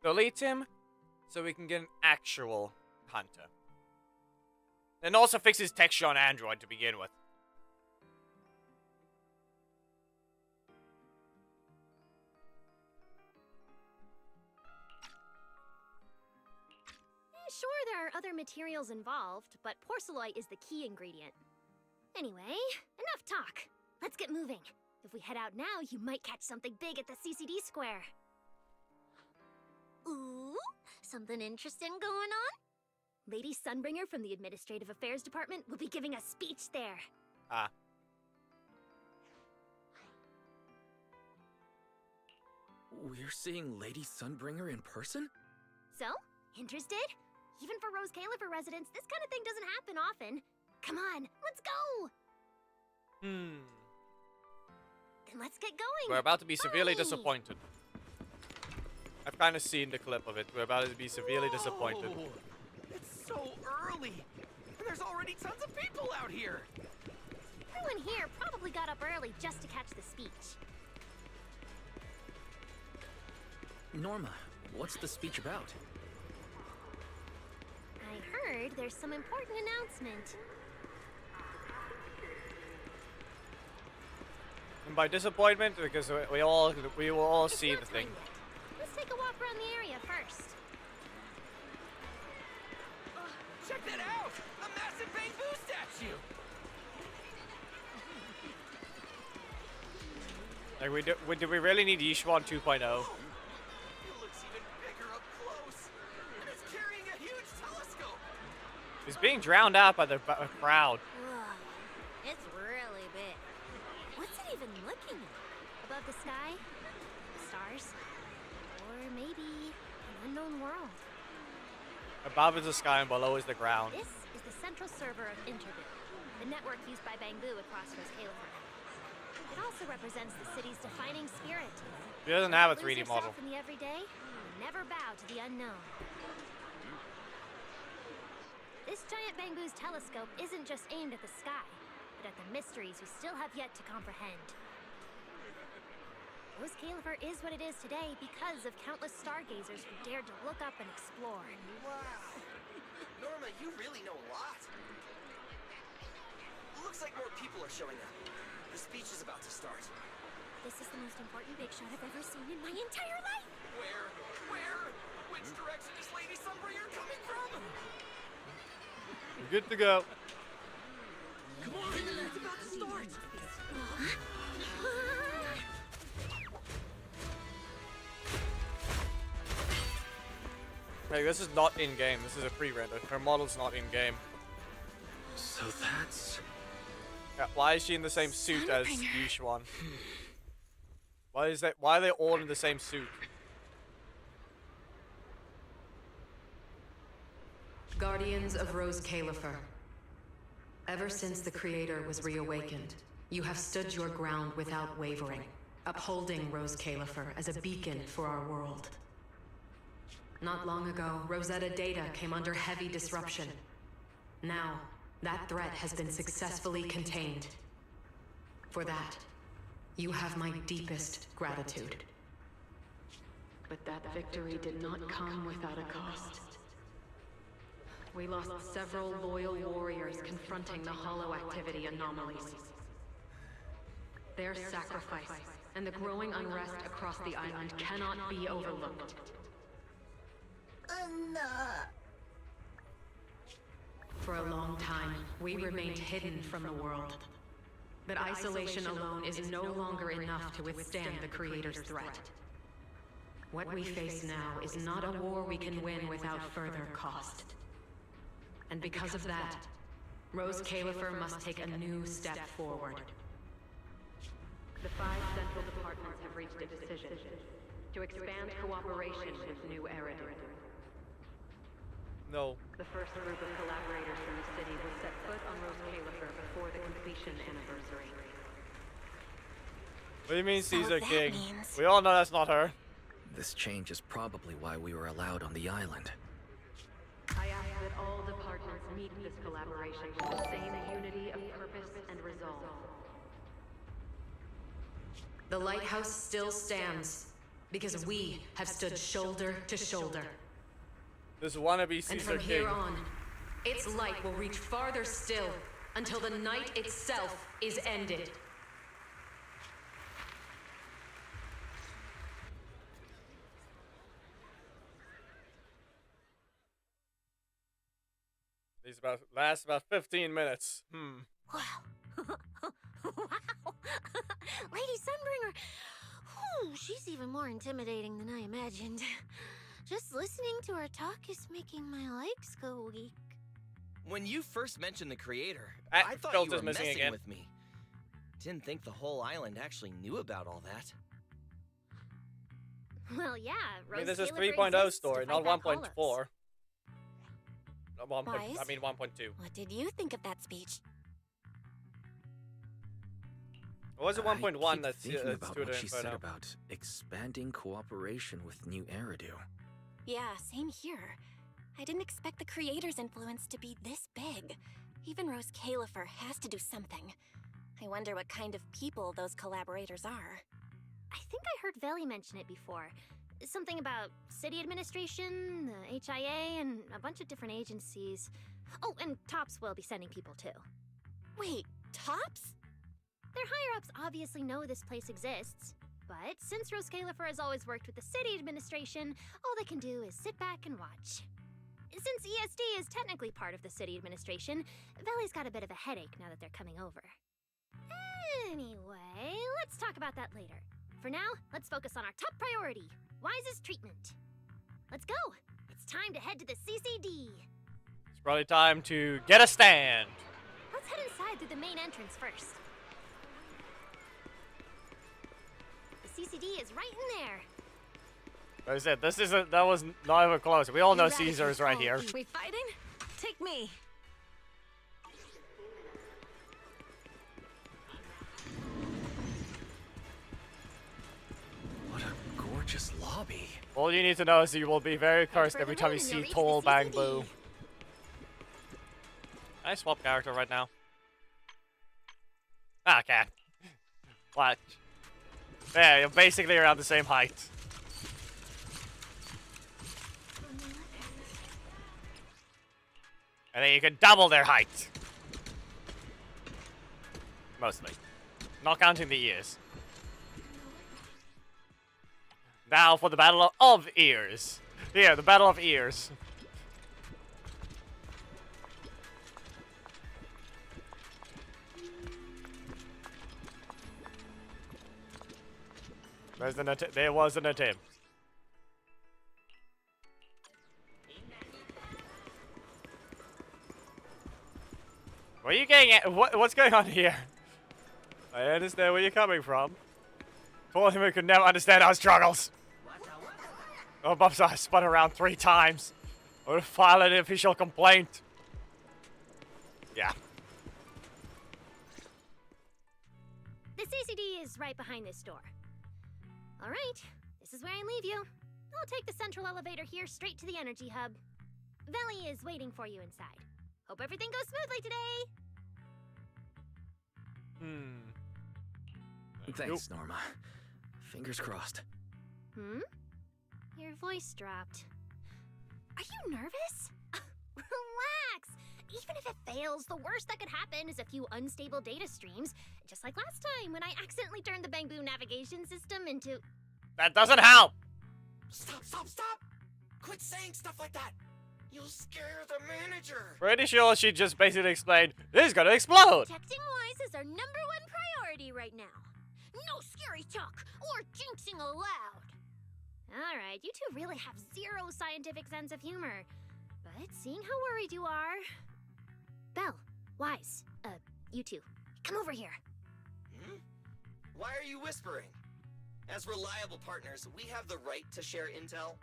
Delete him so we can get an actual Hunter. And also fix his texture on Android to begin with. Sure, there are other materials involved, but porcelloi is the key ingredient. Anyway, enough talk. Let's get moving. If we head out now, you might catch something big at the CCD square. Ooh, something interesting going on? Lady Sunbringer from the Administrative Affairs Department will be giving a speech there. Ah. We're seeing Lady Sunbringer in person? So, interested? Even for Rose Califer residents, this kind of thing doesn't happen often. Come on, let's go! Hmm. Then let's get going. We're about to be severely Hurry. disappointed. I've kind of seen the clip of it. We're about to be severely disappointed. Whoa. It's so early, and there's already tons of people out here. Everyone here probably got up early just to catch the speech. Norma, what's the speech about? I heard there's some important announcement. And by disappointment, because we will all It's see not the time thing. yet. Let's take a walk around the area first. Check that out! A massive bamboo statue! Like do we really need Yishuan 2.0? It looks even bigger up close, and it's carrying a huge telescope. He's being drowned out by the crowd. Ugh, it's really big. What's it even looking at? Above the sky? The stars? Or maybe an unknown world? Above is the sky and below is the ground. This is the central server of Interbit, the network used by Bangbu across Rose Califer. It also represents the city's defining spirit. He doesn't have a Lose 3D model. yourself in the everyday, and never bow to the unknown. This giant Bangbu's telescope isn't just aimed at the sky, but at the mysteries we still have yet to comprehend. Rose Califer is what it is today because of countless stargazers who dared to look up and explore. Wow. Norma, you really know a lot. Looks like more people are showing up. The speech is about to start. This is the most important big shot I've ever seen in my entire life! Where? Which direction is Lady Sunbringer coming from? We're good to go. Come on, it's about to start. Hey, this is not in-game. This is a pre-render. Her model's not in-game. So that's... Yeah, why is she in the same suit as Yishuan? Why is that? Why are they all in the same suit? Guardians of Rose Califer. Ever since the Creator was reawakened, you have stood your ground without wavering, upholding Rose Califer as a beacon for our world. Not long ago, Rosetta data came under heavy disruption. Now, that threat has been successfully contained. For that, you have my deepest gratitude. But that victory did not come without a cost. We lost several loyal warriors confronting the hollow activity anomalies. Their sacrifice and the growing unrest across the island cannot be overlooked. For a long time, we remained hidden from the world. But isolation alone is no longer enough to withstand the Creator's threat. What we face now is not a war we can win without further cost. And because of that, Rose Califer must take a new step forward. The 5 central departments have reached a decision to expand cooperation with New Eridan. No. The first group of collaborators from the city will set foot on Rose Califer before the completion anniversary. What do you mean, So Caesar that King? means- We all know that's not her. This change is probably why we were allowed on the island. I ask that all departments meet this collaboration with the same unity of purpose and resolve. The lighthouse still stands because we have stood shoulder to shoulder. This wannabe And Caesar from here King. on, its light will reach farther still until the night itself is ended. These last about 15 minutes. Wow. Wow. Lady Sunbringer. Whew, she's even more intimidating than I imagined. Just listening to her talk is making my legs go weak. When you first mentioned the Creator, Ah, I thought you filter's were missing messing again. with me. Didn't think the whole island actually knew about all that. Well, yeah, I mean, Rose this is Califer 3.0 exists to story, fight not back 1.4. hollows. Not 1. Wise? I mean 1.2. What did you think of that speech? Or was it 1.1 that's thinking about what she info said now? about expanding cooperation with New Eridu. Yeah, same here. I didn't expect the creator's influence to be this big. Even Rose Califer has to do something. I wonder what kind of people those collaborators are. I think I heard Veli mention it before. Something about city administration, the HIA, and a bunch of different agencies. Oh, and Tops will be sending people too. Wait, Tops? Their higher-ups obviously know this place exists. But since Rose Califer has always worked with the city administration, all they can do is sit back and watch. Since ESD is technically part of the city administration, Veli's got a bit of a headache now that they're coming over. Anyway, let's talk about that later. For now, let's focus on our top priority, Wise's treatment. Let's go! It's time to head to the CCD. It's probably time to get a stand. Let's head inside through the main entrance first. The CCD is right in there. Like I said, that was not even close. We all know Caesar's right here. We fighting? Take me. What a gorgeous lobby. All you need to know is you will be very cursed every time you see Tall Bang Boo. Can I swap character right now? Ah, I can. What? Yeah, you're basically around the same height. And then you can double their height. Mostly. Not counting the ears. Now for the battle of ears. Here, the battle of ears. There was an attempt. Where are you getting at? What's going on here? I understand where you're coming from. Told him he could never understand our struggles. Oh, Bubs, I spun around 3 times. I would file an official complaint. Yeah. The CCD is right behind this door. All right, this is where I leave you. I'll take the central elevator here straight to the energy hub. Veli is waiting for you inside. Hope everything goes smoothly today. Thanks, Norma. Fingers crossed. Your voice dropped. Are you nervous? Relax! Even if it fails, the worst that could happen is a few unstable data streams, just like last time when I accidentally turned the Bang Boo navigation system into... That doesn't help! Stop! Quit saying stuff like that! You'll scare the manager! Pretty sure she just basically explained, this is gonna explode! Protecting Wise is our #1 priority right now. No scary talk or jinxing allowed. Alright, you two really have zero scientific sense of humor. But seeing how worried you are... Belle, Wise, you two, come over here. Why are you whispering? As reliable partners, we have the right to share intel.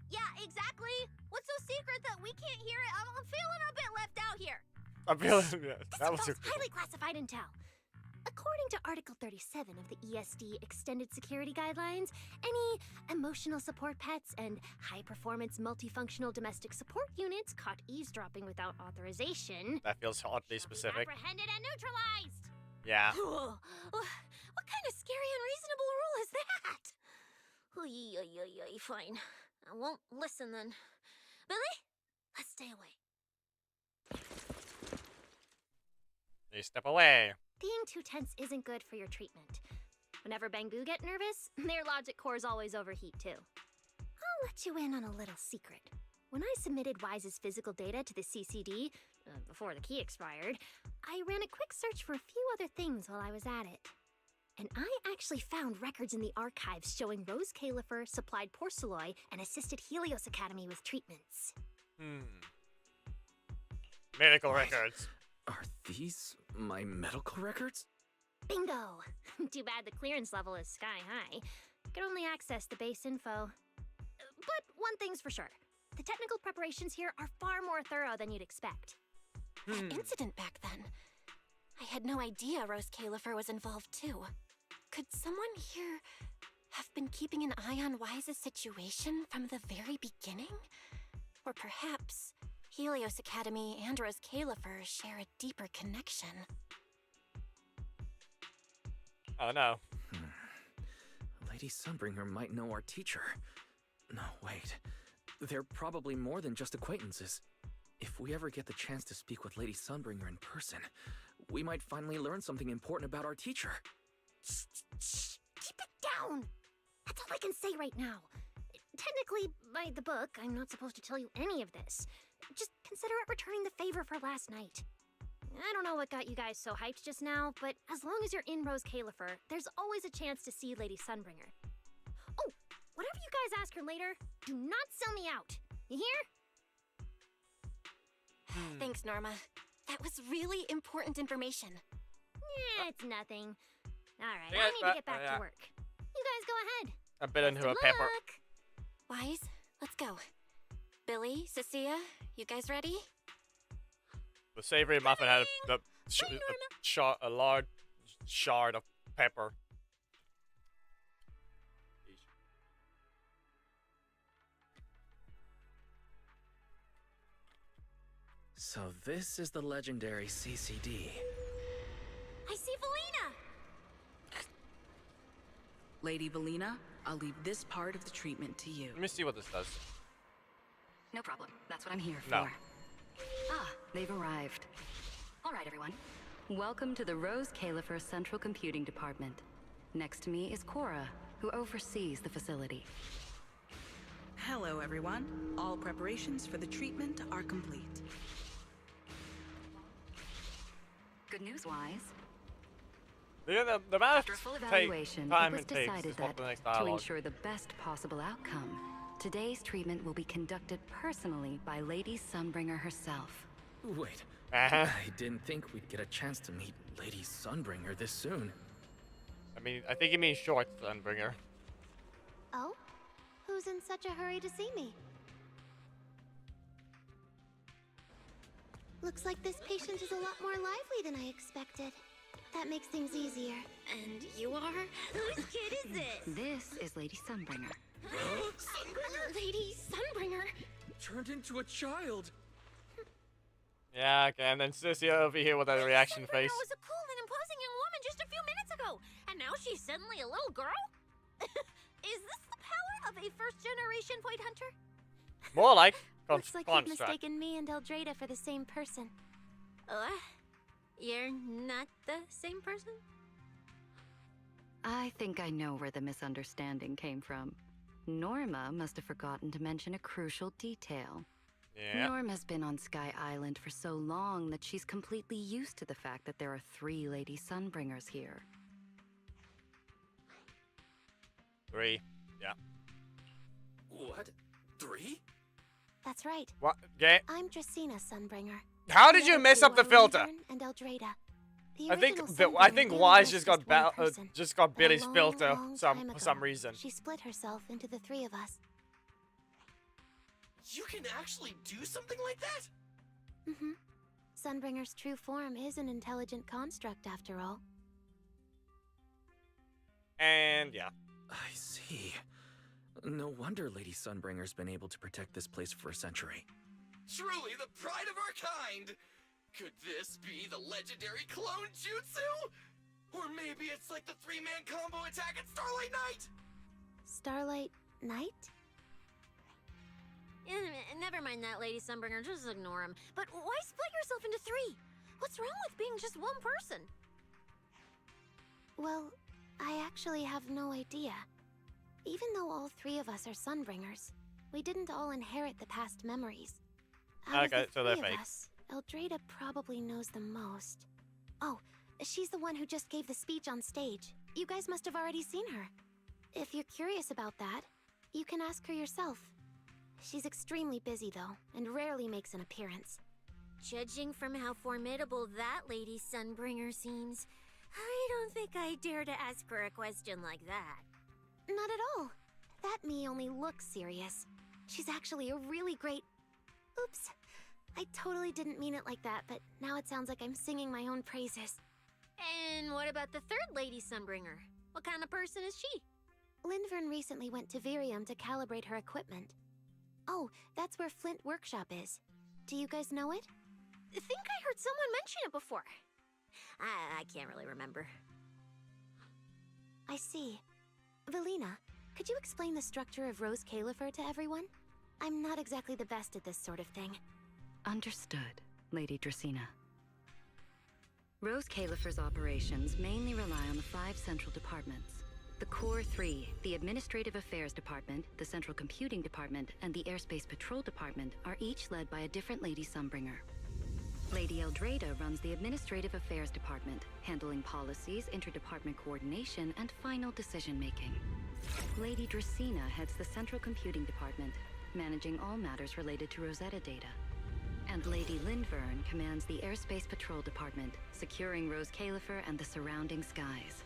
Yeah, exactly. What's so secret that we can't hear it? I'm feeling a bit left out here. I'm feeling... Yeah, that was This highly classified intel. According to Article 37 of the ESD Extended Security Guidelines, any emotional support pets and high-performance multifunctional domestic support units caught eavesdropping without authorization... That feels oddly specific. ...apprehended and neutralized! Yeah. What kind of scary, unreasonable rule is that? Fine. I won't listen then. Billy, let's stay away. They step away. Being too tense isn't good for your treatment. Whenever Bang Boo get nervous, their logic cores always overheat too. I'll let you in on a little secret. When I submitted Wise's physical data to the CCD, before the key expired, I ran a quick search for a few other things while I was at it. And I actually found records in the archives showing Rose Califer supplied Porceloy and assisted Helios Academy with treatments. Medical records. Are these my medical records? Bingo! Too bad the clearance level is sky high. Could only access the base info. But one thing's for sure. The technical preparations here are far more thorough than you'd expect. That incident back then. I had no idea Rose Califer was involved too. Could someone here have been keeping an eye on Wise's situation from the very beginning? Or perhaps Helios Academy and Rose Califer share a deeper connection. Oh no. Lady Sunbringer might know our teacher. No, wait. They're probably more than just acquaintances. If we ever get the chance to speak with Lady Sunbringer in person, we might finally learn something important about our teacher. Keep it down! That's all I can say right now. Technically, by the book, I'm not supposed to tell you any of this. Just consider it returning the favor for last night. I don't know what got you guys so hyped just now, but as long as you're in Rose Califer, there's always a chance to see Lady Sunbringer. Oh, whatever you guys ask her later, do not sell me out. You hear? Thanks, Norma. That was really important information. It's nothing. Alright, Yeah, I need to get back yeah. to work. You guys go ahead. A bit into a Good pepper. luck. Wise, let's go. Billy, Cecilia, you guys ready? The savory muffin had a large shard of pepper. So this is the legendary CCD. I see Valina! Lady Valina, I'll leave this part of the treatment to you. Let me see what this does. No problem. That's what I'm here No. for. Ah, they've arrived. All right, everyone. Welcome to the Rose Califer Central Computing Department. Next to me is Cora, who oversees the facility. Hello, everyone. All preparations for the treatment are complete. Good news, Wise. The math After a full evaluation, it was decided that to dialogue. ensure the best possible outcome, today's treatment will be conducted personally by Lady Sunbringer herself. Wait, Uh-huh. I didn't think we'd get a chance to meet Lady Sunbringer this soon. I mean, I think you mean short Sunbringer. Oh? Who's in such a hurry to see me? Looks like this patient is a lot more lively than I expected. That makes things easier. And you are? Whose kid is this? This is Lady Sunbringer. Lady Sunbringer? Turned into a child. Yeah, okay, and then Sissy over here with that reaction face. Sunbringer was a cool and imposing young woman just a few minutes ago, and now she's suddenly a little girl? Is this the power of a first-generation point hunter? More like Looks like you've construct. mistaken me and Eldrada for the same person. You're not the same person? I think I know where the misunderstanding came from. Norma must have forgotten to mention a crucial detail. Yeah. Norma's been on Sky Island for so long that she's completely used to the fact that there are 3 Lady Sunbringers here. 3. Yeah. What? 3? That's right. What? Yeah. I'm Dracena Sunbringer. How did you mess up the filter? And Eldrada. I think Wise just got Billy's long, filter long for time some ago, reason. She split herself into the 3 of us. You can actually do something like that? Mm-hmm. Sunbringer's true form is an intelligent construct, after all. And yeah. I see. No wonder Lady Sunbringer's been able to protect this place for a century. Truly the pride of our kind! Could this be the legendary clone jutsu? Or maybe it's like the 3-man combo attack at Starlight Night? Starlight Night? Never mind that, Lady Sunbringer. Just ignore him. But why split yourself into 3? What's wrong with being just one person? Well, I actually have no idea. Even though all 3 of us are Sunbringers, we didn't all inherit the past memories. Out Okay, of the so they're 3 of fake. us, Eldrada probably knows the most. Oh, she's the one who just gave the speech on stage. You guys must have already seen her. If you're curious about that, you can ask her yourself. She's extremely busy, though, and rarely makes an appearance. Judging from how formidable that Lady Sunbringer seems, I don't think I dare to ask her a question like that. Not at all. That me only looks serious. She's actually a really great... Oops. I totally didn't mean it like that, but now it sounds like I'm singing my own praises. And what about the third Lady Sunbringer? What kind of person is she? Lindvern recently went to Virium to calibrate her equipment. Oh, that's where Flint Workshop is. Do you guys know it? I think I heard someone mention it before. I can't really remember. I see. Velina, could you explain the structure of Rose Califer to everyone? I'm not exactly the best at this sort of thing. Understood, Lady Dracena. Rose Califer's operations mainly rely on the 5 central departments. The Core 3, the Administrative Affairs Department, the Central Computing Department, and the Airspace Patrol Department are each led by a different Lady Sunbringer. Lady Eldrada runs the Administrative Affairs Department, handling policies, interdepartment coordination, and final decision-making. Lady Dracena heads the Central Computing Department, managing all matters related to Rosetta data. And Lady Lindvern commands the Airspace Patrol Department, securing Rose Califer and the surrounding skies.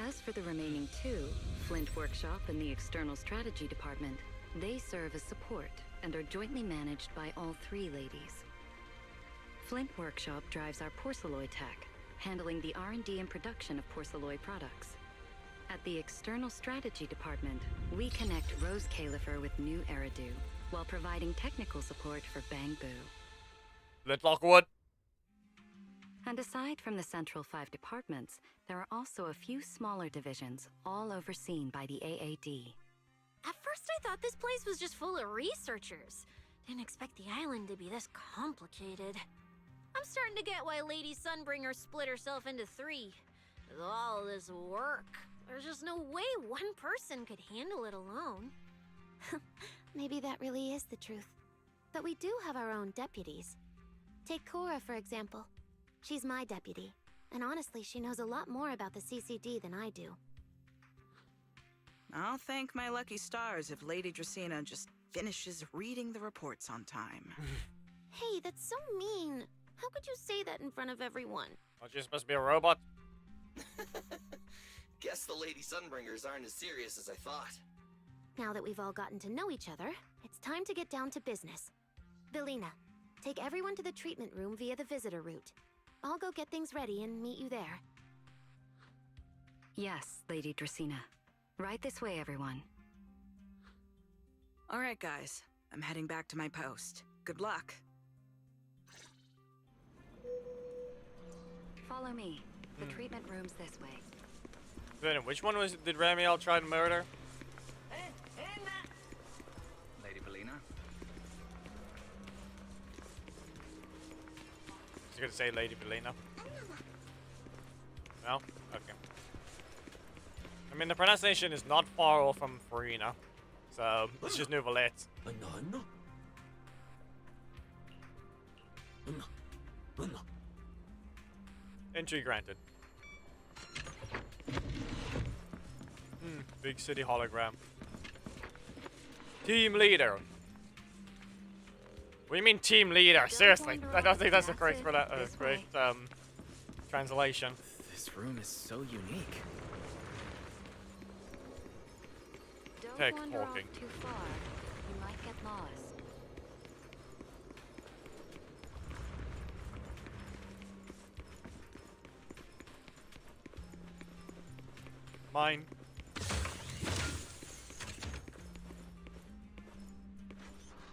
As for the remaining 2, Flint Workshop and the External Strategy Department, they serve as support and are jointly managed by all 3 ladies. Flint Workshop drives our porcelloy tech, handling the R&D and production of porcelloy products. At the External Strategy Department, we connect Rose Califer with new Eridu, while providing technical support for Bangbu. Let's Lockwood. And aside from the central 5 departments, there are also a few smaller divisions, all overseen by the AAD. At first I thought this place was just full of researchers. Didn't expect the island to be this complicated. I'm starting to get why Lady Sunbringer split herself into 3. With all this work, there's just no way one person could handle it alone. Maybe that really is the truth. But we do have our own deputies. Take Cora, for example. She's my deputy, and honestly, she knows a lot more about the CCD than I do. I'll thank my lucky stars if Lady Dracena just finishes reading the reports on time. Hey, that's so mean. How could you say that in front of everyone? Aren't you supposed to be a robot? Guess the Lady Sunbringers aren't as serious as I thought. Now that we've all gotten to know each other, it's time to get down to business. Velina, take everyone to the treatment room via the visitor route. I'll go get things ready and meet you there. Yes, Lady Dracena. Right this way, everyone. All right, guys. I'm heading back to my post. Good luck. Follow me. The treatment room's this way. Then which one did Ramiel try to murder? Lady Velina? I was gonna say Lady Velina. No? Okay. I mean, the pronunciation is not far off from Farina, so it's just Nouvelette. Entry granted. Big city hologram. Team leader. What do you mean team leader? Seriously, I don't think that's a correct translation. This room is so unique. Tech Don't wander off talking. too far. You might get lost. Mine.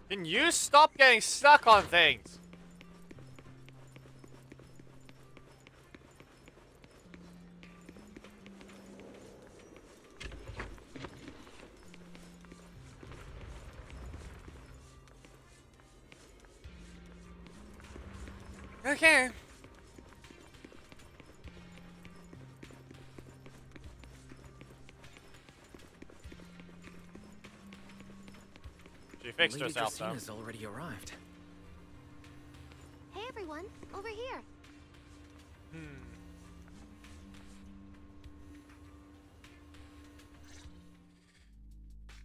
Can you stop getting stuck on things? Okay. She fixed Lady herself, though. Dracena's already arrived. Hey everyone, over here.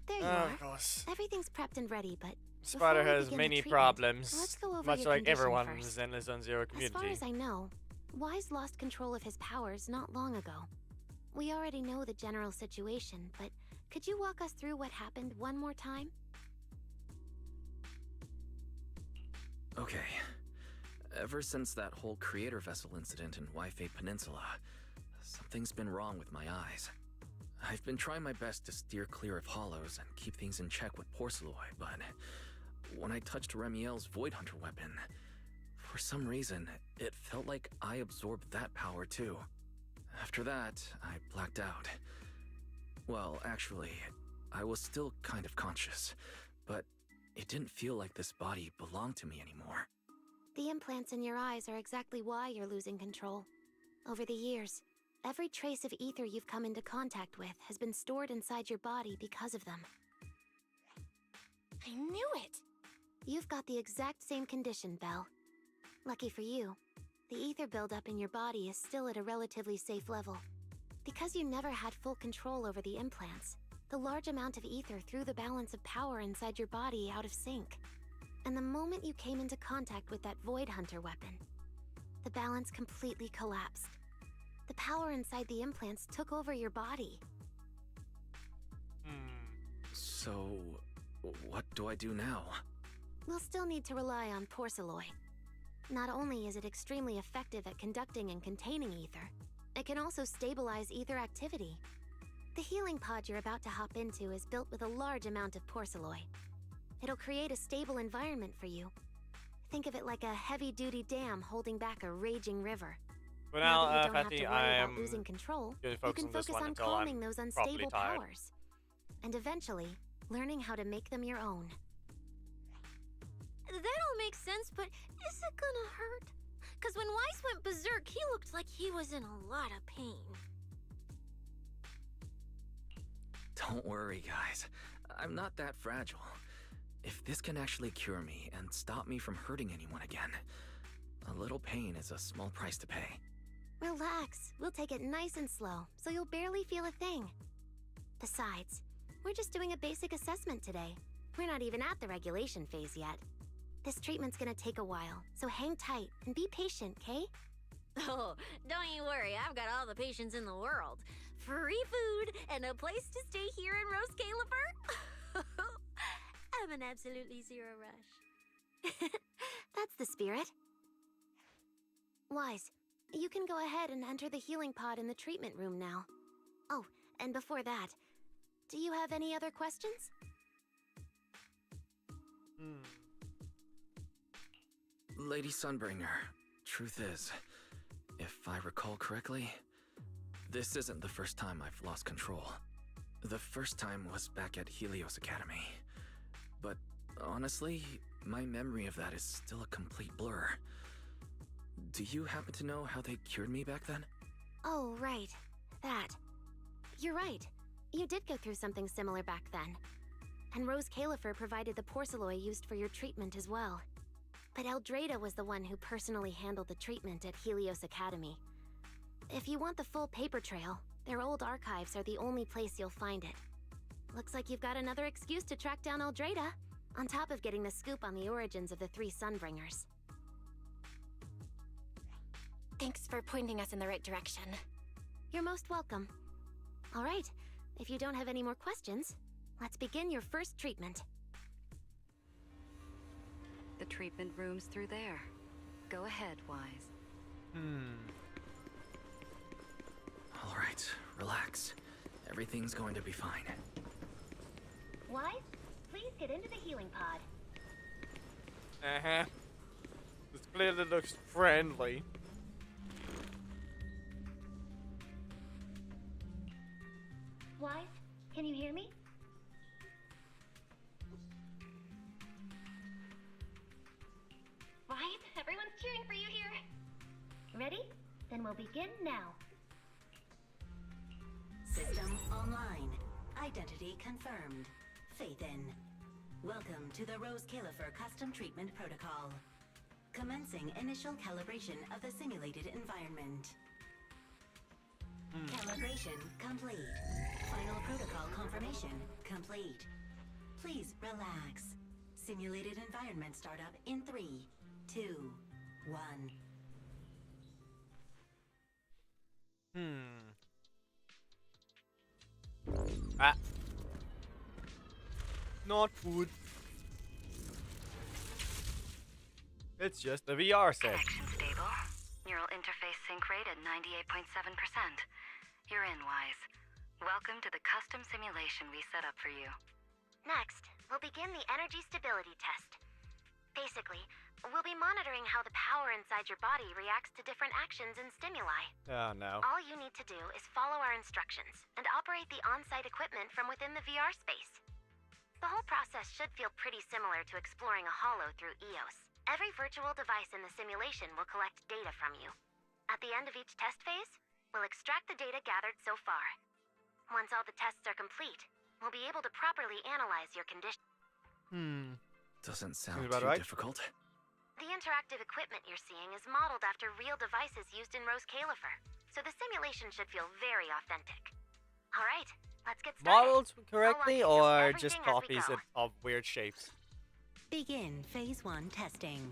There you are. Of course. Everything's prepped and ready, but Spider before we has begin many the treatment, problems, let's go over much your like condition everyone in the first. Zenless Zone Zero As far community. as I know, Wise lost control of his powers not long ago. We already know the general situation, but could you walk us through what happened one more time? Okay. Ever since that whole creator vessel incident in Waifei Peninsula, something's been wrong with my eyes. I've been trying my best to steer clear of hollows and keep things in check with Porceloi, but when I touched Remiel's Void Hunter weapon, for some reason, it felt like I absorbed that power too. After that, I blacked out. Well, actually, I was still kind of conscious, but it didn't feel like this body belonged to me anymore. The implants in your eyes are exactly why you're losing control. Over the years, every trace of ether you've come into contact with has been stored inside your body because of them. I knew it! You've got the exact same condition, Belle. Lucky for you, the ether buildup in your body is still at a relatively safe level. Because you never had full control over the implants, the large amount of ether threw the balance of power inside your body out of sync. And the moment you came into contact with that Void Hunter weapon, the balance completely collapsed. The power inside the implants took over your body. So, what do I do now? We'll still need to rely on Porceloi. Not only is it extremely effective at conducting and containing ether, it can also stabilize ether activity. The healing pod you're about to hop into is built with a large amount of Porceloi. It'll create a stable environment for you. Think of it like a heavy-duty dam holding back a raging river. But now, that you don't have Fatty, to worry about losing control, you can focus on calming those unstable powers. And eventually, learning how to make them your own. That all makes sense, but is it gonna hurt? Because when Weiss went berserk, he looked like he was in a lot of pain. Don't worry, guys. I'm not that fragile. If this can actually cure me and stop me from hurting anyone again, a little pain is a small price to pay. Relax. We'll take it nice and slow, so you'll barely feel a thing. Besides, we're just doing a basic assessment today. We're not even at the regulation phase yet. This treatment's gonna take a while, so hang tight and be patient, Kay? Oh, don't you worry, I've got all the patience in the world. Free food and a place to stay here in Rose Califer. I'm an absolutely zero rush. That's the spirit. Wise, you can go ahead and enter the healing pod in the treatment room now. Oh, and before that, do you have any other questions? Lady Sunbringer, truth is, if I recall correctly, this isn't the first time I've lost control. The first time was back at Helios Academy. But honestly, my memory of that is still a complete blur. Do you happen to know how they cured me back then? Oh, right. That. You're right. You did go through something similar back then. And Rose Califer provided the Porceloi used for your treatment as well. But Eldrada was the one who personally handled the treatment at Helios Academy. If you want the full paper trail, their old archives are the only place you'll find it. Looks like you've got another excuse to track down Eldrada, on top of getting the scoop on the origins of the 3 Sunbringers. Thanks for pointing us in the right direction. You're most welcome. All right, if you don't have any more questions, let's begin your first treatment. The treatment room's through there. Go ahead, Wise. All right, relax. Everything's going to be fine. Wise, please get into the healing pod. This clearly looks friendly. Wise, can you hear me? Wise, everyone's cheering for you here. Ready? Then we'll begin now. System online. Identity confirmed. Faith in. Welcome to the Rose Califer Custom Treatment Protocol. Commencing initial calibration of the simulated environment. Calibration complete. Final protocol confirmation complete. Please relax. Simulated environment startup in 3, 2, 1. Not food. It's just a VR set. Connection stable. Neural interface sync rate at 98.7%. You're in, Wise. Welcome to the custom simulation we set up for you. Next, we'll begin the energy stability test. Basically, we'll be monitoring how the power inside your body reacts to different actions and stimuli. Oh no. All you need to do is follow our instructions and operate the on-site equipment from within the VR space. The whole process should feel pretty similar to exploring a holo through EOS. Every virtual device in the simulation will collect data from you. At the end of each test phase, we'll extract the data gathered so far. Once all the tests are complete, we'll be able to properly analyze your condition. Doesn't sound about too right. difficult. The interactive equipment you're seeing is modeled after real devices used in Rose Califer, so the simulation should feel very authentic. All right, let's get started. Modeled correctly I'll walk or you through just everything as we copies go. of weird shapes? Begin phase 1 testing.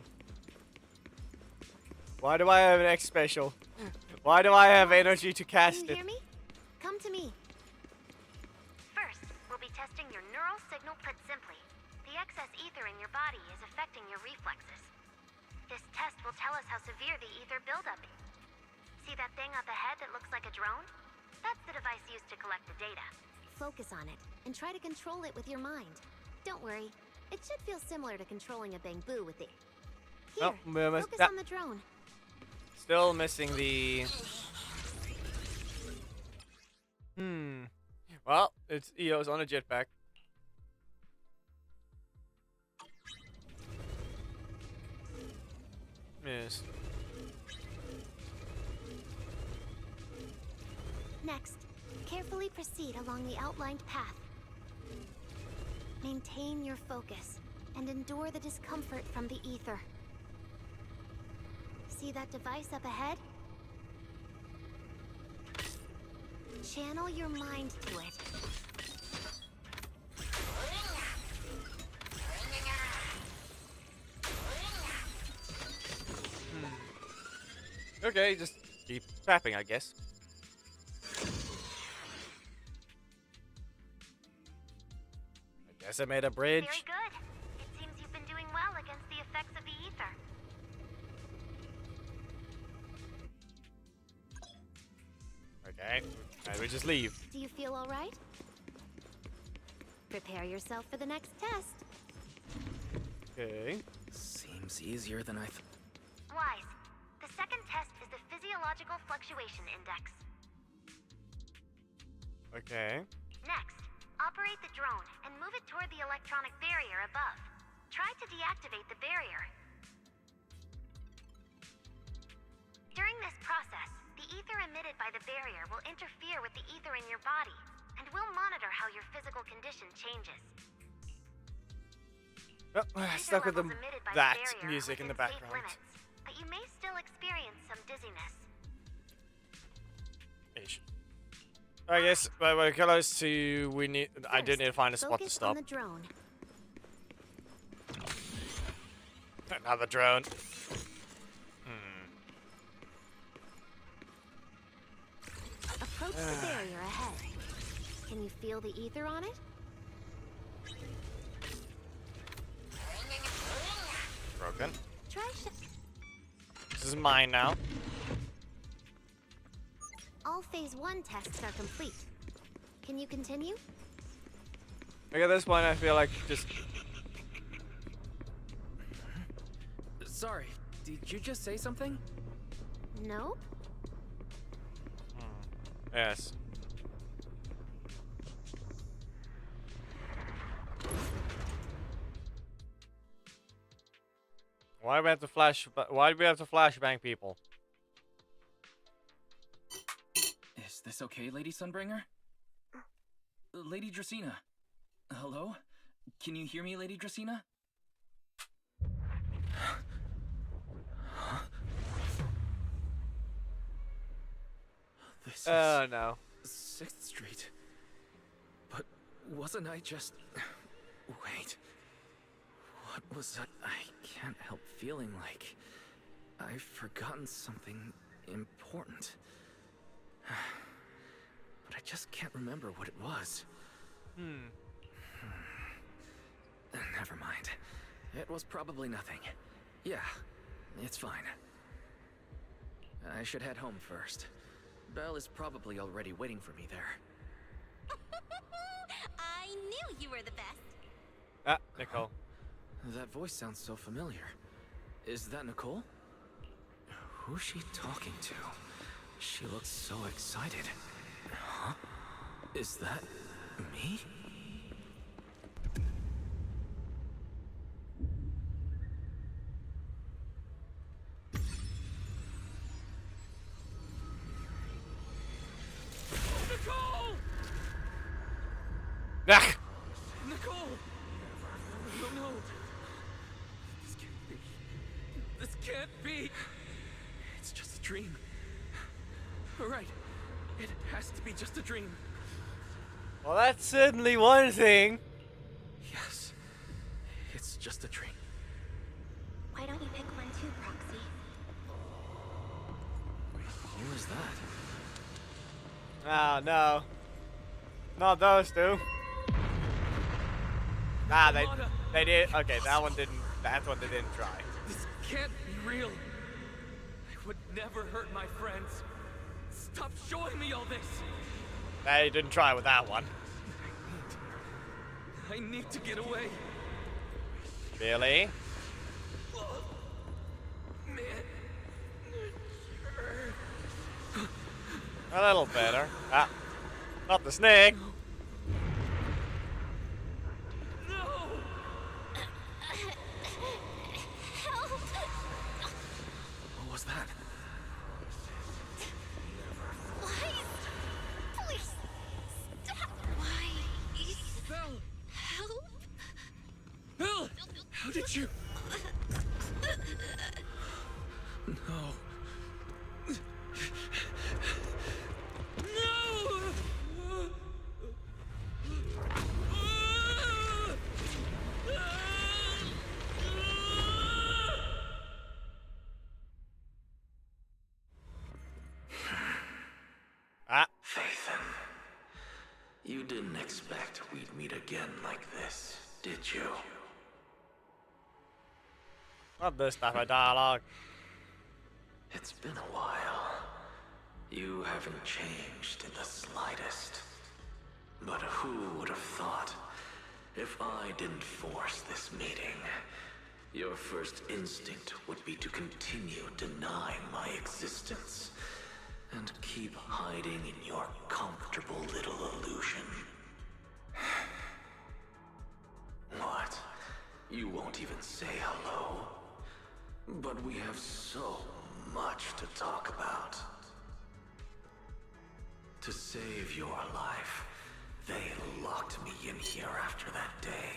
Why do I have an X special? Why do I have energy to cast Can you it? hear me? Come to me. First, we'll be testing your neural signal. Put simply, the excess ether in your body is affecting your reflexes. This test will tell us how severe the ether buildup is. See that thing up ahead that looks like a drone? That's the device used to collect the data. Focus on it, and try to control it with your mind. Don't worry, it should feel similar to controlling a bamboo with it. Here, focus on the drone. Still missing the... Well, it's EOS on a jetpack. Yes. Next, carefully proceed along the outlined path. Maintain your focus and endure the discomfort from the ether. See that device up ahead? Channel your mind to it. Okay, just keep tapping, I guess. I guess I made a bridge. Very good. It seems you've been doing well against the effects of the ether. Okay, and we just leave. Do you feel all right? Prepare yourself for the next test. Okay. Seems easier than I Wise. The second test is the physiological fluctuation index. Okay. Next, operate the drone and move it toward the electronic barrier above. Try to deactivate the barrier. During this process, the ether emitted by the barrier will interfere with the ether in your body, and we'll monitor how your physical condition changes. Oh, stuck with levels emitted by that the barrier music in the within safe background. limits, but you may still experience some dizziness. Ish. I guess we're close to. We need. I do need to find a spot to Focus stop. on the drone. Another drone. Approach the barrier ahead. Can you feel the ether on it? Broken. Try This is mine now. All phase 1 tests are complete. Can you continue? Look at this one. I feel like just. Sorry, did you just say something? No? Yes. Why do we have to flash? Why do we have to flashbang people? Is this okay, Lady Sunbringer? Lady Dracena? Hello? Can you hear me, Lady Dracena? This Oh no. 6th Street. But wasn't I just... Wait. What was I can't help feeling like I've forgotten something important. But I just can't remember what it was. Never mind. It was probably nothing. Yeah, It's fine. I should head home first. Belle is probably already waiting for me there. I knew you were the best. Ah, Nicole. That voice sounds so familiar. Is that Nicole? Who's she talking to? She looks so excited. Huh? Is that me? Nicole! Ah! Nicole! No. This can't be. This can't be. It's just a dream. All right. It has to be just a dream. Well, that's certainly one thing. Yes. It's just a dream. Why don't you pick one too, Proxy? Who is that? Oh, no. Not those two. Ah, they did. Okay, that one didn't. That one they didn't try. This can't be real. I would never hurt my friends. Stop showing me all this. They didn't try with that one. I need to get away. Really? Man. A little better. Ah, not the snake. What was that? Please, stop. Why? Belle! Help? Belle! How did you? No. Ah. Phaethon, you didn't expect we'd meet again like this, did you? Not this type of dialogue. It's been a while. You haven't changed in the slightest. But who would have thought, if I didn't force this meeting, your first instinct would be to continue denying my existence and keep hiding in your comfortable little illusion. What? You won't even say hello? But we have so much to talk about. To save your life, they locked me in here after that day.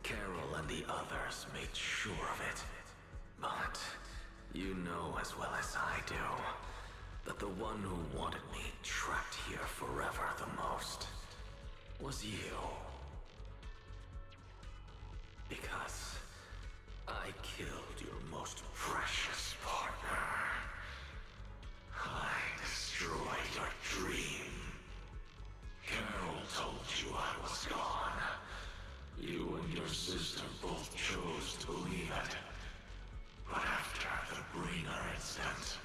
Carol and the others made sure of it. But you know as well as I do that the one who wanted me trapped here forever the most was you. Because I killed your most precious partner. I destroyed your dream. Carol told you I was gone. You and your sister both chose to believe it. But after the Bringer incident,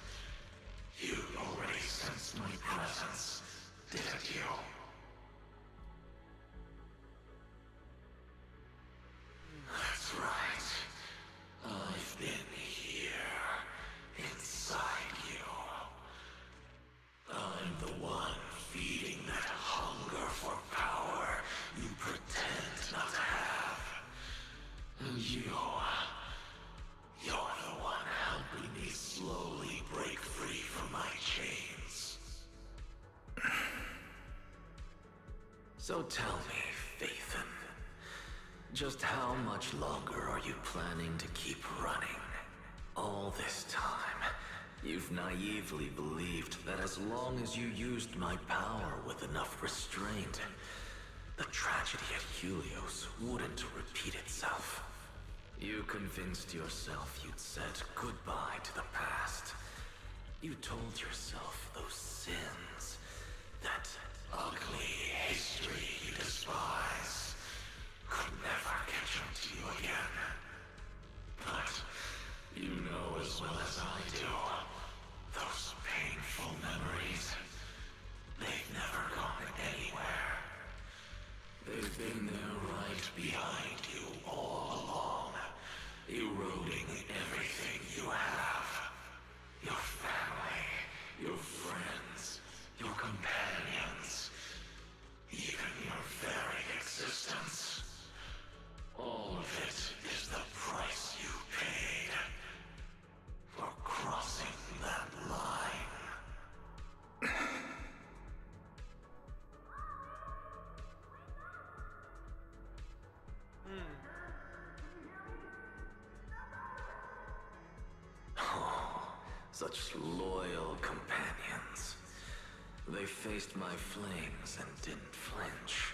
you already sensed my presence, didn't you? That's right. I've been here, inside you. I'm the one feeding that hunger for power you pretend not to have. And you're the one helping me slowly break free from my chains. So tell me, Phaethon, just how much longer are you planning to keep running? All this time, you've naively believed that as long as you used my power with enough restraint, the tragedy at Helios wouldn't repeat itself. You convinced yourself you'd said goodbye to the past. You told yourself those sins, that ugly history you despise, could never catch up to you again. But you know eroding everything you have. Your family, your friends, your companions, even your very existence. All of it is the price you paid for crossing that line. Oh, such loyal companions. They faced my flames and didn't flinch.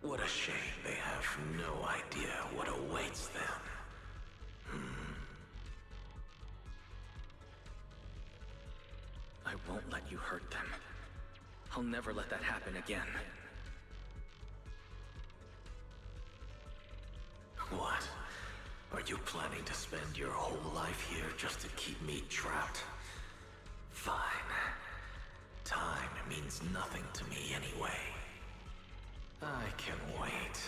What a shame they have no idea what awaits them. I won't let you hurt them. I'll never let that happen again. What? Are you planning to spend your whole life here just to keep me trapped? Fine. Time means nothing to me anyway. I can wait.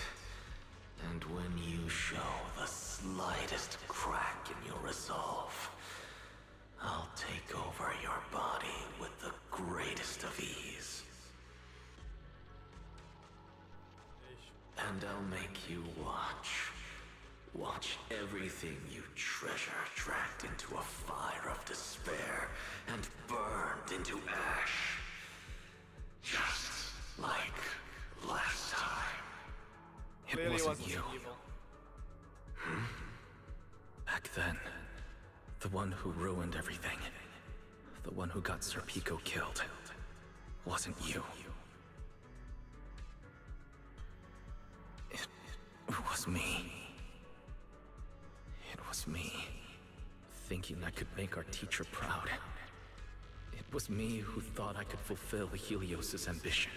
And when you show the slightest crack in your resolve, I'll take over your body with the greatest of ease. And I'll make you watch. Watch everything you treasure dragged into a fire of despair and burned into ash. Just like last time. It Clearly wasn't wasn't you. evil. Back then, the one who ruined everything, the one who got Sir Pico killed, wasn't you. It was me. It was me, thinking I could make our teacher proud. It was me who thought I could fulfill Helios's ambition.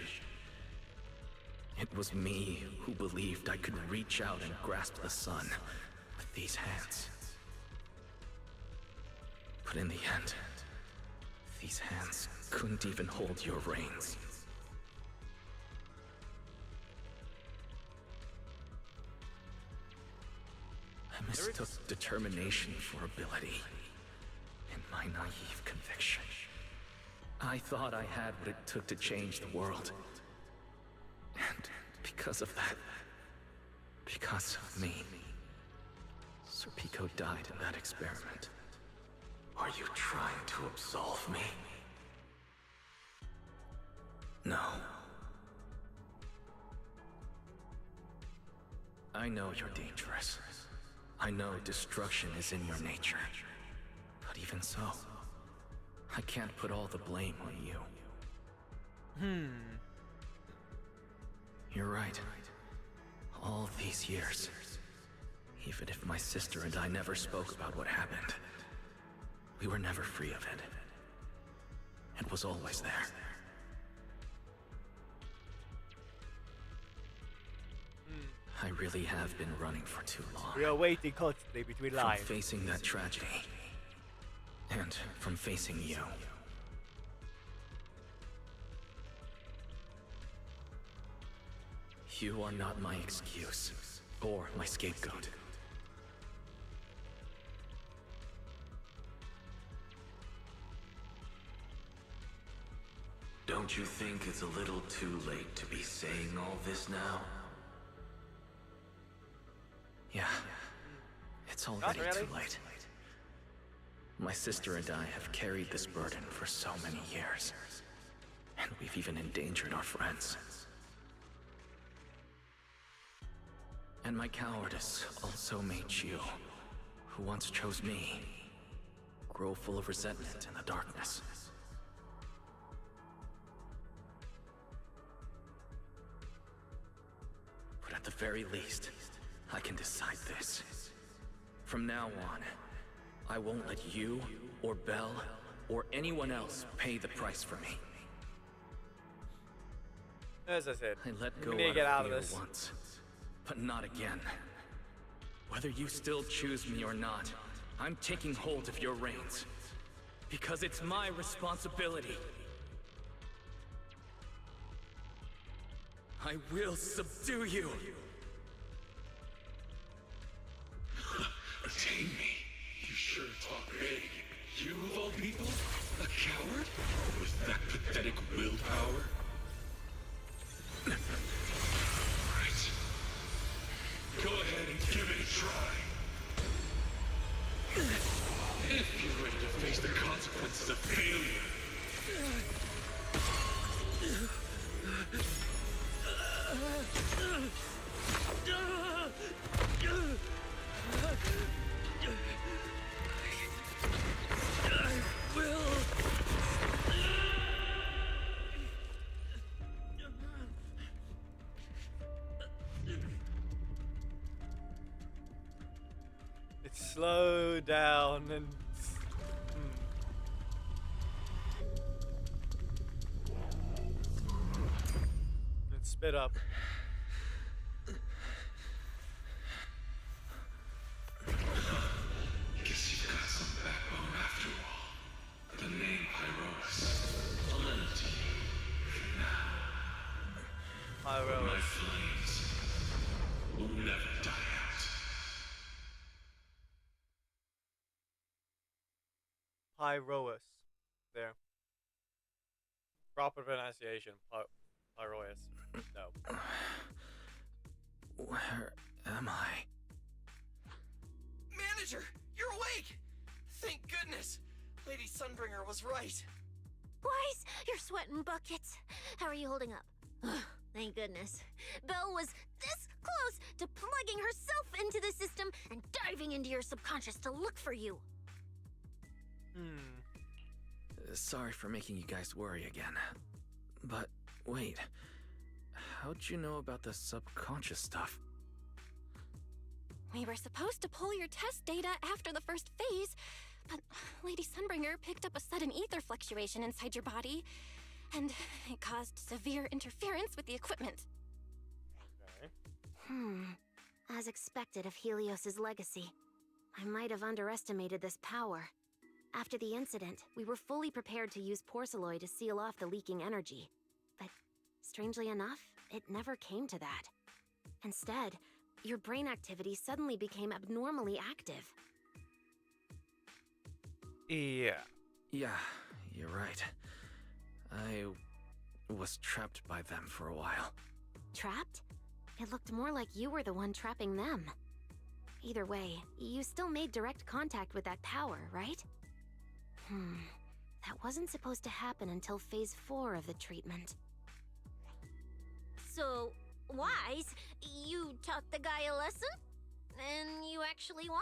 It was me who believed I could reach out and grasp the sun with these hands. But in the end, these hands couldn't even hold your reins. I mistook determination for ability in my naive conviction. I thought I had what it took to change the world. And because of that, because of me, Sir Pico died in that experiment. Are you trying to absolve me? No. I know you're dangerous. I know destruction is in your nature. But even so, I can't put all the blame on you. You're right. All these years, even if my sister and I never spoke about what happened, we were never free of it. It was always there. I really have been running for too long. We are waiting constantly between From lives. facing that tragedy, and from facing you. You are not my excuse, or my scapegoat. Don't you think it's a little too late to be saying all this now? Yeah, it's already really. too late. My sister and I have carried this burden for so many years, and we've even endangered our friends. And my cowardice also made you, who once chose me, grow full of resentment in the darkness. But at the very least, I can decide this. From now on, I won't let you, or Belle, or anyone else pay the price for me. As I said, I let go we need to out get of out of fear this. once, but not again. Whether you still choose me or not, I'm taking hold of your reins. Because it's my responsibility. I will subdue you. face the consequences of failure. I will. It's slow down and. It's spit up. Guess you've got some backbone after all. The name Pyroas. I'll lend it to you for now. Pyroas. My flames will never die out. Pyroas. There. Proper pronunciation. Pyroas. No. Where am I? Manager, you're awake! Thank goodness! Lady Sunbringer was right. Wise, you're sweating buckets. How are you holding up? Thank goodness. Belle was this close to plugging herself into the system and diving into your subconscious to look for you. Sorry for making you guys worry again. But wait, how'd you know about the subconscious stuff? We were supposed to pull your test data after the first phase, but Lady Sunbringer picked up a sudden ether fluctuation inside your body, and it caused severe interference with the equipment. As expected of Helios's legacy, I might have underestimated this power. After the incident, we were fully prepared to use porcelain to seal off the leaking energy. But strangely enough, it never came to that. Instead, your brain activity suddenly became abnormally active. Yeah. Yeah, you're right. I was trapped by them for a while. Trapped? It looked more like you were the one trapping them. Either way, you still made direct contact with that power, right? That wasn't supposed to happen until phase 4 of the treatment. So, Wise, you taught the guy a lesson? And you actually won?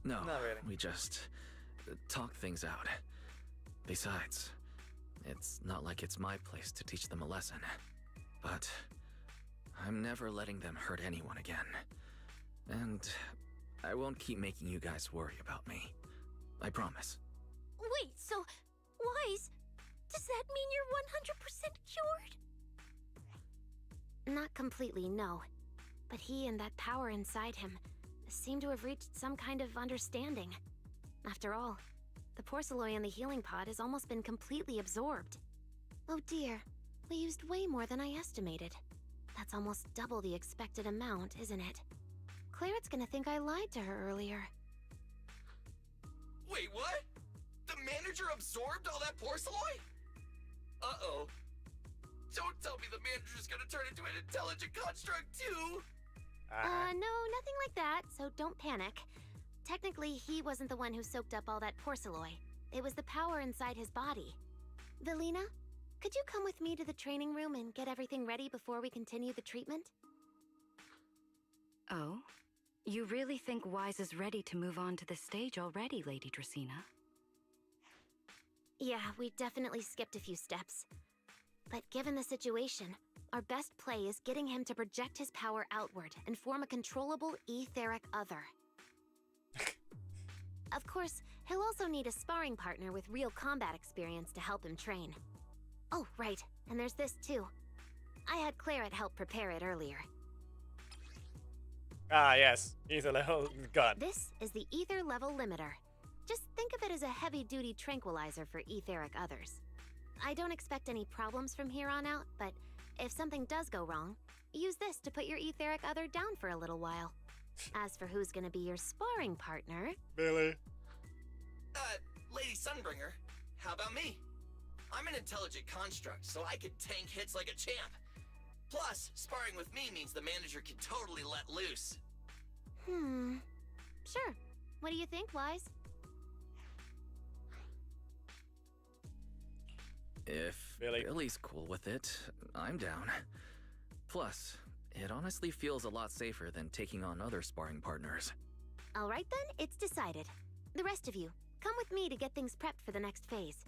No, not really. We just talk things out. Besides, it's not like it's my place to teach them a lesson. But I'm never letting them hurt anyone again. And I won't keep making you guys worry about me. I promise. Wait, so, Wise, does that mean you're 100% cured? Not completely, no. But he and that power inside him seem to have reached some kind of understanding. After all, the porcelain in the healing pod has almost been completely absorbed. Oh dear, we used way more than I estimated. That's almost double the expected amount, isn't it? Claret's gonna think I lied to her earlier. Wait, what? The manager absorbed all that porcelain? Uh-oh. Don't tell me the manager's gonna turn into an intelligent construct too! No, nothing like that, so don't panic. Technically, he wasn't the one who soaked up all that porcelain. It was the power inside his body. Velina, could you come with me to the training room and get everything ready before we continue the treatment? Oh? You really think Wise is ready to move on to the stage already, Lady Dracena? Yeah, we definitely skipped a few steps. But given the situation, our best play is getting him to project his power outward and form a controllable etheric other. Of course, he'll also need a sparring partner with real combat experience to help him train. Oh, right, and there's this too. I had Claret help prepare it earlier. Ah, yes. Ether level gun. This is the ether level limiter. Just think of it as a heavy-duty tranquilizer for etheric others. I don't expect any problems from here on out, but if something does go wrong, use this to put your etheric other down for a little while. As for who's gonna be your sparring partner... Billy. Lady Sunbringer, how about me? I'm an intelligent construct, so I can tank hits like a champ. Plus, sparring with me means the manager can totally let loose. Sure. What do you think, Wise? If Billy's cool with it, I'm down. Plus, it honestly feels a lot safer than taking on other sparring partners. All right then, it's decided. The rest of you, come with me to get things prepped for the next phase.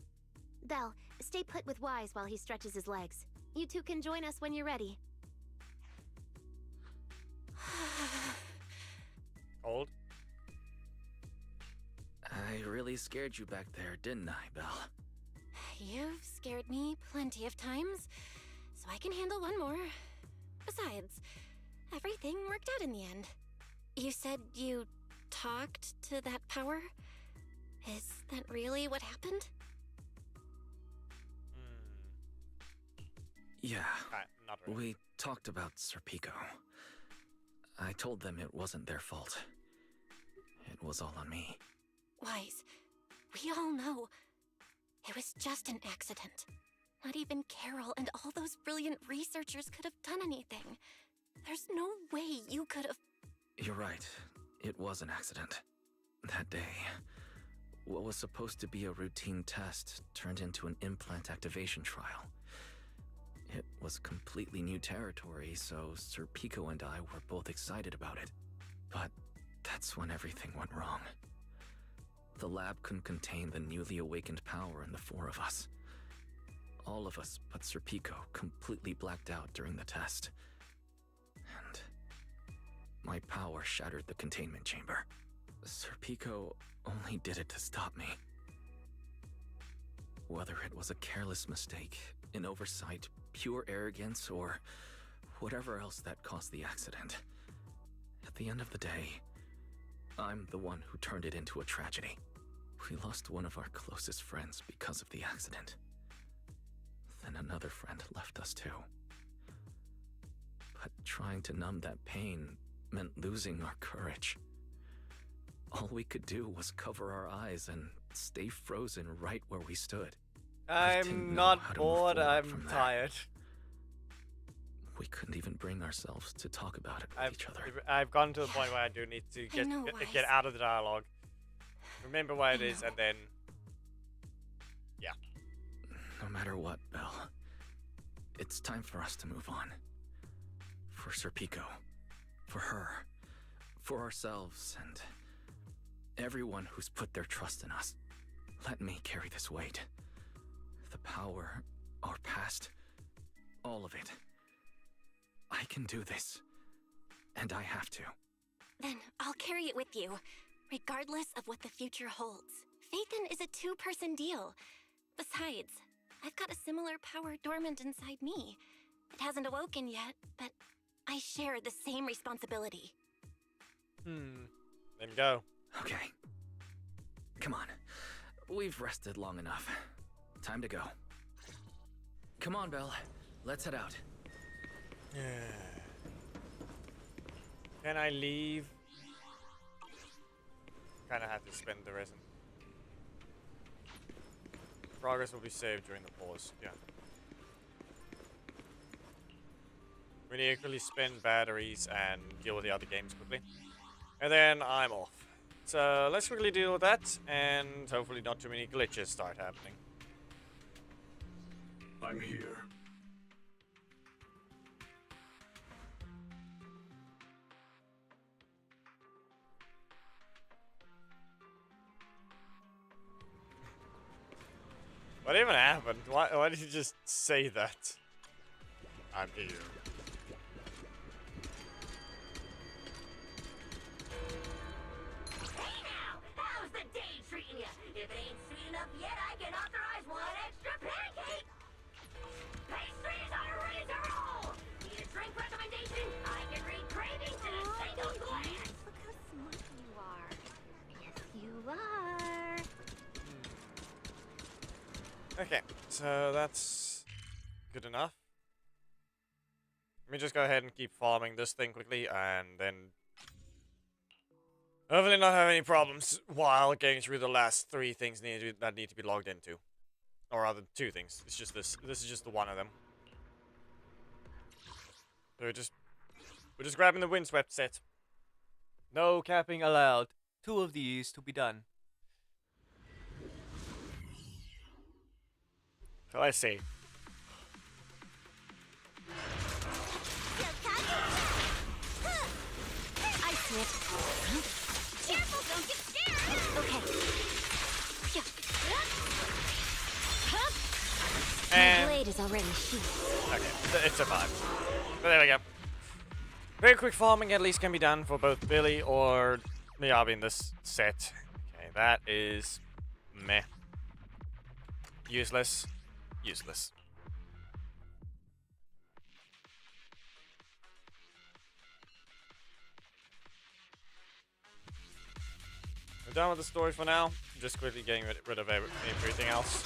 Belle, stay put with Wise while he stretches his legs. You two can join us when you're ready. Cold? I really scared you back there, didn't I, Belle? You've scared me plenty of times, so I can handle one more. Besides, everything worked out in the end. You said you talked to that power? Is that really what happened? Yeah. Not really. We talked about Serpico. I told them it wasn't their fault. It was all on me. Wise, we all know it was just an accident. Not even Carol and all those brilliant researchers could have done anything. There's no way you could have... You're right. It was an accident. That day, what was supposed to be a routine test turned into an implant activation trial. It was completely new territory, so Sir Pico and I were both excited about it. But that's when everything went wrong. The lab couldn't contain the newly awakened power in the four of us. All of us but Sir Pico completely blacked out during the test. And my power shattered the containment chamber. Sir Pico only did it to stop me. Whether it was a careless mistake, an oversight, pure arrogance, or whatever else that caused the accident, at the end of the day, I'm the one who turned it into a tragedy. We lost one of our closest friends because of the accident. Then another friend left us too. But trying to numb that pain meant losing our courage. All we could do was cover our eyes and stay frozen right where we stood. I'm not bored, I'm tired. We couldn't even bring ourselves to talk about it with each other. I've gotten to the point where I do need to get out of the dialogue. Remember what it is, and then... Yeah. No matter what, Belle, it's time for us to move on. For Sir Pico, for her, for ourselves, and everyone who's put their trust in us. Let me carry this weight. The power, our past, all of it. I can do this, and I have to. Then I'll carry it with you, regardless of what the future holds. Phaethon is a two-person deal. Besides, I've got a similar power dormant inside me. It hasn't awoken yet, but I share the same responsibility. Then go. Okay. Come on. We've rested long enough. Time to go. Come on, Belle. Let's head out. Can I leave? Kinda have to spend the resin. Progress will be saved during the pause. Yeah. We need to quickly spend batteries and deal with the other games quickly. And then I'm off. So let's quickly deal with that, and hopefully not too many glitches start happening. I'm here. What even happened? Why did you just say that? I'm here. Hey now, how's the day treating ya? If it ain't sweet enough yet, I can authorize one extra pancake. Pastries are ready to roll. Need a drink recommendation? I can read cravings in a single glance. Look how smart you are. Yes, you are. Okay, so that's good enough. Let me just go ahead and keep farming this thing quickly, and then hopefully not have any problems while getting through the last 3 things that need to be logged into. Or rather, 2 things. It's just this. This is just the one of them. So we're just grabbing the windswept set. No capping allowed. 2 of these to be done. So let's see. Ice it. Careful, don't get scared. Okay. And My blade is already sheathed. okay, it survived. But there we go. Very quick farming at least can be done for both Billy or Miyabi in this set. Okay, that is meh. Useless. Useless. We're done with the story for now. Just quickly getting rid of everything else.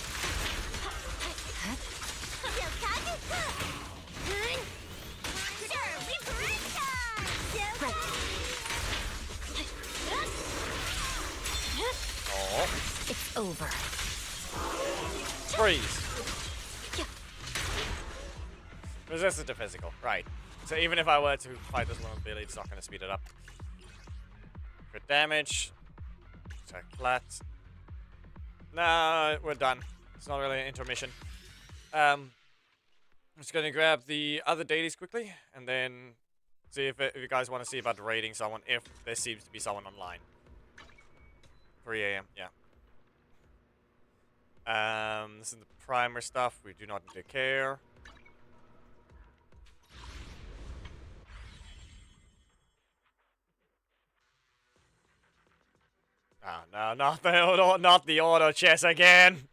Oh. It's over. Freeze. Resistant to physical. Right. So even if I were to fight this one with Billy, it's not going to speed it up. Good damage. Attack flat. Nah, we're done. It's not really an intermission. I'm just going to grab the other dailies quickly, and then see if you guys want to see about raiding someone, if there seems to be someone online. 3 AM, yeah. This is the primer stuff. We do not need to care. Oh, no, not the auto chess again.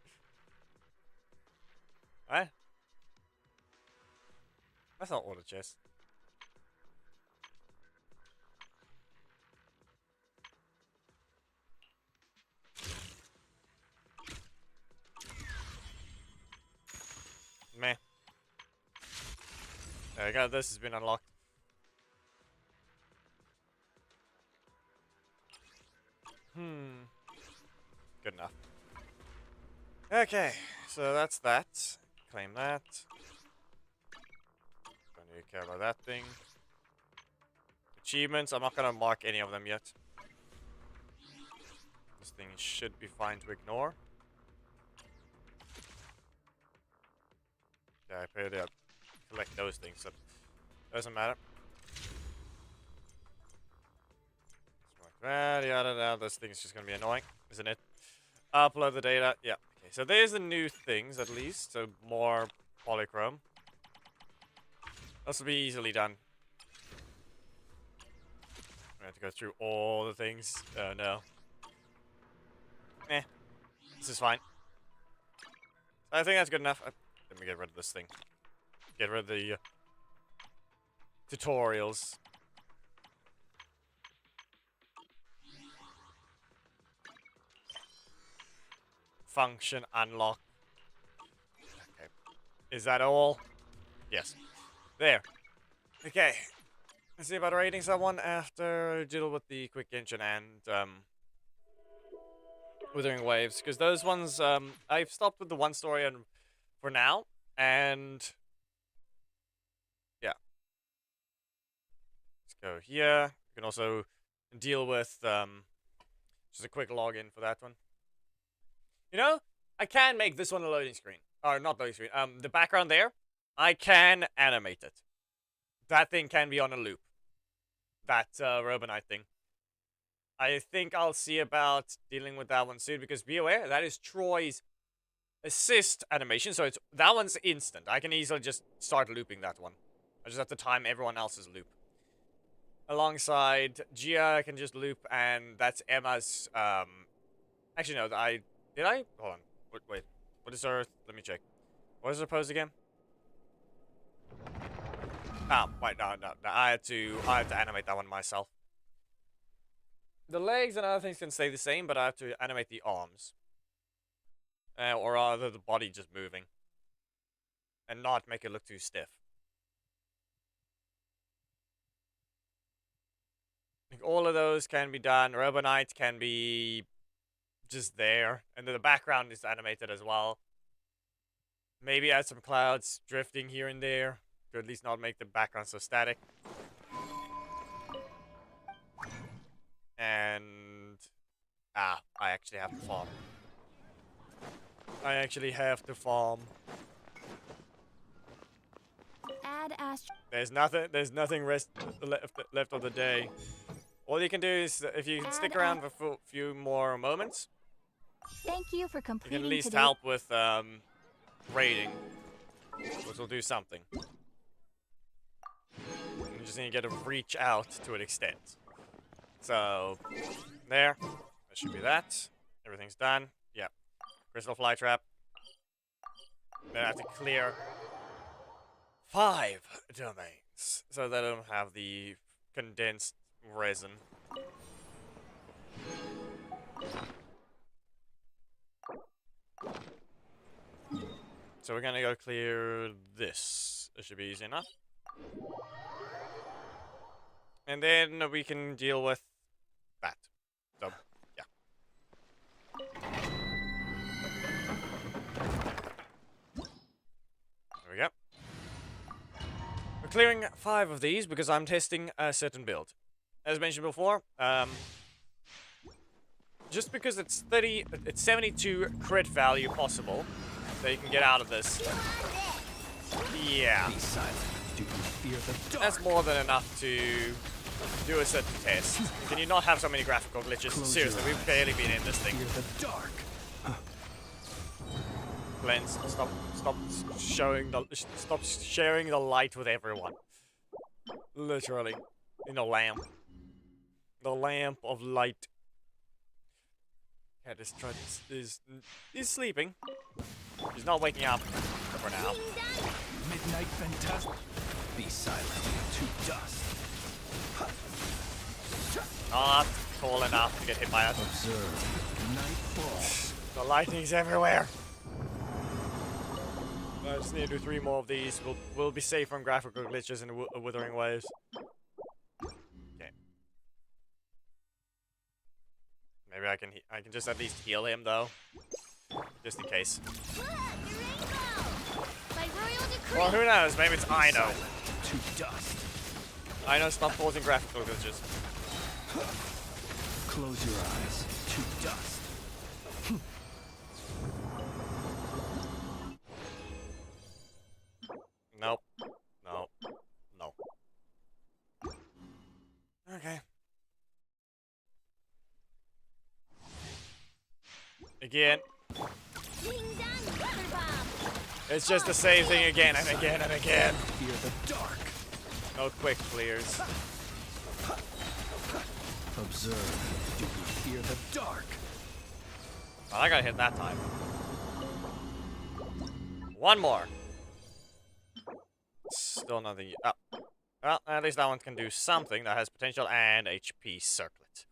What? That's not auto chess. Meh. There we go, this has been unlocked. Good enough. Okay, so that's that. Claim that. Don't need to care about that thing. Achievements, I'm not gonna mark any of them yet. This thing should be fine to ignore. Yeah, I paid to collect those things, so doesn't matter. Like that, yada. This thing is just gonna be annoying, isn't it? Upload the data. Yeah. Okay. So there's the new things at least. So more polychrome. This will be easily done. I have to go through all the things. Oh no. Eh. This is fine. I think that's good enough. Let me get rid of this thing. Get rid of the tutorials. Function unlock. Okay. Is that all? Yes. There. Okay. Let's see about raiding someone after deal with the quick engine and Withering Waves, because those ones I've stopped with the one story and for now, and yeah. Let's go here. You can also deal with just a quick login for that one. You know, I can make this one a loading screen. Or not loading screen. The background there, I can animate it. That thing can be on a loop. That Robonite thing. I think I'll see about dealing with that one soon, because be aware, that is Troy's assist animation, so that one's instant. I can easily just start looping that one. I just have to time everyone else's loop. Alongside Gia, I can just loop, and that's Emma's, actually no, did I? Hold on. Wait. What is her? Let me check. What is her pose again? Oh, wait, no. I had to animate that one myself. The legs and other things can stay the same, but I have to animate the arms. Or rather, the body just moving. And not make it look too stiff. I think all of those can be done. Robonite can be just there, and then the background is animated as well. Maybe add some clouds drifting here and there to at least not make the background so static. And actually have to farm. I actually have to farm. Add Astro. There's nothing left of the day. All you can do is, if you stick around for a few more moments, Thank you for you completing can at least today. help with raiding, which will do something. You just need to get to reach out to an extent. So, there. That should be that. Everything's done. Yep. Crystal fly trap. Then I have to clear 5 domains, so that I don't have the condensed resin. So we're gonna go clear this. It should be easy enough. And then we can deal with that. So, yeah. There we go. We're clearing 5 of these because I'm testing a certain build. As mentioned before, just because it's 72 crit value possible that you can get out of this. Yeah. Be silent. Do you fear the dark? That's more than enough to do a certain test. Can you not have so many graphical glitches? Seriously, we've barely been in this thing. Fear the dark. Lens, stop sharing the light with everyone. Literally. In a lamp. The lamp of light. Yeah, this truck is sleeping. He's not waking up for now. Midnight fantastic. Be silent. To dust. Not tall enough to get hit by it. Observe. Nightfall. The lightning's everywhere. I just need to do 3 more of these. We'll be safe from graphical glitches and withering waves. Okay. Maybe I can just at least heal him though, just in case. Well, who knows? Maybe it's Ino. To dust. Ino's not causing graphical glitches. Close your eyes. To dust. Nope. No. No. Okay. Again. It's just the same thing again and again and again. Fear the dark. No quick clears. Observe. Do you fear the dark? Well, I got hit that time. 1 more. Still nothing. Oh. Well, at least that one can do something that has potential and HP circlet.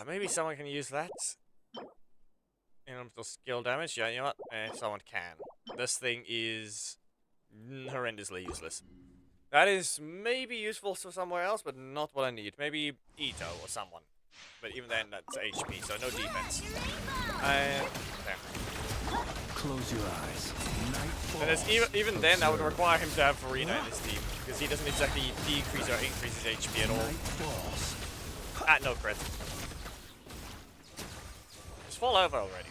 Maybe someone can use that. Elemental skill damage. Yeah, you know what? Someone can. This thing is horrendously useless. That is maybe useful for somewhere else, but not what I need. Maybe Ito or someone. But even then, that's HP, so no defense. There. Close your eyes. Nightfall. And even then, that would require him to have Farina in his team, because he doesn't exactly decrease or increase his HP at all. Ah, no crit. Just fall over already.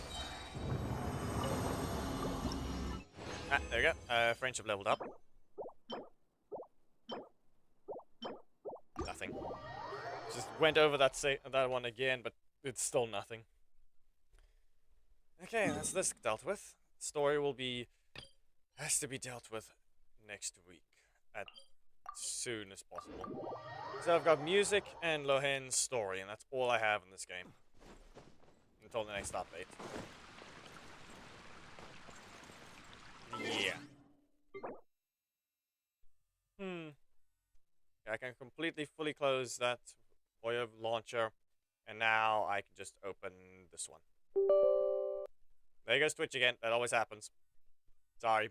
Ah, there you go. Friendship leveled up. Nothing. Just went over that one again, but it's still nothing. Okay, that's this dealt with. Story has to be dealt with next week, as soon as possible. So I've got music and Lohen's story, and that's all I have in this game. Until the next update. Yeah. I can completely fully close that Voyo launcher, and now I can just open this one. There goes Twitch again. That always happens. Sorry.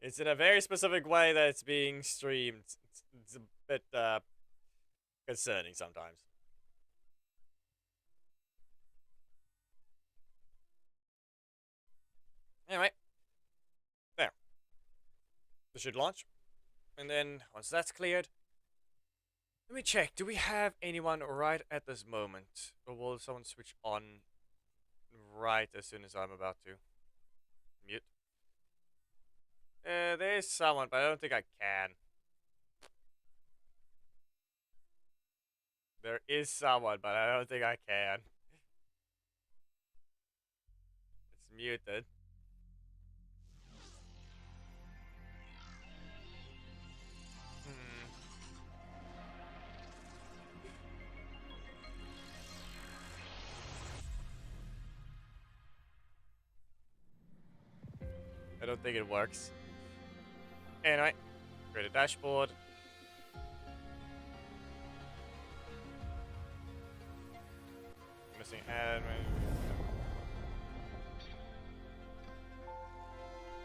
It's in a very specific way that it's being streamed. It's a bit concerning sometimes. Anyway. There. This should launch. And then, once that's cleared, Let me check. Do we have anyone right at this moment? Or will someone switch on right as soon as I'm about to? Mute. There's someone, but I don't think I can. There is someone, but I don't think I can. It's muted. I don't think it works. Anyway, create a dashboard. Missing admin.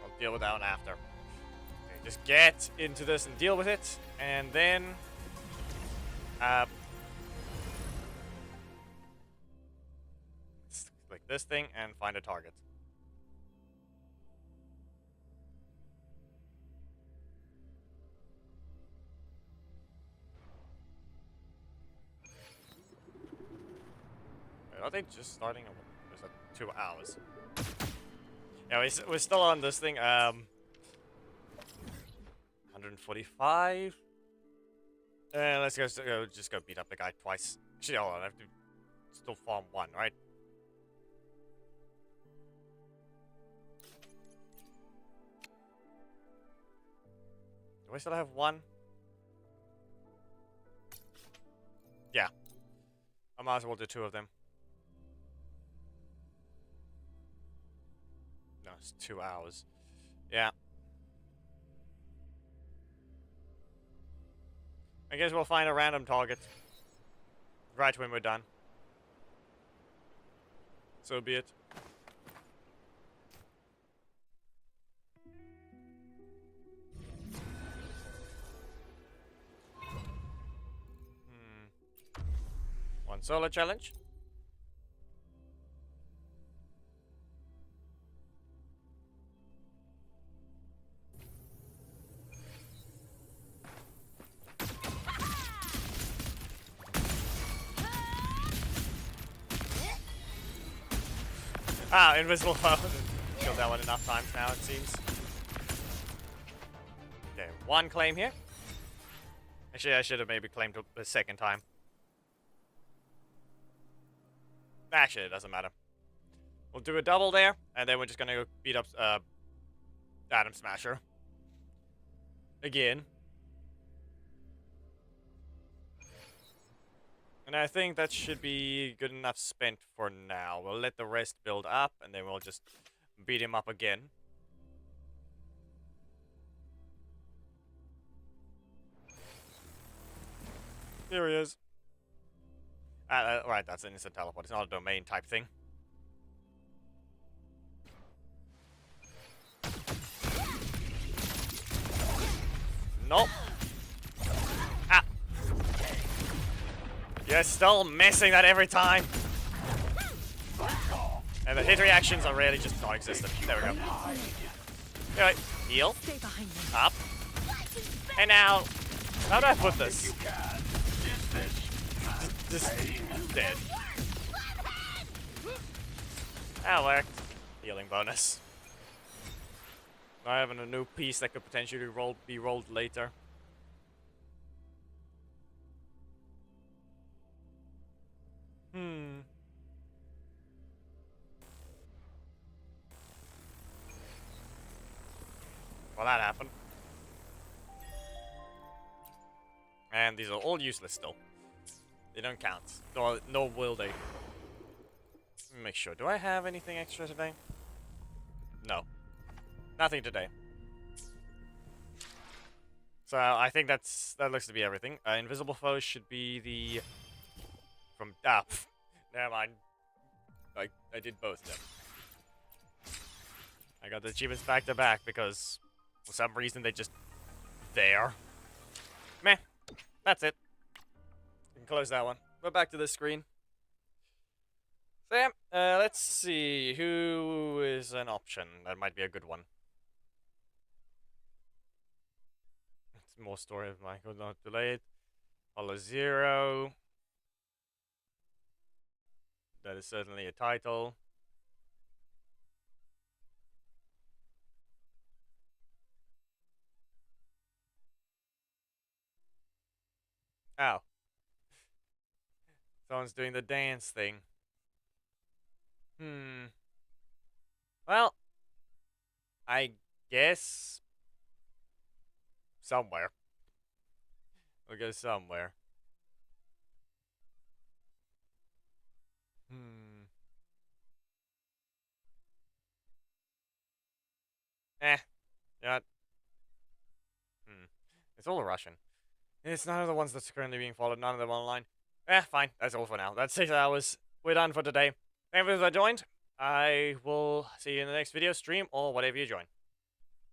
I'll deal with that one after. Okay, just get into this and deal with it, and then click this thing and find a target. Are they just starting? Or is that 2 hours? Yeah, we're still on this thing. 145. Let's just go beat up the guy twice. Actually, hold on, I have to still farm 1, right? Do I still have 1? Yeah. I might as well do 2 of them. No, it's 2 hours. Yeah. I guess we'll find a random target right when we're done. So be it. One solo challenge. Ah, invisible foe. Killed that one enough times now, it seems. Okay, 1 claim here. Actually, I should have maybe claimed a 2nd time. Actually, it doesn't matter. We'll do a double there, and then we're just gonna go beat up Atom Smasher. Again. And I think that should be good enough spent for now. We'll let the rest build up, and then we'll just beat him up again. Here he is. Right, that's an instant teleport. It's not a domain type thing. Nope. Ah. You're still missing that every time. And the hit reactions are really just non-existent. There we go. Anyway, heal. Up. And now, how do I put this? Just dead. That worked. Healing bonus. I have a new piece that could potentially be rolled later. Well, that happened. And these are all useless still. They don't count. Nor will they. Let me make sure. Do I have anything extra today? No. Nothing today. So I think that looks to be everything. Invisible foes should be the never mind. I did both of them. I got the achievements back to back because for some reason they just there. Meh. That's it. You can close that one. Go back to this screen. So yeah, let's see who is an option. That might be a good one. It's more story of Michael, not delayed. Hollow Zero. That is certainly a title. Ow. Someone's doing the dance thing. Well, I guess somewhere. We'll go somewhere. Yeah. It's all Russian. It's none of the ones that's currently being followed, none of them online. Fine. That's all for now. That's 6 hours. We're done for today. Thank you for joined. I will see you in the next video, stream, or whatever you join.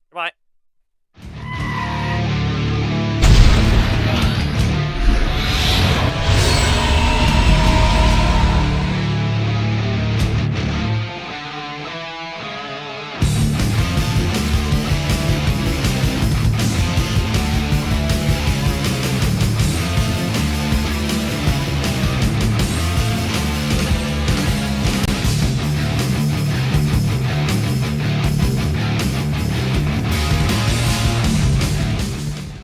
Goodbye.